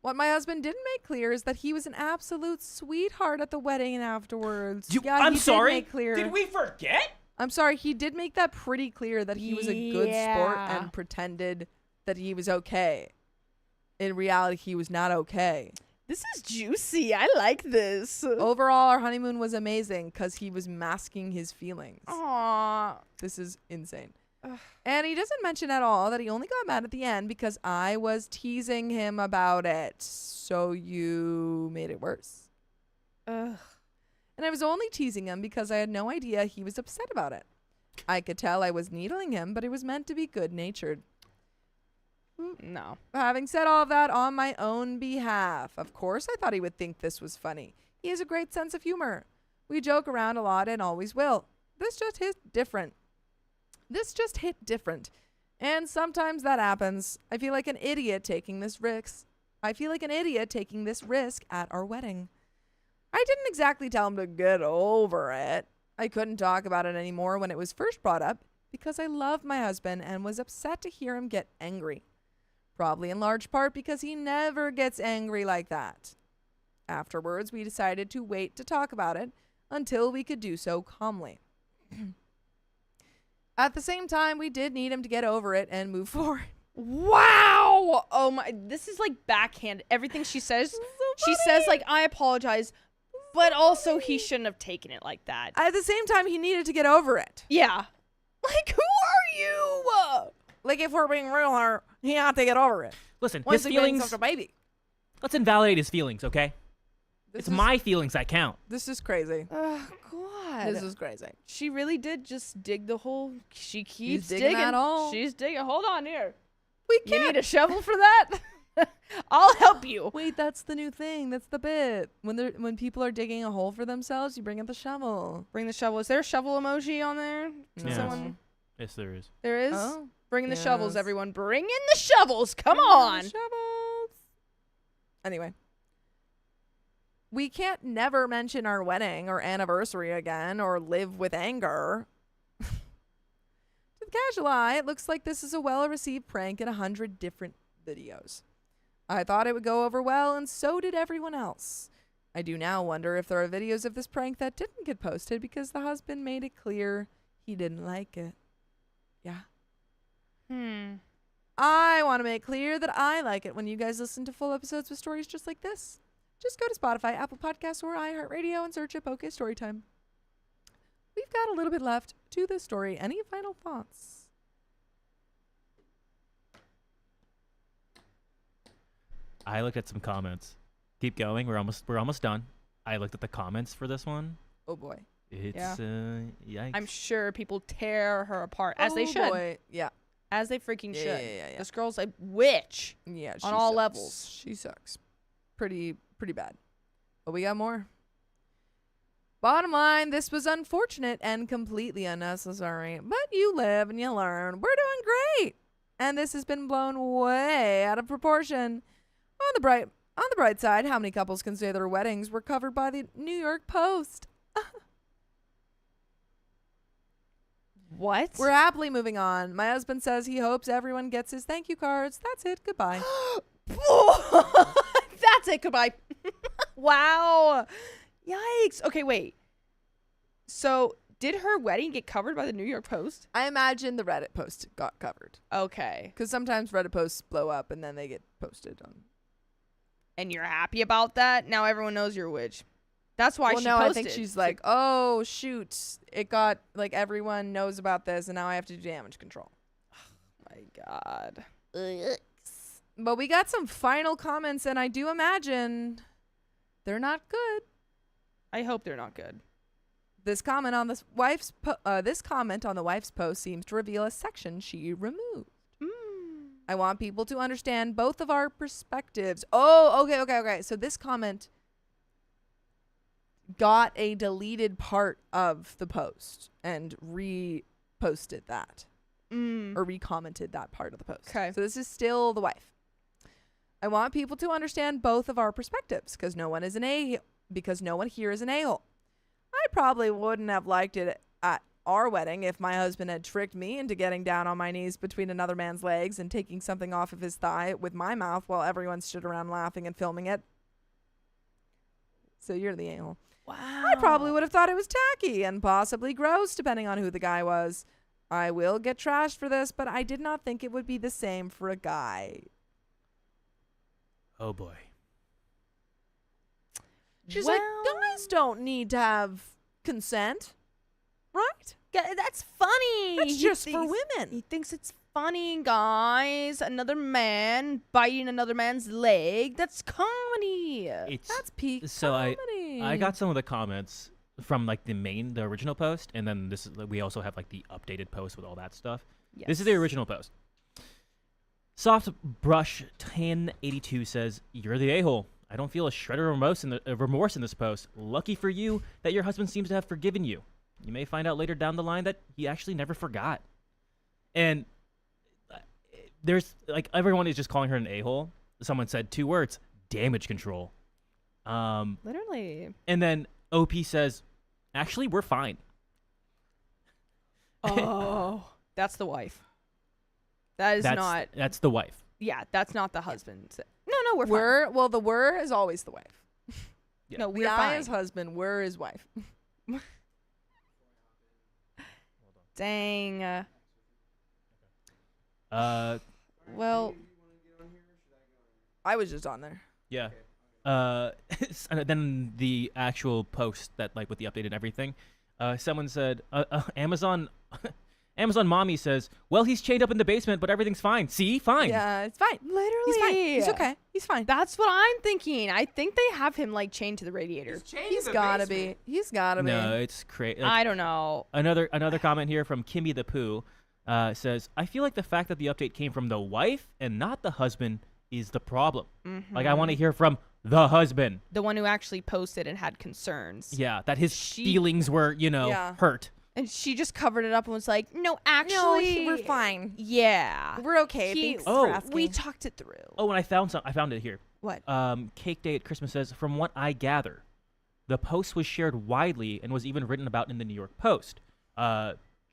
What my husband didn't make clear is that he was an absolute sweetheart at the wedding and afterwards. I'm he sorry? Did make clear. Did we forget? I'm sorry. He did make that pretty clear that he was a good sport Yeah. and pretended that he was okay. In reality, he was not okay. This is juicy. I like this. Overall, our honeymoon was amazing because he was masking his feelings. Aww. This is insane. And he doesn't mention at all that he only got mad at the end because I was teasing him about it. So you made it worse. Ugh. And I was only teasing him because I had no idea he was upset about it. I could tell I was needling him, but it was meant to be good-natured. No. Having said all of that on my own behalf, of course I thought he would think this was funny. He has a great sense of humor. We joke around a lot and always will. This just hit different. And sometimes that happens. I feel like an idiot taking this risk. At our wedding. I didn't exactly tell him to get over it. I couldn't talk about it anymore when it was first brought up because I love my husband and was upset to hear him get angry. Probably in large part because he never gets angry like that. Afterwards, we decided to wait to talk about it until we could do so calmly. At the same time, we did need him to get over it and move forward. Wow. Oh my. This is like backhand. Everything she says, she says like, I apologize, but also he shouldn't have taken it like that. At the same time, he needed to get over it. Yeah. Like, who are you? Like, if we're being real here, he had to get over it. Listen, Once his he brings feelings. up the baby. Let's invalidate his feelings, okay? This It's is- my feelings that count. This is crazy. Oh, God. This is crazy. She really did just dig the hole. She keeps digging digging. that hole. She's digging. Hold on here. We You can't. need a shovel for that? I'll help you. Wait, that's the new thing. That's the bit. When people are digging a hole for themselves, you bring out the shovel. Bring the shovel. Is there a shovel emoji on there? Yeah. Someone? Yes, there is. There is? Oh. Bring in the shovels, Yes. everyone. Bring in the shovels. Come Bring out on. the shovels. Anyway. We can't never mention our wedding or anniversary again or live with anger. To the casual eye, it looks like this is a well-received prank in 100 different videos. I thought it would go over well, and so did everyone else. I do now wonder if there are videos of this prank that didn't get posted because the husband made it clear he didn't like it. Yeah. I want to make clear that I like it when you guys listen to full episodes with stories just like this. Just go to Spotify, Apple Podcasts, or iHeartRadio and search up OK Storytime. We've got a little bit left to this story. Any final thoughts? I looked at some comments. Keep going. We're almost done. I looked at the comments for this one. Oh boy. It's yikes. I'm sure people tear her apart, as they should. Boy. Yeah. As they freaking Yeah, should. yeah. This girl's a witch. Yeah. On all sucks. levels. She sucks. Pretty bad. But we got more. Bottom line, this was unfortunate and completely unnecessary. But you live and you learn. We're doing great. And this has been blown way out of proportion. On the bright side, how many couples can say their weddings were covered by the New York Post? What? We're happily moving on. My husband says he hopes everyone gets his thank you cards. That's it. Goodbye. That's it. Goodbye. Wow. Yikes. Okay, wait. So, did her wedding get covered by the New York Post? I imagine the Reddit post got covered. Okay. Because sometimes Reddit posts blow up and then they get posted on. And you're happy about that? Now everyone knows you're a witch. That's why she no, posted. I think she's like, oh, shoot. It got, like, everyone knows about this and now I have to do damage control. My God. But we got some final comments and I do imagine they're not good. I hope they're not good. This comment on this wife's this comment on the wife's post seems to reveal a section she removed. I want people to understand both of our perspectives. Oh, okay. So this comment got a deleted part of the post and reposted that. Or recommented that part of the post. Okay. So this is still the wife. I want people to understand both of our perspectives because no one here is an a-hole. I probably wouldn't have liked it at our wedding if my husband had tricked me into getting down on my knees between another man's legs and taking something off of his thigh with my mouth while everyone stood around laughing and filming it. So you're the a-hole. Wow. I probably would have thought it was tacky and possibly gross depending on who the guy was. I will get trashed for this, but I did not think it would be the same for a guy. Oh boy. She's like, guys don't need to have consent, right? Yeah, that's funny. That's just for women. He thinks it's funny, guys. Another man biting another man's leg. That's comedy. That's peak So comedy. I got some of the comments from like the original post, and then we also have like the updated post with all that stuff. Yes. This is the original post. Soft Brush 1082 says, "You're the a-hole. I don't feel a shred of remorse in this post. Lucky for you that your husband seems to have forgiven you. You may find out later down the line that he actually never forgot." And there's like everyone is just calling her an a-hole. Someone said 2 words: damage control. Literally. And then OP says, "Actually, we're fine." Oh, that's the wife. That's the wife. Yeah, that's not the husband. No, we're fine. Well, the "were" is always the wife. Yeah. No, The we're "I" fine. is husband, "were" is wife. Dang. Well, I was just on there. Yeah. And then the actual post that like with the update and everything, someone said, Amazon mommy says, "Well, he's chained up in the basement, but everything's fine. See, fine." Yeah, it's fine. Literally. He's fine. He's okay. He's fine. That's what I'm thinking. I think they have him like chained to the radiator. He's gotta be. He's gotta be. No, it's crazy. I don't know. Another comment here from Kimmy the Pooh says, "I feel like the fact that the update came from the wife and not the husband is the problem. Like I want to hear from the husband, The one who actually posted and had concerns. yeah, that his feelings were Yeah. hurt." And she just covered it up and was like, "No, actually, we're fine. Yeah. We're okay. He- Thanks Oh. for asking. We talked it through." Oh, and I found it here. What? Cake Day at Christmas says, "From what I gather, the post was shared widely and was even written about in the New York Post,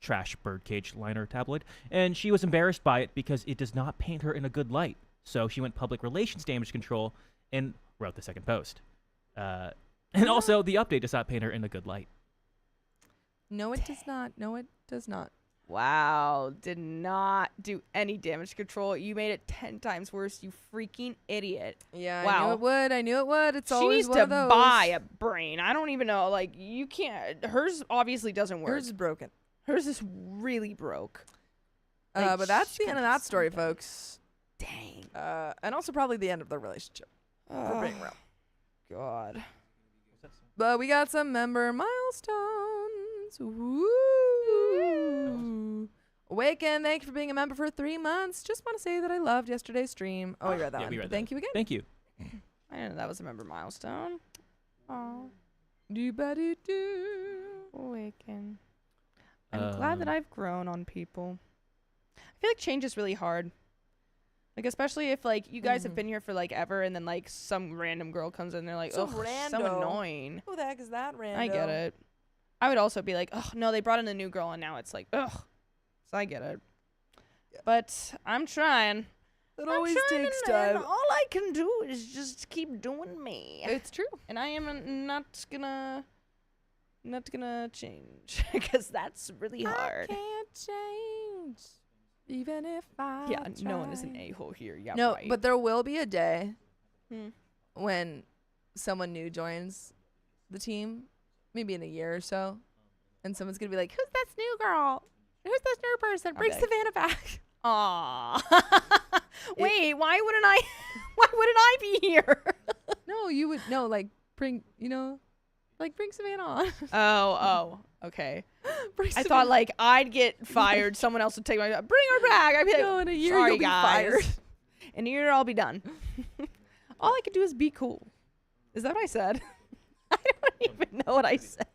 trash birdcage liner tabloid, and she was embarrassed by it because it does not paint her in a good light. So she went public relations damage control and wrote the second post. And also, the update does not paint her in a good light." No, it does not. No, it does not. Wow. Did not do any damage control. You made it 10 times worse, you freaking idiot. Yeah, Wow. I knew it would. I knew it would. It's She always needs one to of those. buy a brain. I don't even know. Like, you can't. Hers obviously doesn't work. Hers is broken. Hers is really broke. Like, But that's she the end of gotta that story, slow down. folks. Dang. And also probably the end of their relationship. For being real. God. But we got some member milestones. Woo! Awaken, thank you for being a member for 3 months. Just want to say that I loved yesterday's stream. Oh, we read that Yeah, one. we read But that. thank you again. Thank you. I didn't know that was a member milestone. Oh, Do-ba-do-do. awaken. I'm glad that I've grown on people. I feel like change is really hard. Like, especially if, like, you guys have been here for, like, ever, and then, like, some random girl comes in and they're like, Some oh, so rando. annoying. Who the heck is that random? I get it. I would also be like, oh, no, they brought in a new girl, and now it's like, ugh. So I get it. Yeah. But I'm trying. It I'm always trying, takes and time. all I can do is just keep doing me. It's true. And I am not gonna change because that's really hard. I can't change. Even if I Yeah, no one is an try. a-hole here. Yeah, No, right. but there will be a day Hmm. when someone new joins the team, maybe in a year or so, and someone's gonna be like, "Who's this new girl? Who's this new person? Bring Okay. Savannah back." Aw. Wait, why wouldn't I be here? No, you would no, like bring Like, bring Savannah on. Okay. Bring I Savannah. thought like I'd get fired. Someone else would take my job. Bring her back. I'd be like, No, in a year sorry you'll be guys. fired. In a year I'll be done. All I could do is be cool. Is that what I said? I don't even know what I said.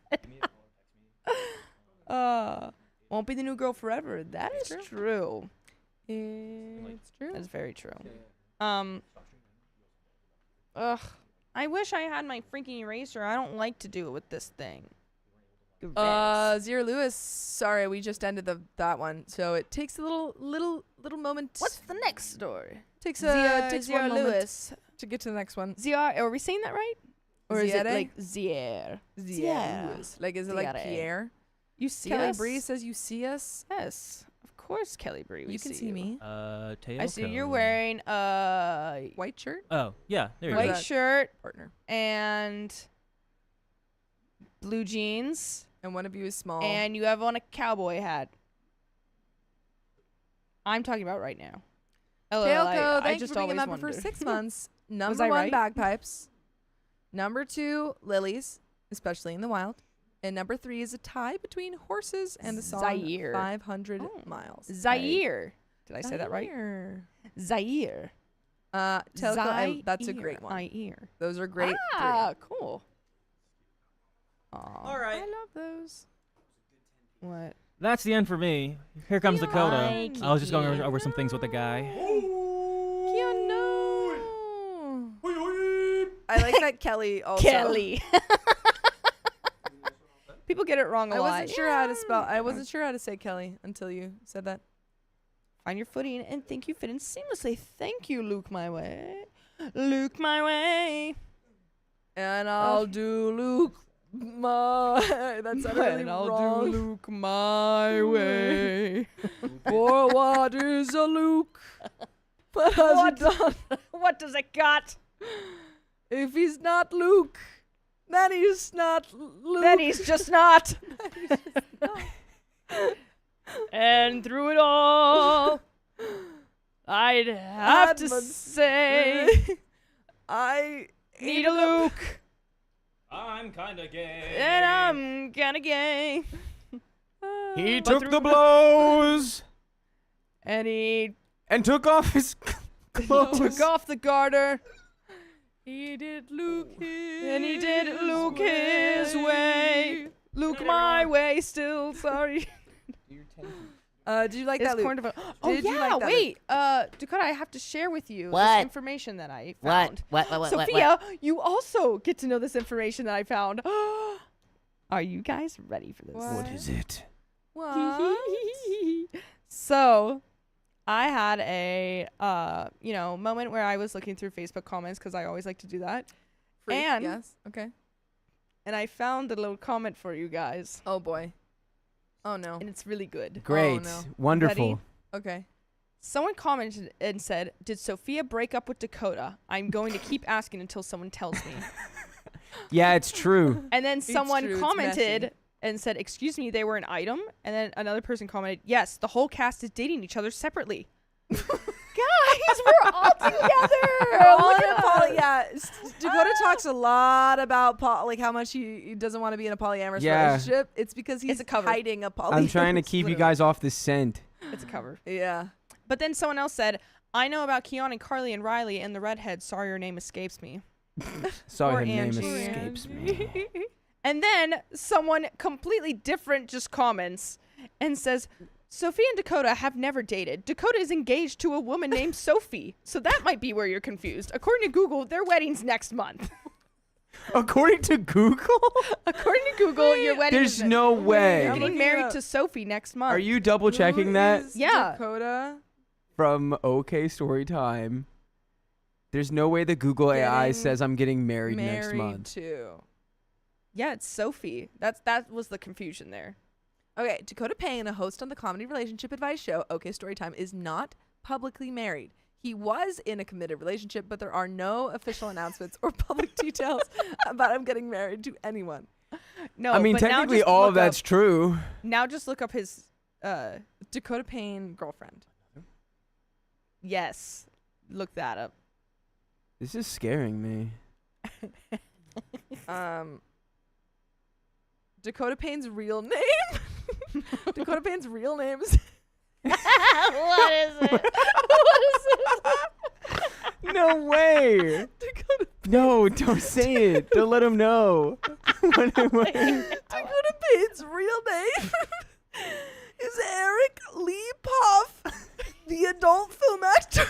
Won't be the new girl forever. That is true. It's true. That's very true. I wish I had my freaking eraser. I don't like to do it with this thing. Zero Lewis. Sorry, we just ended that one. So it takes a little moment. What's the next story? Takes Zero one moment Lewis. to get to the next one. Ziar, are we saying that right? Or is it Ziere? like Zier? Zero Lewis. Like, is it like Ziere. Pierre? You see Kelly us? Bree says you see us. Yes, of course, Kelly Bree. You can see me. Teoko. I see you're wearing a White shirt. Oh, yeah. There you White go. white shirt Partner. and blue jeans, And one of you is small. and you have on a cowboy hat. I'm talking about right now. Teoko, I thanks just for being a always member for wondered. 6 months. Number I one, right? bagpipes. Number 2, lilies, especially in the wild. And number 3 is a tie between horses and the song Zaire. 500 Oh. miles. Zaire. Did I say that right? Zaire. Zaire. Teoko, that's a great one. Zaire. Those are great. Ah, cool. All right. I love those. What? That's the end for me. Here comes Hi, Dakota. I was just going Kiki. over some things with the guy. Kian, no. I like that Kelly also. Kelly. People get it wrong a I lot. wasn't sure how to spell. I wasn't sure how to say Kelly until you said that. Find your footing and think you fit in seamlessly. Thank you, Luke my way. Luke my way. And I'll do Luke my. That's really And I'll wrong. do Luke my way. For what is a Luke? What has What? he done? What does it got? If he's not Luke, then he's not Luke. Then he's just not. And through it all, I'd have to say, I need a Luke, I'm kinda gay. and I'm kinda gay. He But took through- the blows And he and took off his clothes. took off the garter, He did Luke his and he did Luke his way. Luke my way still, sorry. Did you like It's that, Luke? corn Oh Did you yeah, like that, wait. Dakota, I have to share with you What? this information that I found. What? Sophia, you also get to know this information that I found. Are you guys ready for this? What? is it? What? So, I had a moment where I was looking through Facebook comments because I always like to do that, Freak, And- yes. Okay. and I found a little comment for you guys, Oh boy. Oh no. and it's really good. Great. no. Wonderful. Okay. Someone commented and said, "Did Sophia break up with Dakota? I'm going to keep asking until someone tells me." Yeah, it's true. And then someone true, it's commented messy. and said, "Excuse me, they were an item." And then another person commented, "Yes, the whole cast is dating each other separately." Guys, we're all together. Look at us. Yeah, Dakota talks a lot about like how much he doesn't want to be in a polyamorous Yeah. relationship. It's because he's It's a cover. hiding a polyamorous. I'm trying to keep you guys off the scent. It's a cover. Yeah. But then someone else said, "I know about Keon and Carly and Riley and the redhead. Sorry, your name escapes me." Sorry, Or her name Angie. escapes me. And then someone completely different just comments and says, "Sophia and Dakota have never dated. Dakota is engaged to a woman named Sophie. So that might be where you're confused. According to Google, their wedding's next month." According to Google, According to Google, your wedding there's is no You're way. I'm getting looking married up. to Sophie next month. Are you double checking Who that is Yeah. Dakota. from OK Storytime? There's no way the Google AI Getting says I'm getting married next month. to. Yeah, it's Sophie. That was the confusion there. Okay, Dakota Payne, a host on the comedy relationship advice show OK Storytime, is not publicly married. He was in a committed relationship, but there are no official announcements or public details about him getting married to anyone. No, I mean, but now technically, just all look of that's up- true. Now just look up his. Dakota Payne girlfriend. Yes, look that up. This is scaring me. Dakota Payne's real name. Dakota Payne's real name is. What is it? What is this? No way. Dakota, No, don't say it. Don't let him know. Dakota Payne's real name is Eric Lee Poff, the adult film actor.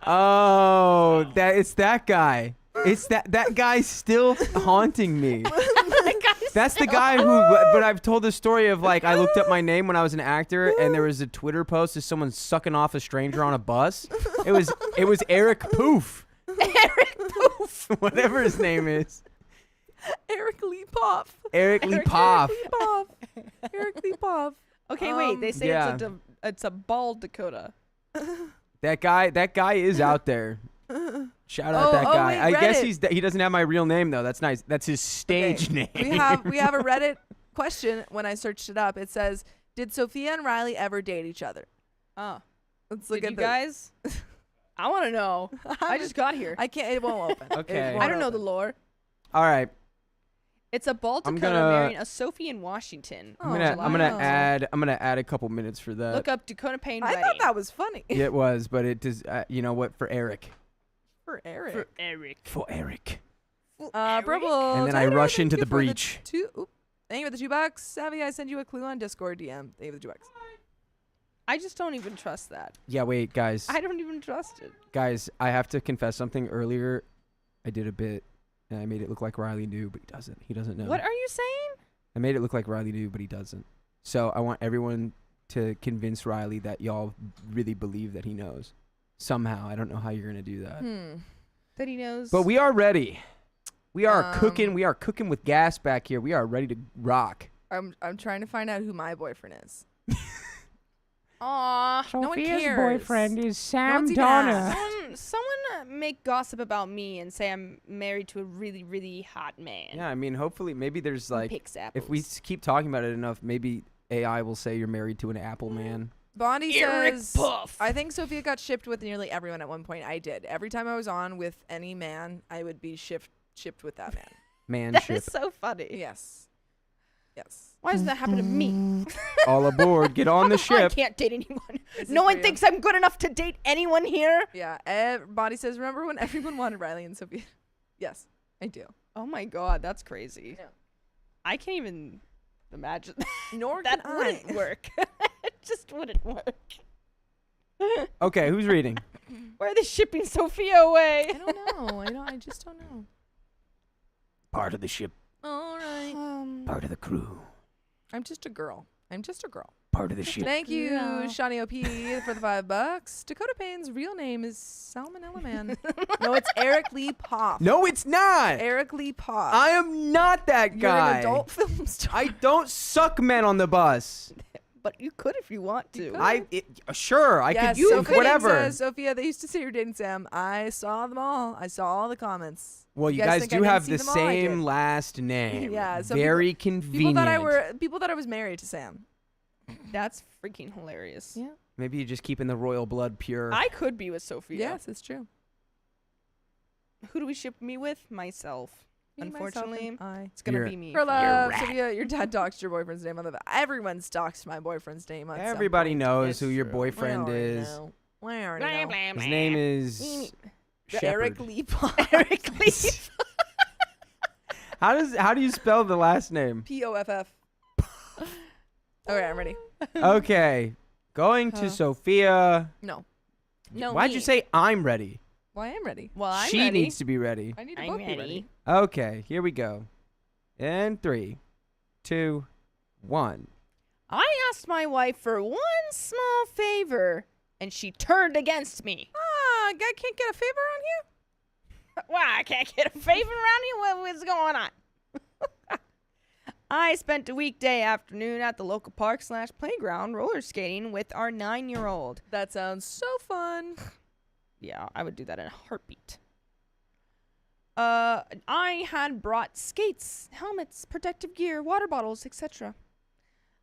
Oh, it's that guy. It's that guy's still haunting me. That's the guy who. But I've told the story of like I looked up my name when I was an actor, and there was a Twitter post of someone sucking off a stranger on a bus. It was Eric Poof. Eric Poof. Whatever his name is. Eric Lee Poff. Eric Lee Poff. Eric Lee Poff. Okay, wait. They say Yeah. it's a bald Dakota. That guy is out there. Shout out Oh, that guy. wait, I guess Reddit. he doesn't have my real name though. That's nice. That's his stage name. We have a Reddit question. When I searched it up, it says, "Did Sophia and Riley ever date each other?" Oh, Let's look did at you the- guys? I want to know. I just got here. I can't. It won't open. It Okay. won't I don't know the open. lore. All right. It's a bald I'm Dakota gonna- marrying a Sophie in Washington. Oh, I'm gonna wow. add a couple minutes for that. Look up Dakota Payne I wedding. thought that was funny. It was, but it does. You know what? For Eric. For Eric. For Eric. For Eric. Bribble. And then I rush into the breach. Thank you for the $2. Savvy, I send you a clue on Discord DM. Thank you for the $2. I just don't even trust that. Yeah. Wait, guys. I don't even trust it. Guys, I have to confess something. Earlier, I did a bit, and I made it look like Riley knew, but he doesn't. He doesn't know. What are you saying? I made it look like Riley knew, but he doesn't. So I want everyone to convince Riley that y'all really believe that he knows. Somehow. I don't know how you're gonna do that. That he knows. But we are ready. We are cooking. Um, We are cooking with gas back here. We are ready to rock. I'm trying to find out who my boyfriend is. Aw. No one Sophia's cares. boyfriend is Sam one's even Donner. asked. Someone make gossip about me and say I'm married to a really, really hot man. Yeah, I mean, hopefully, maybe there's like, Picks apples. if we keep talking about it enough, maybe AI will say you're married to an Apple man. Bondi Eric says, Puff. I think Sophia got shipped with nearly everyone at one point. I did. Every time I was on with any man, I would be shipped with that man. That Manship. is so funny. Yes. Yes. Why doesn't that happen to me? All aboard. Get on the I ship. can't date anyone. This No is one for you. thinks I'm good enough to date anyone here. Yeah. Bondi says, remember when everyone wanted Riley and Sophia? Yes, I do. Oh my god, that's crazy. Yeah. I can't even imagine Nor that can wouldn't I. work. It just wouldn't work. Okay, who's reading? Why are they shipping Sophia away? I don't know. I just don't know. Part of the ship, All right. part of the crew, I'm just a girl. part of the ship. Thank you, Yeah. Shawnee OP, for the $5. Dakota Payne's real name is Salmonella Man. No, it's Eric Lee Poff. No, it's not. Eric Lee Poff. I am not that You're guy. an adult film star. I don't suck men on the bus. But you could if you want to. Sure, I Yes, could use Sophia whatever. says, Sophia, they used to say you're dating Sam. I saw them all. I saw all the comments. Well, you guys guys think I do didn't have see the them all? I did. same last name. Yeah, so very People convenient. thought I was married to Sam. That's freaking hilarious. Yeah. Maybe you're just keeping the royal blood pure. I could be with Sophia. Yes, it's true. Who do we ship me with? Myself. Me, myself, Unfortunately, and I. it's gonna You're- be me. For love, right. Sophia, your dad doxed your boyfriend's name on the. Everyone stalks my boyfriend's name on. some Everybody point. knows It's who your true. boyfriend We already is. know. We already Blah, know. blah, His blah. name is Eric Shepherd. Lee Poff. Eric Lee. How do you spell the last name? Poff. Okay, I'm ready. Okay, going to Sophia. No. Why'd you say I'm ready? Well, I am ready. Well, I'm she ready. needs to be ready. I need to I'm both be ready. ready. Okay, here we go. And 3, 2, 1. I asked my wife for one small favor, and she turned against me. Ah, guy can't get a favor on here. Wow, I can't get a favor around here? What's going on? I spent a weekday afternoon at the local park/playground roller skating with our 9-year-old. That sounds so fun. Yeah, I would do that in a heartbeat. I had brought skates, helmets, protective gear, water bottles, etc.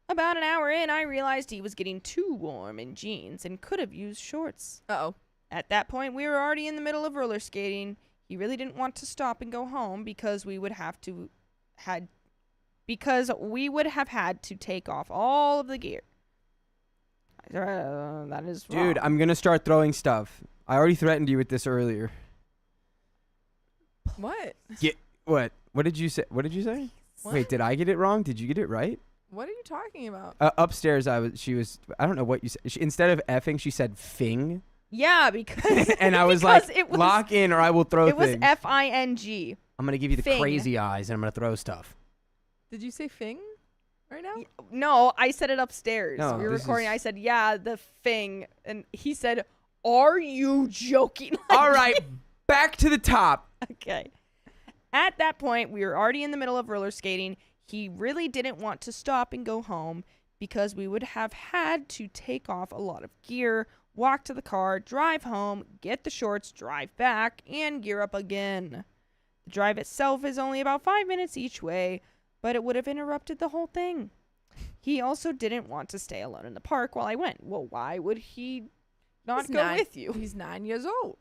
About an hour in, I realized he was getting too warm in jeans and could have used shorts. Uh-oh. At that point, we were already in the middle of roller skating. He really didn't want to stop and go home because we would have because we would have had to take off all of the gear. That is wrong. Dude, I'm gonna start throwing stuff. I already threatened you with this earlier. What? What? What did you say? What did you say? What? Wait, did I get it wrong? Did you get it right? What are you talking about? Upstairs, she was. I don't know what you said. Instead of effing, she said fing. Yeah, because and I was because like, it was, lock in or I will throw it was things. F-I-N-G. I'm gonna give you the Fing. crazy eyes and I'm gonna throw stuff. Did you say fing right now? No, I said it upstairs. No, we were this recording. is- I said, yeah, the thing. And he said, are you joking? All right, back to the top. Okay. At that point, we were already in the middle of roller skating. He really didn't want to stop and go home because we would have had to take off a lot of gear, walk to the car, drive home, get the shorts, drive back, and gear up again. The drive itself is only about 5 minutes each way, but it would have interrupted the whole thing. He also didn't want to stay alone in the park while I went. Well, why would he not He's go 9 with you? He's 9 years old.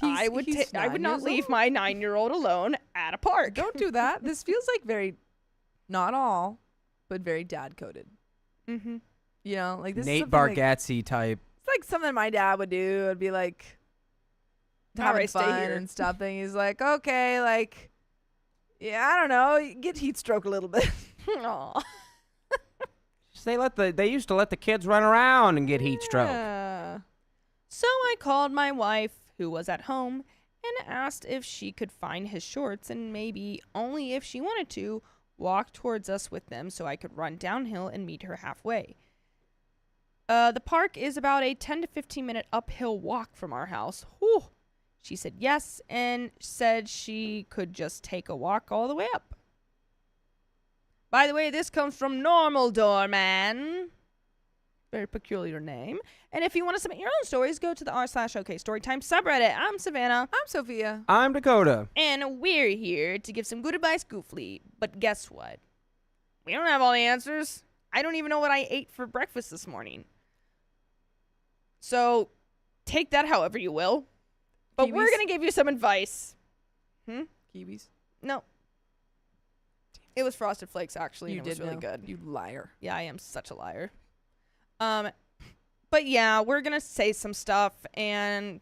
I would he's I would 9 not years leave old. my 9-year-old alone at a park. Don't do that. This feels like very, not all, but very dad coded. Mm-hmm. You know, like this is Nate something like, Bargatze type. it's like something my dad would do. It'd be like All having right, stay fun here. and stuff. And he's like, okay, like, yeah, I don't know, get heat stroke a little bit. Aw. They used to let the kids run around and get heat stroke. Yeah. So I called my wife, who was at home, and asked if she could find his shorts and maybe, only if she wanted to, walk towards us with them so I could run downhill and meet her halfway. The park is about a 10 to 15 minute uphill walk from our house. Whew. She said yes and said she could just take a walk all the way up. By the way, this comes from Normal Doorman. Very peculiar name. And if you want to submit your own stories, go to the r/OK Storytime subreddit. I'm Savannah. I'm Sophia. I'm Dakota. And we're here to give some good advice goofly. But guess what? We don't have all the answers. I don't even know what I ate for breakfast this morning. So take that however you will. But we're Kiwis? going to give you some advice. Kiwis. No. It was Frosted Flakes, actually. You and it was did really know. good. You liar. Yeah, I am such a liar. But yeah, we're going to say some stuff and,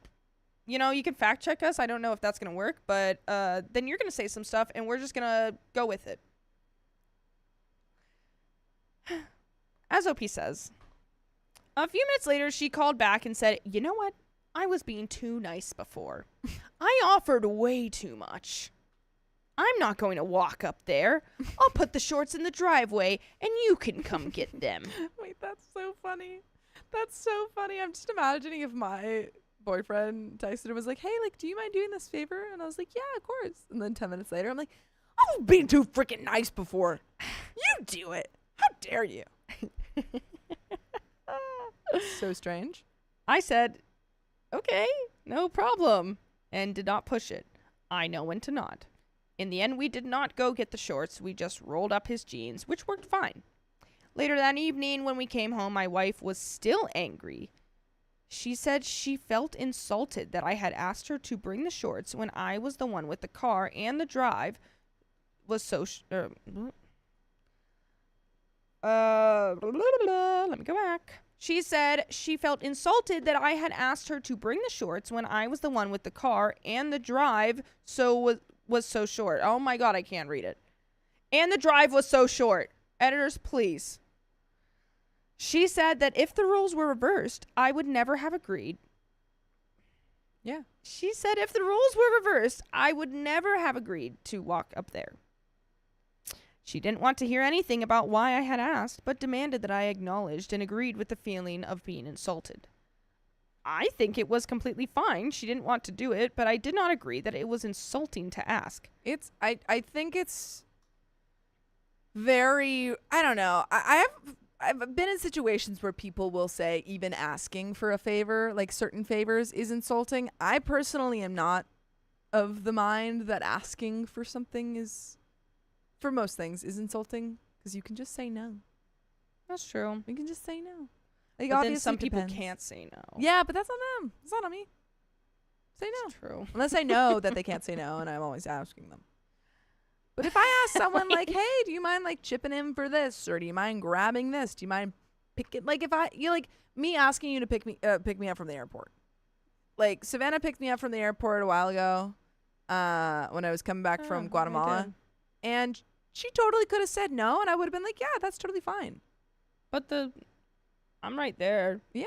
you know, you can fact check us. I don't know if that's going to work, but then you're going to say some stuff and we're just going to go with it. As OP says, a few minutes later, she called back and said, you know what? I was being too nice before. I offered way too much. I'm not going to walk up there. I'll put the shorts in the driveway and you can come get them. Wait, that's so funny. That's so funny. I'm just imagining if my boyfriend texted and was like, hey, like, do you mind doing this favor? And I was like, yeah, of course. And then 10 minutes later, I'm like, I was being too freaking nice before. You do it. How dare you? So strange. I said, okay, no problem, and did not push it. I know when to not. In the end, we did not go get the shorts. We just rolled up his jeans, which worked fine. Later that evening, when we came home, my wife was still angry. She said she felt insulted that I had asked her to bring the shorts when I was the one with the car and the drive was so... let me go back. She said she felt insulted that I had asked her to bring the shorts when I was the one with the car and the drive was so short. Oh my God, I can't read it. And the drive was so short. Editors, please. She said that if the rules were reversed, I would never have agreed. Yeah. She said if the rules were reversed, I would never have agreed to walk up there. She didn't want to hear anything about why I had asked, but demanded that I acknowledged and agreed with the feeling of being insulted. I think it was completely fine. She didn't want to do it, but I did not agree that it was insulting to ask. I think it's very, I don't know. I've been in situations where people will say even asking for a favor, like certain favors, is insulting. I personally am not of the mind that asking for something is, for most things, is insulting because you can just say no. That's true. You can just say no. Like, But obviously then some it people depends. can't say no. Yeah, but that's on them. It's not on me. Say no. That's true. Unless I know that they can't say no and I'm always asking them. But if I ask someone like, hey, do you mind like chipping in for this? Or do you mind grabbing this? Do you mind picking, like if you like me asking you to pick me up from the airport. Like Savannah picked me up from the airport a while ago when I was coming back from Guatemala. And she totally could have said no. And I would have been like, yeah, that's totally fine. But I'm right there. Yeah.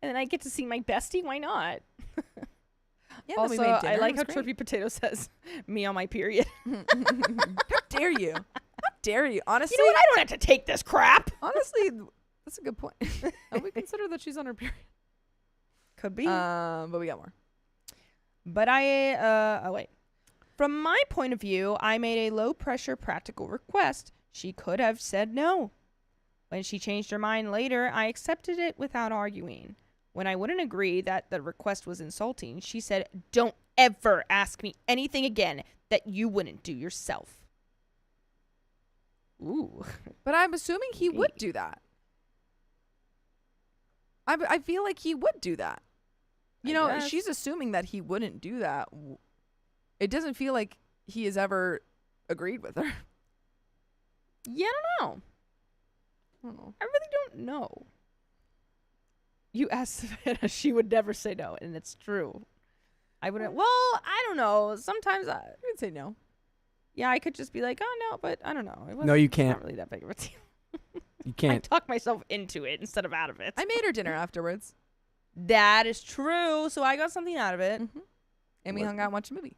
And then I get to see my bestie. Why not? Yeah, also, then we made dinner. I like It how was Trippy Potato says, me on my period. How dare you? How dare you? Honestly, You know what? I don't have to take this crap. honestly, that's a good point. And we consider that she's on her period. Could be. But we got more. But wait. From my point of view, I made a low-pressure practical request. She could have said no. When she changed her mind later, I accepted it without arguing. When I wouldn't agree that the request was insulting, she said, don't ever ask me anything again that you wouldn't do yourself. Ooh. But I'm assuming he would do that. I feel like he would do that. You know, guess. she's assuming that he wouldn't do that. It doesn't feel like he has ever agreed with her. Yeah, I don't know. I don't know. I really don't know. You asked Savannah, she would never say no, and it's true. I wouldn't. Well, I don't know. Sometimes I would say no. yeah, I could just be like, oh no, but I don't know. It No, you It's can't. not really that big of a deal. You I can't. talk myself into it instead of out of it. I made her dinner afterwards. That is true. So I got something out of it. Mm-hmm. And we What- hung out and watched a movie.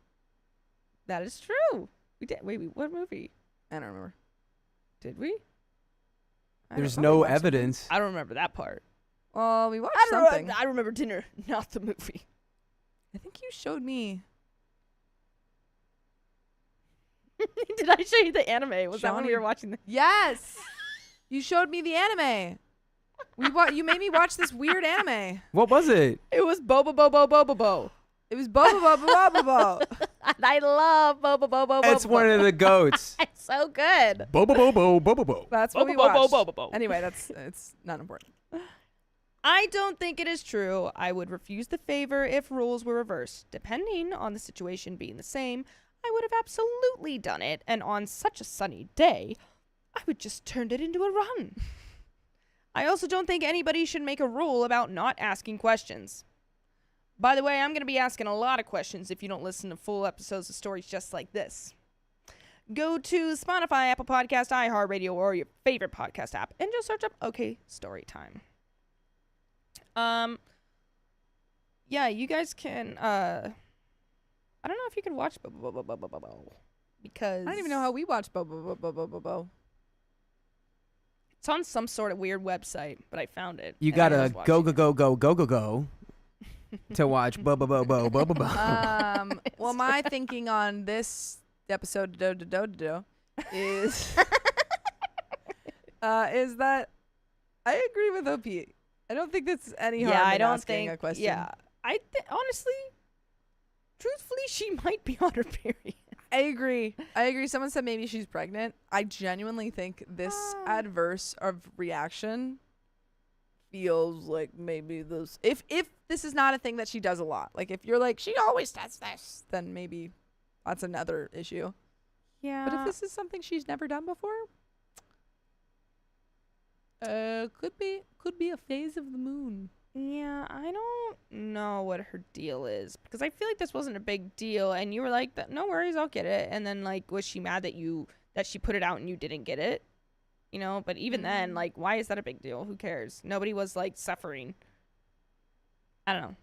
That is true. We did. Wait, what movie I don't remember. did we? There's thought we no watched something. evidence. I don't remember that part. Well, we watched I don't something. I remember dinner, not the movie. I think you showed me. Did I show you the anime? Was that when we Johnny- were watching the? Yes. You showed me the anime. You made me watch this weird anime. What was it? It was Boba Bobo Boba Bo. It was Boba Boba Boba Bo. And I love Boba Bobo Boba. It's one of the goats. It's so good. Bobo bobo bobo bo. That's what we Boba Bobo watched. Boba Bo. Anyway, it's not important. I don't think it is true. I would refuse the favor if rules were reversed. Depending on the situation being the same, I would have absolutely done it. And on such a sunny day, I would just turned it into a run. I also don't think anybody should make a rule about not asking questions. By the way, I'm going to be asking a lot of questions if you don't listen to full episodes of stories just like this. Go to Spotify, Apple Podcast, iHeartRadio, or your favorite podcast app, and just search up OK Storytime. Yeah, you guys can, I don't know if you can watch because I don't even know how we watched Boba Boba Boba Boba Bo. it's on some sort of weird website, but I found it. You and I gotta was go watching go it. go go go go go to watch Bubba Bo Bo Bubba Bo. Well, my thinking on this episode is is that I agree with OP. I don't think that's any harm Yeah, I in don't asking think. a question. Yeah, honestly, truthfully, she might be on her period. I agree. Someone said maybe she's pregnant. I genuinely think this adverse of reaction feels like maybe this. If this is not a thing that she does a lot, like if you're like she always does this, then maybe that's another issue. Yeah, But if this is something she's never done before, could be a phase of the moon. yeah, I don't know what her deal is because I feel like this wasn't a big deal, and you were like, "No worries, I'll get it." And then like, was she mad that she put it out and you didn't get it? You know, but even then, like, why is that a big deal? Who cares? Nobody was like suffering. I don't know.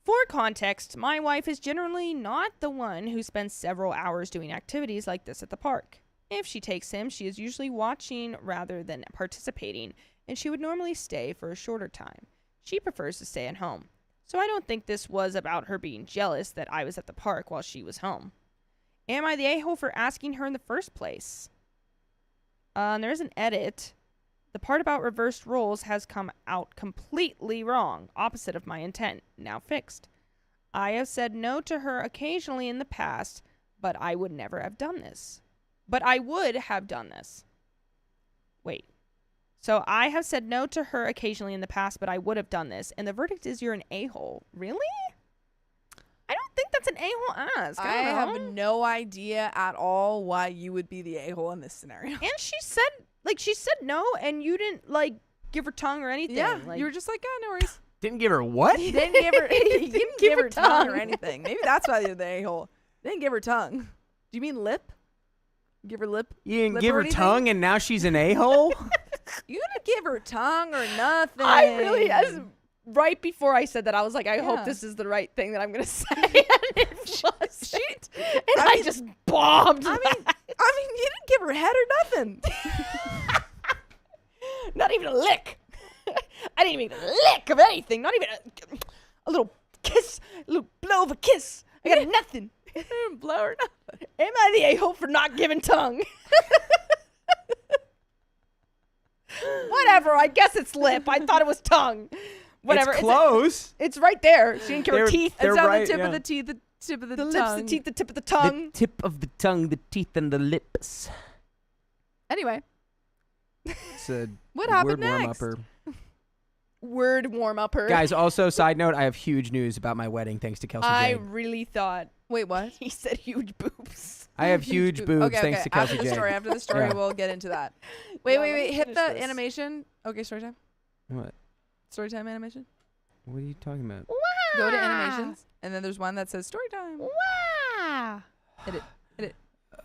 For context, my wife is generally not the one who spends several hours doing activities like this at the park. If she takes him, she is usually watching rather than participating, and she would normally stay for a shorter time. She prefers to stay at home. So I don't think this was about her being jealous that I was at the park while she was home. Am I the a-hole for asking her in the first place? And there's an edit. The part about reversed roles has come out completely wrong, opposite of my intent, now fixed. I have said no to her occasionally in the past, but I would never have done this. But I would have done this. Wait. So I have said no to her occasionally in the past, but I would have done this. And the verdict is you're an a-hole. Really? I don't think think that's an a-hole ask. I I don't have know. no idea at all why you would be the a-hole in this scenario. And she said no, and you didn't like give her tongue or anything. Yeah, like, you were just like, no worries. Didn't give her what? You didn't give her, you didn't give her tongue or tongue. anything. Maybe that's why you're the a-hole. Didn't give her tongue. Do you mean lip? Give her lip? You didn't Lip give or her anything? tongue, and now she's an a-hole. You didn't give her tongue or nothing. I really, right before I said that, I was like, I hope Yeah. this is the right thing that I'm gonna say. And it was. And I I mean- just bombed. I mean, you didn't give her head or nothing. Not even a lick. I didn't even get a lick of anything. Not even a little kiss, a little blow of a kiss. I got nothing. You didn't blow her nothing. Am I the a-hole for not giving tongue? Whatever. I guess it's lip. I thought it was tongue. Whatever. It's close. It's right there. She didn't give her They're- teeth. they're It's on right, the tip yeah. of the teeth, the tip of the, The tongue. lips, the teeth, the tip of the The tongue. tip of the tongue, the teeth, and the lips. Anyway, It's a what happened word warm next? upper. Word warm upper. Guys, also side note, I have huge news about my wedding thanks to Kelsey I Jade. really thought Wait, what? he said huge boobs. I have huge boobs Okay, thanks okay. to Kelsey After the Jade. story, after the story, Yeah. we'll get into that. Wait, Yeah, wait, let me wait. Hit finish the this. animation. Okay, story time. What? Story time animation. What are you talking about? Go to animations, and then there's one that says story time. Wow. Hit it. Hit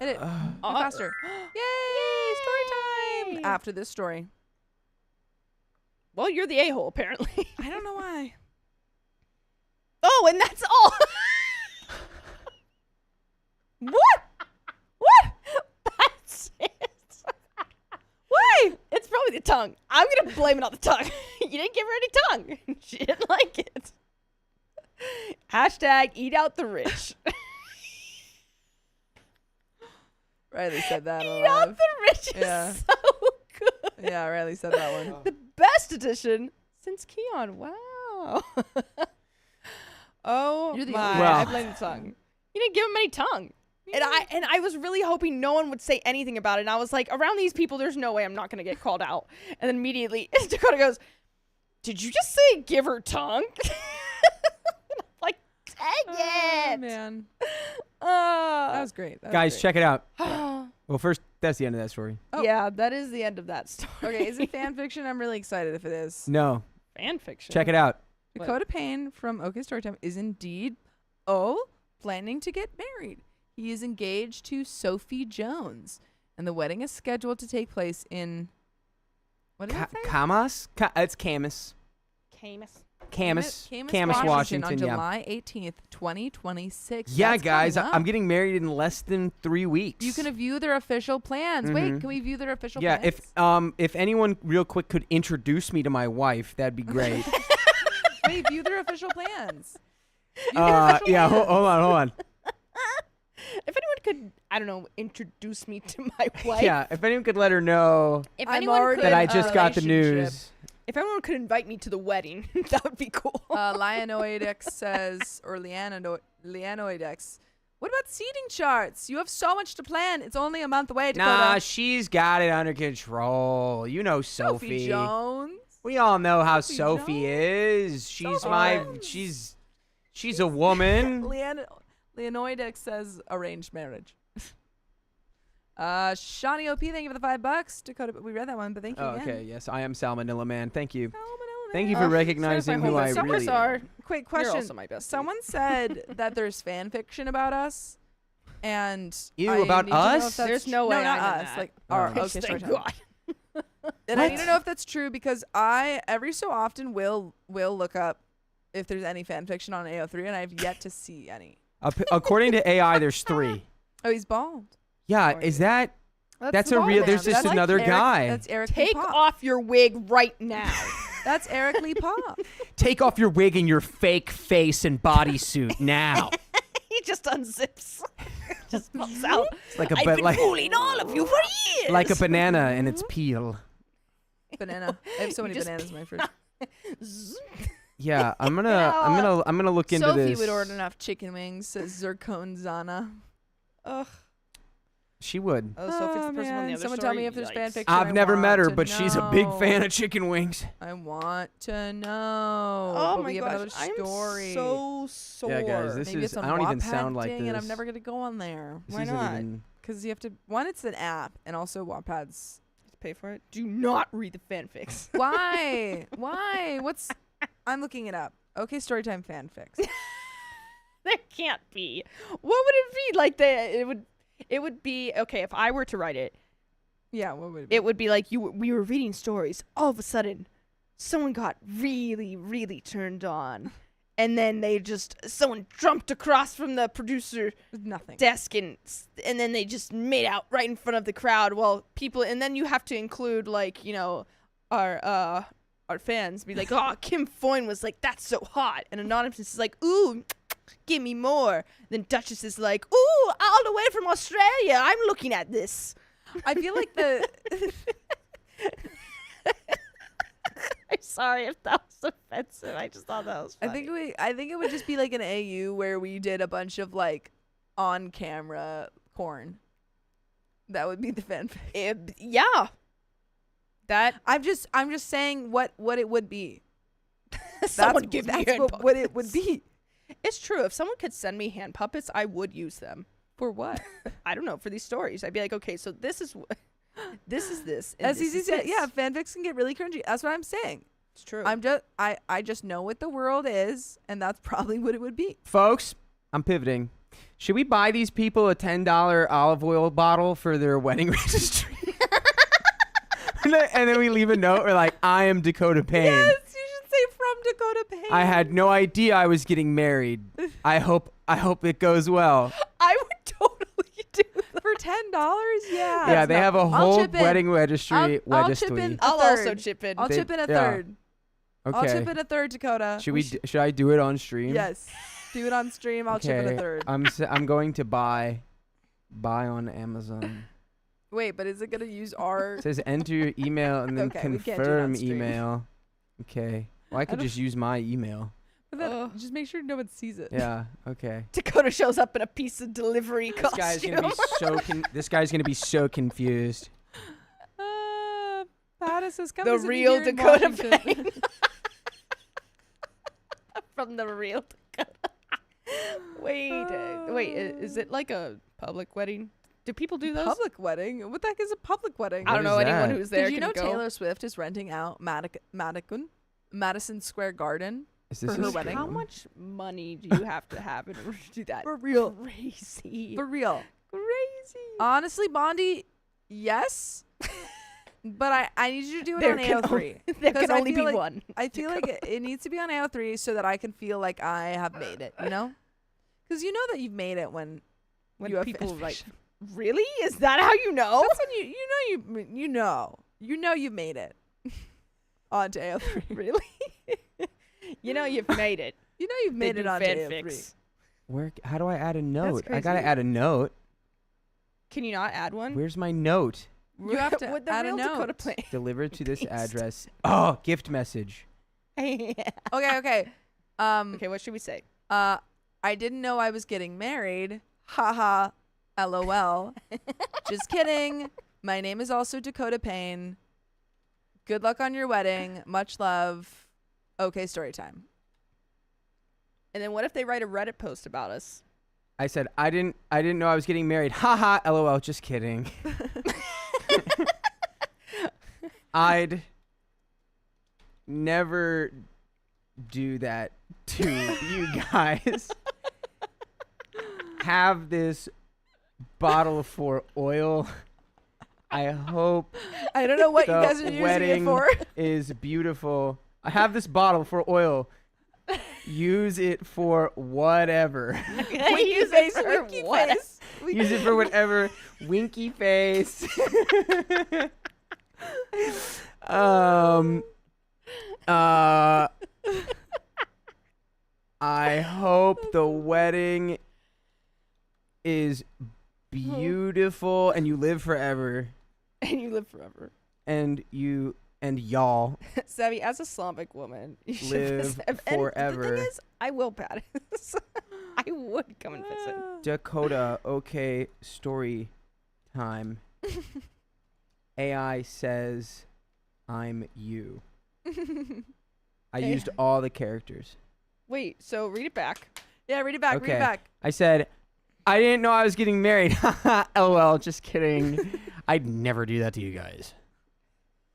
it. Uh, Faster. Yay! Story time. After this story. Well, you're the a-hole, apparently. I don't know why. Oh, and that's all. What? What? That's it. Why? It's probably the tongue. I'm going to blame it on the tongue. You didn't give her any tongue. She didn't like it. Hashtag eat out the rich. Riley said that. Eat out the rich is Yeah. so good. Yeah, Riley said that one. The best edition since Keon. Wow. Oh You're the my! only Well- I blame the tongue. You didn't give him any tongue. And I was really hoping no one would say anything about it. And I was like, around these people, there's no way I'm not gonna get called out. And then immediately Dakota goes, "Did you just say give her tongue?" And I'm like, dang Oh, it! man. That Uh, was great. That was Guys, great. check it out. Well, first, that's the end of that story. Oh. Yeah, that is the end of that story. Okay, is it fan fiction? I'm really excited if it is. No, fan fiction? check it out. What? Dakota Payne from OK Storytime is indeed, planning to get married. He is engaged to Sophie Jones, and the wedding is scheduled to take place in. What did it say? Camas? It's Camas. Camus. Camas, Washington, Washington. on Yeah. July 18th, 2026. Yeah, That's guys, coming I'm up. getting married in less than 3 weeks. You can view their official plans. Wait, Mhm. can we view their official Yeah, plans? if anyone real quick could introduce me to my wife, that'd be great. Wait, view their official plans. Yeah, hold on. If anyone could, I don't know, introduce me to my wife. Yeah, if anyone could let her know If I'm anyone already could, that I in a just got the relationship. news. if anyone could invite me to the wedding, that would be cool. Lianoidex says, or Lianoidex, what about seating charts? You have so much to plan. It's only a month away, Dakota. Nah, she's got it under control. You know Sophie. Jones. We all know how Sophie Sophie Jones. is. She's Jones. she's a woman. Leonoidex says arranged marriage. Shawnee OP, thank you for the $5. Dakota, we read that one, but thank you Oh, again. okay, yes, I am Salmonella Man. Thank you. Salmonella Thank you Man. for recognizing who I really are. am. Quick You're question. also my bestie. Someone said that there's fan fiction about us, and Ew, I about need to know if us? that's There's tr- no way not I'm in us. that. Like our Oh. okay, Thank story time. God. And I need What? to know if that's true because I every so often will look up if there's any fan fiction on AO3, and I've yet to see any. According to AI, there's 3. Oh, he's bald. Yeah, is that? That's the a bald real. man. There's just That's like another Eric- guy. That's Eric Take Lee Pop. off your wig right now. That's Eric Lee Pop. Take off your wig and your fake face and bodysuit now. He just unzips. Just pops out. It's like a I've been like fooling all of you for years. like a banana and its peel. Banana. I have so many just bananas in my fridge. Yeah, I'm gonna look into Sophie this. would order enough chicken wings, says Zirconzana. Ugh. she would. Oh, so if it's the person on the man. other Someone story, tell me if there's fan yikes. fiction. I've I never met want her, to but she's a big know. fan of chicken wings. I want to know. Oh but my we have another gosh, story. I'm so sore. Yeah, guys, this Maybe is. it's on I don't even Wattpad sound like thing, this. and I'm never gonna go on there This Why isn't not? even- because you have to. One, it's an app, and also Wattpad's. Pay for it. Do not read the fanfics. Why? Why? What's? I'm looking it up. Okay, Storytime fanfics. There can't be. What would it be? Like it would be okay if I were to write it. Yeah, what would it be? It would be like we were reading stories. All of a sudden, someone got really, really turned on, and then someone jumped across from the producer Nothing. desk and then they just made out right in front of the crowd while people. And then you have to include like our fans be like, oh, Kim Foyne was like, that's so hot, and Anonymous is like, ooh, give me more. Then Duchess is like, ooh, all the way from Australia, I'm looking at this. I feel like the. I'm sorry if that was offensive. I just thought that was funny. I think it would just be like an AU where we did a bunch of like on camera porn. That would be the fanfic. Yeah. That I'm just saying what it would be. someone give me that's hand what it would puppets. be. It's true. If someone could send me hand puppets, I would use them. For what? I don't know, for these stories. I'd be like, okay, so this is this is this. And As this easy is as it, this. yeah, fanfics can get really cringy. That's what I'm saying. It's true. I just know what the world is, and that's probably what it would be. Folks, I'm pivoting. Should we buy these people a $10 olive oil bottle for their wedding registry? And then we leave a note. We're like, I am Dakota Payne. Yes, you should say from Dakota Payne. I had no idea I was getting married. I hope it goes well. I would totally do that. for $10. Yeah. Yeah, they have a I'll whole chip in. wedding registry. I'll chip in. I'll a also third. chip in. I'll They- chip in a yeah. third. Okay. I'll chip in a third, Dakota. Should I do it on stream? Yes. Do it on stream. I'll chip in a third. I'm going to buy on Amazon. Wait, but is it gonna use our? It says enter your email and then Okay, we can't do it on confirm stream. email. Okay. Well, I could don't- just use my email. But then Ugh. just make sure no one sees it. Yeah. Okay. Dakota shows up in a piece of delivery This costume. guy's gonna be this guy's gonna be so confused. Pattis is the coming to me real here in Dakota Washington. Payne. From the real Dakota. Wait, is it like a public wedding? Do people do those? Public wedding? What the heck is a public wedding? I don't What know is anyone that? who's there. Did you know can go. Taylor Swift is renting out Madison Square Garden? Is this For a her wedding? How stream? much money do you have to have in order to do that? For real. Crazy. For real. Crazy. Honestly, Bondi, yes. But I need you to do it There on can AO3. There 'Cause can I only feel be like- one. I feel like it needs to be on AO3 so that I can feel like I have made it, you know? Because you know that you've made it when When you have people fan like, fiction. really? Is that how you know? That's when you know you've made it onto AO3. Really? You know you've made it. You know you've made They it do onto fanfics. AO3. How do I add a note? I crazy. gotta add a note. Can you not add one? Where's my note? You have to With the add a real Dakota note. Payne. Delivered to this Paste. address. Oh, gift message. Yeah. Okay. Okay, what should we say? I didn't know I was getting married. Haha. LOL. Just kidding. My name is also Dakota Payne. Good luck on your wedding. Much love. Okay, story time. And then what if they write a Reddit post about us? I said I didn't know I was getting married. Haha. LOL. Just kidding. I'd never do that to you guys. Have this bottle for oil. I hope I don't know what you the guys are using it wedding for. is beautiful. I have this bottle for oil. Use it for whatever. Use it for winky what? face. Use it for whatever. Winky face. I hope the wedding is beautiful and you live forever. And you live forever. And y'all Savvy, as a Slavic woman, you should live visit. And the forever. thing is, I will, Pattis. I would come and visit. Dakota, okay, story time. AI says I'm you. I used all the characters. Wait, so read it back. Yeah, read it back. Read Okay. it back. I said, I didn't know I was getting married. LOL, just kidding. I'd never do that to you guys.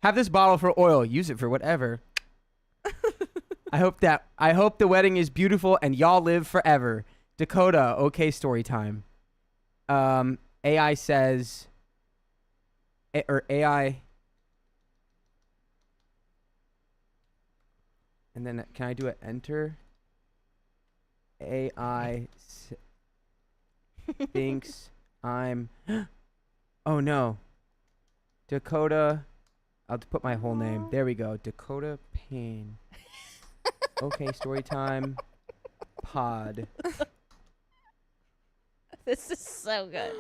Have this bottle for oil. Use it for whatever. I hope the wedding is beautiful and y'all live forever. Dakota, okay, story time. AI says, or AI. And then can I do it? Enter. AI thinks I'm. Oh no. Dakota. I'll put my whole name. There we go. Dakota Payne. Okay, story time. Pod. This is so good.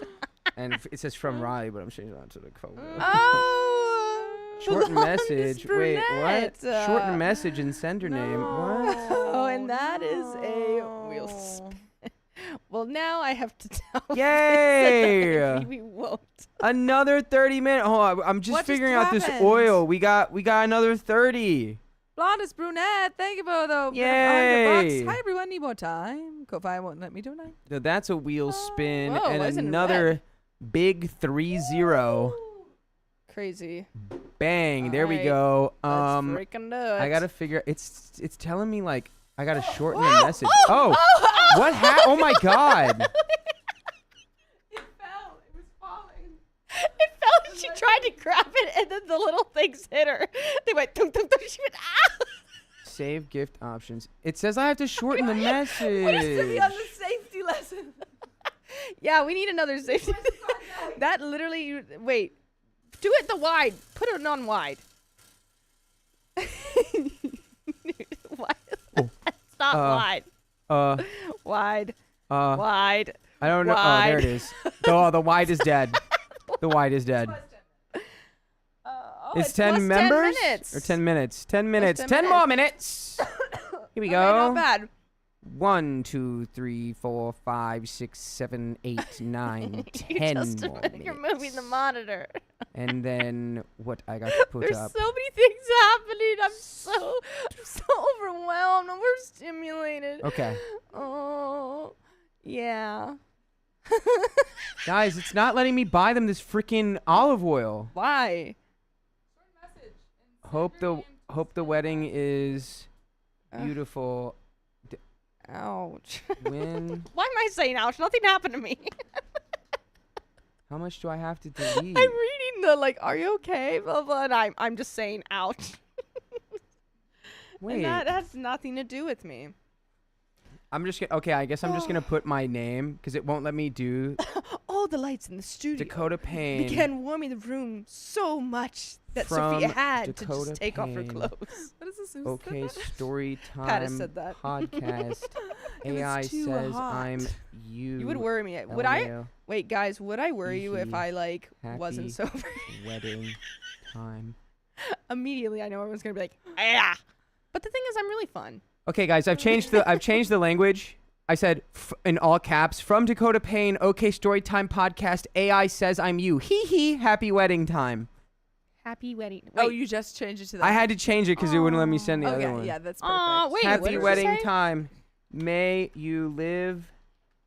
And it says from Raleigh, but I'm changing that to Dakota. Oh, Shorten message. Wait, what? brunette. Shorten message and sender name. What? Oh, and that is a wheel spin. Well, now I have to tell. Yay! We won't. Another 30 minutes. Hold on, I'm just What just figuring out this happened? oil. We got another 30. Blondest brunette. Thank you for the Yay. $100. Hi everyone. Need more time. Ko-Fi won't let me do it. So that's a wheel spin Whoa, and why isn't it another red? big 3-0. Crazy. Bang! There we Alright, go. Let's freaking do it. I gotta figure. It's telling me like I gotta shorten the Whoa! message. Oh, what happened? Oh my god! It fell. It was falling. It fell and she tried to grab it and then the little things hit her. They went thunk, thunk, thunk. She went, ah! Save gift options. It says I have to shorten the We used to be message. on the safety lesson. Yeah, we need another safety. That literally, wait. Do it the wide. Put it on wide. Wide. It's not wide. Wide. Wide. I don't know. Oh, Wide. there it is. Oh, the wide is dead. The wide is dead. Oh, It's 10 plus members 10 minutes. or 10 minutes. 10 minutes. 10 10 more minutes. Here we Okay, go. not bad. 1, 2, 3, 4, 5, 6, 7, 8, 9, 10 more You're minutes. moving the monitor. And then what I got to put There's up. so many things happening. I'm so overwhelmed. I'm overstimulated. Okay. Oh, yeah. Guys, it's not letting me buy them this freaking olive oil. Why? Hope the wedding is beautiful. Ouch. When? Why am I saying ouch? Nothing happened to me. How much do I have to delete? I'm reading the like, are you okay? Blah blah. And I'm just saying ouch. Wait. And that has nothing to do with me. I'm just gonna. Okay, I guess I'm just gonna put my name because it won't let me do All the lights in the studio Dakota Payne. began warming the room so much that From Sophia had to Dakota just take off her Payne. clothes. What is this? Okay, story Pattis time said that. podcast. It was AI too says hot. I'm you. You would worry me. Would I? LMAO, Wait, guys, would I worry you if Hee-hee. I like Happy wasn't sober? wedding time. Immediately, I know everyone's gonna be like, ah. But the thing is, I'm really fun. Okay, guys, I've changed the language. I said in all caps from Dakota Payne. Okay, story time podcast. AI says I'm you. Hee hee. Happy wedding time. Happy wedding. Wait. Oh, you just changed it to that. I had to change it because it wouldn't let me send the Oh other yeah, one. yeah, that's perfect. Aw, wait. what Happy did she wedding say? time. May you live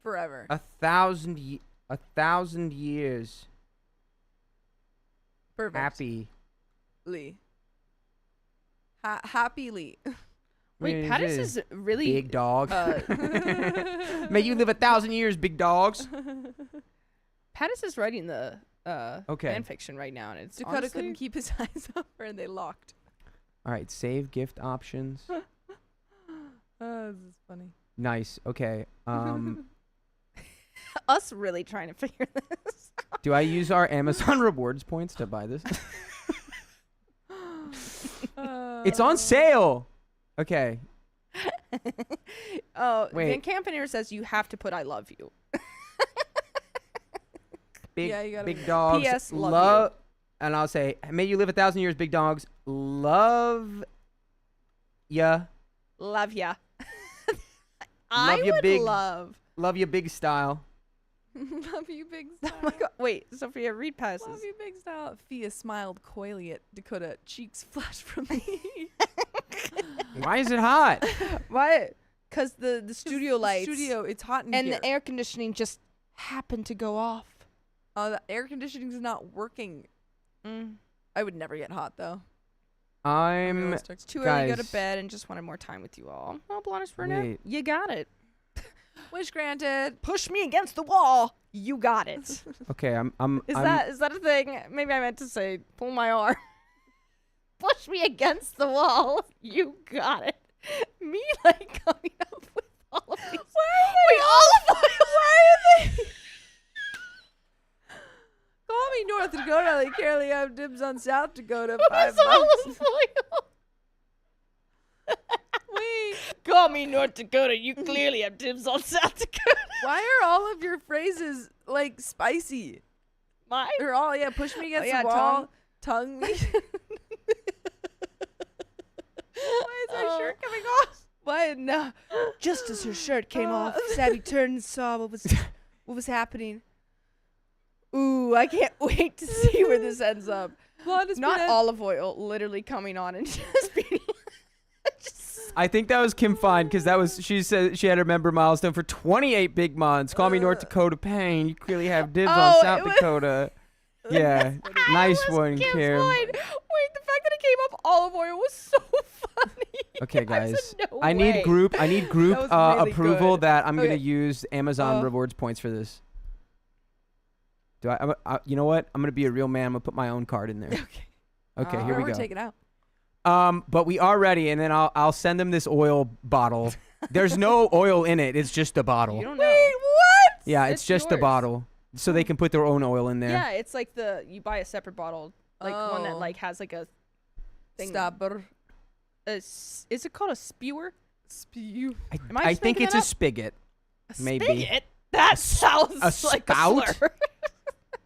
Forever. 1,000 years. Perfect. Happy. Lee. Happily. Wait, What Pattis is is really big dog. Uh, May you live 1,000 years, big dogs. Pattis is writing the Okay. fan fiction right now, and it's Dakota honestly, couldn't keep his eyes off her, and they locked. All right, save gift options. This is funny. Nice. Okay. us really trying to figure this. Do I use our Amazon rewards points to buy this? It's on sale. Okay. Oh, Wait. Van Campaneer says you have to put "I love you." Big Yeah, you gotta big read it. dogs. P.S. love And I'll say, may you live 1,000 years, big dogs. Love ya. Love ya. Love I ya would big- love. Love ya big style. Love you, big style. Oh my god. Wait, Sophia, read passes. Love you, big style. Fia smiled coyly at Dakota. Cheeks flushed from me. Why is it hot? Why? Because the studio lights Studio, it's hot in and here. the air conditioning just happened to go off. The air conditioning is not working. I would never get hot though. I'm It's too early to go Guys. to bed and just wanted more time with you all. Well, Blondes for now. Wait. You got it. Wish granted. Push me against the wall. You got it. okay. I'm Is that a thing? Maybe I meant to say pull my arm. Push me against the wall. You got it. Me like coming up with all of these. Wait, all of them. Why are they? Call me North Dakota. Like clearly have dibs on South Dakota. Who's $5. olive oil? Wait, Call me North Dakota. You clearly have dibs on South Dakota. why are all of your phrases like spicy? Mine? They're all push me against yeah, the wall, tongue me. Why is her shirt coming off? Why? No. Just as her shirt came off, Savvy turned and saw what was happening. Ooh, I can't wait to see where this ends up. Not olive oil literally coming on and just being I think that was Kim Fine because she said she had her member milestone for 28 big months. Call me North Dakota Payne. You clearly have dibs on Oh, South it was- Dakota. Yeah, nice one, Kim's Kim. line. Wait, the fact that it came up olive oil was so funny. Okay, I guys. said, no I need way. group That was really approval good. that I'm Okay. gonna use Amazon rewards points for this. Do I? You know what? I'm gonna be a real man. I'm gonna put my own card in there. Okay. Okay, here we go. Take it out. But we are ready, and then I'll send them this oil bottle. There's no oil in it. It's just a bottle. You don't know. What? Yeah, it's It's just a yours. bottle, so they can put their own oil in there. Yeah, it's like you buy a separate bottle, like one that Oh. like has like a thing. Stopper. Is it called a spewer? Spew. Am I I just think making it's that a up? spigot. A Maybe. spigot? That sounds a like spout?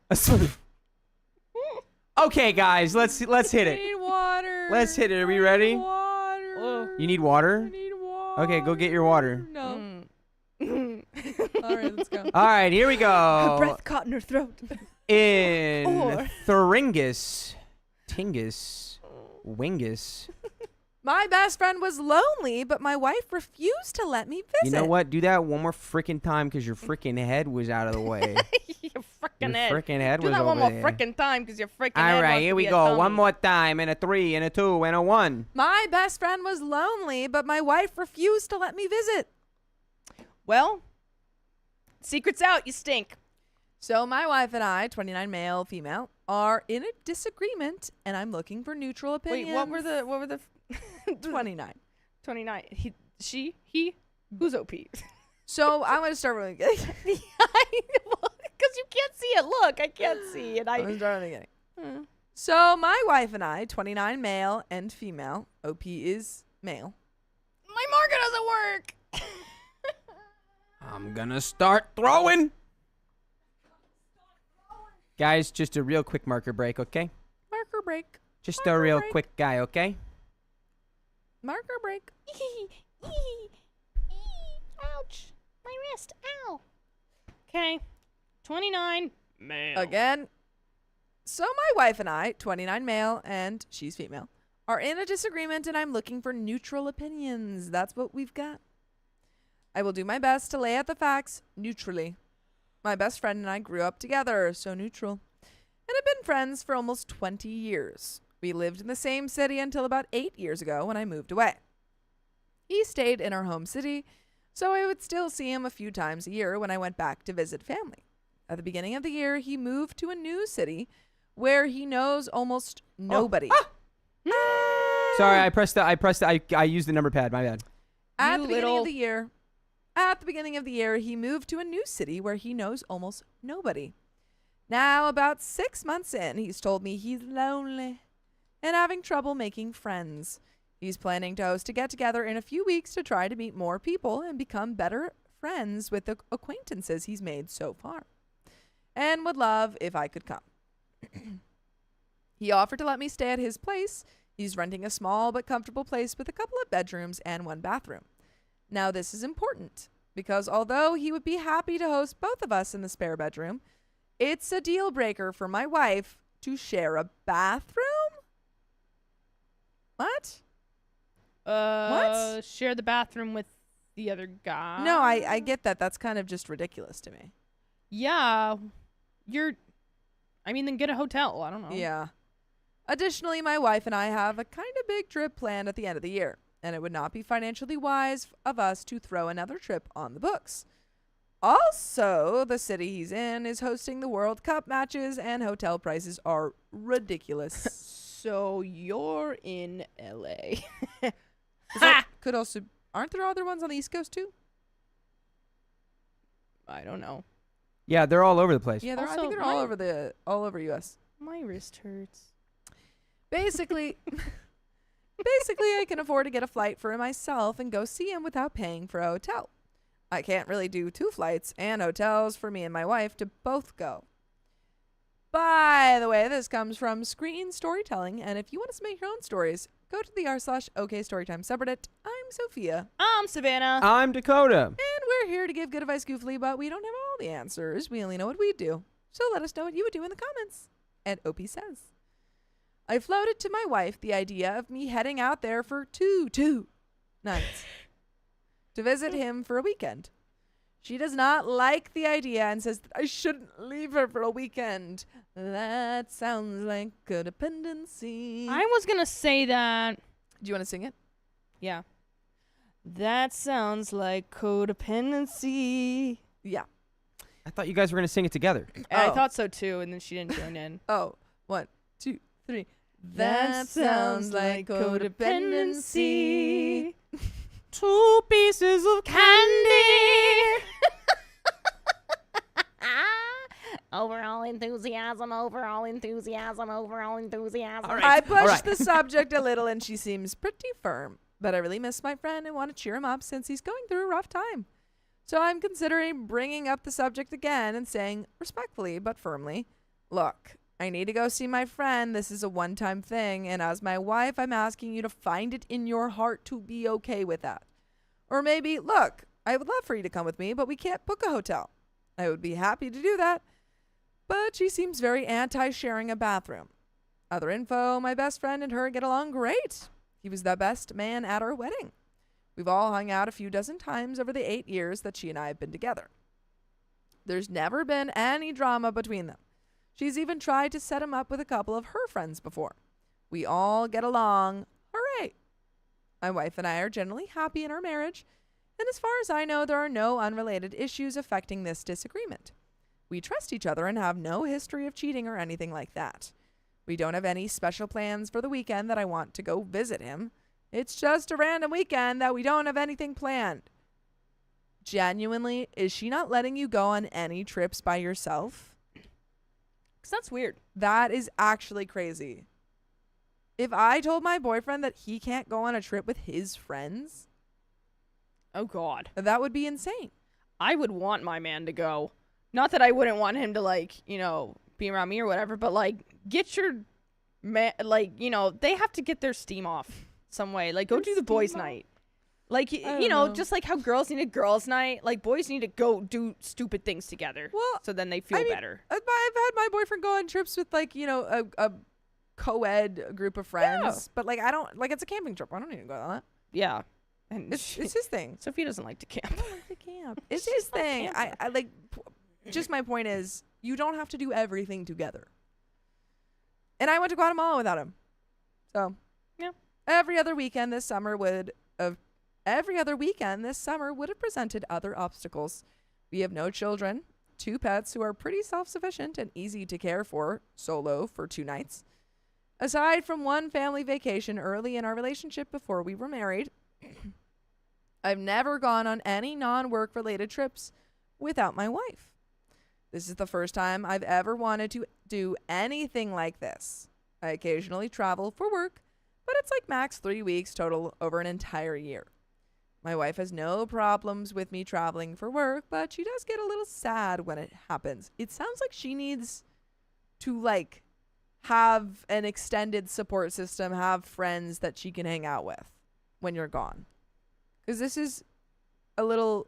a slur. Okay, guys, let's hit it. Need water. Let's hit it. Are we I ready? need water. You need water? I need water. Okay, go get your water. No. Mm. All right, let's go. All right, here we Her go. breath caught in her throat. In Or- Thuringus, Tingus, Wingus. My best friend was lonely, but my wife refused to let me You visit. know what? Do that one more freaking time because your freaking head was out of the way. Your Your freaking head. freaking head Do was that over one more there. freaking time because your freaking head All right, wants here to we be a go. tummy. One more time, and a 3, and a 2, and a 1. My best friend was lonely, but my wife refused to let me visit. Well, secret's out. You stink. So my wife and I, 29 male, female, are in a disagreement, and I'm looking for neutral opinions. Wait, what were the 29? 29? He, who's OP? So I'm going to start with the beginning. Because you can't see it. Look, I can't see, and I'm going to start with the beginning. So my wife and I, 29 male and female, OP is male. My marker doesn't work. I'm gonna start throwing. Guys, just a real quick marker break, okay? Marker break. Just Marker a real break. quick guy, okay? Marker break. Ouch. My wrist. Ow. Okay, 29 male. Again. So my wife and I, 29 male and she's female, are in a disagreement, and I'm looking for neutral opinions. That's what we've got. I will do my best to lay out the facts neutrally. My best friend and I grew up together, so neutral, and have been friends for almost 20 years. We lived in the same city until about 8 years ago when I moved away. He stayed in our home city, so I would still see him a few times a year when I went back to visit family. At the beginning of the year, he moved to a new city where he knows almost nobody. Sorry, I used the number pad, my bad. At You the beginning little- of the year, he moved to a new city where he knows almost nobody. Now, about 6 months in, he's told me he's lonely and having trouble making friends. He's planning to host a get-together in a few weeks to try to meet more people and become better friends with the acquaintances he's made so far, and would love if I could come. He offered to let me stay at his place. He's renting a small but comfortable place with a couple of bedrooms and 1 bathroom. Now, this is important. because although he would be happy to host both of us in the spare bedroom, it's a deal breaker for my wife to share a bathroom. What? Share the bathroom with the other guy. No, I get that. That's kind of just ridiculous to me. Yeah. Then get a hotel. I don't know. Yeah. Additionally, my wife and I have a kind of big trip planned at the end of the year, and it would not be financially wise of us to throw another trip on the books. Also, the city he's in is hosting the World Cup matches, and hotel prices are ridiculous. So you're in LA. Could also, aren't there other ones on the East Coast too? I don't know. Yeah, they're all over the place. Yeah, I Also, think they're all over US. My wrist hurts. Basically, I can afford to get a flight for myself and go see him without paying for a hotel. I can't really do 2 flights and hotels for me and my wife to both go. By the way, this comes from Screen Storytelling, and if you want to submit your own stories, go to the r/OKStorytime subreddit. I'm Sophia. I'm Savannah. I'm Dakota. And we're here to give good advice goofily, but we don't have all the answers. We only know what we do. So let us know what you would do in the comments. And OP says, I floated to my wife the idea of me heading out there for two nights to visit him for a weekend. She does not like the idea and says that I shouldn't leave her for a weekend. That sounds like codependency. I was going to say that. Do you want to sing it? Yeah. That sounds like codependency. Yeah. I thought you guys were going to sing it together. I Oh. thought so too, and then she didn't join in. Oh, 1, 2, 3. That sounds like codependency. 2 pieces of candy. Overall enthusiasm, overall enthusiasm, overall enthusiasm. All right. I pushed right. the subject a little and she seems pretty firm, but I really miss my friend and want to cheer him up since he's going through a rough time. So I'm considering bringing up the subject again and saying respectfully but firmly, look, I need to go see my friend. This is a one-time thing, and as my wife, I'm asking you to find it in your heart to be okay with that. Or maybe, look, I would love for you to come with me, but we can't book a hotel. I would be happy to do that, but she seems very anti-sharing a bathroom. Other info, my best friend and her get along great. He was the best man at our wedding. We've all hung out a few dozen times over the 8 years that she and I have been together. There's never been any drama between them. She's even tried to set him up with a couple of her friends before. We all get along. Hooray! My wife and I are generally happy in our marriage, and as far as I know, there are no unrelated issues affecting this disagreement. We trust each other and have no history of cheating or anything like that. We don't have any special plans for the weekend that I want to go visit him. It's just a random weekend that we don't have anything planned. Genuinely, is she not letting you go on any trips by yourself? 'Cause that's weird. That is actually crazy. If I told my boyfriend that he can't go on a trip with his friends, Oh, God. that would be insane. I would want my man to go. Not that I wouldn't want him to, be around me or whatever, but, get your man, they have to get their steam off some way. Go do the boys' night. know. Just like how girls need a girls' night, boys need to go do stupid things together. Well, so then they feel better. I've had my boyfriend go on trips with a co-ed group of friends, but I don't it's a camping trip. I don't need to go on that. Yeah. And It's his thing. Sophia doesn't like to camp. I don't like the camp. It's his thing. I like. Just my point is, you don't have to do everything together. And I went to Guatemala without him, so yeah. Every other weekend this summer would have presented other obstacles. We have no children, 2 pets who are pretty self-sufficient and easy to care for, solo for 2 nights. Aside from one family vacation early in our relationship before we were married, I've never gone on any non-work related trips without my wife. This is the first time I've ever wanted to do anything like this. I occasionally travel for work, but it's max 3 weeks total over an entire year. My wife has no problems with me traveling for work, but she does get a little sad when it happens. It sounds like she needs to have an extended support system, have friends that she can hang out with when you're gone. Because this is a little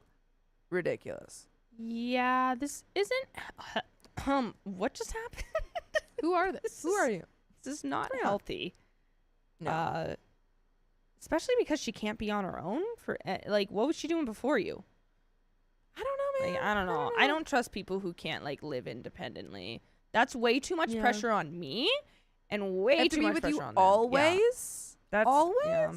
ridiculous. Yeah, this isn't. What just happened? Who are they? Who are you? This is not Yeah. healthy. No. Especially because she can't be on her own for like, what was she doing before you? I don't know, man. Like, I don't know. I don't trust people who can't like live independently. That's way too much Yeah. pressure on me, and I way have too to be much with pressure you on them. always. Yeah. That's Always. yeah.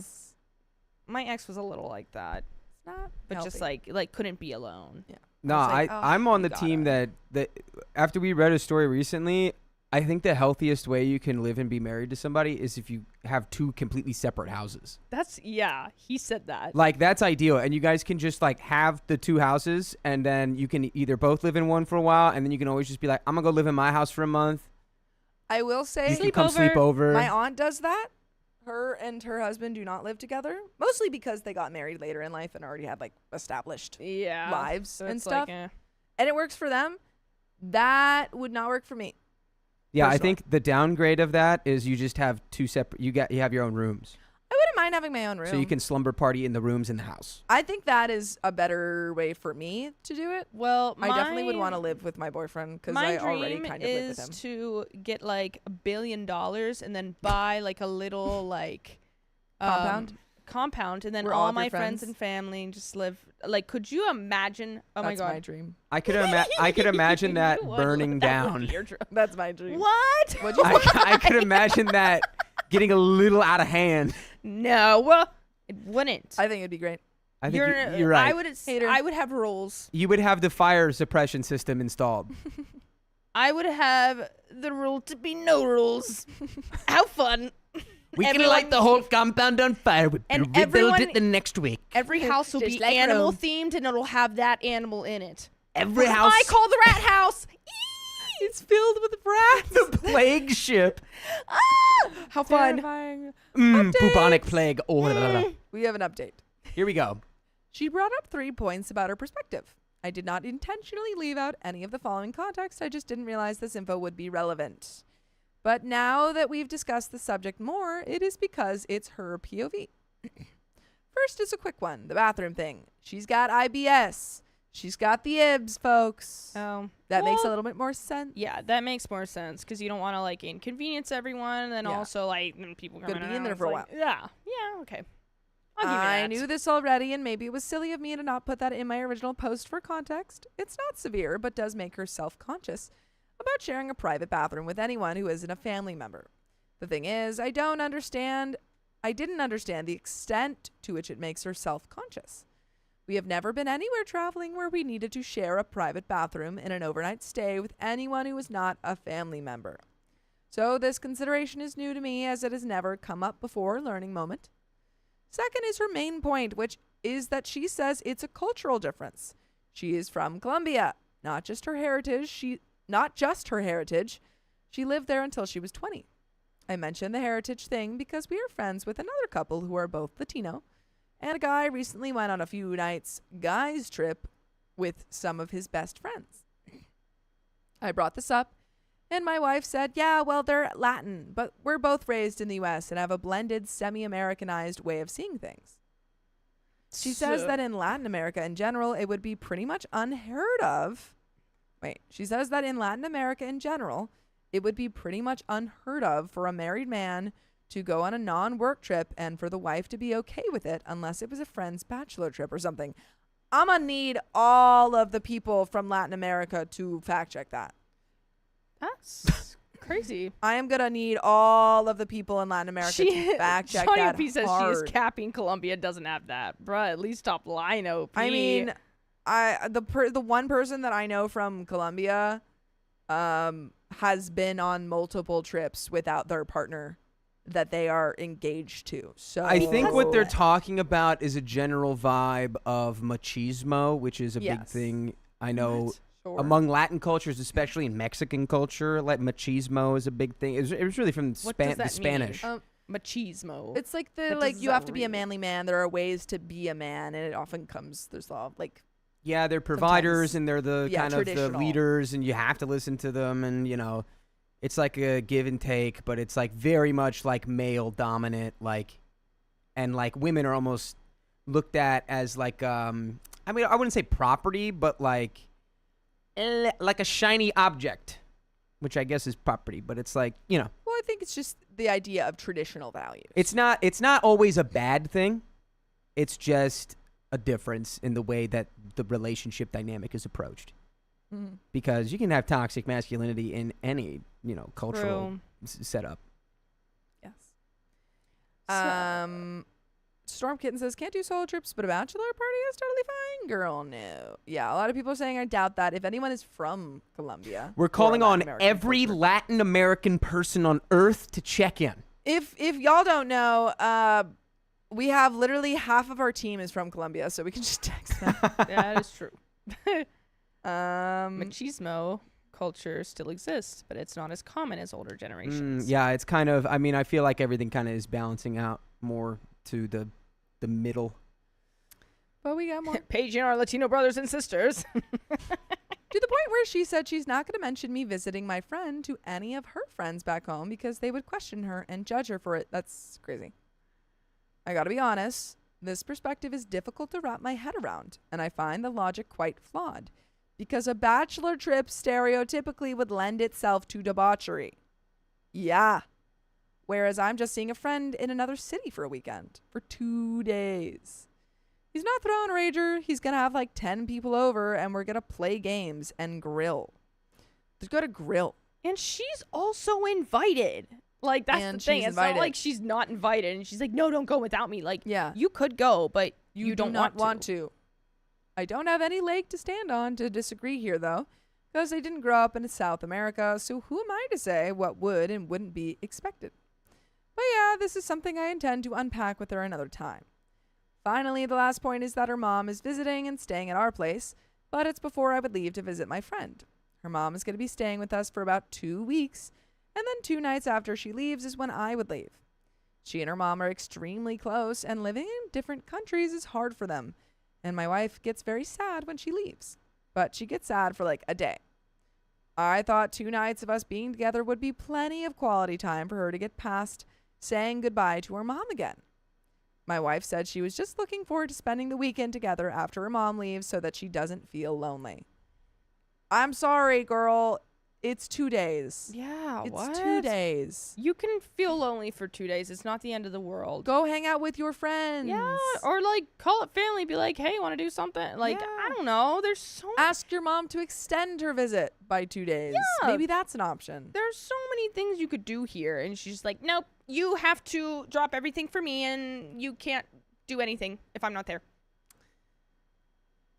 My ex was a little like that, It's not but just healthy. like couldn't be alone. No, was like, oh, I'm on you the team gotta. that after we read a story recently, I think the healthiest way you can live and be married to somebody is if you have two completely separate houses. That's he said that. Like that's ideal, and you guys can just like have the two houses, and then you can either both live in one for a while, and then you can always just be like, I'm gonna go live in my house for a month. I will say You can come sleep over. my aunt does that. Her and her husband do not live together, mostly because they got married later in life and already had like established Yeah, lives so and it's stuff. Like, And it works for them. That would not work for me. Yeah, I personally. think the downgrade of that is you just have two separate. You have your own rooms, I wouldn't mind having my own room. so you can slumber party in the rooms in the house. I think that is a better way for me to do it. well, I definitely would want to live with my boyfriend because My I already dream kind of live with is him. to get like $1 billion and then buy like a little like compound, and then Where all all of your my friends friends- and family and just live. Like, could you imagine? Oh That's my god, my dream. I could I could imagine that You would. burning That would down. be your dream. That's my dream. What? What'd you I could imagine that getting a little out of hand. No, it wouldn't. I think it'd be great. I think you're right. Hater. I would have rules. You would have the fire suppression system installed. I would have the rule to be no rules. How fun! We can Everyone- light the whole compound on fire. We'll And rebuild everyone- it the next week. Every house will Just be like animal Rome. themed, and it'll have that animal in it. Every What house. I call the rat house. It's filled with rats. The plague ship. How fun! Terrifying. Bubonic plague. Oh, blah, blah, blah. We have an update. Here we go. She brought up 3 points about her perspective. I did not intentionally leave out any of the following context. I just didn't realize this info would be relevant. But now that we've discussed the subject more, it is because it's her POV. First is a quick one, the bathroom thing. She's got IBS. She's got the IBS, folks. Oh, That makes a well, little bit more sense. Yeah, that makes more sense because you don't want to like inconvenience everyone, and then Yeah. also like people Gonna coming be in there around, for a it's like, Yeah, okay. I'll give you I that. knew this already, and maybe it was silly of me to not put that in my original post for context. It's not severe, but does make her self-conscious about sharing a private bathroom with anyone who isn't a family member. The thing is, I didn't understand the extent to which it makes her self-conscious. We have never been anywhere traveling where we needed to share a private bathroom in an overnight stay with anyone who was not a family member. So this consideration is new to me as it has never come up before. Learning moment. Second is her main point, which is that she says it's a cultural difference. She is from Colombia, not just her heritage. She lived there until she was 20. I mentioned the heritage thing because we are friends with another couple who are both Latino, and a guy recently went on a few nights guys trip with some of his best friends. I brought this up, and my wife said, yeah, well, they're Latin, but we're both raised in the U.S. and have a blended, semi-Americanized way of seeing things. She says that in Latin America in general, it would be pretty much unheard of. She says that in Latin America in general, it would be pretty much unheard of for a married man to go on a non-work trip and for the wife to be okay with it unless it was a friend's bachelor trip or something. I'm going to need all of the people from Latin America to fact check that. That's crazy. I am going to need all of the people in Latin America to fact check Johnny that OP says hard. she's capping Colombia doesn't have that. Bruh, at least top line OP. I mean, the one person that I know from Colombia has been on multiple trips without their partner that they are engaged to. So I think what they're talking about is a general vibe of machismo, which is a big Yes. thing I know Sure. among Latin cultures, especially in Mexican culture. Like machismo is a big thing. It was really from What does the that Spanish. mean? Machismo. It's like What like does you that have to be a read? manly man. There are ways to be a man, and it often comes. There's a lot of like Yeah, they're providers Sometimes. and they're the Yeah, kind of the traditional. leaders, and you have to listen to them, and it's like a give and take, but it's like very much like male dominant, and like women are almost looked at as like I I mean, I wouldn't say property, but like a shiny object, which I guess is property, but it's like, you know. Well, I think it's just the idea of traditional values. It's not always a bad thing. It's just a difference in the way that the relationship dynamic is approached. Mhm. Because you can have toxic masculinity in any, you know, cultural True. setup. Yes. So- Storm Kitten says, can't do solo trips, but a bachelor party is totally fine. Girl, no. Yeah, a lot of people are saying I doubt that. If anyone is from Colombia. We're or calling Latin on American every culture. Latin American person on Earth to check in. If y'all don't know, we have literally half of our team is from Colombia, so we can just text them. That is true. um, Machismo culture still exists, but it's not as common as older generations. Yeah, it's kind of, I mean, I feel like everything kind of is balancing out more to the middle. but we got more. Paging our Latino brothers and sisters. To the point where she said she's not going to mention me visiting my friend to any of her friends back home because they would question her and judge her for it. That's crazy. I got to be honest, this perspective is difficult to wrap my head around, and I find the logic quite flawed because a bachelor trip stereotypically would lend itself to debauchery. Yeah. Whereas I'm just seeing a friend in another city for a weekend for 2 days. He's not throwing a rager. He's going to have like 10 people over and we're going to play games and grill. Just go to grill. And she's also invited. Like, that's And the thing. she's It's not invited. like she's not invited. And she's like, no, don't go without me. Like, Yeah. you could go, but you do don't not want to. I don't have any leg to stand on to disagree here, though, because I didn't grow up in South America, so who am I to say what would and wouldn't be expected? But yeah, this is something I intend to unpack with her another time. Finally, the last point is that her mom is visiting and staying at our place, but it's before I would leave to visit my friend. Her mom is going to be staying with us for about 2 weeks, and then 2 nights after she leaves is when I would leave. She and her mom are extremely close, and living in different countries is hard for them, and my wife gets very sad when she leaves. But she gets sad for like a day. I thought 2 nights of us being together would be plenty of quality time for her to get past saying goodbye to her mom again. My wife said she was just looking forward to spending the weekend together after her mom leaves so that she doesn't feel lonely. I'm sorry, girl. It's 2 days. Yeah, It's what? 2 days. You can feel lonely for 2 days. It's not the end of the world. Go hang out with your friends. Yeah, or like call up family. Be like, hey, want to do something? Like, Yeah. I don't know. There's so Ask your mom to extend her visit by 2 days. Yeah. Maybe that's an option. there's so many things you could do here, and she's like, nope, you have to drop everything for me, and you can't do anything if I'm not there.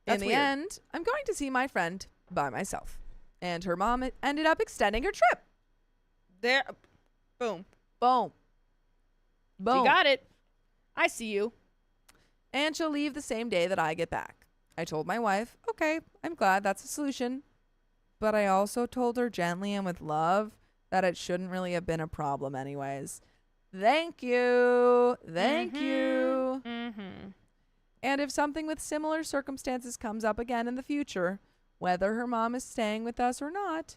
In That's the weird. end, I'm going to see my friend by myself. And her mom ended up extending her trip. There, boom, Boom. Boom. you got it. I see you. And she'll leave the same day that I get back. I told my wife, okay, I'm glad that's a solution. But I also told her gently and with love that it shouldn't really have been a problem anyways. Thank you. Thank you. Mm-hmm. And if something with similar circumstances comes up again in the future, whether her mom is staying with us or not,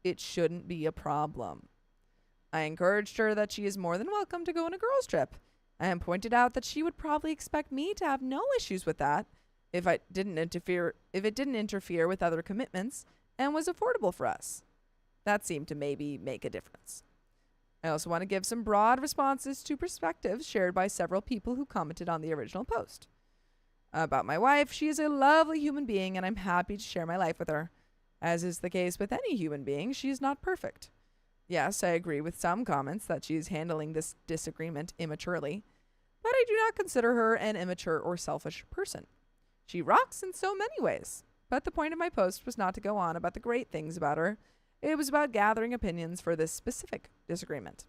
it shouldn't be a problem. I encouraged her that she is more than welcome to go on a girls' trip and pointed out that she would probably expect me to have no issues with that if it didn't interfere with other commitments and was affordable for us. That seemed to maybe make a difference. I also want to give some broad responses to perspectives shared by several people who commented on the original post. About my wife, she is a lovely human being and I'm happy to share my life with her. As is the case with any human being, she is not perfect. Yes, I agree with some comments that she is handling this disagreement immaturely, but I do not consider her an immature or selfish person. She rocks in so many ways, but the point of my post was not to go on about the great things about her. It was about gathering opinions for this specific disagreement.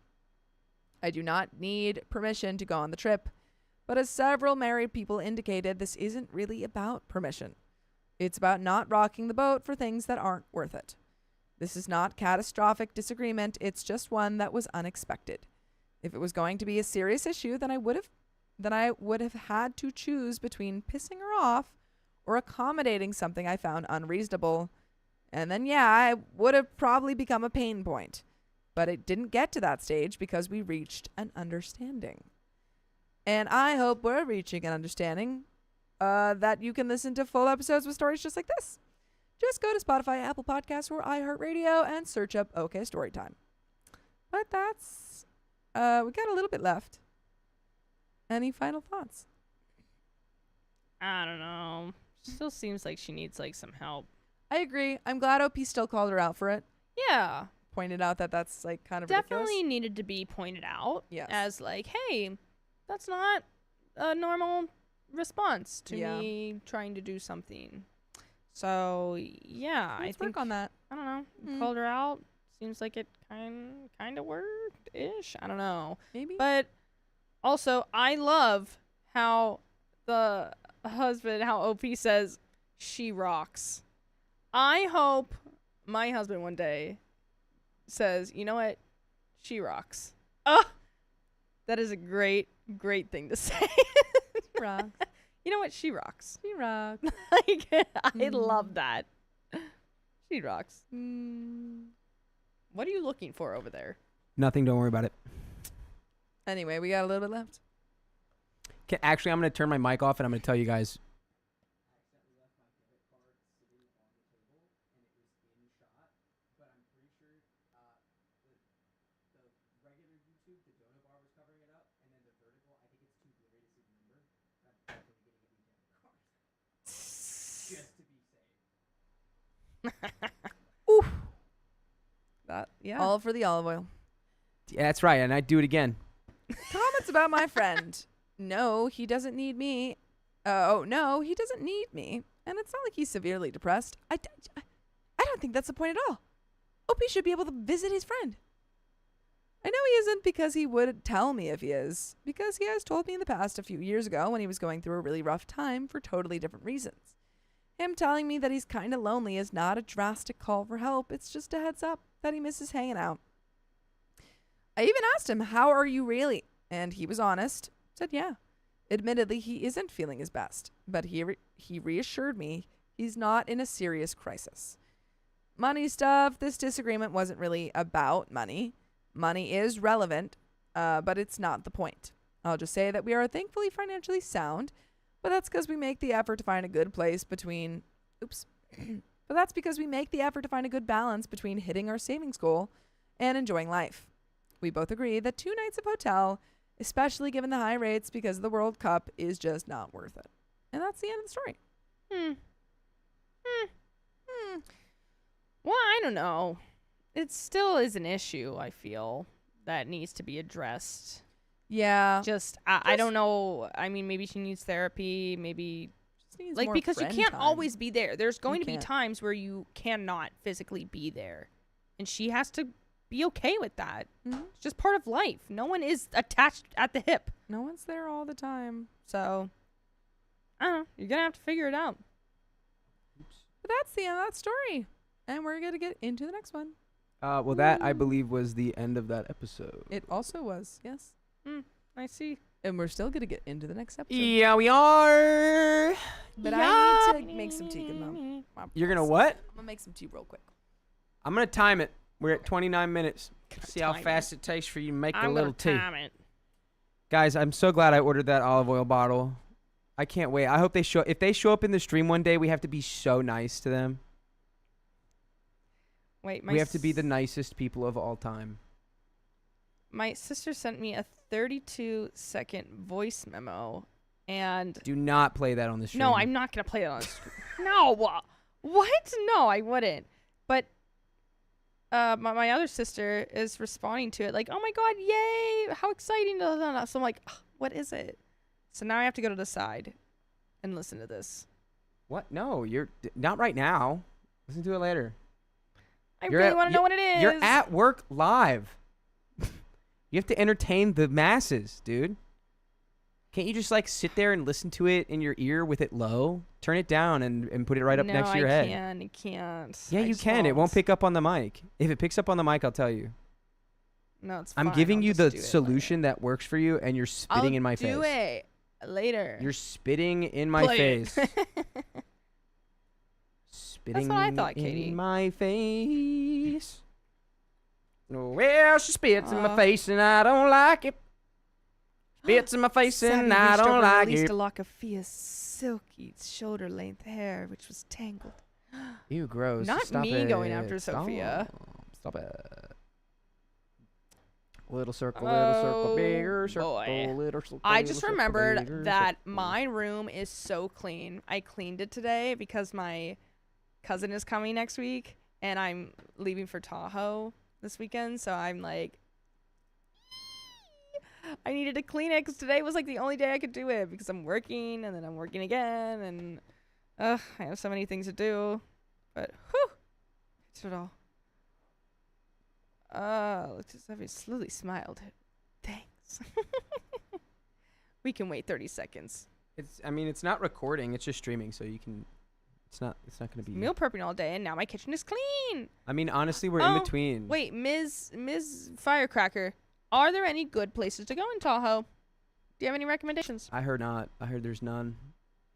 I do not need permission to go on the trip, but as several married people indicated, this isn't really about permission. It's about not rocking the boat for things that aren't worth it. This is not catastrophic disagreement, it's just one that was unexpected. If it was going to be a serious issue, then I would have had to choose between pissing her off or accommodating something I found unreasonable. And then I would have probably become a pain point. But it didn't get to that stage because we reached an understanding. And I hope we're reaching an understanding that you can listen to full episodes with stories just like this. Just go to Spotify, Apple Podcasts, or iHeartRadio and search up OK Storytime. But that's, we got a little bit left. Any final thoughts? I don't know. Still seems like she needs like some help. I agree. I'm glad OP still called her out for it. Yeah. Pointed out that that's like kind of Definitely ridiculous. needed to be pointed out. Yes. As like, hey, that's not a normal response to Yeah. me trying to do something. So yeah, Let's I think work on that. I don't know. Mm. Called her out. Seems like it kind of worked ish. I don't know. Maybe. But also, I love how the husband, how OP says she rocks. I hope my husband one day says, you know what, she rocks. That is a great thing to say. Rocks. You know what, she rocks. She rocks. Like, I love that. She rocks. What are you looking for over there? Nothing. Don't worry about it. Anyway, we got a little bit left. Actually, I'm going to turn my mic off and I'm going to tell you guys. Oof. That, yeah. All for the olive oil. Yeah, that's right. And I'd do it again. Comments about my friend. No, he doesn't need me. No, he doesn't need me. And it's not like he's severely depressed. I don't think that's the point at all. Opie should be able to visit his friend. I know he isn't because he would tell me if he is. Because he has told me in the past a few years ago when he was going through a really rough time for totally different reasons. Him telling me that he's kind of lonely is not a drastic call for help. It's just a heads up that he misses hanging out. I even asked him, how are you really? And he was honest. Said, yeah. Admittedly, he isn't feeling his best. But he reassured me he's not in a serious crisis. Money stuff, this disagreement wasn't really about money. Money is relevant, but it's not the point. I'll just say that we are thankfully financially sound, but that's because we make the effort to find a good place between... Oops. But that's because we make the effort to find a good balance between hitting our savings goal and enjoying life. We both agree that 2 nights of hotel, especially given the high rates because of the World Cup, is just not worth it. And that's the end of the story. Well, I don't know. It still is an issue, I feel, that needs to be addressed. Yeah. Just, I don't know. I mean, maybe she needs therapy. Maybe, like, because you can't always be there. There's going to be times where you cannot physically be there. And she has to be okay with that. Mm-hmm. It's just part of life. No one is attached at the hip. No one's there all the time. So, I don't know. You're going to have to figure it out. But that's the end of that story. And we're going to get into the next one. Well, that, I believe, was the end of that episode. It also was, yes. I see. And we're still going to get into the next episode. Yeah, we are. But I need to make some tea. You're going to what? I'm going to make some tea real quick. I'm going to time it. We're at 29 minutes. See how fast it takes for you to make a little tea. Guys, I'm so glad I ordered that olive oil bottle. I can't wait. I hope they show. If they show up in the stream one day, we have to be so nice to them. Wait, we have to be the nicest people of all time. My sister sent me a 32-second voice memo, and do not play that on the stream. No, I'm not gonna play it on the stream. No, what? No, I wouldn't. But my other sister is responding to it like, "Oh my god, yay! How exciting!" So I'm like, "What is it?" So now I have to go to the side and listen to this. What? No, you're not right now. Listen to it later. I really want to know what it is. You're at work live. You have to entertain the masses, dude. Can't you just like sit there and listen to it in your ear with it low? Turn it down and put it right up next to your head. I can't. Yeah, you can. It won't pick up on the mic. If it picks up on the mic, I'll tell you. No, it's fine. I'm giving you the solution that works for you, and you're spitting in my face. I'll do it later. You're spitting in my face. Spitting That's what I thought, Katie. in my face. Well, she spits in my face, and I don't like it. Bits in my face and Savvy I reached don't over and like released it. a lock of Fia's silky shoulder-length hair, which was tangled. Ew, gross. Not Stop me going it. after Sophia. Stop it. Little circle, Oh, bigger circle, boy. little circle. I little just circle, remembered bigger that circle. my room is so clean. I cleaned it today because my cousin is coming next week, and I'm leaving for Tahoe this weekend, so I'm like, I needed to clean it because today was like the only day I could do it because I'm working, and then I'm working again, and I have so many things to do. But whew, it's it all. Looked as if he slowly smiled. Thanks. We can wait 30 seconds. I mean, it's not recording. It's just streaming, so you can. It's not going to be. Meal prepping all day, and now my kitchen is clean. I mean, honestly, we're Oh, in between. Wait, Ms. Firecracker, are there any good places to go in Tahoe? Do you have any recommendations? I heard not. I heard there's none.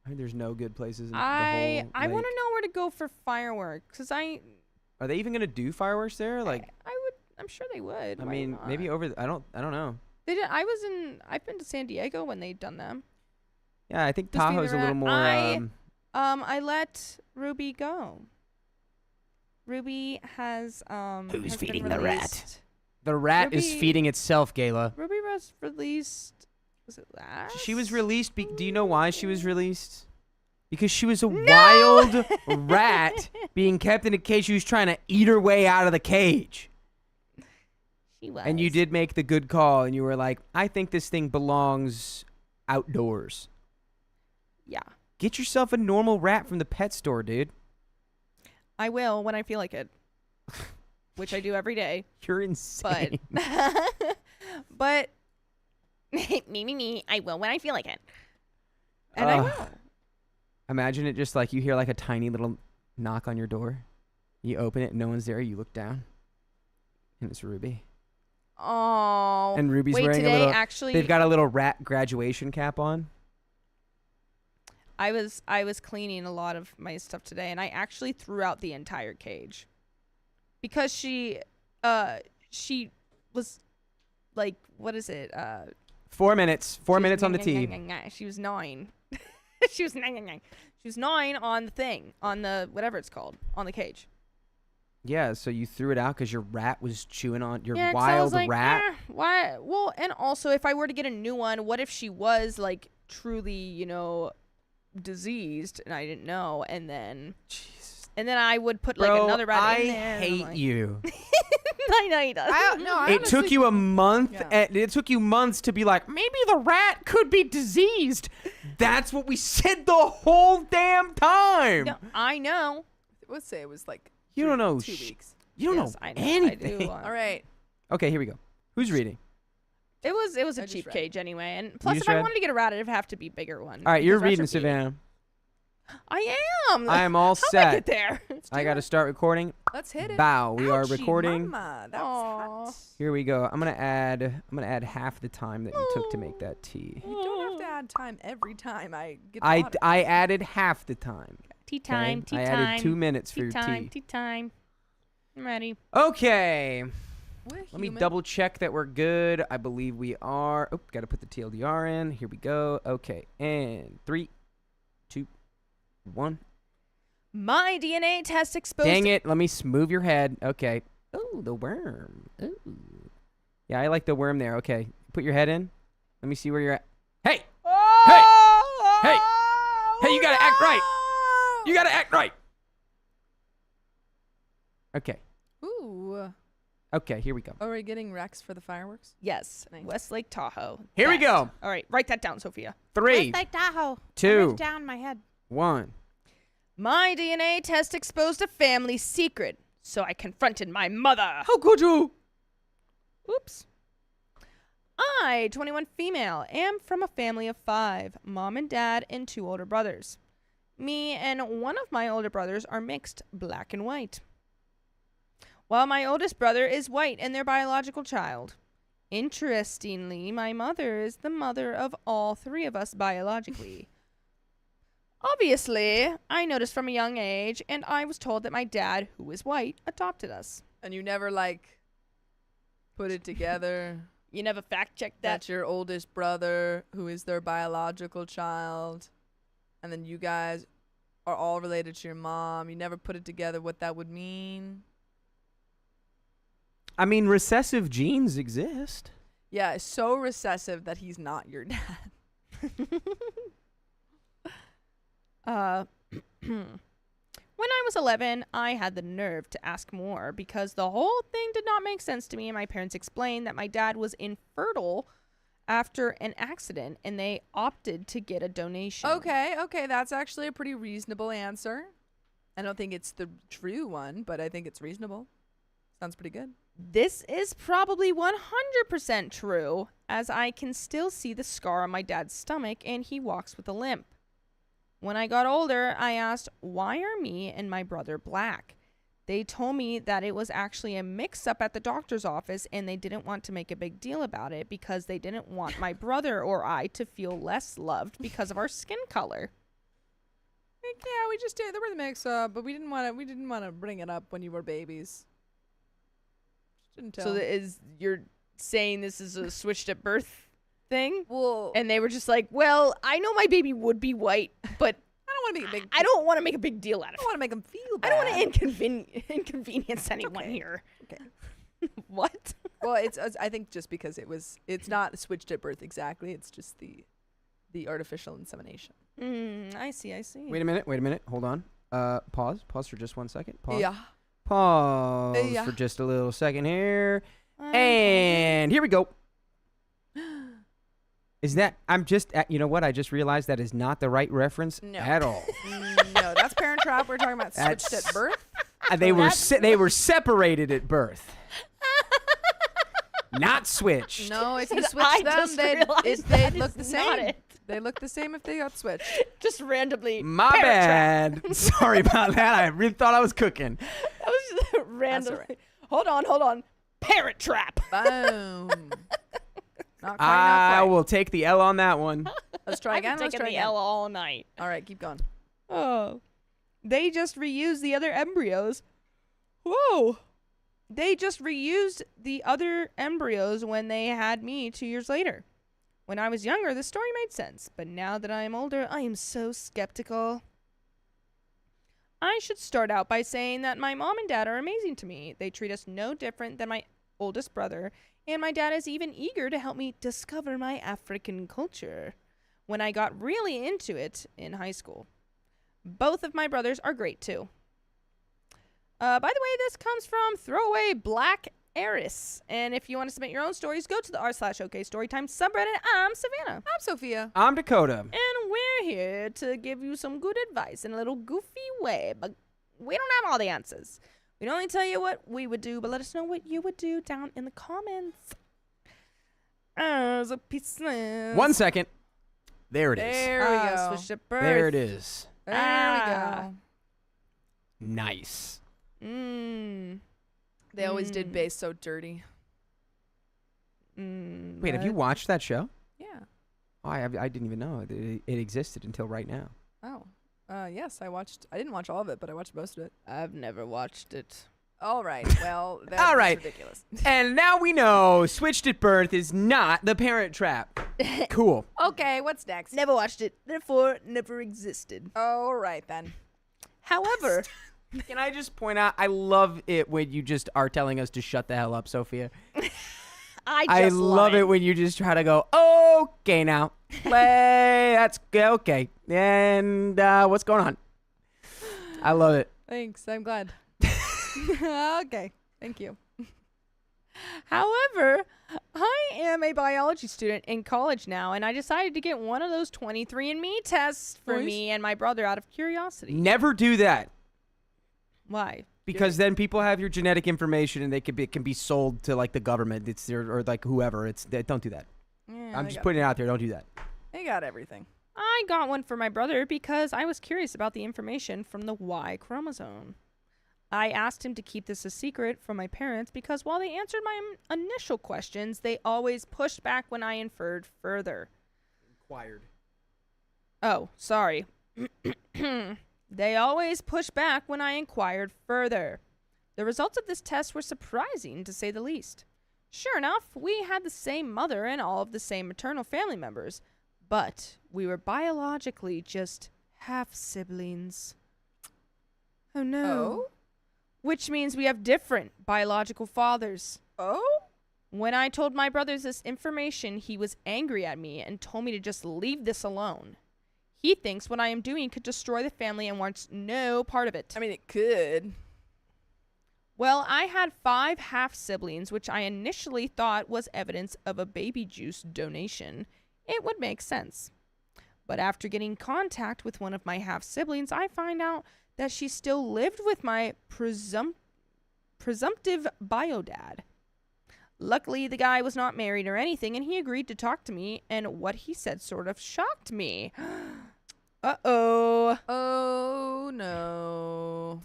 I heard there's no good places. In I the whole want to lake. know where to go for fireworks, cause Are they even going to do fireworks there? Like, I'm sure they would. I Why mean, not? maybe over. I don't know. They did. I've been to San Diego when they've done them. Yeah, I think Just being Tahoe's a little around- more. I let Ruby go. Ruby has Who's has been feeding the rat? released. The rat is Ruby- feeding itself, Gayla. Ruby was released. Was it last? She was released. Do you know why she was released? Because she was a No! wild rat being kept in a cage. She was trying to eat her way out of the cage. She was. And you did make the good call, and you were like, I think this thing belongs outdoors. Yeah. Get yourself a normal rat from the pet store, dude. I will when I feel like it, which I do every day. You're insane. But me. I will when I feel like it, and I Ugh. will. Imagine it just like you hear like a tiny little knock on your door. You open it, no one's there. You look down, and it's Ruby. Oh. And Ruby's wait, wearing today a little. actually. They've got a little rat graduation cap on. I was cleaning a lot of my stuff today, and I actually threw out the entire cage because she was like, what is it? 4 minutes. 4 she was minutes on the nyah, nyah, tee. nyah, nyah. She was 9. She was 9, 9, 9. She was 9 on the thing, on the whatever it's called, on the cage. Yeah, so you threw it out because your rat was chewing on your Yeah, 'cause I was wild like, rat. Why? Well, and also, if I were to get a new one, what if she was like truly, diseased, and I didn't know, and then I would put like Bro, another rat I in there. and I'm hate like, you. I know he does. It took you a month. Yeah. It took you months to be like, maybe the rat could be diseased. That's what we said the whole damn time. No, I know. Let's say it was like You don't know 2 weeks. You don't Yes, know I know. anything. I do. All right. Okay, here we go. Who's reading? It was I a just cheap read. cage anyway, and plus, just if I read? wanted to get a rat, it'd have to be a bigger one. All right, you're because rats reading, are big. Savannah. I am. I am all How did I get set. there? I got to start recording. Let's hit it. Bow. We are Ouchie, recording. Mama. That Aw. was hot. Here we go. I'm gonna add half the time that you took to make that tea. You don't have to add time every time I get I water. added half the time. Tea time. okay? Tea I time. added 2 minutes for Tea your time. tea. Tea time. I'm ready. Okay. We're Let me human. double check that we're good. I believe we are. Oh, got to put the TLDR in. Here we go. Okay. And 3, 2, 1. My DNA test exposed. Dang it. Let me move your head. Okay. Oh, the worm. Ooh. Yeah, I like the worm there. Okay. Put your head in. Let me see where you're at. Hey! Hey! Hey! Hey, you got to act right. You got to act right. Okay. Ooh. Okay, here we go. Are we getting Rex for the fireworks? Yes. Nice. Westlake Tahoe. Here we Best. go. All right, write that down, Sophia. 3, Like Tahoe. 2, Down my head. 1. My DNA test exposed a family secret, so I confronted my mother. How could you? Oops. I, 21 female, am from a family of 5, mom and dad and 2 older brothers. Me and one of my older brothers are mixed black and white, while my oldest brother is white and their biological child. Interestingly, my mother is the mother of all 3 of us biologically. Obviously, I noticed from a young age, and I was told that my dad, who is white, adopted us. And you never put it together. You never fact checked that? That's your oldest brother, who is their biological child. And then you guys are all related to your mom. You never put it together what that would mean. I mean, recessive genes exist. Yeah, it's so recessive that he's not your dad. When I was 11, I had the nerve to ask more because the whole thing did not make sense to me, and my parents explained that my dad was infertile after an accident and they opted to get a donation. Okay, that's actually a pretty reasonable answer. I don't think it's the true one, but I think it's reasonable. Sounds pretty good. This is probably 100% true, as I can still see the scar on my dad's stomach and he walks with a limp. When I got older, I asked, why are me and my brother black? They told me that it was actually a mix-up at the doctor's office and they didn't want to make a big deal about it because they didn't want my brother or I to feel less loved because of our skin color. Like, yeah, we just did. There was a mix-up, but we didn't want to bring it up when you were babies. Just didn't tell. So you're saying this is a switched at birth thing? Well, And they were just like, well, I know my baby would be white, but I don't want to make a big. I don't want to make a big deal out I of don't it. want to make them feel I bad. don't want to inconvenience anyone okay. here. Okay. What? Well, it's I think just because it's not switched at birth exactly. It's just the artificial insemination. I see. Wait a minute. Hold on. Pause for just 1 second. Pause. Yeah. Pause Yeah. for just a little second here. And here we go. Is that, you know what? I just realized that is not the right reference No. at all. No, that's Parent Trap. We're talking about switched That's- at birth. They were separated at birth. Not switched. No, if you Said, switch "I them, just they'd realized that look is the not same. it." They look the same if they got switched. Just randomly. My Parent Trap. bad. Sorry about that. I really thought I was cooking. That was just random. all right. Hold on. Parent Trap. Boom. Not quite. I will take the L on that one. Let's try I've again. been Let's taking try the again. L all night. All right, keep going. Oh. They just reused the other embryos. Whoa. They just reused the other embryos when they had me 2 years later. When I was younger, the story made sense, but now that I am older, I am so skeptical. I should start out by saying that my mom and dad are amazing to me. They treat us no different than my oldest brother, and my dad is even eager to help me discover my African culture when I got really into it in high school. Both of my brothers are great too. By the way, this comes from Throwaway Black Eris. And if you want to submit your own stories, go to the r/OK Storytime subreddit. I'm Savannah. I'm Sophia. I'm Dakota. And we're here to give you some good advice in a little goofy way, but we don't have all the answers. We'd only tell you what we would do, but let us know what you would do down in the comments. As a piece of 1 second. There it is. There we go. Switch at birth. There it is. There Ah. we go. Nice. They always did base so dirty. Wait, have you watched that show? Yeah. Oh, I didn't even know it existed until right now. Oh. Yes, I didn't watch all of it, but I watched most of it. I've never watched it. All right. Well, that's All right. ridiculous. And now we know switched at birth is not the Parent Trap. Cool. Okay, what's next? Never watched it, therefore never existed. All right then. However, Can I just point out, I love it when you just are telling us to shut the hell up, Sophia. I love it when you just try to go, okay now. That's okay. And what's going on? I love it. Thanks. I'm glad. Okay. Thank you. However, I am a biology student in college now, and I decided to get one of those 23andMe tests for Nice. me and my brother out of curiosity. Never do that. Why? Because then people have your genetic information and it can be sold to like the government. Or like whoever. Don't do that. Yeah, I'm just putting it out there. Don't do that. They got everything. I got one for my brother because I was curious about the information from the Y chromosome. I asked him to keep this a secret from my parents because while they answered my initial questions, they always pushed back when I inferred further. Inquired. Oh, sorry. They always pushed back when I inquired further. The results of this test were surprising, to say the least. Sure enough, we had the same mother and all of the same maternal family members, but we were biologically just half siblings. Oh no. Oh? Which means we have different biological fathers. Oh? When I told my brothers this information, he was angry at me and told me to just leave this alone. He thinks what I am doing could destroy the family and wants no part of it. I mean, it could. Well, I had 5 half-siblings, which I initially thought was evidence of a baby juice donation. It would make sense. But after getting contact with one of my half-siblings, I find out that she still lived with my presumptive bio-dad. Luckily, the guy was not married or anything, and he agreed to talk to me, and what he said sort of shocked me. Uh-oh. Oh, no.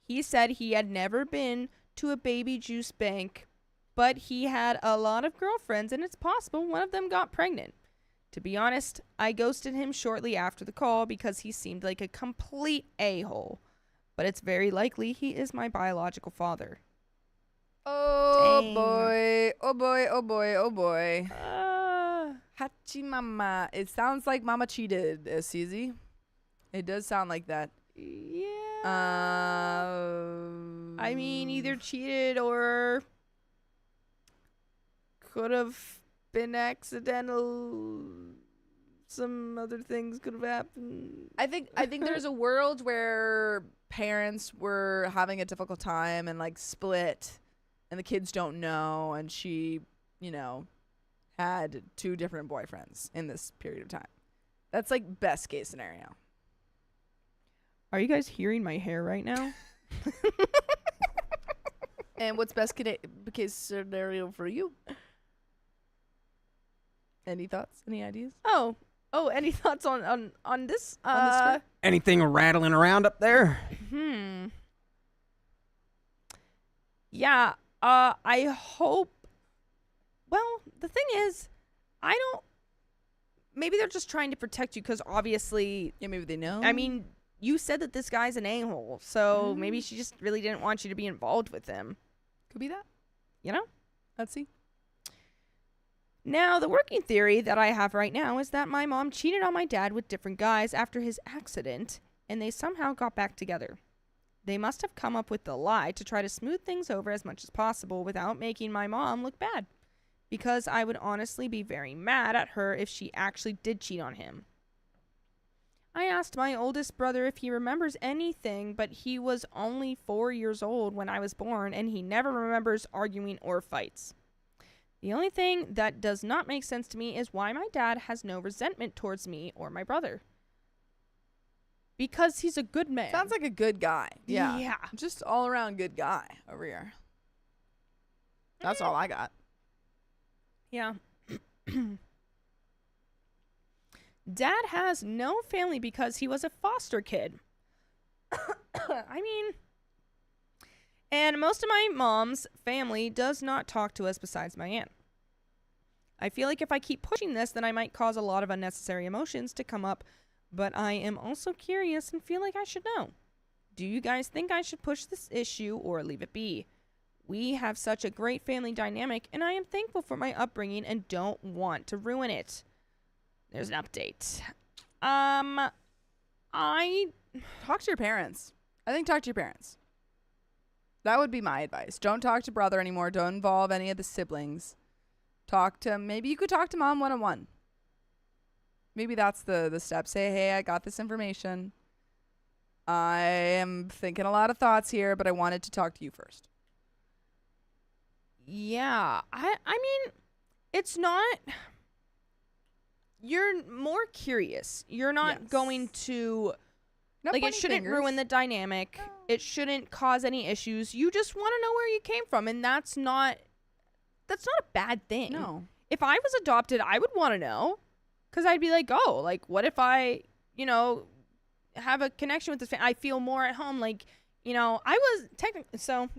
He said he had never been to a baby juice bank, but he had a lot of girlfriends, and it's possible one of them got pregnant. To be honest, I ghosted him shortly after the call because he seemed like a complete a-hole, but it's very likely he is my biological father. Oh, Dang. boy. Oh, boy. Oh, boy. Oh, boy. Uh, Hachi mama. It sounds like mama cheated, CZ. It does sound like that. yeah. I I mean, either cheated or could have been accidental. Some other things could have happened. I think there's a world where parents were having a difficult time and like split, and the kids don't know, and she, had 2 different boyfriends in this period of time. That's like best case scenario. Are you guys hearing my hair right now? And what's best case scenario for you? Any thoughts? Any ideas? Oh, any thoughts on this? On this Uh, Anything rattling around up there? Yeah, I hope. Well, the thing is, maybe they're just trying to protect you because obviously, Yeah, maybe they know. I mean, you said that this guy's an a-hole, so maybe she just really didn't want you to be involved with him. could be that. You know? Let's see. Now, the working theory that I have right now is that my mom cheated on my dad with different guys after his accident, and they somehow got back together. They must have come up with the lie to try to smooth things over as much as possible without making my mom look bad, because I would honestly be very mad at her if she actually did cheat on him. I asked my oldest brother if he remembers anything, but he was only 4 years old when I was born, and he never remembers arguing or fights. The only thing that does not make sense to me is why my dad has no resentment towards me or my brother. Because he's a good man. Sounds like a good guy. Yeah. Yeah. Just all around good guy over here. That's all I got. Yeah. Dad has no family because he was a foster kid. I mean, and most of my mom's family does not talk to us besides my aunt. I feel like if I keep pushing this, then I might cause a lot of unnecessary emotions to come up, but I am also curious and feel like I should know. Do you guys think I should push this issue or leave it be? We have such a great family dynamic, and I am thankful for my upbringing and don't want to ruin it. There's an update. Talk to your parents. I think talk to your parents. That would be my advice. Don't talk to brother anymore. Don't involve any of the siblings. Maybe you could talk to mom one-on-one. Maybe that's the step. Say, hey, I got this information. I am thinking a lot of thoughts here, but I wanted to talk to you first. Yeah, I mean, it's not. You're more curious. You're not going to. No Like, it pointing shouldn't fingers. ruin the dynamic. No. It shouldn't cause any issues. You just want to know where you came from, and that's not a bad thing. No. If I was adopted, I would want to know, because I'd be like, oh, like, what if I, have a connection with this family? I feel more at home. Like, I was technically, so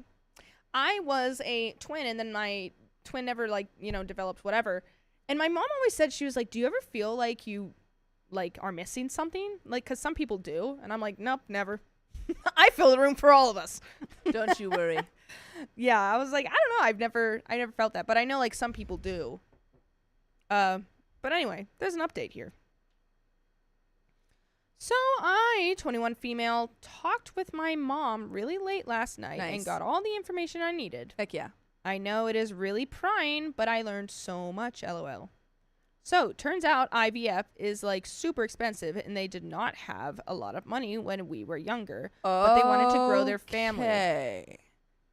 I was a twin, and then my twin never, developed whatever. And my mom always said, she was like, do you ever feel like you, are missing something? Like, because some people do. And I'm like, nope, never. I fill the room for all of us. Don't you worry. Yeah, I was like, I don't know. I never felt that, but I know like some people do. But anyway, there's an update here. So I, 21 female, talked with my mom really late last night Nice. and got all the information I needed. Heck yeah. I know it is really prying, but I learned so much, lol. So, turns out IVF is like super expensive and they did not have a lot of money when we were younger, but they wanted to grow their family. Okay.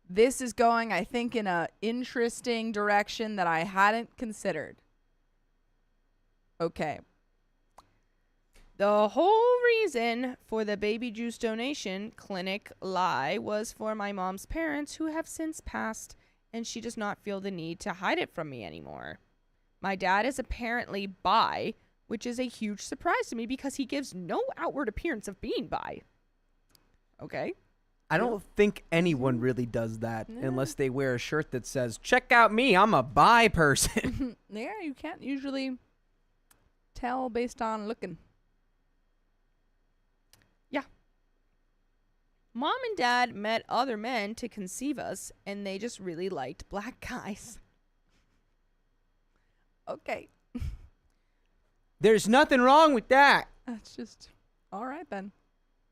This is going, I think, in a interesting direction that I hadn't considered. Okay. The whole reason for the baby juice donation clinic lie was for my mom's parents who have since passed, and she does not feel the need to hide it from me anymore. My dad is apparently bi, which is a huge surprise to me because he gives no outward appearance of being bi. Okay. I don't think anyone really does that unless they wear a shirt that says, check out me, I'm a bi person. Yeah, you can't usually tell based on looking. Mom and dad met other men to conceive us, and they just really liked black guys. Okay. There's nothing wrong with that. That's just all right then.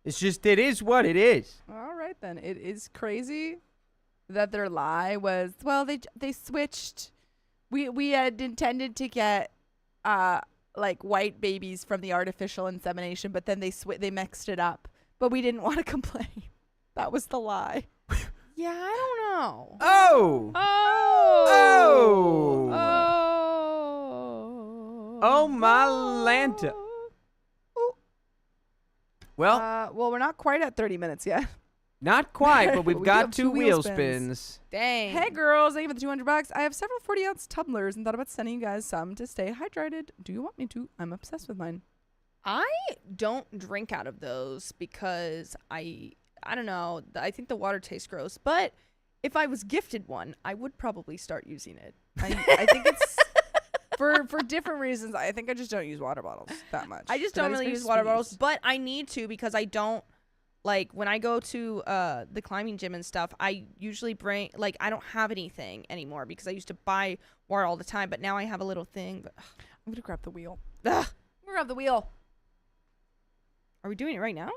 It's just, it is what it is. All right then. It is crazy that their lie was, well, they switched. We had intended to get like white babies from the artificial insemination, but then they mixed it up. But we didn't want to complain. That was the lie. Yeah, I don't know. Oh! Oh! Oh! Oh, my Lanta. Well, Well, we're not quite at 30 minutes yet. not quite, but we've We got have two two wheel wheel spins. Dang. Hey girls, thank you for the $200. I have several 40-ounce tumblers and thought about sending you guys some to stay hydrated. Do you want me to? I'm obsessed with mine. I don't drink out of those because I don't know. I think the water tastes gross. But if I was gifted one, I would probably start using it. I think it's for different reasons. I think I just don't use water bottles that much. I just But don't that is really very use water sweet. bottles, but I need to because I don't like when I go to the climbing gym and stuff. I usually bring I don't have anything anymore because I used to buy water all the time, but now I have a little thing. But I'm gonna grab the wheel. ugh. I'm gonna grab the wheel. Are we doing it right now?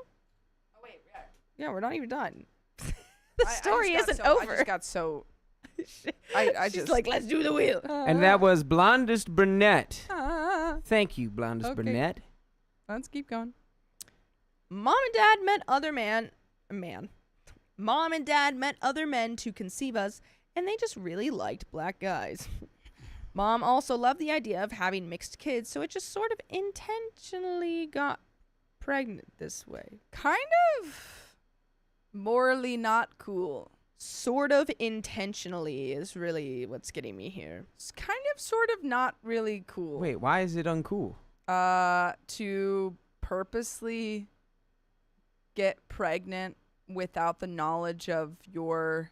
Oh wait, yeah. Yeah, we're not even done. The story isn't I over. just got so. I She's just like, let's do the wheel. And that was Blondest Brunette. Ah. Thank you, Blondest Okay. Brunette. Let's keep going. Mom and dad met other Mom and dad met other men to conceive us, and they just really liked black guys. Mom also loved the idea of having mixed kids, so it just sort of intentionally got pregnant this way. Kind of morally not cool. Sort of intentionally is really what's getting me here. It's kind of sort of not really cool. Wait, why is it uncool? To purposely get pregnant without the knowledge of your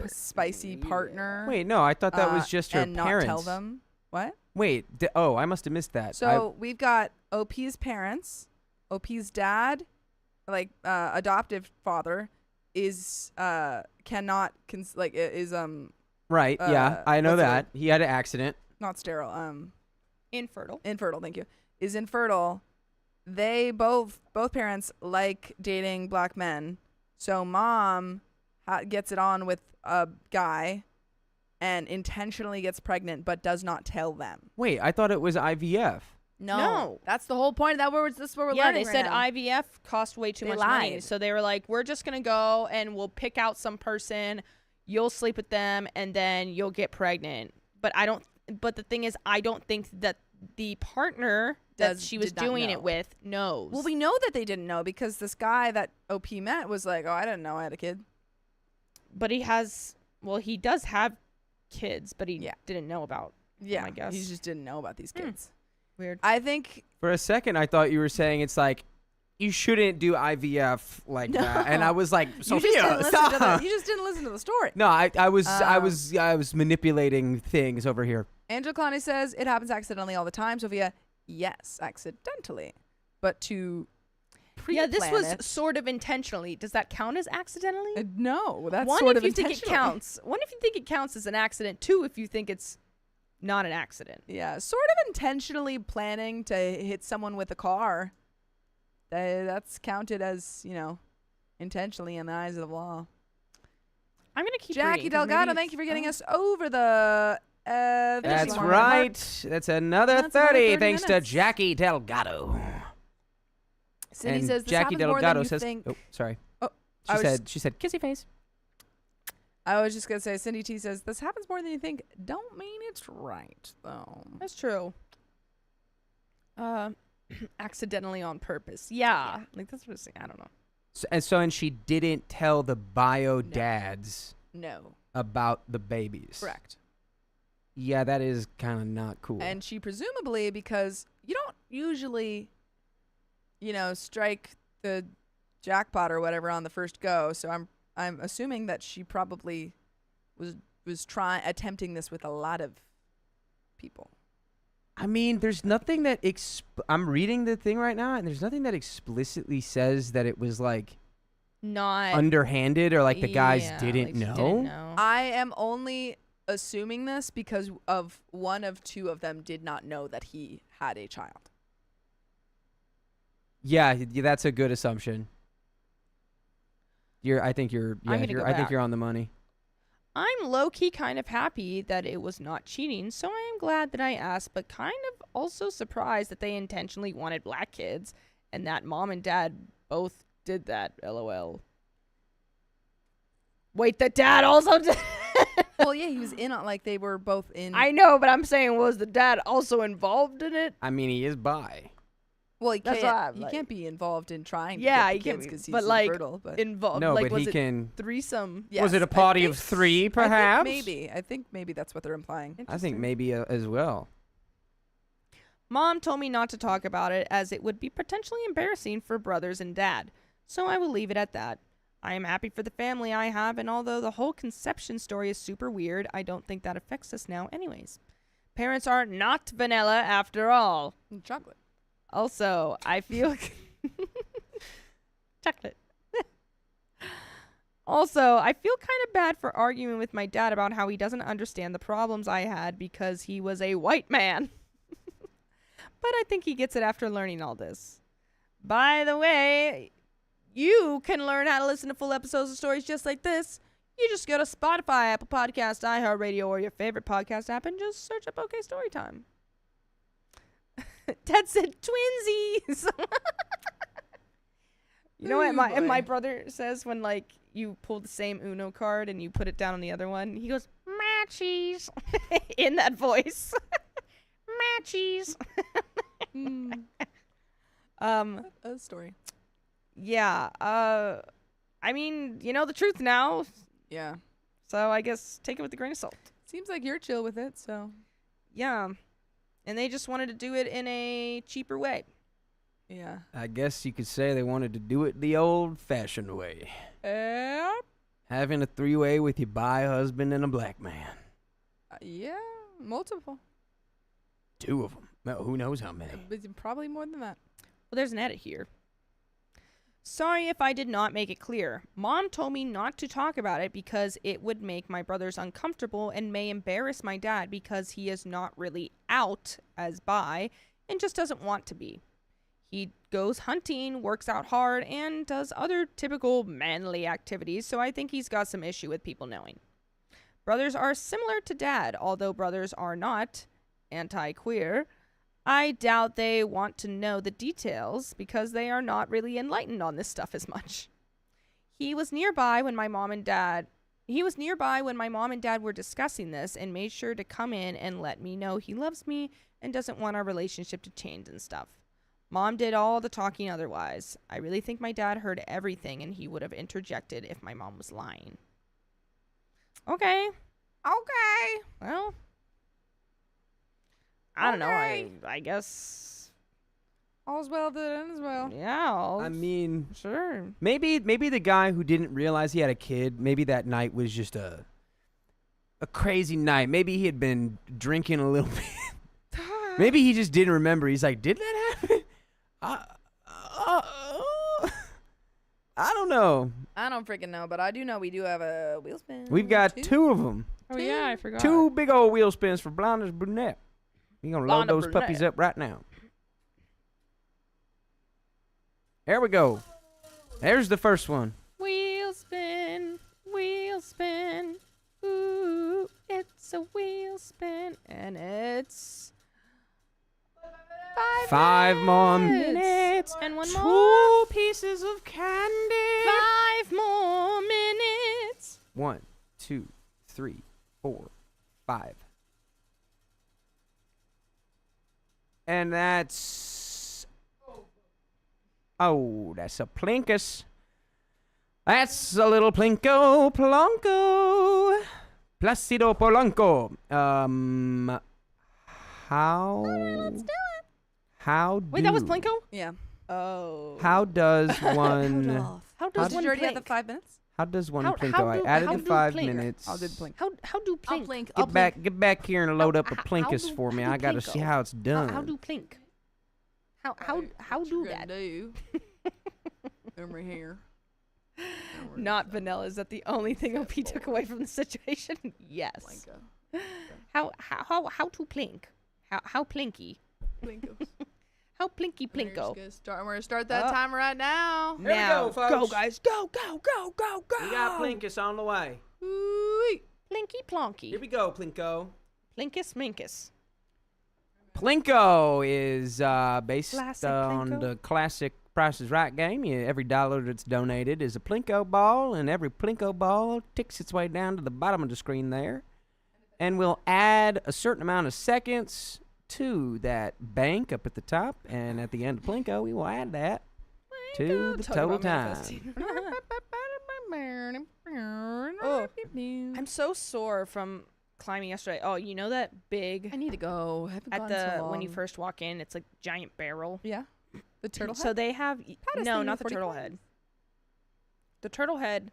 spicy partner. Wait, no, I thought that was just her and parents. not tell them. What? Wait, I must have missed that. So we've got OP's parents, OP's dad, adoptive father, is cannot right, yeah, I know what's that. He had an accident. not sterile. Infertile. Infertile. Thank you. Is infertile. They both parents like dating black men. So mom gets it on with a guy and intentionally gets pregnant but does not tell them. Wait, I thought it was IVF. No. That's the whole point. This is what we're Yeah, learning they right said now. IVF cost way too They much money. lied. So they were like, we're just going to go and we'll pick out some person, you'll sleep with them, and then you'll get pregnant. But the thing is, I don't think that the partner that she was did not doing know. it with knows. Well, we know that they didn't know because this guy that OP met was like, oh, I didn't know I had a kid. But he does have kids, but he Yeah. didn't know about Yeah, I guess. he just didn't know about these kids. Weird. I think For a second, I thought you were saying it's like, you shouldn't do IVF like that. And I was like, Sophia, stop. you just didn't listen to the story. No, I was manipulating things over here. Angela Clowney says it happens accidentally all the time. Sophia, yes, accidentally, but to Yeah, pre-plan this was it. sort of intentionally. Does that count as accidentally? No, that's One, sort if of you think it intentional. counts. One, if you think it counts as an accident. Two, if you think it's not an accident. Yeah, sort of intentionally planning to hit someone with a car. That's counted as, intentionally in the eyes of the law. I'm gonna keep Jackie reading, 'cause maybe Delgado, it's- thank you for getting oh. us over the. That's more right. mark. That's another That's another 30, 30 thanks to minutes. Jackie Delgado. Cindy and says this Jackie happens more than Delgado you says, think. "Oh, sorry." Oh, I was She said, "Kissy face." I was just gonna say, Cindy T says this happens more than you think. Don't mean it's right though. That's true. Accidentally on purpose. Yeah. Like that's what I'm saying. I don't know. And she didn't tell the bio dads No, about the babies. correct. Yeah, that is kind of not cool. And she presumably, because you don't usually, strike the jackpot or whatever on the first go. So I'm assuming that she probably was attempting this with a lot of people. I mean, there's nothing that I'm reading the thing right now, and there's nothing that explicitly says that it was like Not underhanded or like the guys yeah, didn't like she know. didn't know. I am only assuming this because of one of two of them did not know that he had a child. Yeah, that's a good assumption. I think you're I'm gonna go I think back. you're on the money. I'm low-key kind of happy that it was not cheating, so I am glad that I asked, but kind of also surprised that they intentionally wanted black kids and that mom and dad both did that, LOL. Wait, the dad also did? Well, yeah, he was in on, like, they were both in. I know, but I'm saying, was the dad also involved in it? I mean, he is bi. Well, he That's what I'm can't. He like- can't be involved in trying. Yeah, to he get the can't kids be- because he's but, like, infertile. But Involved. No, like, but was he it can. threesome? Was it a Yes, I party of think- 3, I perhaps? think maybe that's what they're implying. I think maybe as well. Mom told me not to talk about it as it would be potentially embarrassing for brothers and dad, so I will leave it at that. I am happy for the family I have, and although the whole conception story is super weird, I don't think that affects us now anyways. Parents are not vanilla after all. Chocolate. Also, I feel... Chocolate. Also, I feel kind of bad for arguing with my dad about how he doesn't understand the problems I had because he was a white man. But I think he gets it after learning all this. By the way, you can learn how to listen to full episodes of stories just like this. You just go to Spotify, Apple Podcast, iHeartRadio, or your favorite podcast app and just search up OK Storytime. Dad said twinsies. You know what my brother says when, like, you pull the same Uno card and you put it down on the other one? He goes, matchies, in that voice. Matchies. A story. Yeah. I mean, you know the truth now, Yeah. so I guess take it with a grain of salt. Seems like you're chill with it, so Yeah. And they just wanted to do it in a cheaper way. yeah. I guess you could say they wanted to do it the old-fashioned way. Having a 3-way with your bi husband and a black man. Yeah, multiple. 2 of them. Well, who knows how many. But probably more than that. Well, there's an edit here. Sorry if I did not make it clear. Mom told me not to talk about it because it would make my brothers uncomfortable and may embarrass my dad because he is not really out as bi and just doesn't want to be. He goes hunting, works out hard, and does other typical manly activities, so I think he's got some issue with people knowing. Brothers are similar to dad, although brothers are not anti-queer. I doubt they want to know the details because they are not really enlightened on this stuff as much. He was nearby when my mom and dad were discussing this and made sure to come in and let me know he loves me and doesn't want our relationship to change and stuff. Mom did all the talking otherwise. I really think my dad heard everything and he would have interjected if my mom was lying. Okay. Well, I don't know. I guess. All's well that ends well. Yeah. I mean, Sure. maybe the guy who didn't realize he had a kid, maybe that night was just a crazy night. Maybe he had been drinking a little bit. Maybe he just didn't remember. He's like, did that happen? I don't know. I don't freaking know, but I do know we do have a wheel spin. We've got two of them. Oh yeah, I forgot. Two big old wheel spins for Blonder's Brunette. You're going to load Blonde those Brunette. puppies up right now. There we go. There's the first one. Wheel spin, ooh, it's a wheel spin, and it's 5 more minutes. and one Two more, pieces of candy. 5 more minutes. 1, 2, 3, 4, 5. And that's... Oh, that's a Plinkus. That's a little Plinko Plonko. Placido Polanco. How... Let's do it. How do... Wait, that was Plinko? Yeah. Oh. How does one... How does Did one you already have the plink? 5 minutes? How does one How- Plinko? how I do- added how the do 5 Plinker? minutes. I'll do the plink. How do I'll plink? plink. I'll Get back here and load up a how Plinkus do- for me. how do I gotta see Plinko? how it's done. How do plink? How do that? Do. Over here. Not vanilla. Is that the only thing OP took away from the situation? Yes. How to plink? How plinky? How plinky plinko? We're gonna start that timer right now. Here we Now, go, folks. go guys, go, go, go, go, go. We got Plinkus on the way. Ooh-wee. Plinky plonky. Here we go, Plinko. Plinkus minkus. Plinko is based Classic on Plinko. the classic Price is Right game. Every dollar that's donated is a Plinko ball, and every Plinko ball ticks its way down to the bottom of the screen there. And we'll add a certain amount of seconds to that bank up at the top, and at the end of Plinko, we will add that to the Talk total about time. manifesting. Oh, I'm so sore from climbing yesterday. Oh, you know that big I need to go. I haven't at gone the so long. when you first walk in, it's like giant barrel. Yeah. The turtle So they have Pat is no, thinking not of the 40 turtle coins. head. The turtle head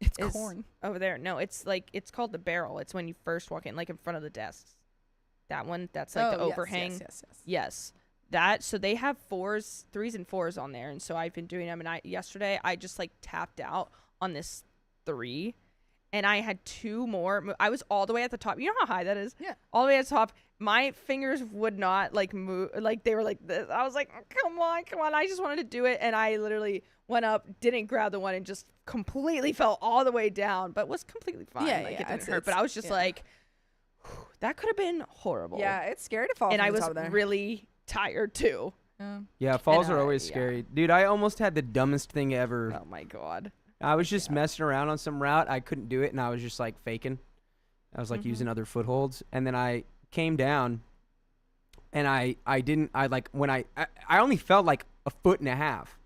It's is corn. over there. No, it's like it's called the barrel. It's when you first walk in, like in front of the desks. That one, that's like the Oh, yes, overhang. Yes. Yes. That so they have 3s and 4s on there, and so I've been doing them. And yesterday I just like tapped out on this 3, and I had 2 more. I was all the way at the top. You know how high that is? Yeah. All the way at the top. My fingers would not like move. Like they were like this. I was like, oh, come on. I just wanted to do it, and I literally went up, didn't grab the one, and just completely fell all the way down, but was completely fine. Yeah, like yeah, it didn't it's- hurt. But it's- I was just yeah. like, that could have been horrible. Yeah, it's scary to fall And from I the was top of there. really tired too. Yeah, falls And, are always yeah. scary. Dude, I almost had the dumbest thing ever. Oh my god. I was just messing around on some route. I couldn't do it, and I was just like faking. I was like using other footholds, and then I came down, and I only felt like a foot and a half,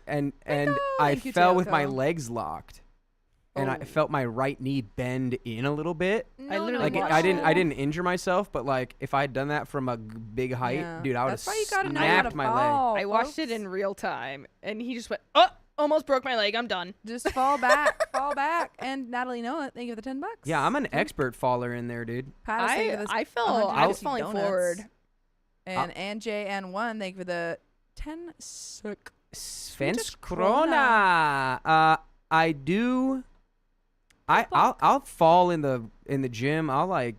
and I Thank you, fell with my Teoko. legs locked, and I felt my right knee bend in a little bit. I literally Like watched I didn't injure myself, but like if I had done that from a big height, Yeah. dude, I would That's have why you gotta know how to snapped my leg. fall, I watched it folks. in real time, and he just went, oh, almost broke my leg. I'm done. Just fall back, fall back. And Natalie Noah, thank you for the $10. Yeah, I'm an expert faller in there, dude. Pat, thank you for the I fell. I was 150 falling donuts. forward. And NJN1, thank you for the 10 sick. Svensk Krona. I do. I'll fall in the gym. I'll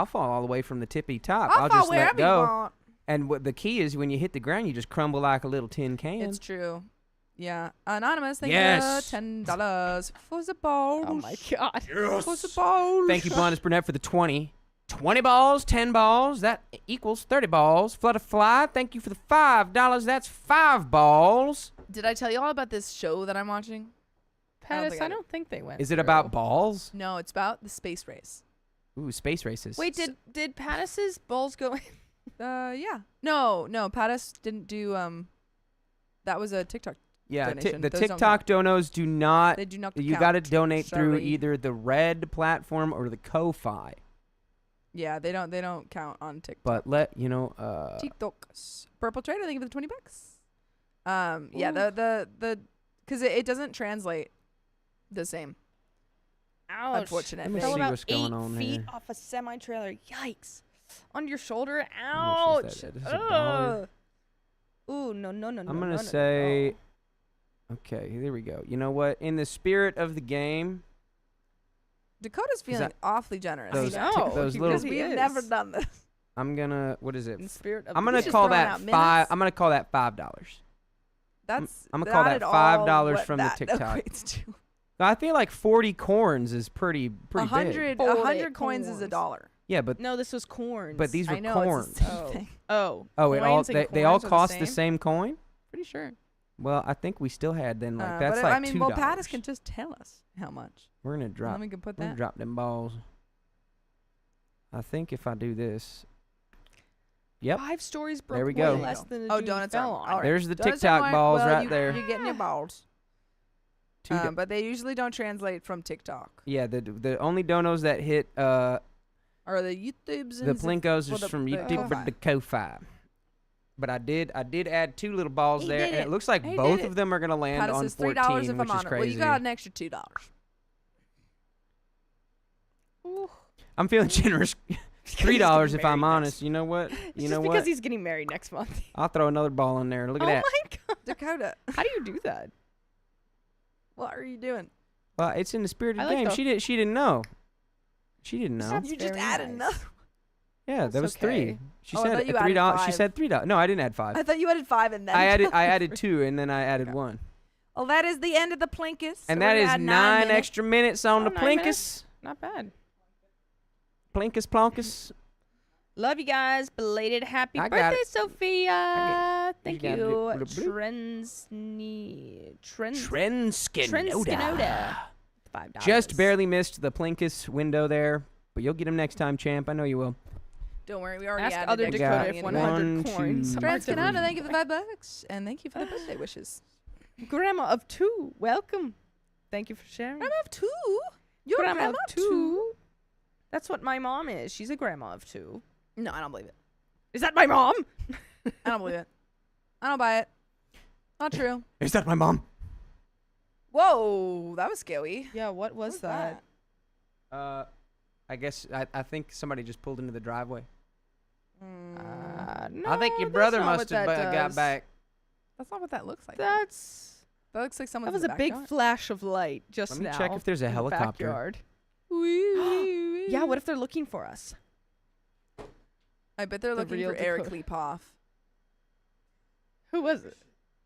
fall all the way from the tippy top. I'll just let go. And what the key is, when you hit the ground, you just crumble like a little tin can. It's true. Yeah. Anonymous, thank Yes. you for $10 for the balls. Oh my god. For the balls. Thank you, Blondus Burnett, for the 20. 20 balls, 10 balls, that equals 30 balls. Flutterfly, thank you for the $5. That's 5 balls. Did I tell you all about this show that I'm watching? Pattis, think I I did. don't think they went. Is it through. about balls? No, it's about the space race. Ooh, space races. Wait, did Pattis's balls go in? Yeah. No, Pattis didn't do, that was a TikTok. Yeah, donation. the Those don't TikTok donos do not. They do not You count. got to donate through Sorry. either the Red platform or the Ko-Fi. Yeah, they don't count on TikTok. But TikToks. Purple Trader, thank you for the $20. Yeah, the because it doesn't translate the same. Ouch. Unfortunate. Let me Fell see about what's going 8 on feet here. off a semi-trailer. Yikes. On your shoulder. How much Ouch. is that? Is it $1? Ooh, no. I'm no, gonna no, say no. Okay, there we go. You know what? In the spirit of the game, Dakota's feeling awfully generous. those I know, those he little. Because really we've is. never done this. I'm gonna. What is it? In spirit of I'm the gonna just call throwing that out $5. minutes? I'm gonna call that $5. That's I'm gonna call not that at all $5 what from the that TikTok. equates to. I feel like 40 corns is pretty big. 100 coins is $1. Yeah, but No, this was corns. these were I know corns. it's the same Oh. thing. Oh. Oh, it all coins and they all corns are cost the same coin. Pretty sure. Well, I think we still had then like But that's like I mean, $2. well, Pattis can just tell us how much. We're gonna And drop. then we can put We're gonna that. drop them balls. I think if I do this, yep. 5 stories broke There we way go. less than a Oh, dude donuts fell are on. all right. There's the Donuts TikTok are balls well, right there. You're getting your balls. Two But they usually don't translate from TikTok. yeah, the only donos that hit Or the YouTubes the and Plinkos well, is the- from the YouTube, but Ko-Fi. the Ko-Fi. But I did add 2 little balls He there, did and it it. looks like He both did of it. them are gonna land Pattis on says 14, $3 if which I'm is on it. Well, crazy. you got an extra $2. I'm feeling generous. $3 if I'm married honest. You know what? It's You just know because what? he's getting married next month. I'll throw another ball in there. Look at Oh that. my god. Dakota, How do you do that? what are you doing? Well, it's in the spirit of I the like game. the- She didn't know. She didn't know. That's You just very added nice. another. Yeah, that was okay. 3. She Oh, I said thought you $3. added She 5. said $3. No, I didn't add 5. I thought you added 5 and then I added 2 and then I added 1. Well, that is the end of the Plinkus. And So that we're is gonna add 9 minutes. extra minutes on Oh, the 9 Plinkus. minutes. Not bad. Plinkus plonkus. Love you guys. Belated happy I got birthday, it. Sophia. Thank got it. you. Bloop, bloop. Trenskinoda. $5. Just barely missed the Plinkus window there, but you'll get him next time, champ. I know you will. Don't worry, we already Ask added other extra Dakota money if anyway. 100 1, coins. 2, Trans Canada, 3. thank you for the $5, and thank you for the birthday wishes. Grandma of 2. Welcome. Thank you for sharing. Grandma of 2? You're grandma grandma of of 2. That's what my mom is. She's a grandma of 2. No, I don't believe it. Is that my mom? I don't believe it. I don't buy it. Not true. Is that my mom? Whoa, that was scary. Yeah, what was that? I guess I think somebody just pulled into the driveway. No, I think your that's brother not must what have that got does. back. That's not what that looks like. That's That looks like someone. that was a big flash of light just Let me now. check if there's a in the helicopter. backyard. Yeah, what if they're looking for us? I bet they're The looking real for Eric Dakota. Leapoff. Who was it?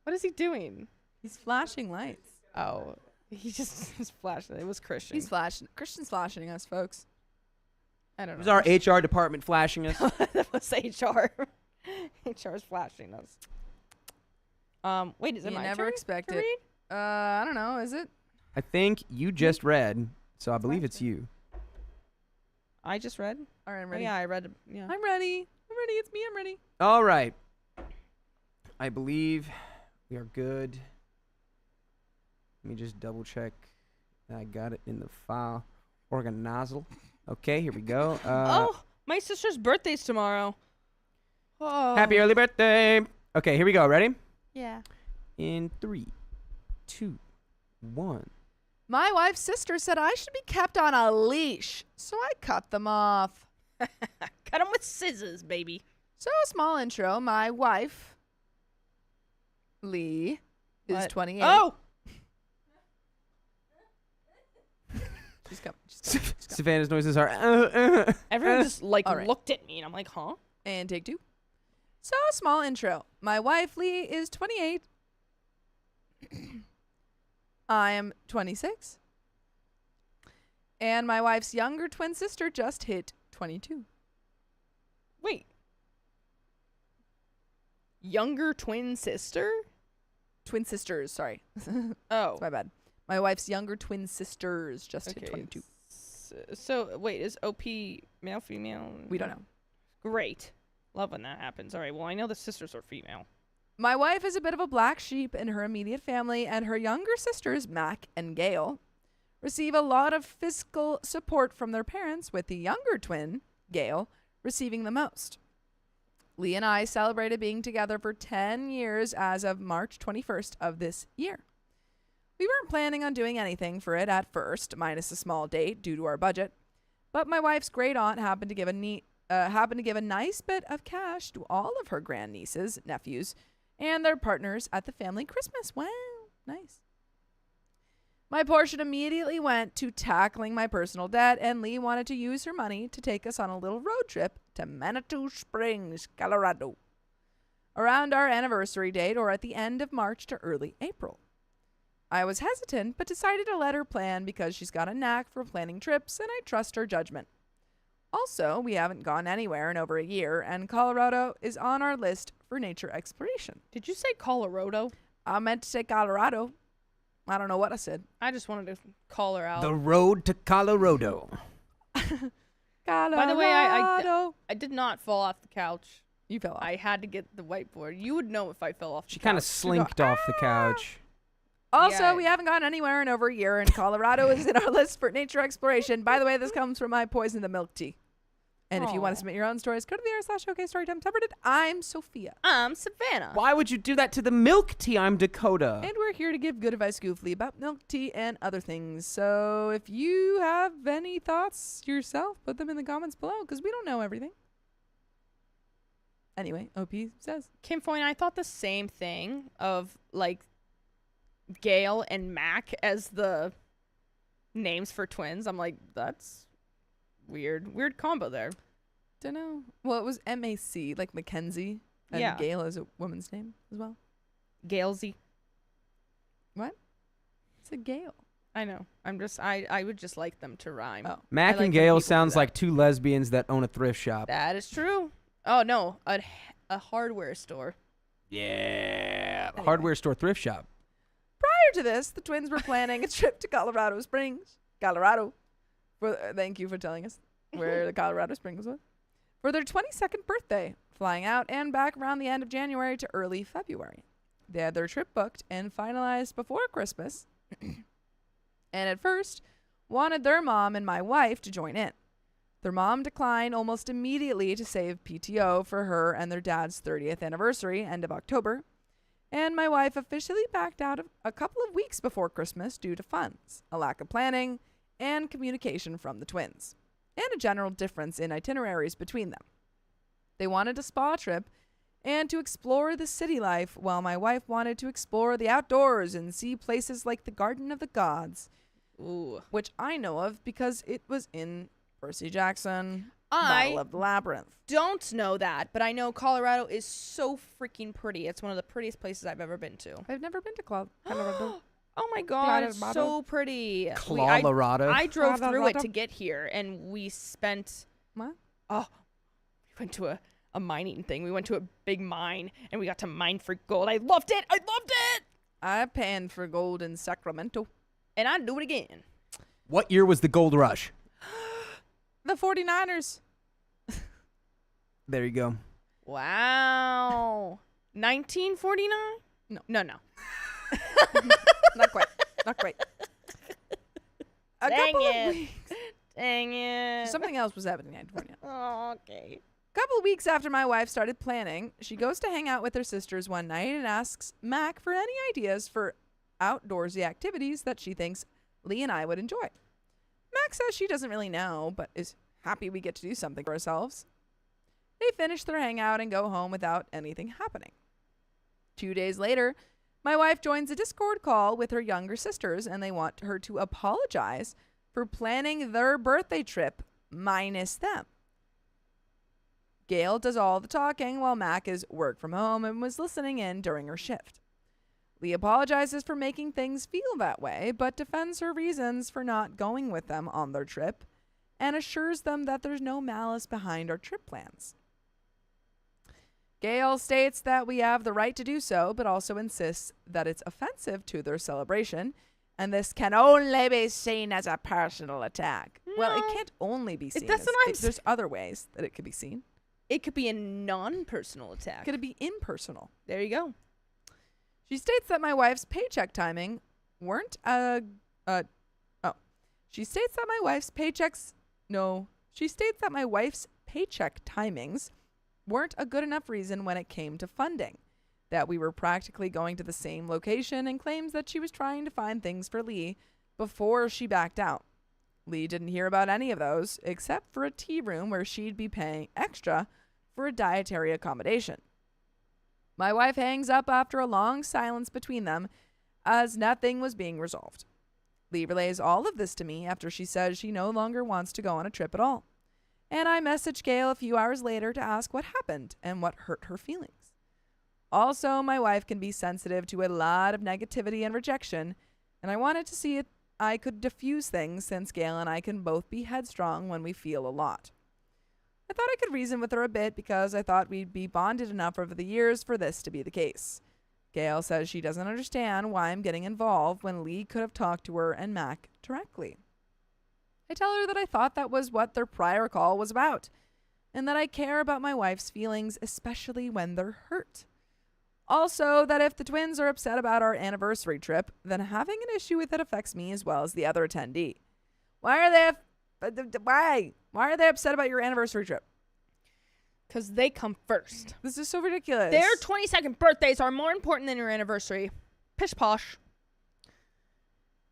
What is he doing? He's flashing lights. Oh, he just was flashing. It was Christian. He's flashing. Christian's flashing us, folks. I don't It know. was our HR department flashing us. That was HR. HR is flashing us. Wait, is it You my never turn expect to it. read? I don't know. Is it? I think you just read, so I believe it's you. I just read. All right, I'm Oh, ready. yeah, I read. Yeah. I'm ready. I'm ready. It's me. I'm ready. All right. I believe we are good. Let me just double check. I got it in the file organizer. Okay, here we go. Oh, my sister's birthday's tomorrow. Oh. Happy early birthday. Okay, here we go. Ready? Yeah. In 3, 2, 1. My wife's sister said I should be kept on a leash, so I cut them off. Cut them with scissors, baby. So, a small intro. My wife, Lee, is What? 28. Oh, She's coming. She's coming. Savannah's noises are. everyone just like All right. looked at me, and I'm like, huh? And take 2. So, a small intro. My wife, Lee, is 28. I am 26. And my wife's younger twin sister just hit 22. Wait. Younger twin sister? Twin sisters, sorry. Oh. That's my bad. My wife's younger twin sisters just hit 22. So wait, is OP male, female? We don't know. Great. Love when that happens. All right. Well, I know the sisters are female. My wife is a bit of a black sheep in her immediate family, and her younger sisters, Mac and Gail, receive a lot of physical support from their parents, with the younger twin, Gail, receiving the most. Lee and I celebrated being together for 10 years as of March 21st of this year. We weren't planning on doing anything for it at first, minus a small date due to our budget, but my wife's great aunt happened to give a nice bit of cash to all of her grandnieces, nephews, and their partners at the family Christmas. Wow. Nice. My portion immediately went to tackling my personal debt, and Lee wanted to use her money to take us on a little road trip to Manitou Springs, Colorado, around our anniversary date or at the end of March to early April. I was hesitant, but decided to let her plan because she's got a knack for planning trips, and I trust her judgment. Also, we haven't gone anywhere in over a year, and Colorado is on our list for nature exploration. Did you say Colorado? I meant to say Colorado. I don't know what I said. I just wanted to call her out. The road to Colorado. Colorado. By the way, I did not fall off the couch. You fell off. I had to get the whiteboard. You would know if I fell off the She couch. kind of slinked off the couch. Also, Yeah. we haven't gone anywhere in over a year, and Colorado is in our list for nature exploration. By the way, this comes from my Poison the Milk Tea. And if you want Aw. to submit your own stories, go to the r/OK Storytime subreddit. I'm Sophia. I'm Savannah. Why would you do that to the milk tea? I'm Dakota. And we're here to give good advice goofily about milk tea and other things. So if you have any thoughts yourself, put them in the comments below, because we don't know everything. Anyway, OP says. Kim Foy and I thought the same thing of like Gail and Mac as the names for twins. I'm like, that's weird. Weird combo there. Don't know. Well, it was MAC, like Mackenzie. And Yeah. Gail is a woman's name as well. Gailsy. It's a Gail. I know. I would just like them to rhyme. Oh. Mac I like and when Gail people do sounds that. like two lesbians that own a thrift shop. That is true. Oh no, a hardware store. Yeah. Anyway. Hardware store thrift shop. Prior to this, the twins were planning a trip to Colorado Springs, Colorado. Thank you for telling us where the Colorado Springs was. For their 22nd birthday, flying out and back around the end of January to early February. They had their trip booked and finalized before Christmas, and at first wanted their mom and my wife to join in. Their mom declined almost immediately to save PTO for her and their dad's 30th anniversary, end of October, and my wife officially backed out a couple of weeks before Christmas due to funds, a lack of planning, and communication from the twins, and a general difference in itineraries between them. They wanted a spa trip and to explore the city life, while my wife wanted to explore the outdoors and see places like the Garden of the Gods, Ooh. which I know of because it was in Percy Jackson, I Battle of the Labyrinth. don't know that, but I know Colorado is so freaking pretty. It's one of the prettiest places I've ever been to. I've never been to Colorado. Oh my god, it's Colorado. so pretty. Colorado. I drove through it Colorado. to get here, and we spent. What? Oh, we went to a mining thing. We went to a big mine, and we got to mine for gold. I loved it. I panned for gold in Sacramento. And I'd do it again. What year was the gold rush? The 49ers. There you go. Wow. 1949? No. No. Not quite. Not quite. A Dang couple it. of weeks. Dang it. Something else was happening in California. Oh, okay. Couple of weeks after my wife started planning, she goes to hang out with her sisters one night and asks Mac for any ideas for outdoorsy activities that she thinks Lee and I would enjoy. Mac says she doesn't really know, but is happy we get to do something for ourselves. They finish their hangout and go home without anything happening. 2 days later, my wife joins a Discord call with her younger sisters, and they want her to apologize for planning their birthday trip minus them. Gail does all the talking while Mac is work from home and was listening in during her shift. Lee apologizes for making things feel that way, but defends her reasons for not going with them on their trip and assures them that there's no malice behind our trip plans. Gail states that we have the right to do so, but also insists that it's offensive to their celebration, and this can only be seen as a personal attack. Well, it No. can't only be seen. That's as, what I'm there's other ways that it could be seen. It could be a non-personal attack. Could it be impersonal? There you go. She states that my wife's paycheck timing weren't She states that my wife's paycheck timings weren't a good enough reason when it came to funding, that we were practically going to the same location, and claims that she was trying to find things for Lee before she backed out. Lee didn't hear about any of those, except for a tea room where she'd be paying extra for a dietary accommodation. My wife hangs up after a long silence between them, as nothing was being resolved. Lee relays all of this to me after she says she no longer wants to go on a trip at all. And I messaged Gail a few hours later to ask what happened and what hurt her feelings. Also, my wife can be sensitive to a lot of negativity and rejection, and I wanted to see if I could diffuse things since Gail and I can both be headstrong when we feel a lot. I thought I could reason with her a bit because I thought we'd be bonded enough over the years for this to be the case. Gail says she doesn't understand why I'm getting involved when Lee could have talked to her and Mac directly. I tell her that I thought that was what their prior call was about, and that I care about my wife's feelings, especially when they're hurt. Also, that if the twins are upset about our anniversary trip, then having an issue with it affects me as well as the other attendee. Why are they upset about your anniversary trip? Because they come first. This is so ridiculous. Their 22nd birthdays are more important than your anniversary. Pish posh.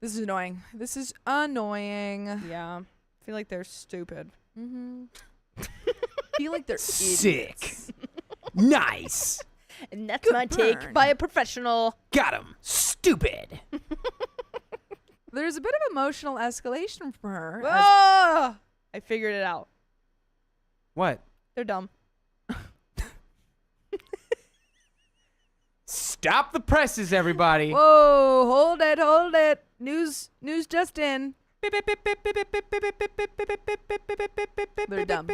This is annoying. This is annoying. Yeah. I feel like they're stupid. Mm-hmm. feel like they're Sick. idiots. Nice. And that's Good my burn. take by a professional. Got him. Stupid. There's a bit of emotional escalation from her. Ah! I figured it out. What? They're dumb. Stop the presses, everybody. Whoa, hold it. News just in. They're dumb.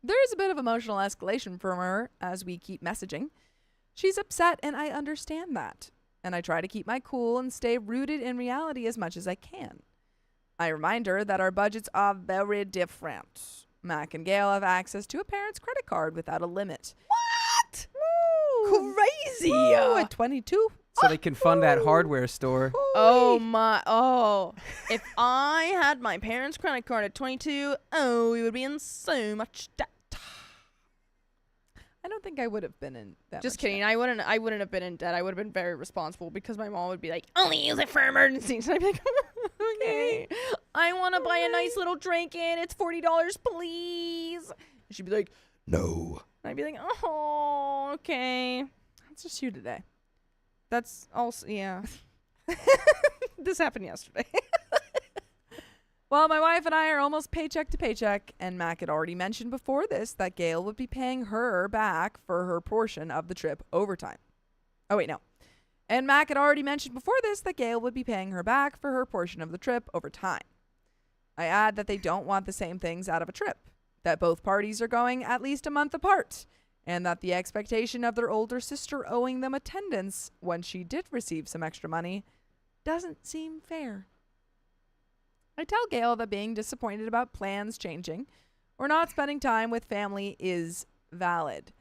There's a bit of emotional escalation from her as we keep messaging. She's upset, and I understand that. And I try to keep my cool and stay rooted in reality as much as I can. I remind her that our budgets are very different. Mac and Gail have access to a parent's credit card without a limit. What? Woo. Crazy. Woo, at 22. So they can fund that hardware store. Oh my. Oh. If I had my parents' credit card at 22, oh, we would be in so much debt. I don't think I would have been in that. Just much kidding. debt. I wouldn't have been in debt. I would have been very responsible because my mom would be like, only use it for emergencies. And I'd be like, okay. I want to buy a nice little drink and it's $40, please. And she'd be like, No. and I'd be like, oh, okay. That's just you today. That's also, yeah. This happened yesterday. Well, my wife and I are almost paycheck to paycheck, and Mac had already mentioned before this that Gail would be paying her back for her portion of the trip overtime. Oh, wait, no. And Mac had already mentioned before this that Gail would be paying her back for her portion of the trip over time. I add that they don't want the same things out of a trip, that both parties are going at least a month apart, and that the expectation of their older sister owing them attendance when she did receive some extra money doesn't seem fair. I tell Gail that being disappointed about plans changing or not spending time with family is valid,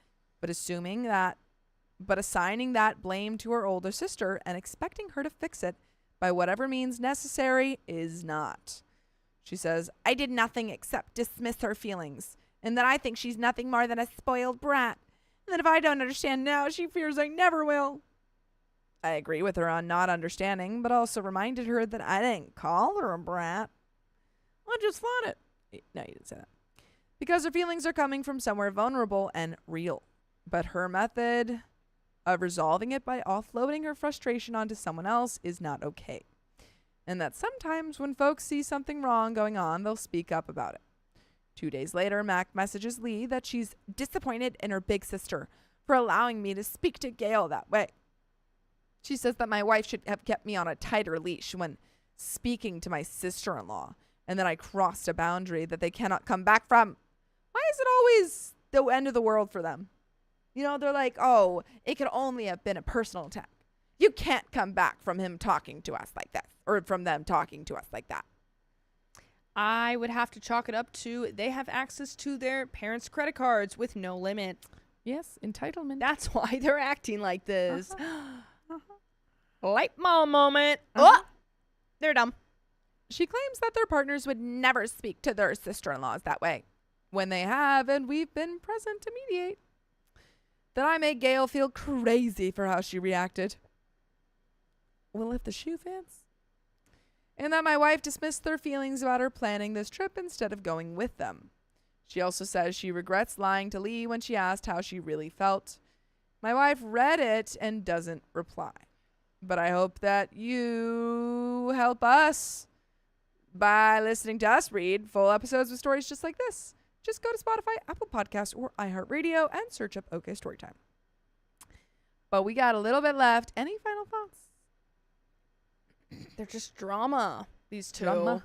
but assigning that blame to her older sister and expecting her to fix it by whatever means necessary is not. She says, I did nothing except dismiss her feelings, and that I think she's nothing more than a spoiled brat, and that if I don't understand now, she fears I never will. I agree with her on not understanding, but also reminded her that I didn't call her a brat. I just thought it. No, you didn't say that. Because her feelings are coming from somewhere vulnerable and real. But her method of resolving it by offloading her frustration onto someone else is not okay. And that sometimes when folks see something wrong going on, they'll speak up about it. 2 days later, Mac messages Lee that she's disappointed in her big sister for allowing me to speak to Gail that way. She says that my wife should have kept me on a tighter leash when speaking to my sister-in-law, and that I crossed a boundary that they cannot come back from. Why is it always the end of the world for them? You know, they're like, oh, it could only have been a personal attack. You can't come back from him talking to us like that, or from them talking to us like that. I would have to chalk it up to they have access to their parents' credit cards with no limit. Yes, entitlement. That's why they're acting like this. Uh-huh. Light bulb moment. Uh-huh. Oh, they're dumb. She claims that their partners would never speak to their sister-in-laws that way, when they have, and we've been present to mediate. That I made Gail feel crazy for how she reacted. Well, if the shoe fits. And that my wife dismissed their feelings about her planning this trip instead of going with them. She also says she regrets lying to Lee when she asked how she really felt. My wife read it and doesn't reply. But I hope that you help us by listening to us read full episodes with stories just like this. Just go to Spotify, Apple Podcasts, or iHeartRadio and search up OK Storytime. But we got a little bit left. Any final thoughts? They're just drama. These two. Drama.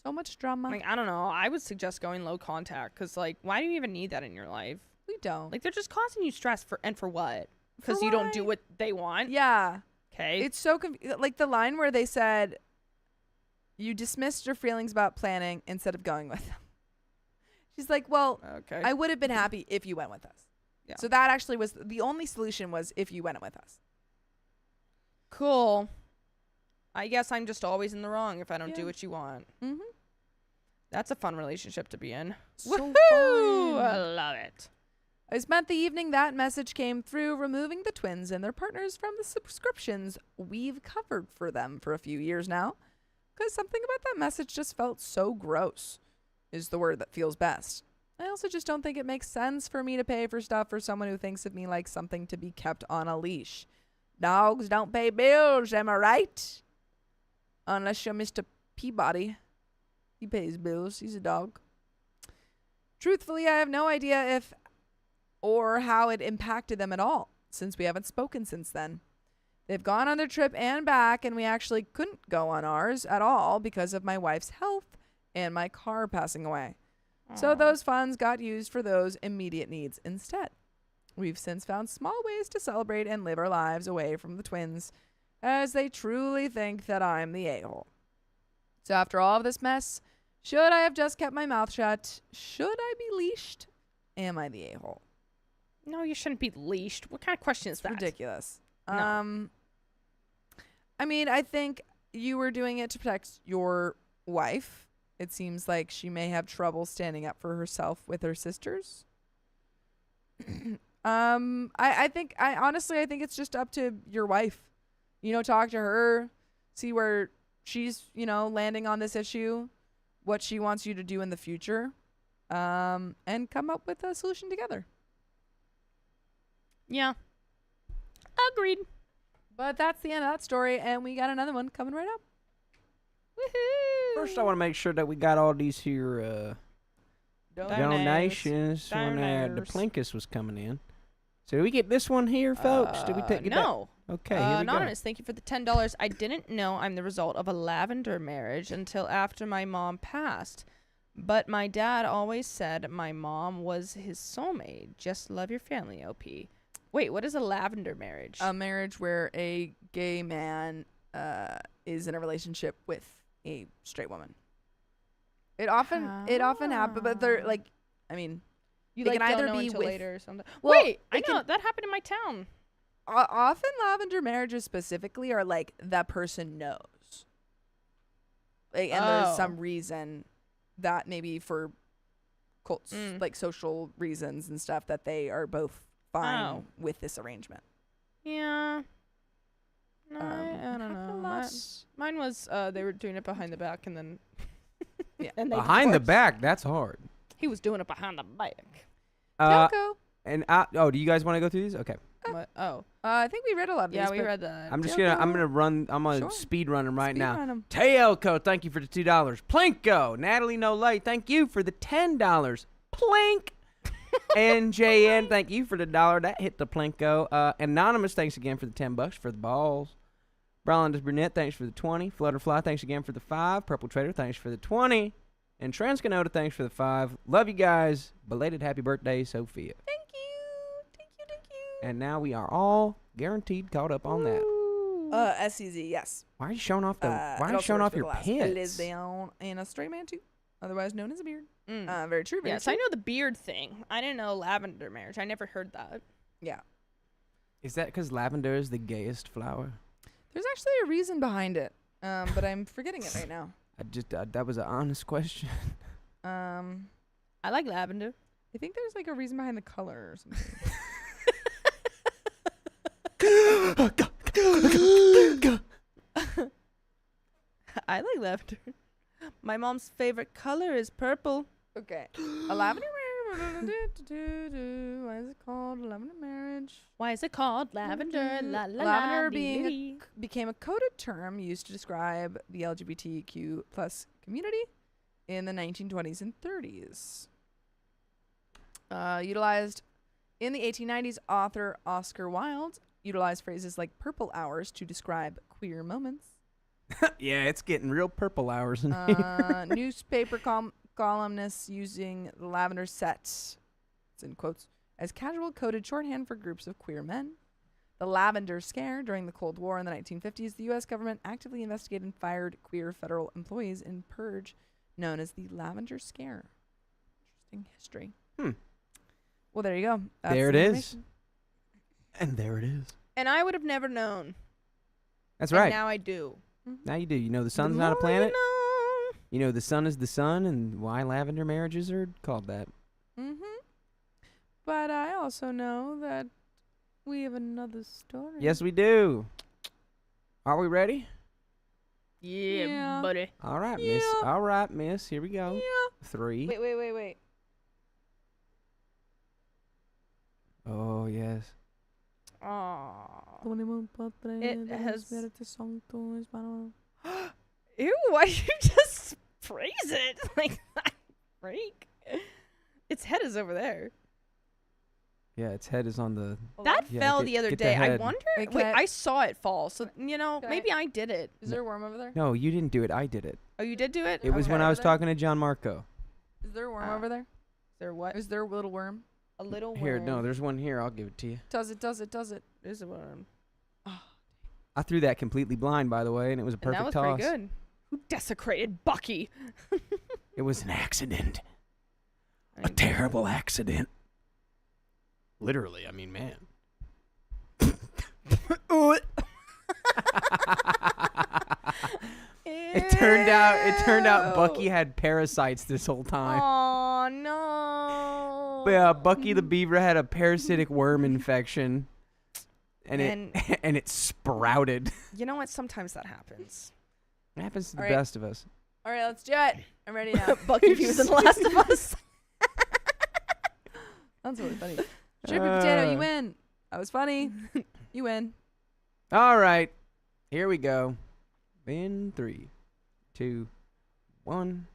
So much drama. Like, I don't know. I would suggest going low contact because, like, why do you even need that in your life? We don't. Like, they're just causing you stress for what? Because you don't do what they want? Yeah. Okay. It's so like the line where they said you dismissed your feelings about planning instead of going with them. She's like, well, okay. I would have been happy if you went with us. Yeah. So that actually was the only solution, was if you went with us. Cool. I guess I'm just always in the wrong if I don't do Yeah. what you want. Mm-hmm. That's a fun relationship to be in. So Woohoo! I fun. love it. I spent the evening that message came through removing the twins and their partners from the subscriptions we've covered for them for a few years now. Because something about that message just felt so gross, is the word that feels best. I also just don't think it makes sense for me to pay for stuff for someone who thinks of me like something to be kept on a leash. Dogs don't pay bills, am I right? Unless you're Mr. Peabody. He pays bills. He's a dog. Truthfully, I have no idea if or how it impacted them at all, since we haven't spoken since then. They've gone on their trip and back, and we actually couldn't go on ours at all because of my wife's health and my car passing away. So those funds got used for those immediate needs instead. We've since found small ways to celebrate and live our lives away from the twins, as they truly think that I'm the a-hole. So after all of this mess, should I have just kept my mouth shut? Should I be leashed? Am I the a-hole? No, you shouldn't be leashed. What kind of question is that? Ridiculous. No. I mean, I think you were doing it to protect your wife. It seems like she may have trouble standing up for herself with her sisters. I think it's just up to your wife. Talk to her, see where she's, landing on this issue, what she wants you to do in the future, and come up with a solution together. Yeah. Agreed. But that's the end of that story, and we got another one coming right up. Woohoo! First, I want to make sure that we got all these here donations when the Donors. Plinkus was coming in. So did we get this one here, folks? Did we get no. that? Okay, here we Anonymous, thank you for the $10. I didn't know I'm the result of a lavender marriage until after my mom passed. But my dad always said my mom was his soulmate. Just love your family, OP. Wait, what is a lavender marriage? A marriage where a gay man is in a relationship with a straight woman. It often happens, but they're like, I mean, you they like can don't either know be until with- later or something. Well, Wait, I it know can- that happened in my town. often lavender marriages specifically are like that person knows. Like, and there's some reason that maybe for cults, like social reasons and stuff, that they are both fine with this arrangement. Yeah. No, I don't know. Mine was they were doing it behind the back, and then Yeah. and they Behind the divorced. back, that's hard. He was doing it behind the back. Delco. And do you guys want to go through these? Okay. What? Oh, I think we read a lot of these. yeah, we but read that. I'm Delco. gonna Sure. speed run them right now. Speedrun 'em. Tailco, thank you for the $2. Plinko, Natalie No Light, thank you for the $10. Plink. NJN, thank you for the $1. That hit the Plinko. Anonymous, thanks again for the $10 for the balls. Brownlanders Brunette, thanks for the 20. Flutterfly, thanks again for the 5. Purple Trader, thanks for the 20. And Transcanota, thanks for the 5. Love you guys. Belated happy birthday, Sophia. Thank you. And now we are all guaranteed caught up on that. SCZ, yes. Why are you showing off It also showing works off for your the last pits? Lesbian and a straight man too, otherwise known as a beard. Mm. Very true. Very Yes, true. I know the beard thing. I didn't know lavender marriage. I never heard that. Yeah. Is that because lavender is the gayest flower? There's actually a reason behind it, but I'm forgetting it right now. That was an honest question. I like lavender. I think there's like a reason behind the color or something. I like lavender. My mom's favorite color is purple. Okay. A lavender Why is it called lavender marriage? Why is it called lavender? La la Lavender la. became a coded term used to describe the LGBTQ plus community in the 1920s and 30s. Utilized in the 1890s, author Oscar Wilde utilized phrases like purple hours to describe queer moments. Yeah, it's getting real purple hours in here. Newspaper columnists using the lavender set, it's in quotes, as casual coded shorthand for groups of queer men. The Lavender Scare during the Cold War in the 1950s, the U.S. government actively investigated and fired queer federal employees in purge known as the Lavender Scare. Interesting history. Well, there you go. That's There it the is. information. And there it is. And I would have never known. That's And right. now I do. Now you do. You know the sun's The not a more planet. You know. You know the sun is the sun, and why lavender marriages are called that. But I also know that we have another story. Yes, we do. Are we ready? Yeah, Yeah. buddy. All right, miss. Yeah. All right, miss. Here we go. Yeah. 3. Wait. Oh, yes. Aww. It has- Ew, why you just praise it like that? Freak. Its head is over there. Yeah, its head is on the... That Yeah, fell get- the other get the day. I head. wonder. Hey, Wait, can I saw it fall. So, Can maybe I did it. Is there a worm over there? No, you didn't do it. I did it. Oh, you did do it? It was when Okay. I was talking to John Marco. Is there a worm Oh. over there? Is there what? Is there a little worm? A little Here, worm. no, there's one here. I'll give it to you. Does it? There's a worm. I threw that completely blind, by the way, and it was a And perfect that was toss. pretty good. Who desecrated Bucky? It was an accident. I- Terrible accident. Literally, I mean, man. It turned out Bucky had parasites this whole time. Oh no. Yeah, Bucky the Beaver had a parasitic worm infection. And it sprouted. You know what? Sometimes that happens. It happens to the All right. best of us. All right, let's do it. I'm ready now. Bucky if he was in The Last of Us. That's really funny. Chippy potato, you Uh. win. That was funny. You win. All right. Here we go. In 3, 2, 1.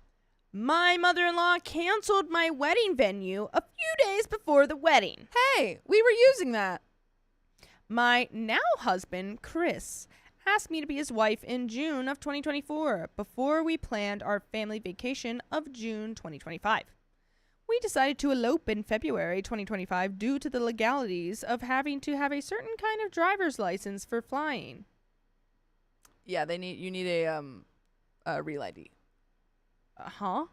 My mother-in-law canceled my wedding venue a few days before the wedding. Hey, we were using that. My now husband, Chris, asked me to be his wife in June of 2024 before we planned our family vacation of June 2025. We decided to elope in February 2025 due to the legalities of having to have a certain kind of driver's license for flying. Yeah, you need a real ID. Huh?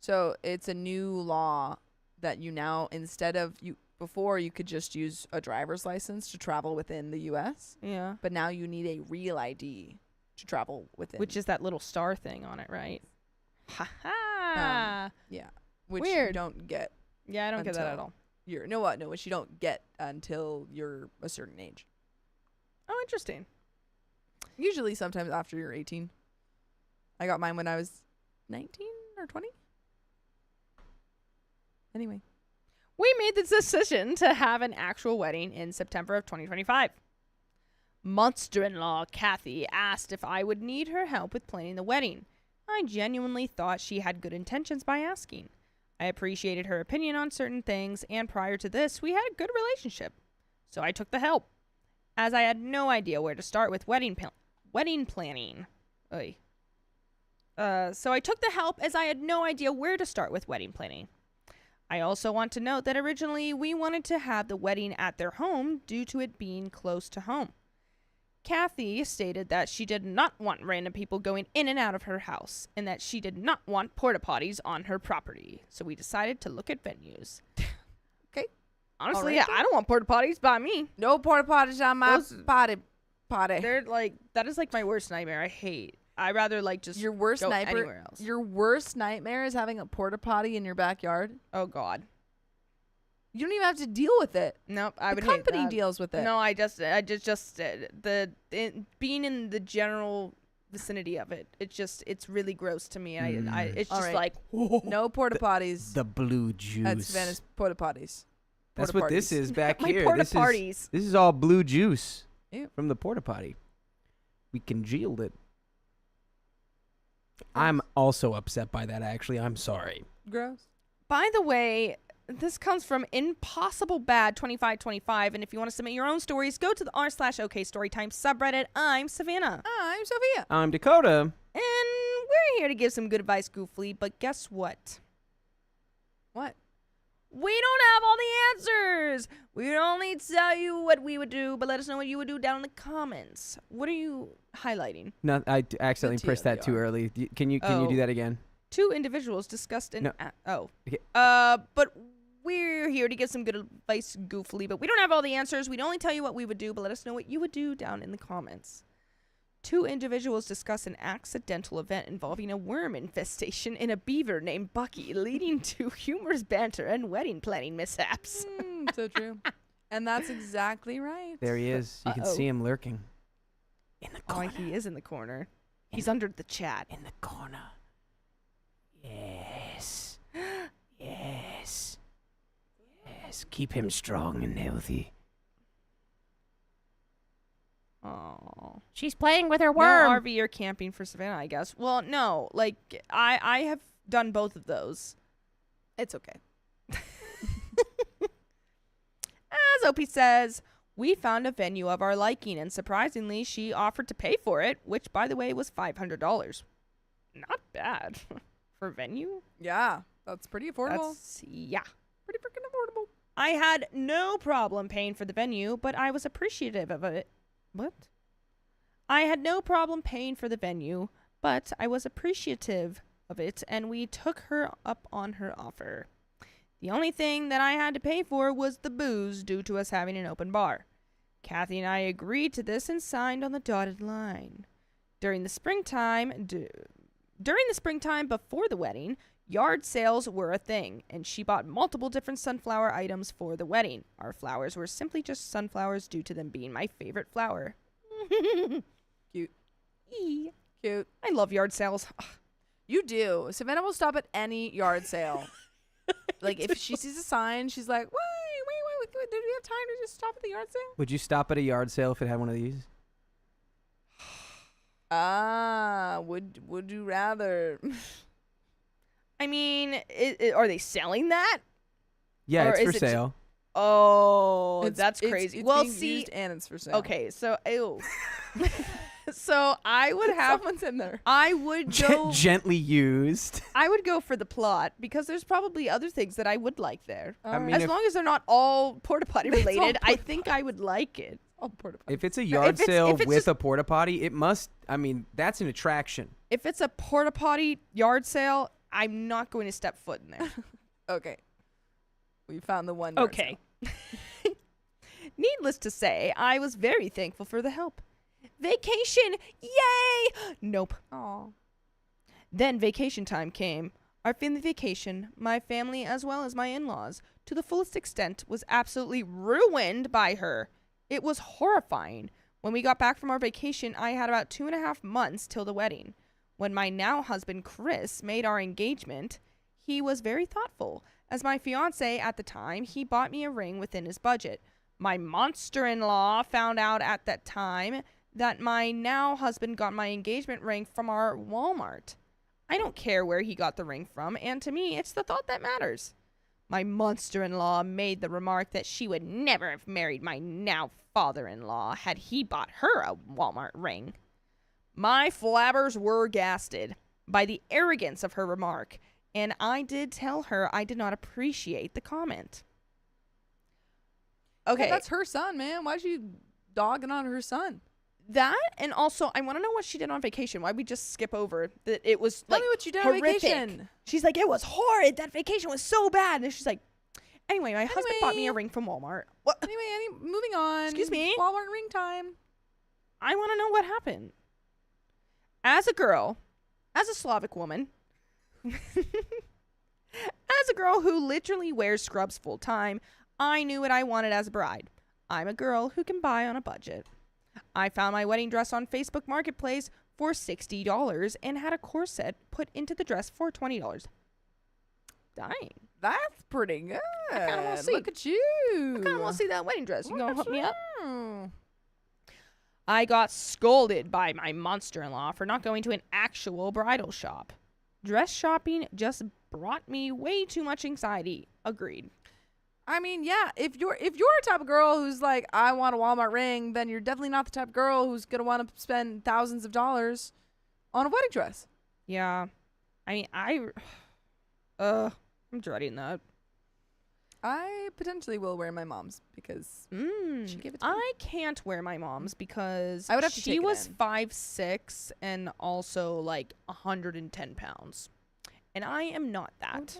So it's a new law that you now, instead of before you could just use a driver's license to travel within the U.S., Yeah. but now you need a real ID to travel within. Which is that little star thing on it, right? Ha ha. yeah, which you Weird. don't get. Yeah, I don't get that at until all. Which you don't get until you're a certain age. Oh, interesting. Usually, sometimes after you're 18. I got mine when I was 19 or 20. Anyway. We made the decision to have an actual wedding in September of 2025. Monster-in-law Kathy asked if I would need her help with planning the wedding. I genuinely thought she had good intentions by asking. I appreciated her opinion on certain things, and prior to this, we had a good relationship. So I took the help, as I had no idea where to start with wedding planning. Oy. So I took the help as I had no idea where to start with wedding planning. I also want to note that originally we wanted to have the wedding at their home due to it being close to home. Kathy stated that she did not want random people going in and out of her house and that she did not want porta potties on her property. So we decided to look at venues. Okay. Honestly, Alright, I don't want porta potties by me. No porta potties on my Those- potty. They're like, that is like my worst nightmare. I hate. I rather like just Your worst go nightmare. anywhere else. Your worst nightmare is having a porta potty in your backyard. Oh God. You don't even have to deal with it. Nope. I The would hate company that. deals with it. No, I just being in the general vicinity of it. It's really gross to me. It's All just right. like No porta potties The blue juice. at Savannah's porta potties. That's Porta what this parties. is back my here. porta This parties. This is all blue juice Ew. from the porta potty. We congealed it. I'm also upset by that, actually. I'm sorry. Gross. By the way, this comes from ImpossibleBad2525, and if you want to submit your own stories, go to the r/OK Storytime subreddit. I'm Savannah, I'm Sophia. I'm Dakota. and we're here to give some good advice, goofily. But guess what? What? We don't have all the answers. We'd only tell you what we would do, but let us know what you would do down in the comments. What are you highlighting? No, I accidentally pressed that too TLDR. early. Can you Oh. do that again? 2 individuals discussed an No. Okay. but we're here to give some good advice, goofily, but we don't have all the answers. We'd only tell you what we would do, but let us know what you would do down in the comments. 2 individuals discuss an accidental event involving a worm infestation in a beaver named Bucky, leading to humorous banter and wedding planning mishaps. So true. And that's exactly right. There he is. You can Uh-oh. see him lurking. In the Oh, corner. he is in the corner. He's under the chat. In the corner. Yes. Yes. Yes. Keep him strong and healthy. Oh. She's playing with her No worm. RV or camping for Savannah, I guess. Well, no, like I have done both of those. It's okay. As Opie says, we found a venue of our liking, and surprisingly, she offered to pay for it, which, by the way, was $500. Not bad for a venue. Yeah, that's pretty affordable. Yeah. Pretty freaking affordable. I had no problem paying for the venue, but I was appreciative of it. What? I had no problem paying for the venue, but I was appreciative of it, and we took her up on her offer. The only thing that I had to pay for was the booze due to us having an open bar. Kathy and I agreed to this and signed on the dotted line. During the springtime before the wedding, yard sales were a thing, and she bought multiple different sunflower items for the wedding. Our flowers were simply just sunflowers due to them being my favorite flower. Cute. Eee. Cute. I love yard sales. You do. Savannah will stop at any yard sale. Like, if she sees a sign, she's like, wait, do we have time to just stop at the yard sale? Would you stop at a yard sale if it had one of these? Would you rather? I mean, are they selling that? Yeah, Or it's is for it ju- sale. Oh, that's crazy. It's Well, being see, used and it's for sale. okay, so ew. So I would have. Someone's in there. I would go. Gently used. I would go for the plot because there's probably other things that I would like there. All mean, right. As long as they're not all porta potty It's all related, I porta think I would like it. Oh, porta potty. If it's a if yard it's- sale if it's with just- a porta potty, it must. I mean, that's an attraction. If it's a porta potty yard sale, I'm not going to step foot in there. Okay. We found the one. yard Okay. Needless to say, I was very thankful for the help. Vacation! Yay! Nope. sale. Aw. Then vacation time came. Our family vacation, my family as well as my in-laws, to the fullest extent, was absolutely ruined by her. It was horrifying. When we got back from our vacation, I had about 2.5 months till the wedding. When my now husband, Chris, made our engagement, he was very thoughtful. As my fiance at the time, he bought me a ring within his budget. My monster-in-law found out at that time that my now husband got my engagement ring from our Walmart. I don't care where he got the ring from, and to me, it's the thought that matters. My monster-in-law made the remark that she would never have married my now father-in-law had he bought her a Walmart ring. My flabbers were gasted by the arrogance of her remark, and I did tell her I did not appreciate the comment. Okay. Yeah, that's her son, man. Why'd you dogging on her son? That, and also, I want to know what she did on vacation. Why'd we just skip over that it was, Tell like, me what you did horrific. on vacation. She's like, it was horrid. That vacation was so bad. And she's like, anyway, my husband bought me a Anyway. ring from Walmart. What? Anyway, moving on. Excuse me? Walmart ring time. I want to know what happened. As a girl, as a Slavic woman, as a girl who literally wears scrubs full time, I knew what I wanted as a bride. I'm a girl who can buy on a budget. I found my wedding dress on Facebook Marketplace for $60 and had a corset put into the dress for $20. Dang. That's pretty good. kinda wanna see. Look at you. I kind of want to see that wedding dress. You gonna hook me up? you. I got scolded by my monster-in-law for not going to an actual bridal shop. Dress shopping just brought me way too much anxiety. Agreed. I mean, yeah, if you're a type of girl who's like, I want a Walmart ring, then you're definitely not the type of girl who's gonna want to spend thousands of dollars on a wedding dress. Yeah. I mean, I'm dreading that. I potentially will wear my mom's because she gave it to me. I can't wear my mom's because I would have to she take it was in. 5'6" and also like 110 pounds. And I am not that.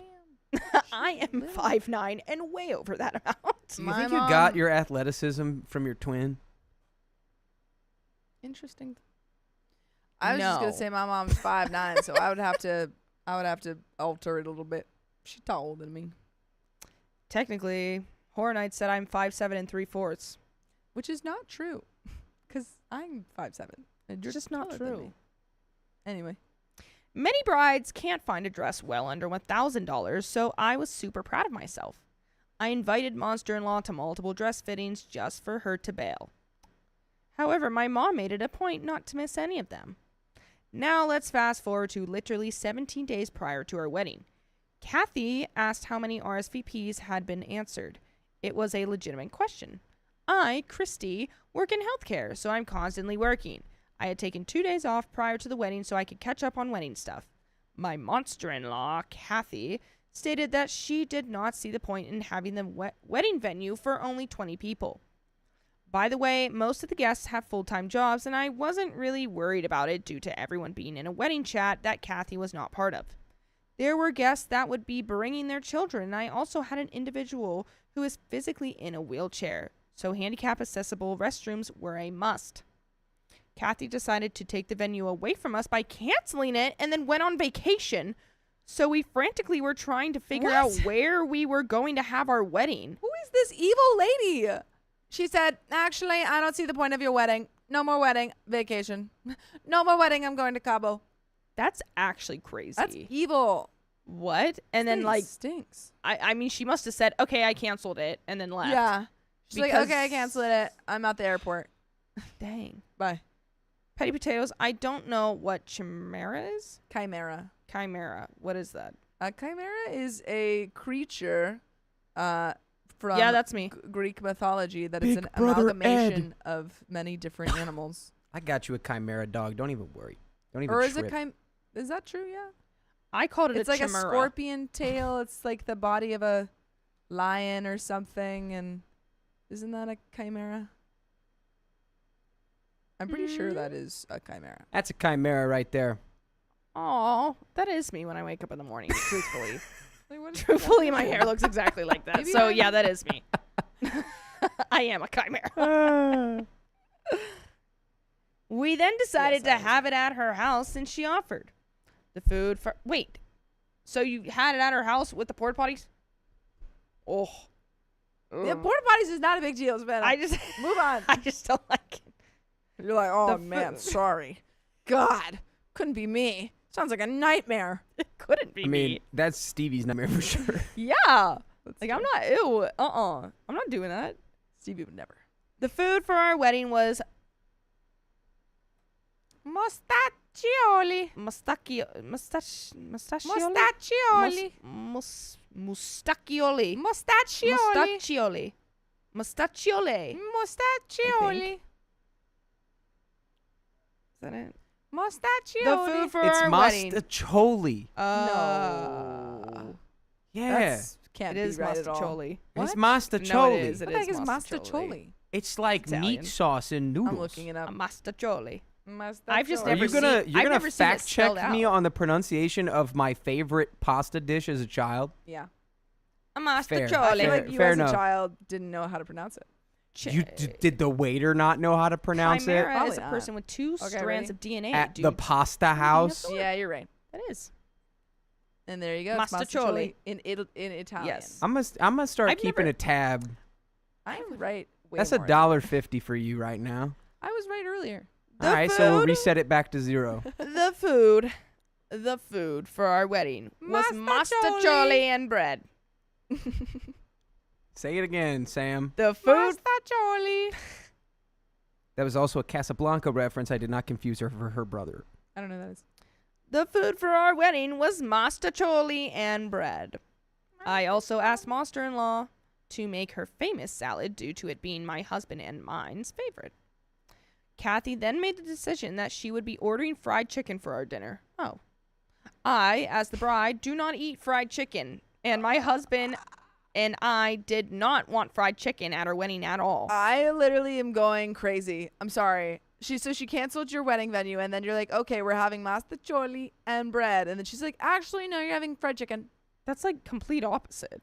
I am 5'9" and way over that amount. Do you think you got your athleticism from your twin? Interesting. I was just gonna say my mom's 5'9", so I would have to alter it a little bit. She's taller than me, Technically, Horror Night said I'm 5'7" and 3/4. which is not true, because I'm 5'7". And you're It's just not taller than true. me. Anyway, Many brides can't find a dress well under $1,000, so I was super proud of myself. I invited Monster-in-Law to multiple dress fittings just for her to bail. However, my mom made it a point not to miss any of them. Now let's fast forward to literally 17 days prior to our wedding. Kathy asked how many RSVPs had been answered. It was a legitimate question. I, Christy, work in healthcare, so I'm constantly working. I had taken 2 days off prior to the wedding so I could catch up on wedding stuff. My monster-in-law, Kathy, stated that she did not see the point in having the wedding venue for only 20 people. By the way, most of the guests have full-time jobs, and I wasn't really worried about it due to everyone being in a wedding chat that Kathy was not part of. There were guests that would be bringing their children, and I also had an individual who is physically in a wheelchair, so handicap-accessible restrooms were a must. Kathy decided to take the venue away from us by canceling it and then went on vacation, so we frantically were trying to figure out where we were going to have our wedding. who is this evil lady? She said, actually, I don't see the point of your wedding. No more wedding. Vacation. No more wedding. I'm going to Cabo. That's actually crazy. That's evil. What? And then, This like, stinks. I mean, she must have said, okay, I canceled it, and then left. Yeah. She's like, Because- okay, I canceled it. I'm at the airport. Dang. Bye. Petty potatoes, I don't know what chimera is. Chimera. Chimera. What is that? A chimera is a creature from Yeah, that's me. Greek mythology that is Big an Brother amalgamation of many different animals. I got you a chimera dog. Don't even worry. Don't even Or is trip. is that true? Yeah. I called it It's a like chimera. a scorpion tail. It's like the body of a lion or something. And isn't that a chimera? I'm pretty sure that is a chimera. That's a chimera right there. Aw, that is me when I wake up in the morning, truthfully. Like, what is Truthfully, my hair looks exactly like that. Maybe So, I'm- yeah, that is me. I am a chimera. We then decided Yes, to have it at her house since she offered. The food for... Wait. So you had it at her house with the porta potties? Oh. Yeah, porta potties is not a big deal, Savannah. I just... Move on. I just don't like it. You're like, oh The man, food. sorry. God, couldn't be me. Sounds like a nightmare. It couldn't be I mean, me. that's Stevie's nightmare for sure. Yeah. Like, I'm not... Ew. I'm not doing that. Stevie would never. The food for our wedding was Mustaccioli. mustachioli. Mustaccioli. Mustacchioli. Mustaccioli. Mustacchioli. Mustacchioli. Mustaccioli. Is that it? Mustaccioli. The food for It's our wedding. mastacholi. No. Yeah. That's can't It be is right at all. mastacholi. It's What? mastacholi. No, it is. It What the heck is is mastacholi. mastaccioli? It's like Italian. meat sauce and noodles. I'm looking it A up. mastacholi. Mustaccioli. I've just Are never you gonna seen- you're I've gonna never seen it fact check spelled me out. on the pronunciation of my favorite pasta dish as a child? Yeah. A Fair. I mastacholi. feel Fair- like you fair as enough. a child didn't know how to pronounce it. You did the waiter not know how to pronounce Chimera Probably is a not. person with two Okay, strands ready? of DNA, it at dude. the pasta house? Yeah, you're right. That is. And there you go. It's Mastaccioli. mastaccioli in Italian. Yes. I'm gonna start I've keeping never- a tab. I'm right. Way That's more. $1.50 for you right now. I was right earlier. All right, so we'll reset it back to 0. The food for our wedding was mastacholi Mastacholi. and bread. Say it again, Sam. The food. Mastacholi. That was also a Casablanca reference. I did not confuse her for her brother. I don't know who that is. The food for our wedding was mastacholi and bread. I also asked master-in-law to make her famous salad due to it being my husband and mine's favorite. Kathy then made the decision that she would be ordering fried chicken for our dinner. Oh. I, as the bride, do not eat fried chicken, and my husband and I did not want fried chicken at our wedding at all. I literally am going crazy. I'm sorry. She canceled your wedding venue, and then you're like, okay, we're having mastacholi and bread, and then she's like, actually, no, you're having fried chicken. That's like complete opposite.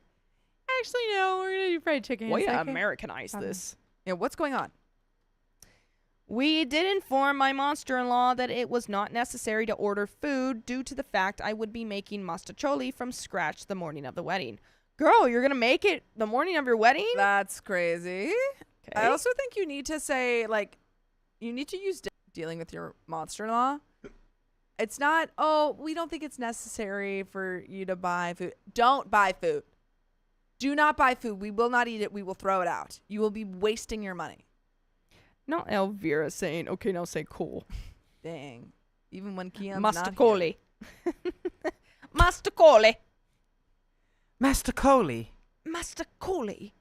Actually, no, we're gonna do fried chicken. Way It's to okay. Americanize this. Yeah, what's going on? We did inform my monster-in-law that it was not necessary to order food due to the fact I would be making mastacholi from scratch the morning of the wedding. Girl, you're going to make it the morning of your wedding? That's crazy. I Okay. also think you need to say, like, you need to use dealing with your monster-in-law. It's not, oh, we don't think it's necessary for you to buy food. Don't buy food. Do not buy food. We will not eat it. We will throw it out. You will be wasting your money. Not Elvira saying, okay, now say cool. Dang. Even when Keon's not here. Mastacholi. Mastacholi. Mastacholi. Mastacholi.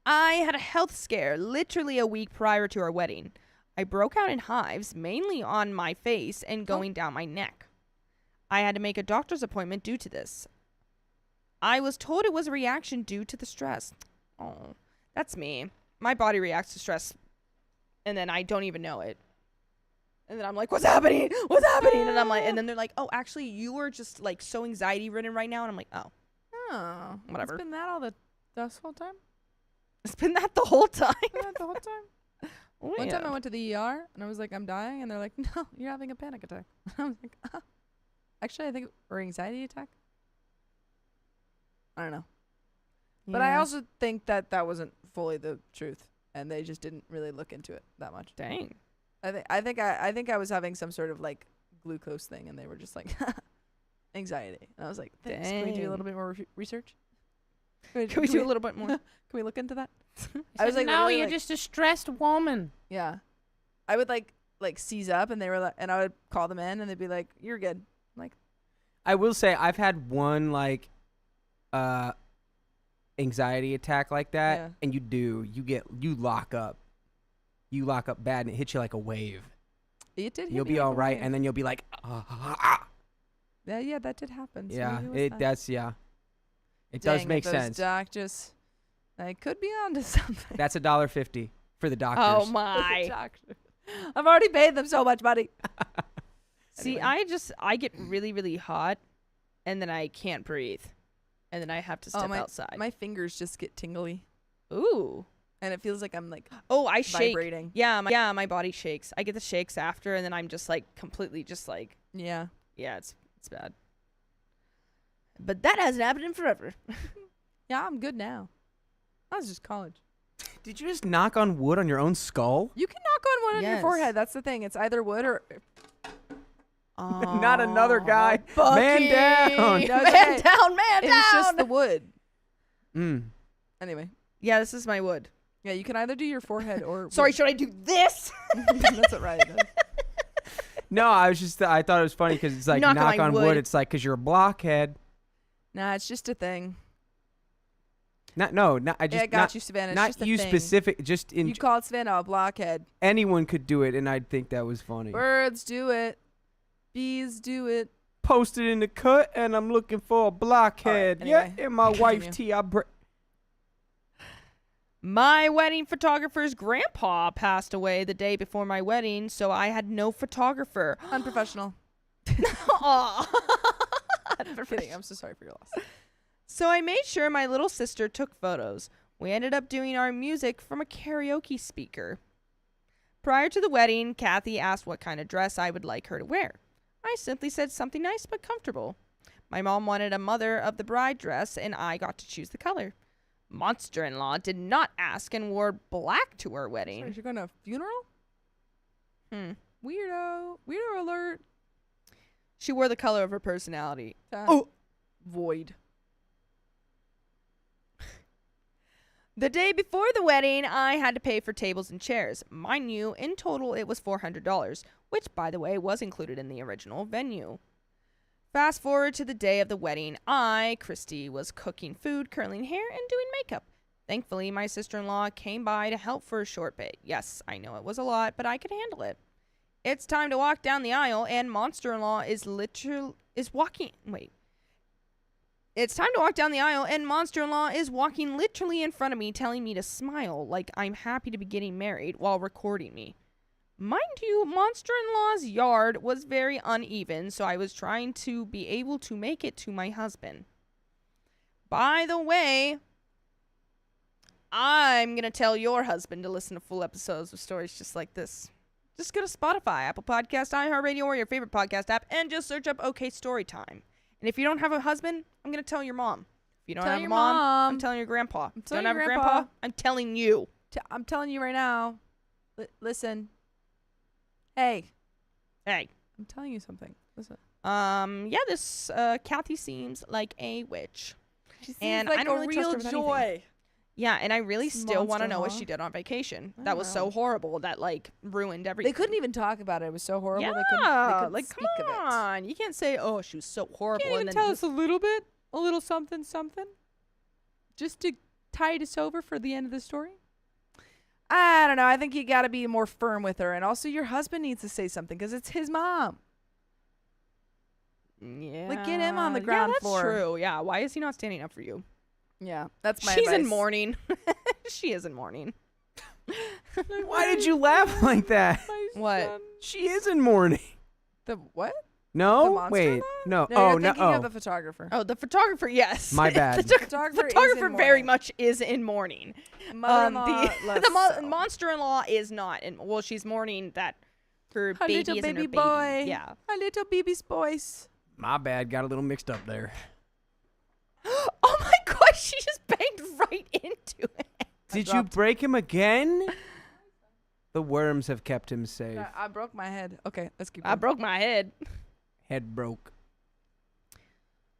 I had a health scare literally a week prior to our wedding. I broke out in hives, mainly on my face and going down my neck. I had to make a doctor's appointment due to this. I was told it was a reaction due to the stress. Oh, that's me. My body reacts to stress, and then I don't even know it. And then I'm like, what's happening? What's happening? And I'm like, and then they're like, oh, actually, you are just like so anxiety ridden right now. And I'm like, oh, Oh, Whatever. It's been that all this whole time? it's been that the whole time. Been that the whole time? One time I went to the ER, and I was like, I'm dying. And they're like, no, you're having a panic attack. I was like, oh. Actually, I think, or anxiety attack. I don't know. But I also think that that wasn't fully the truth, and they just didn't really look into it that much. Dang. I think I was having some sort of like glucose thing, and they were just like anxiety, and I was like, thanks. Can we do a Dang. little bit more research? Can we do a little bit more? Can we look into that? I was like, no, literally, you're like- just a stressed woman. Yeah, I would like seize up, and they were like, and I would call them in, and they'd be like, you're good. I will say I've had one like anxiety attack like that, Yeah. and you lock up bad, and it hits you like a wave. It did. hit You'll me be like all a right, wave. and then you'll be like, Yeah, that did happen. So yeah, maybe it was that. it does Dang, make those sense. Doctors, I could be onto something. That's $1.50 for the doctors. Oh The my. doctor. I've already paid them so much money. See, Anyway. I get really, really hot, and then I can't breathe, and then I have to step outside. My fingers just get tingly, Ooh. and it feels like I'm like Oh, I shake. vibrating. Yeah, my body shakes. I get the shakes after, and then I'm just like completely just like, Yeah. yeah, it's bad. But that hasn't happened in forever. Yeah, I'm good now. That was just college. Did you just knock on wood on your own skull? You can knock on one on your Yes. forehead. That's the thing. It's either wood or Not another guy. Bucky. Man down. No, it's Man okay. down, man down. it's just the wood. Mm. Anyway, Yeah, this is my wood. yeah, you can either do your forehead or Sorry, wood. should I do this? That's what Riley does. No, I thought it was funny because it's like Knock on knock my on wood. wood. It's like because you're a blockhead. Nah, it's just a thing. I just Yeah, I got you, Savannah. It's not just a you thing. specific. Just in You called Savannah a blockhead. anyone could do it, and I'd think that was funny. Birds do it. Bees do it. Posted in the cut, and I'm looking for a blockhead. anyway, yeah, in my continue. wife's tea. My wedding photographer's grandpa passed away the day before my wedding, so I had no photographer. Unprofessional. Aw. Kidding. I'm so sorry for your loss. So I made sure my little sister took photos. We ended up doing our music from a karaoke speaker. Prior to the wedding, Kathy asked what kind of dress I would like her to wear. I simply said something nice but comfortable. My mom wanted a mother of the bride dress, and I got to choose the color. Monster-in-law did not ask and wore black to our Sorry, wedding. you're going to a funeral? Weirdo alert. She wore the color of her personality. Void. The day before the wedding, I had to pay for tables and chairs. Mind you, in total, it was $400, which, by the way, was included in the original venue. Fast forward to the day of the wedding. Christy, was cooking food, curling hair, and doing makeup. Thankfully, my sister-in-law came by to help for a short bit. Yes, I know it was a lot, but I could handle it. It's time to walk down the aisle, and monster-in-law is walking... Wait. It's time to walk down the aisle, and monster-in-law is walking literally in front of me, telling me to smile like I'm happy to be getting married while recording me. Mind you, monster-in-law's yard was very uneven, so I was trying to be able to make it to my husband. By the way, I'm going to tell your husband to listen to full episodes of stories just like this. Just go to Spotify, Apple Podcast, iHeartRadio, or your favorite podcast app, and just search up OK Storytime. And if you don't have a husband, I'm going to tell your mom. If you don't have a mom, I'm telling your grandpa. If you don't have a grandpa, I'm telling you. I'm telling you right now. Listen. Hey. I'm telling you something. Listen. This Kathy seems like a witch. She seems and like I don't a really real trust her with joy. anything. Yeah, and I really still want to know what monster-in-law. she did on vacation. I That was so know. horrible. That ruined everything. They couldn't even talk about it. It was so horrible. Yeah, They couldn't speak come of it. on. You can't say, "Oh, she was so horrible." Can't even and then tell just- us a little bit, a little something, just to tide us over for the end of the story. I don't know. I think you got to be more firm with her, and also your husband needs to say something because it's his mom. Yeah, Like, get him on the ground floor. That's true. Yeah, why is he not standing up for you? Yeah, that's my She's in advice. mourning. She is in mourning. Why did you laugh like that? What? She is in mourning. The what? No? The monster Wait. law? No. No, Oh, you're no. thinking Oh. of the photographer. Oh, the photographer, yes. My bad. The Photographer is photographer in very mourning. much is in mourning. Mother-in-law less so. Monster-in-law is not. Well, she's mourning that her Her baby little isn't baby her baby. boy. Yeah. A little baby's voice. My bad. Got a little mixed up there. Oh my gosh, she just banged right into it. Did you break him again? The worms have kept him safe. I broke my head. Okay, let's keep I going. broke my head. Head broke.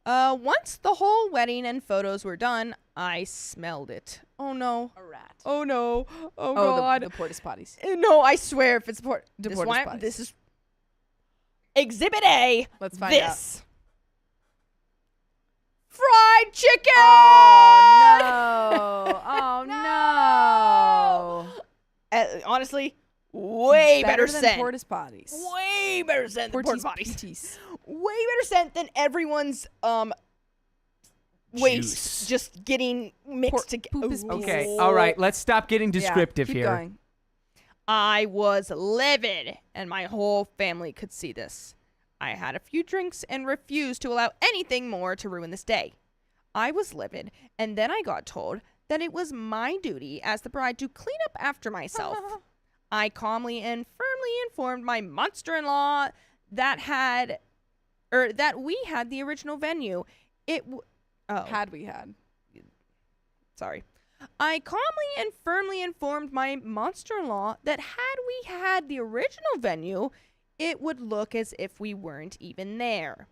Once the whole wedding and photos were done, I smelled it. Oh no. A rat. Oh no. Oh, Oh, god. the porta potties. No, I swear if it's The this porta one, potties. this is Exhibit A. Let's find out. This. Fried chicken! Oh, no. Oh, no. Honestly, way better than scent. porta potties. Way better scent than porta Porties, potties. PTs. Way better scent than everyone's waste Juice. just getting mixed together. poop is pieces. Okay. All right. Let's stop getting descriptive keep here. Going. I was livid, and my whole family could see this. I had a few drinks and refused to allow anything more to ruin this day. I was livid, and then I got told that it was my duty as the bride to clean up after myself. I calmly and firmly informed my monster-in-law that we had the original venue. Had we had. Sorry. I calmly and firmly informed my monster-in-law that had we had the original venue, it would look as if we weren't even there.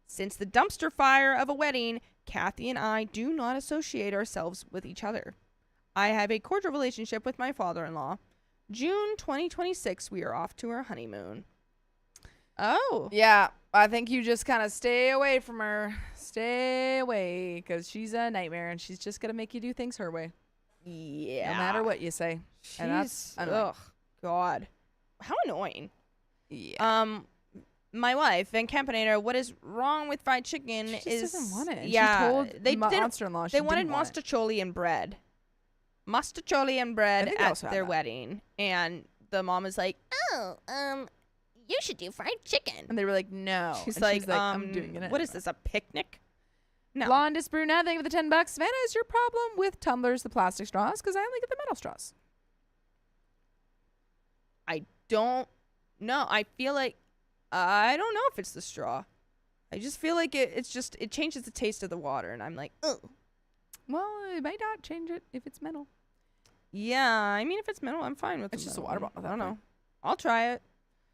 Since the dumpster fire of a wedding, Kathy and I do not associate ourselves with each other. I have a cordial relationship with my father-in-law. June 2026, we are off to our honeymoon. Oh. Yeah, I think you just kind of stay away from her. Stay away, because she's a nightmare, and she's just going to make you do things her way. Yeah. No matter what you say. And that's annoying. Ugh, God. How annoying. Yeah. My wife, Van Campanator, what is wrong with fried chicken She just is... doesn't want it. And Yeah. she told they monster-in-law she They wanted didn't want it. mostaccioli and bread. Mostaccioli and bread think they at also have their that. wedding. And the mom is like, you should do fried chicken. And they were like, no. She's And like, I'm doing it. what is this, a picnic? No. Blondest brunette, thank you for the $10. Savannah, is your problem with tumblers, the plastic straws? Because I only get the metal straws. I don't know. I feel like, I don't know if it's the straw. I just feel like it changes the taste of the water. And I'm like, ugh. Well, it might not change it if it's metal. Yeah, I mean, if it's metal, I'm fine with It's the just a metal water one. bottle at I don't that know. point. I'll try it.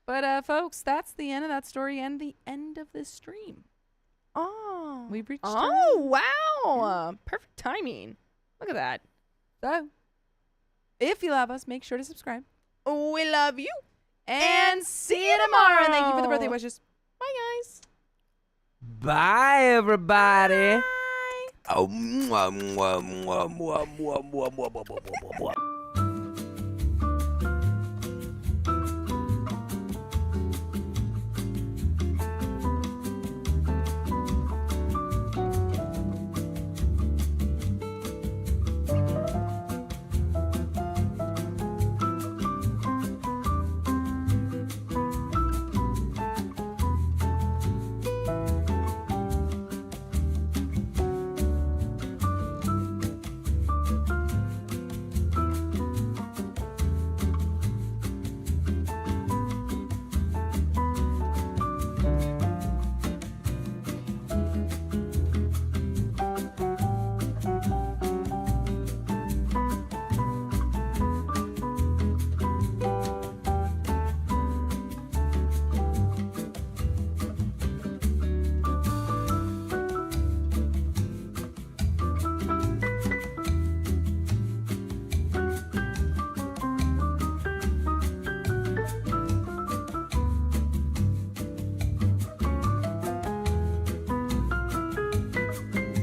But folks, that's the end of that story and the end of this stream. Oh. We've reached. Oh, wow. Perfect timing. Look at that. So, if you love us, make sure to subscribe. We love you. And see you tomorrow. And thank you for the birthday wishes. Bye, guys. Bye, everybody. Oh, mwah, mwah, mwah, mwah, mwah, mwah, mwah, mwah, mwah, mwah.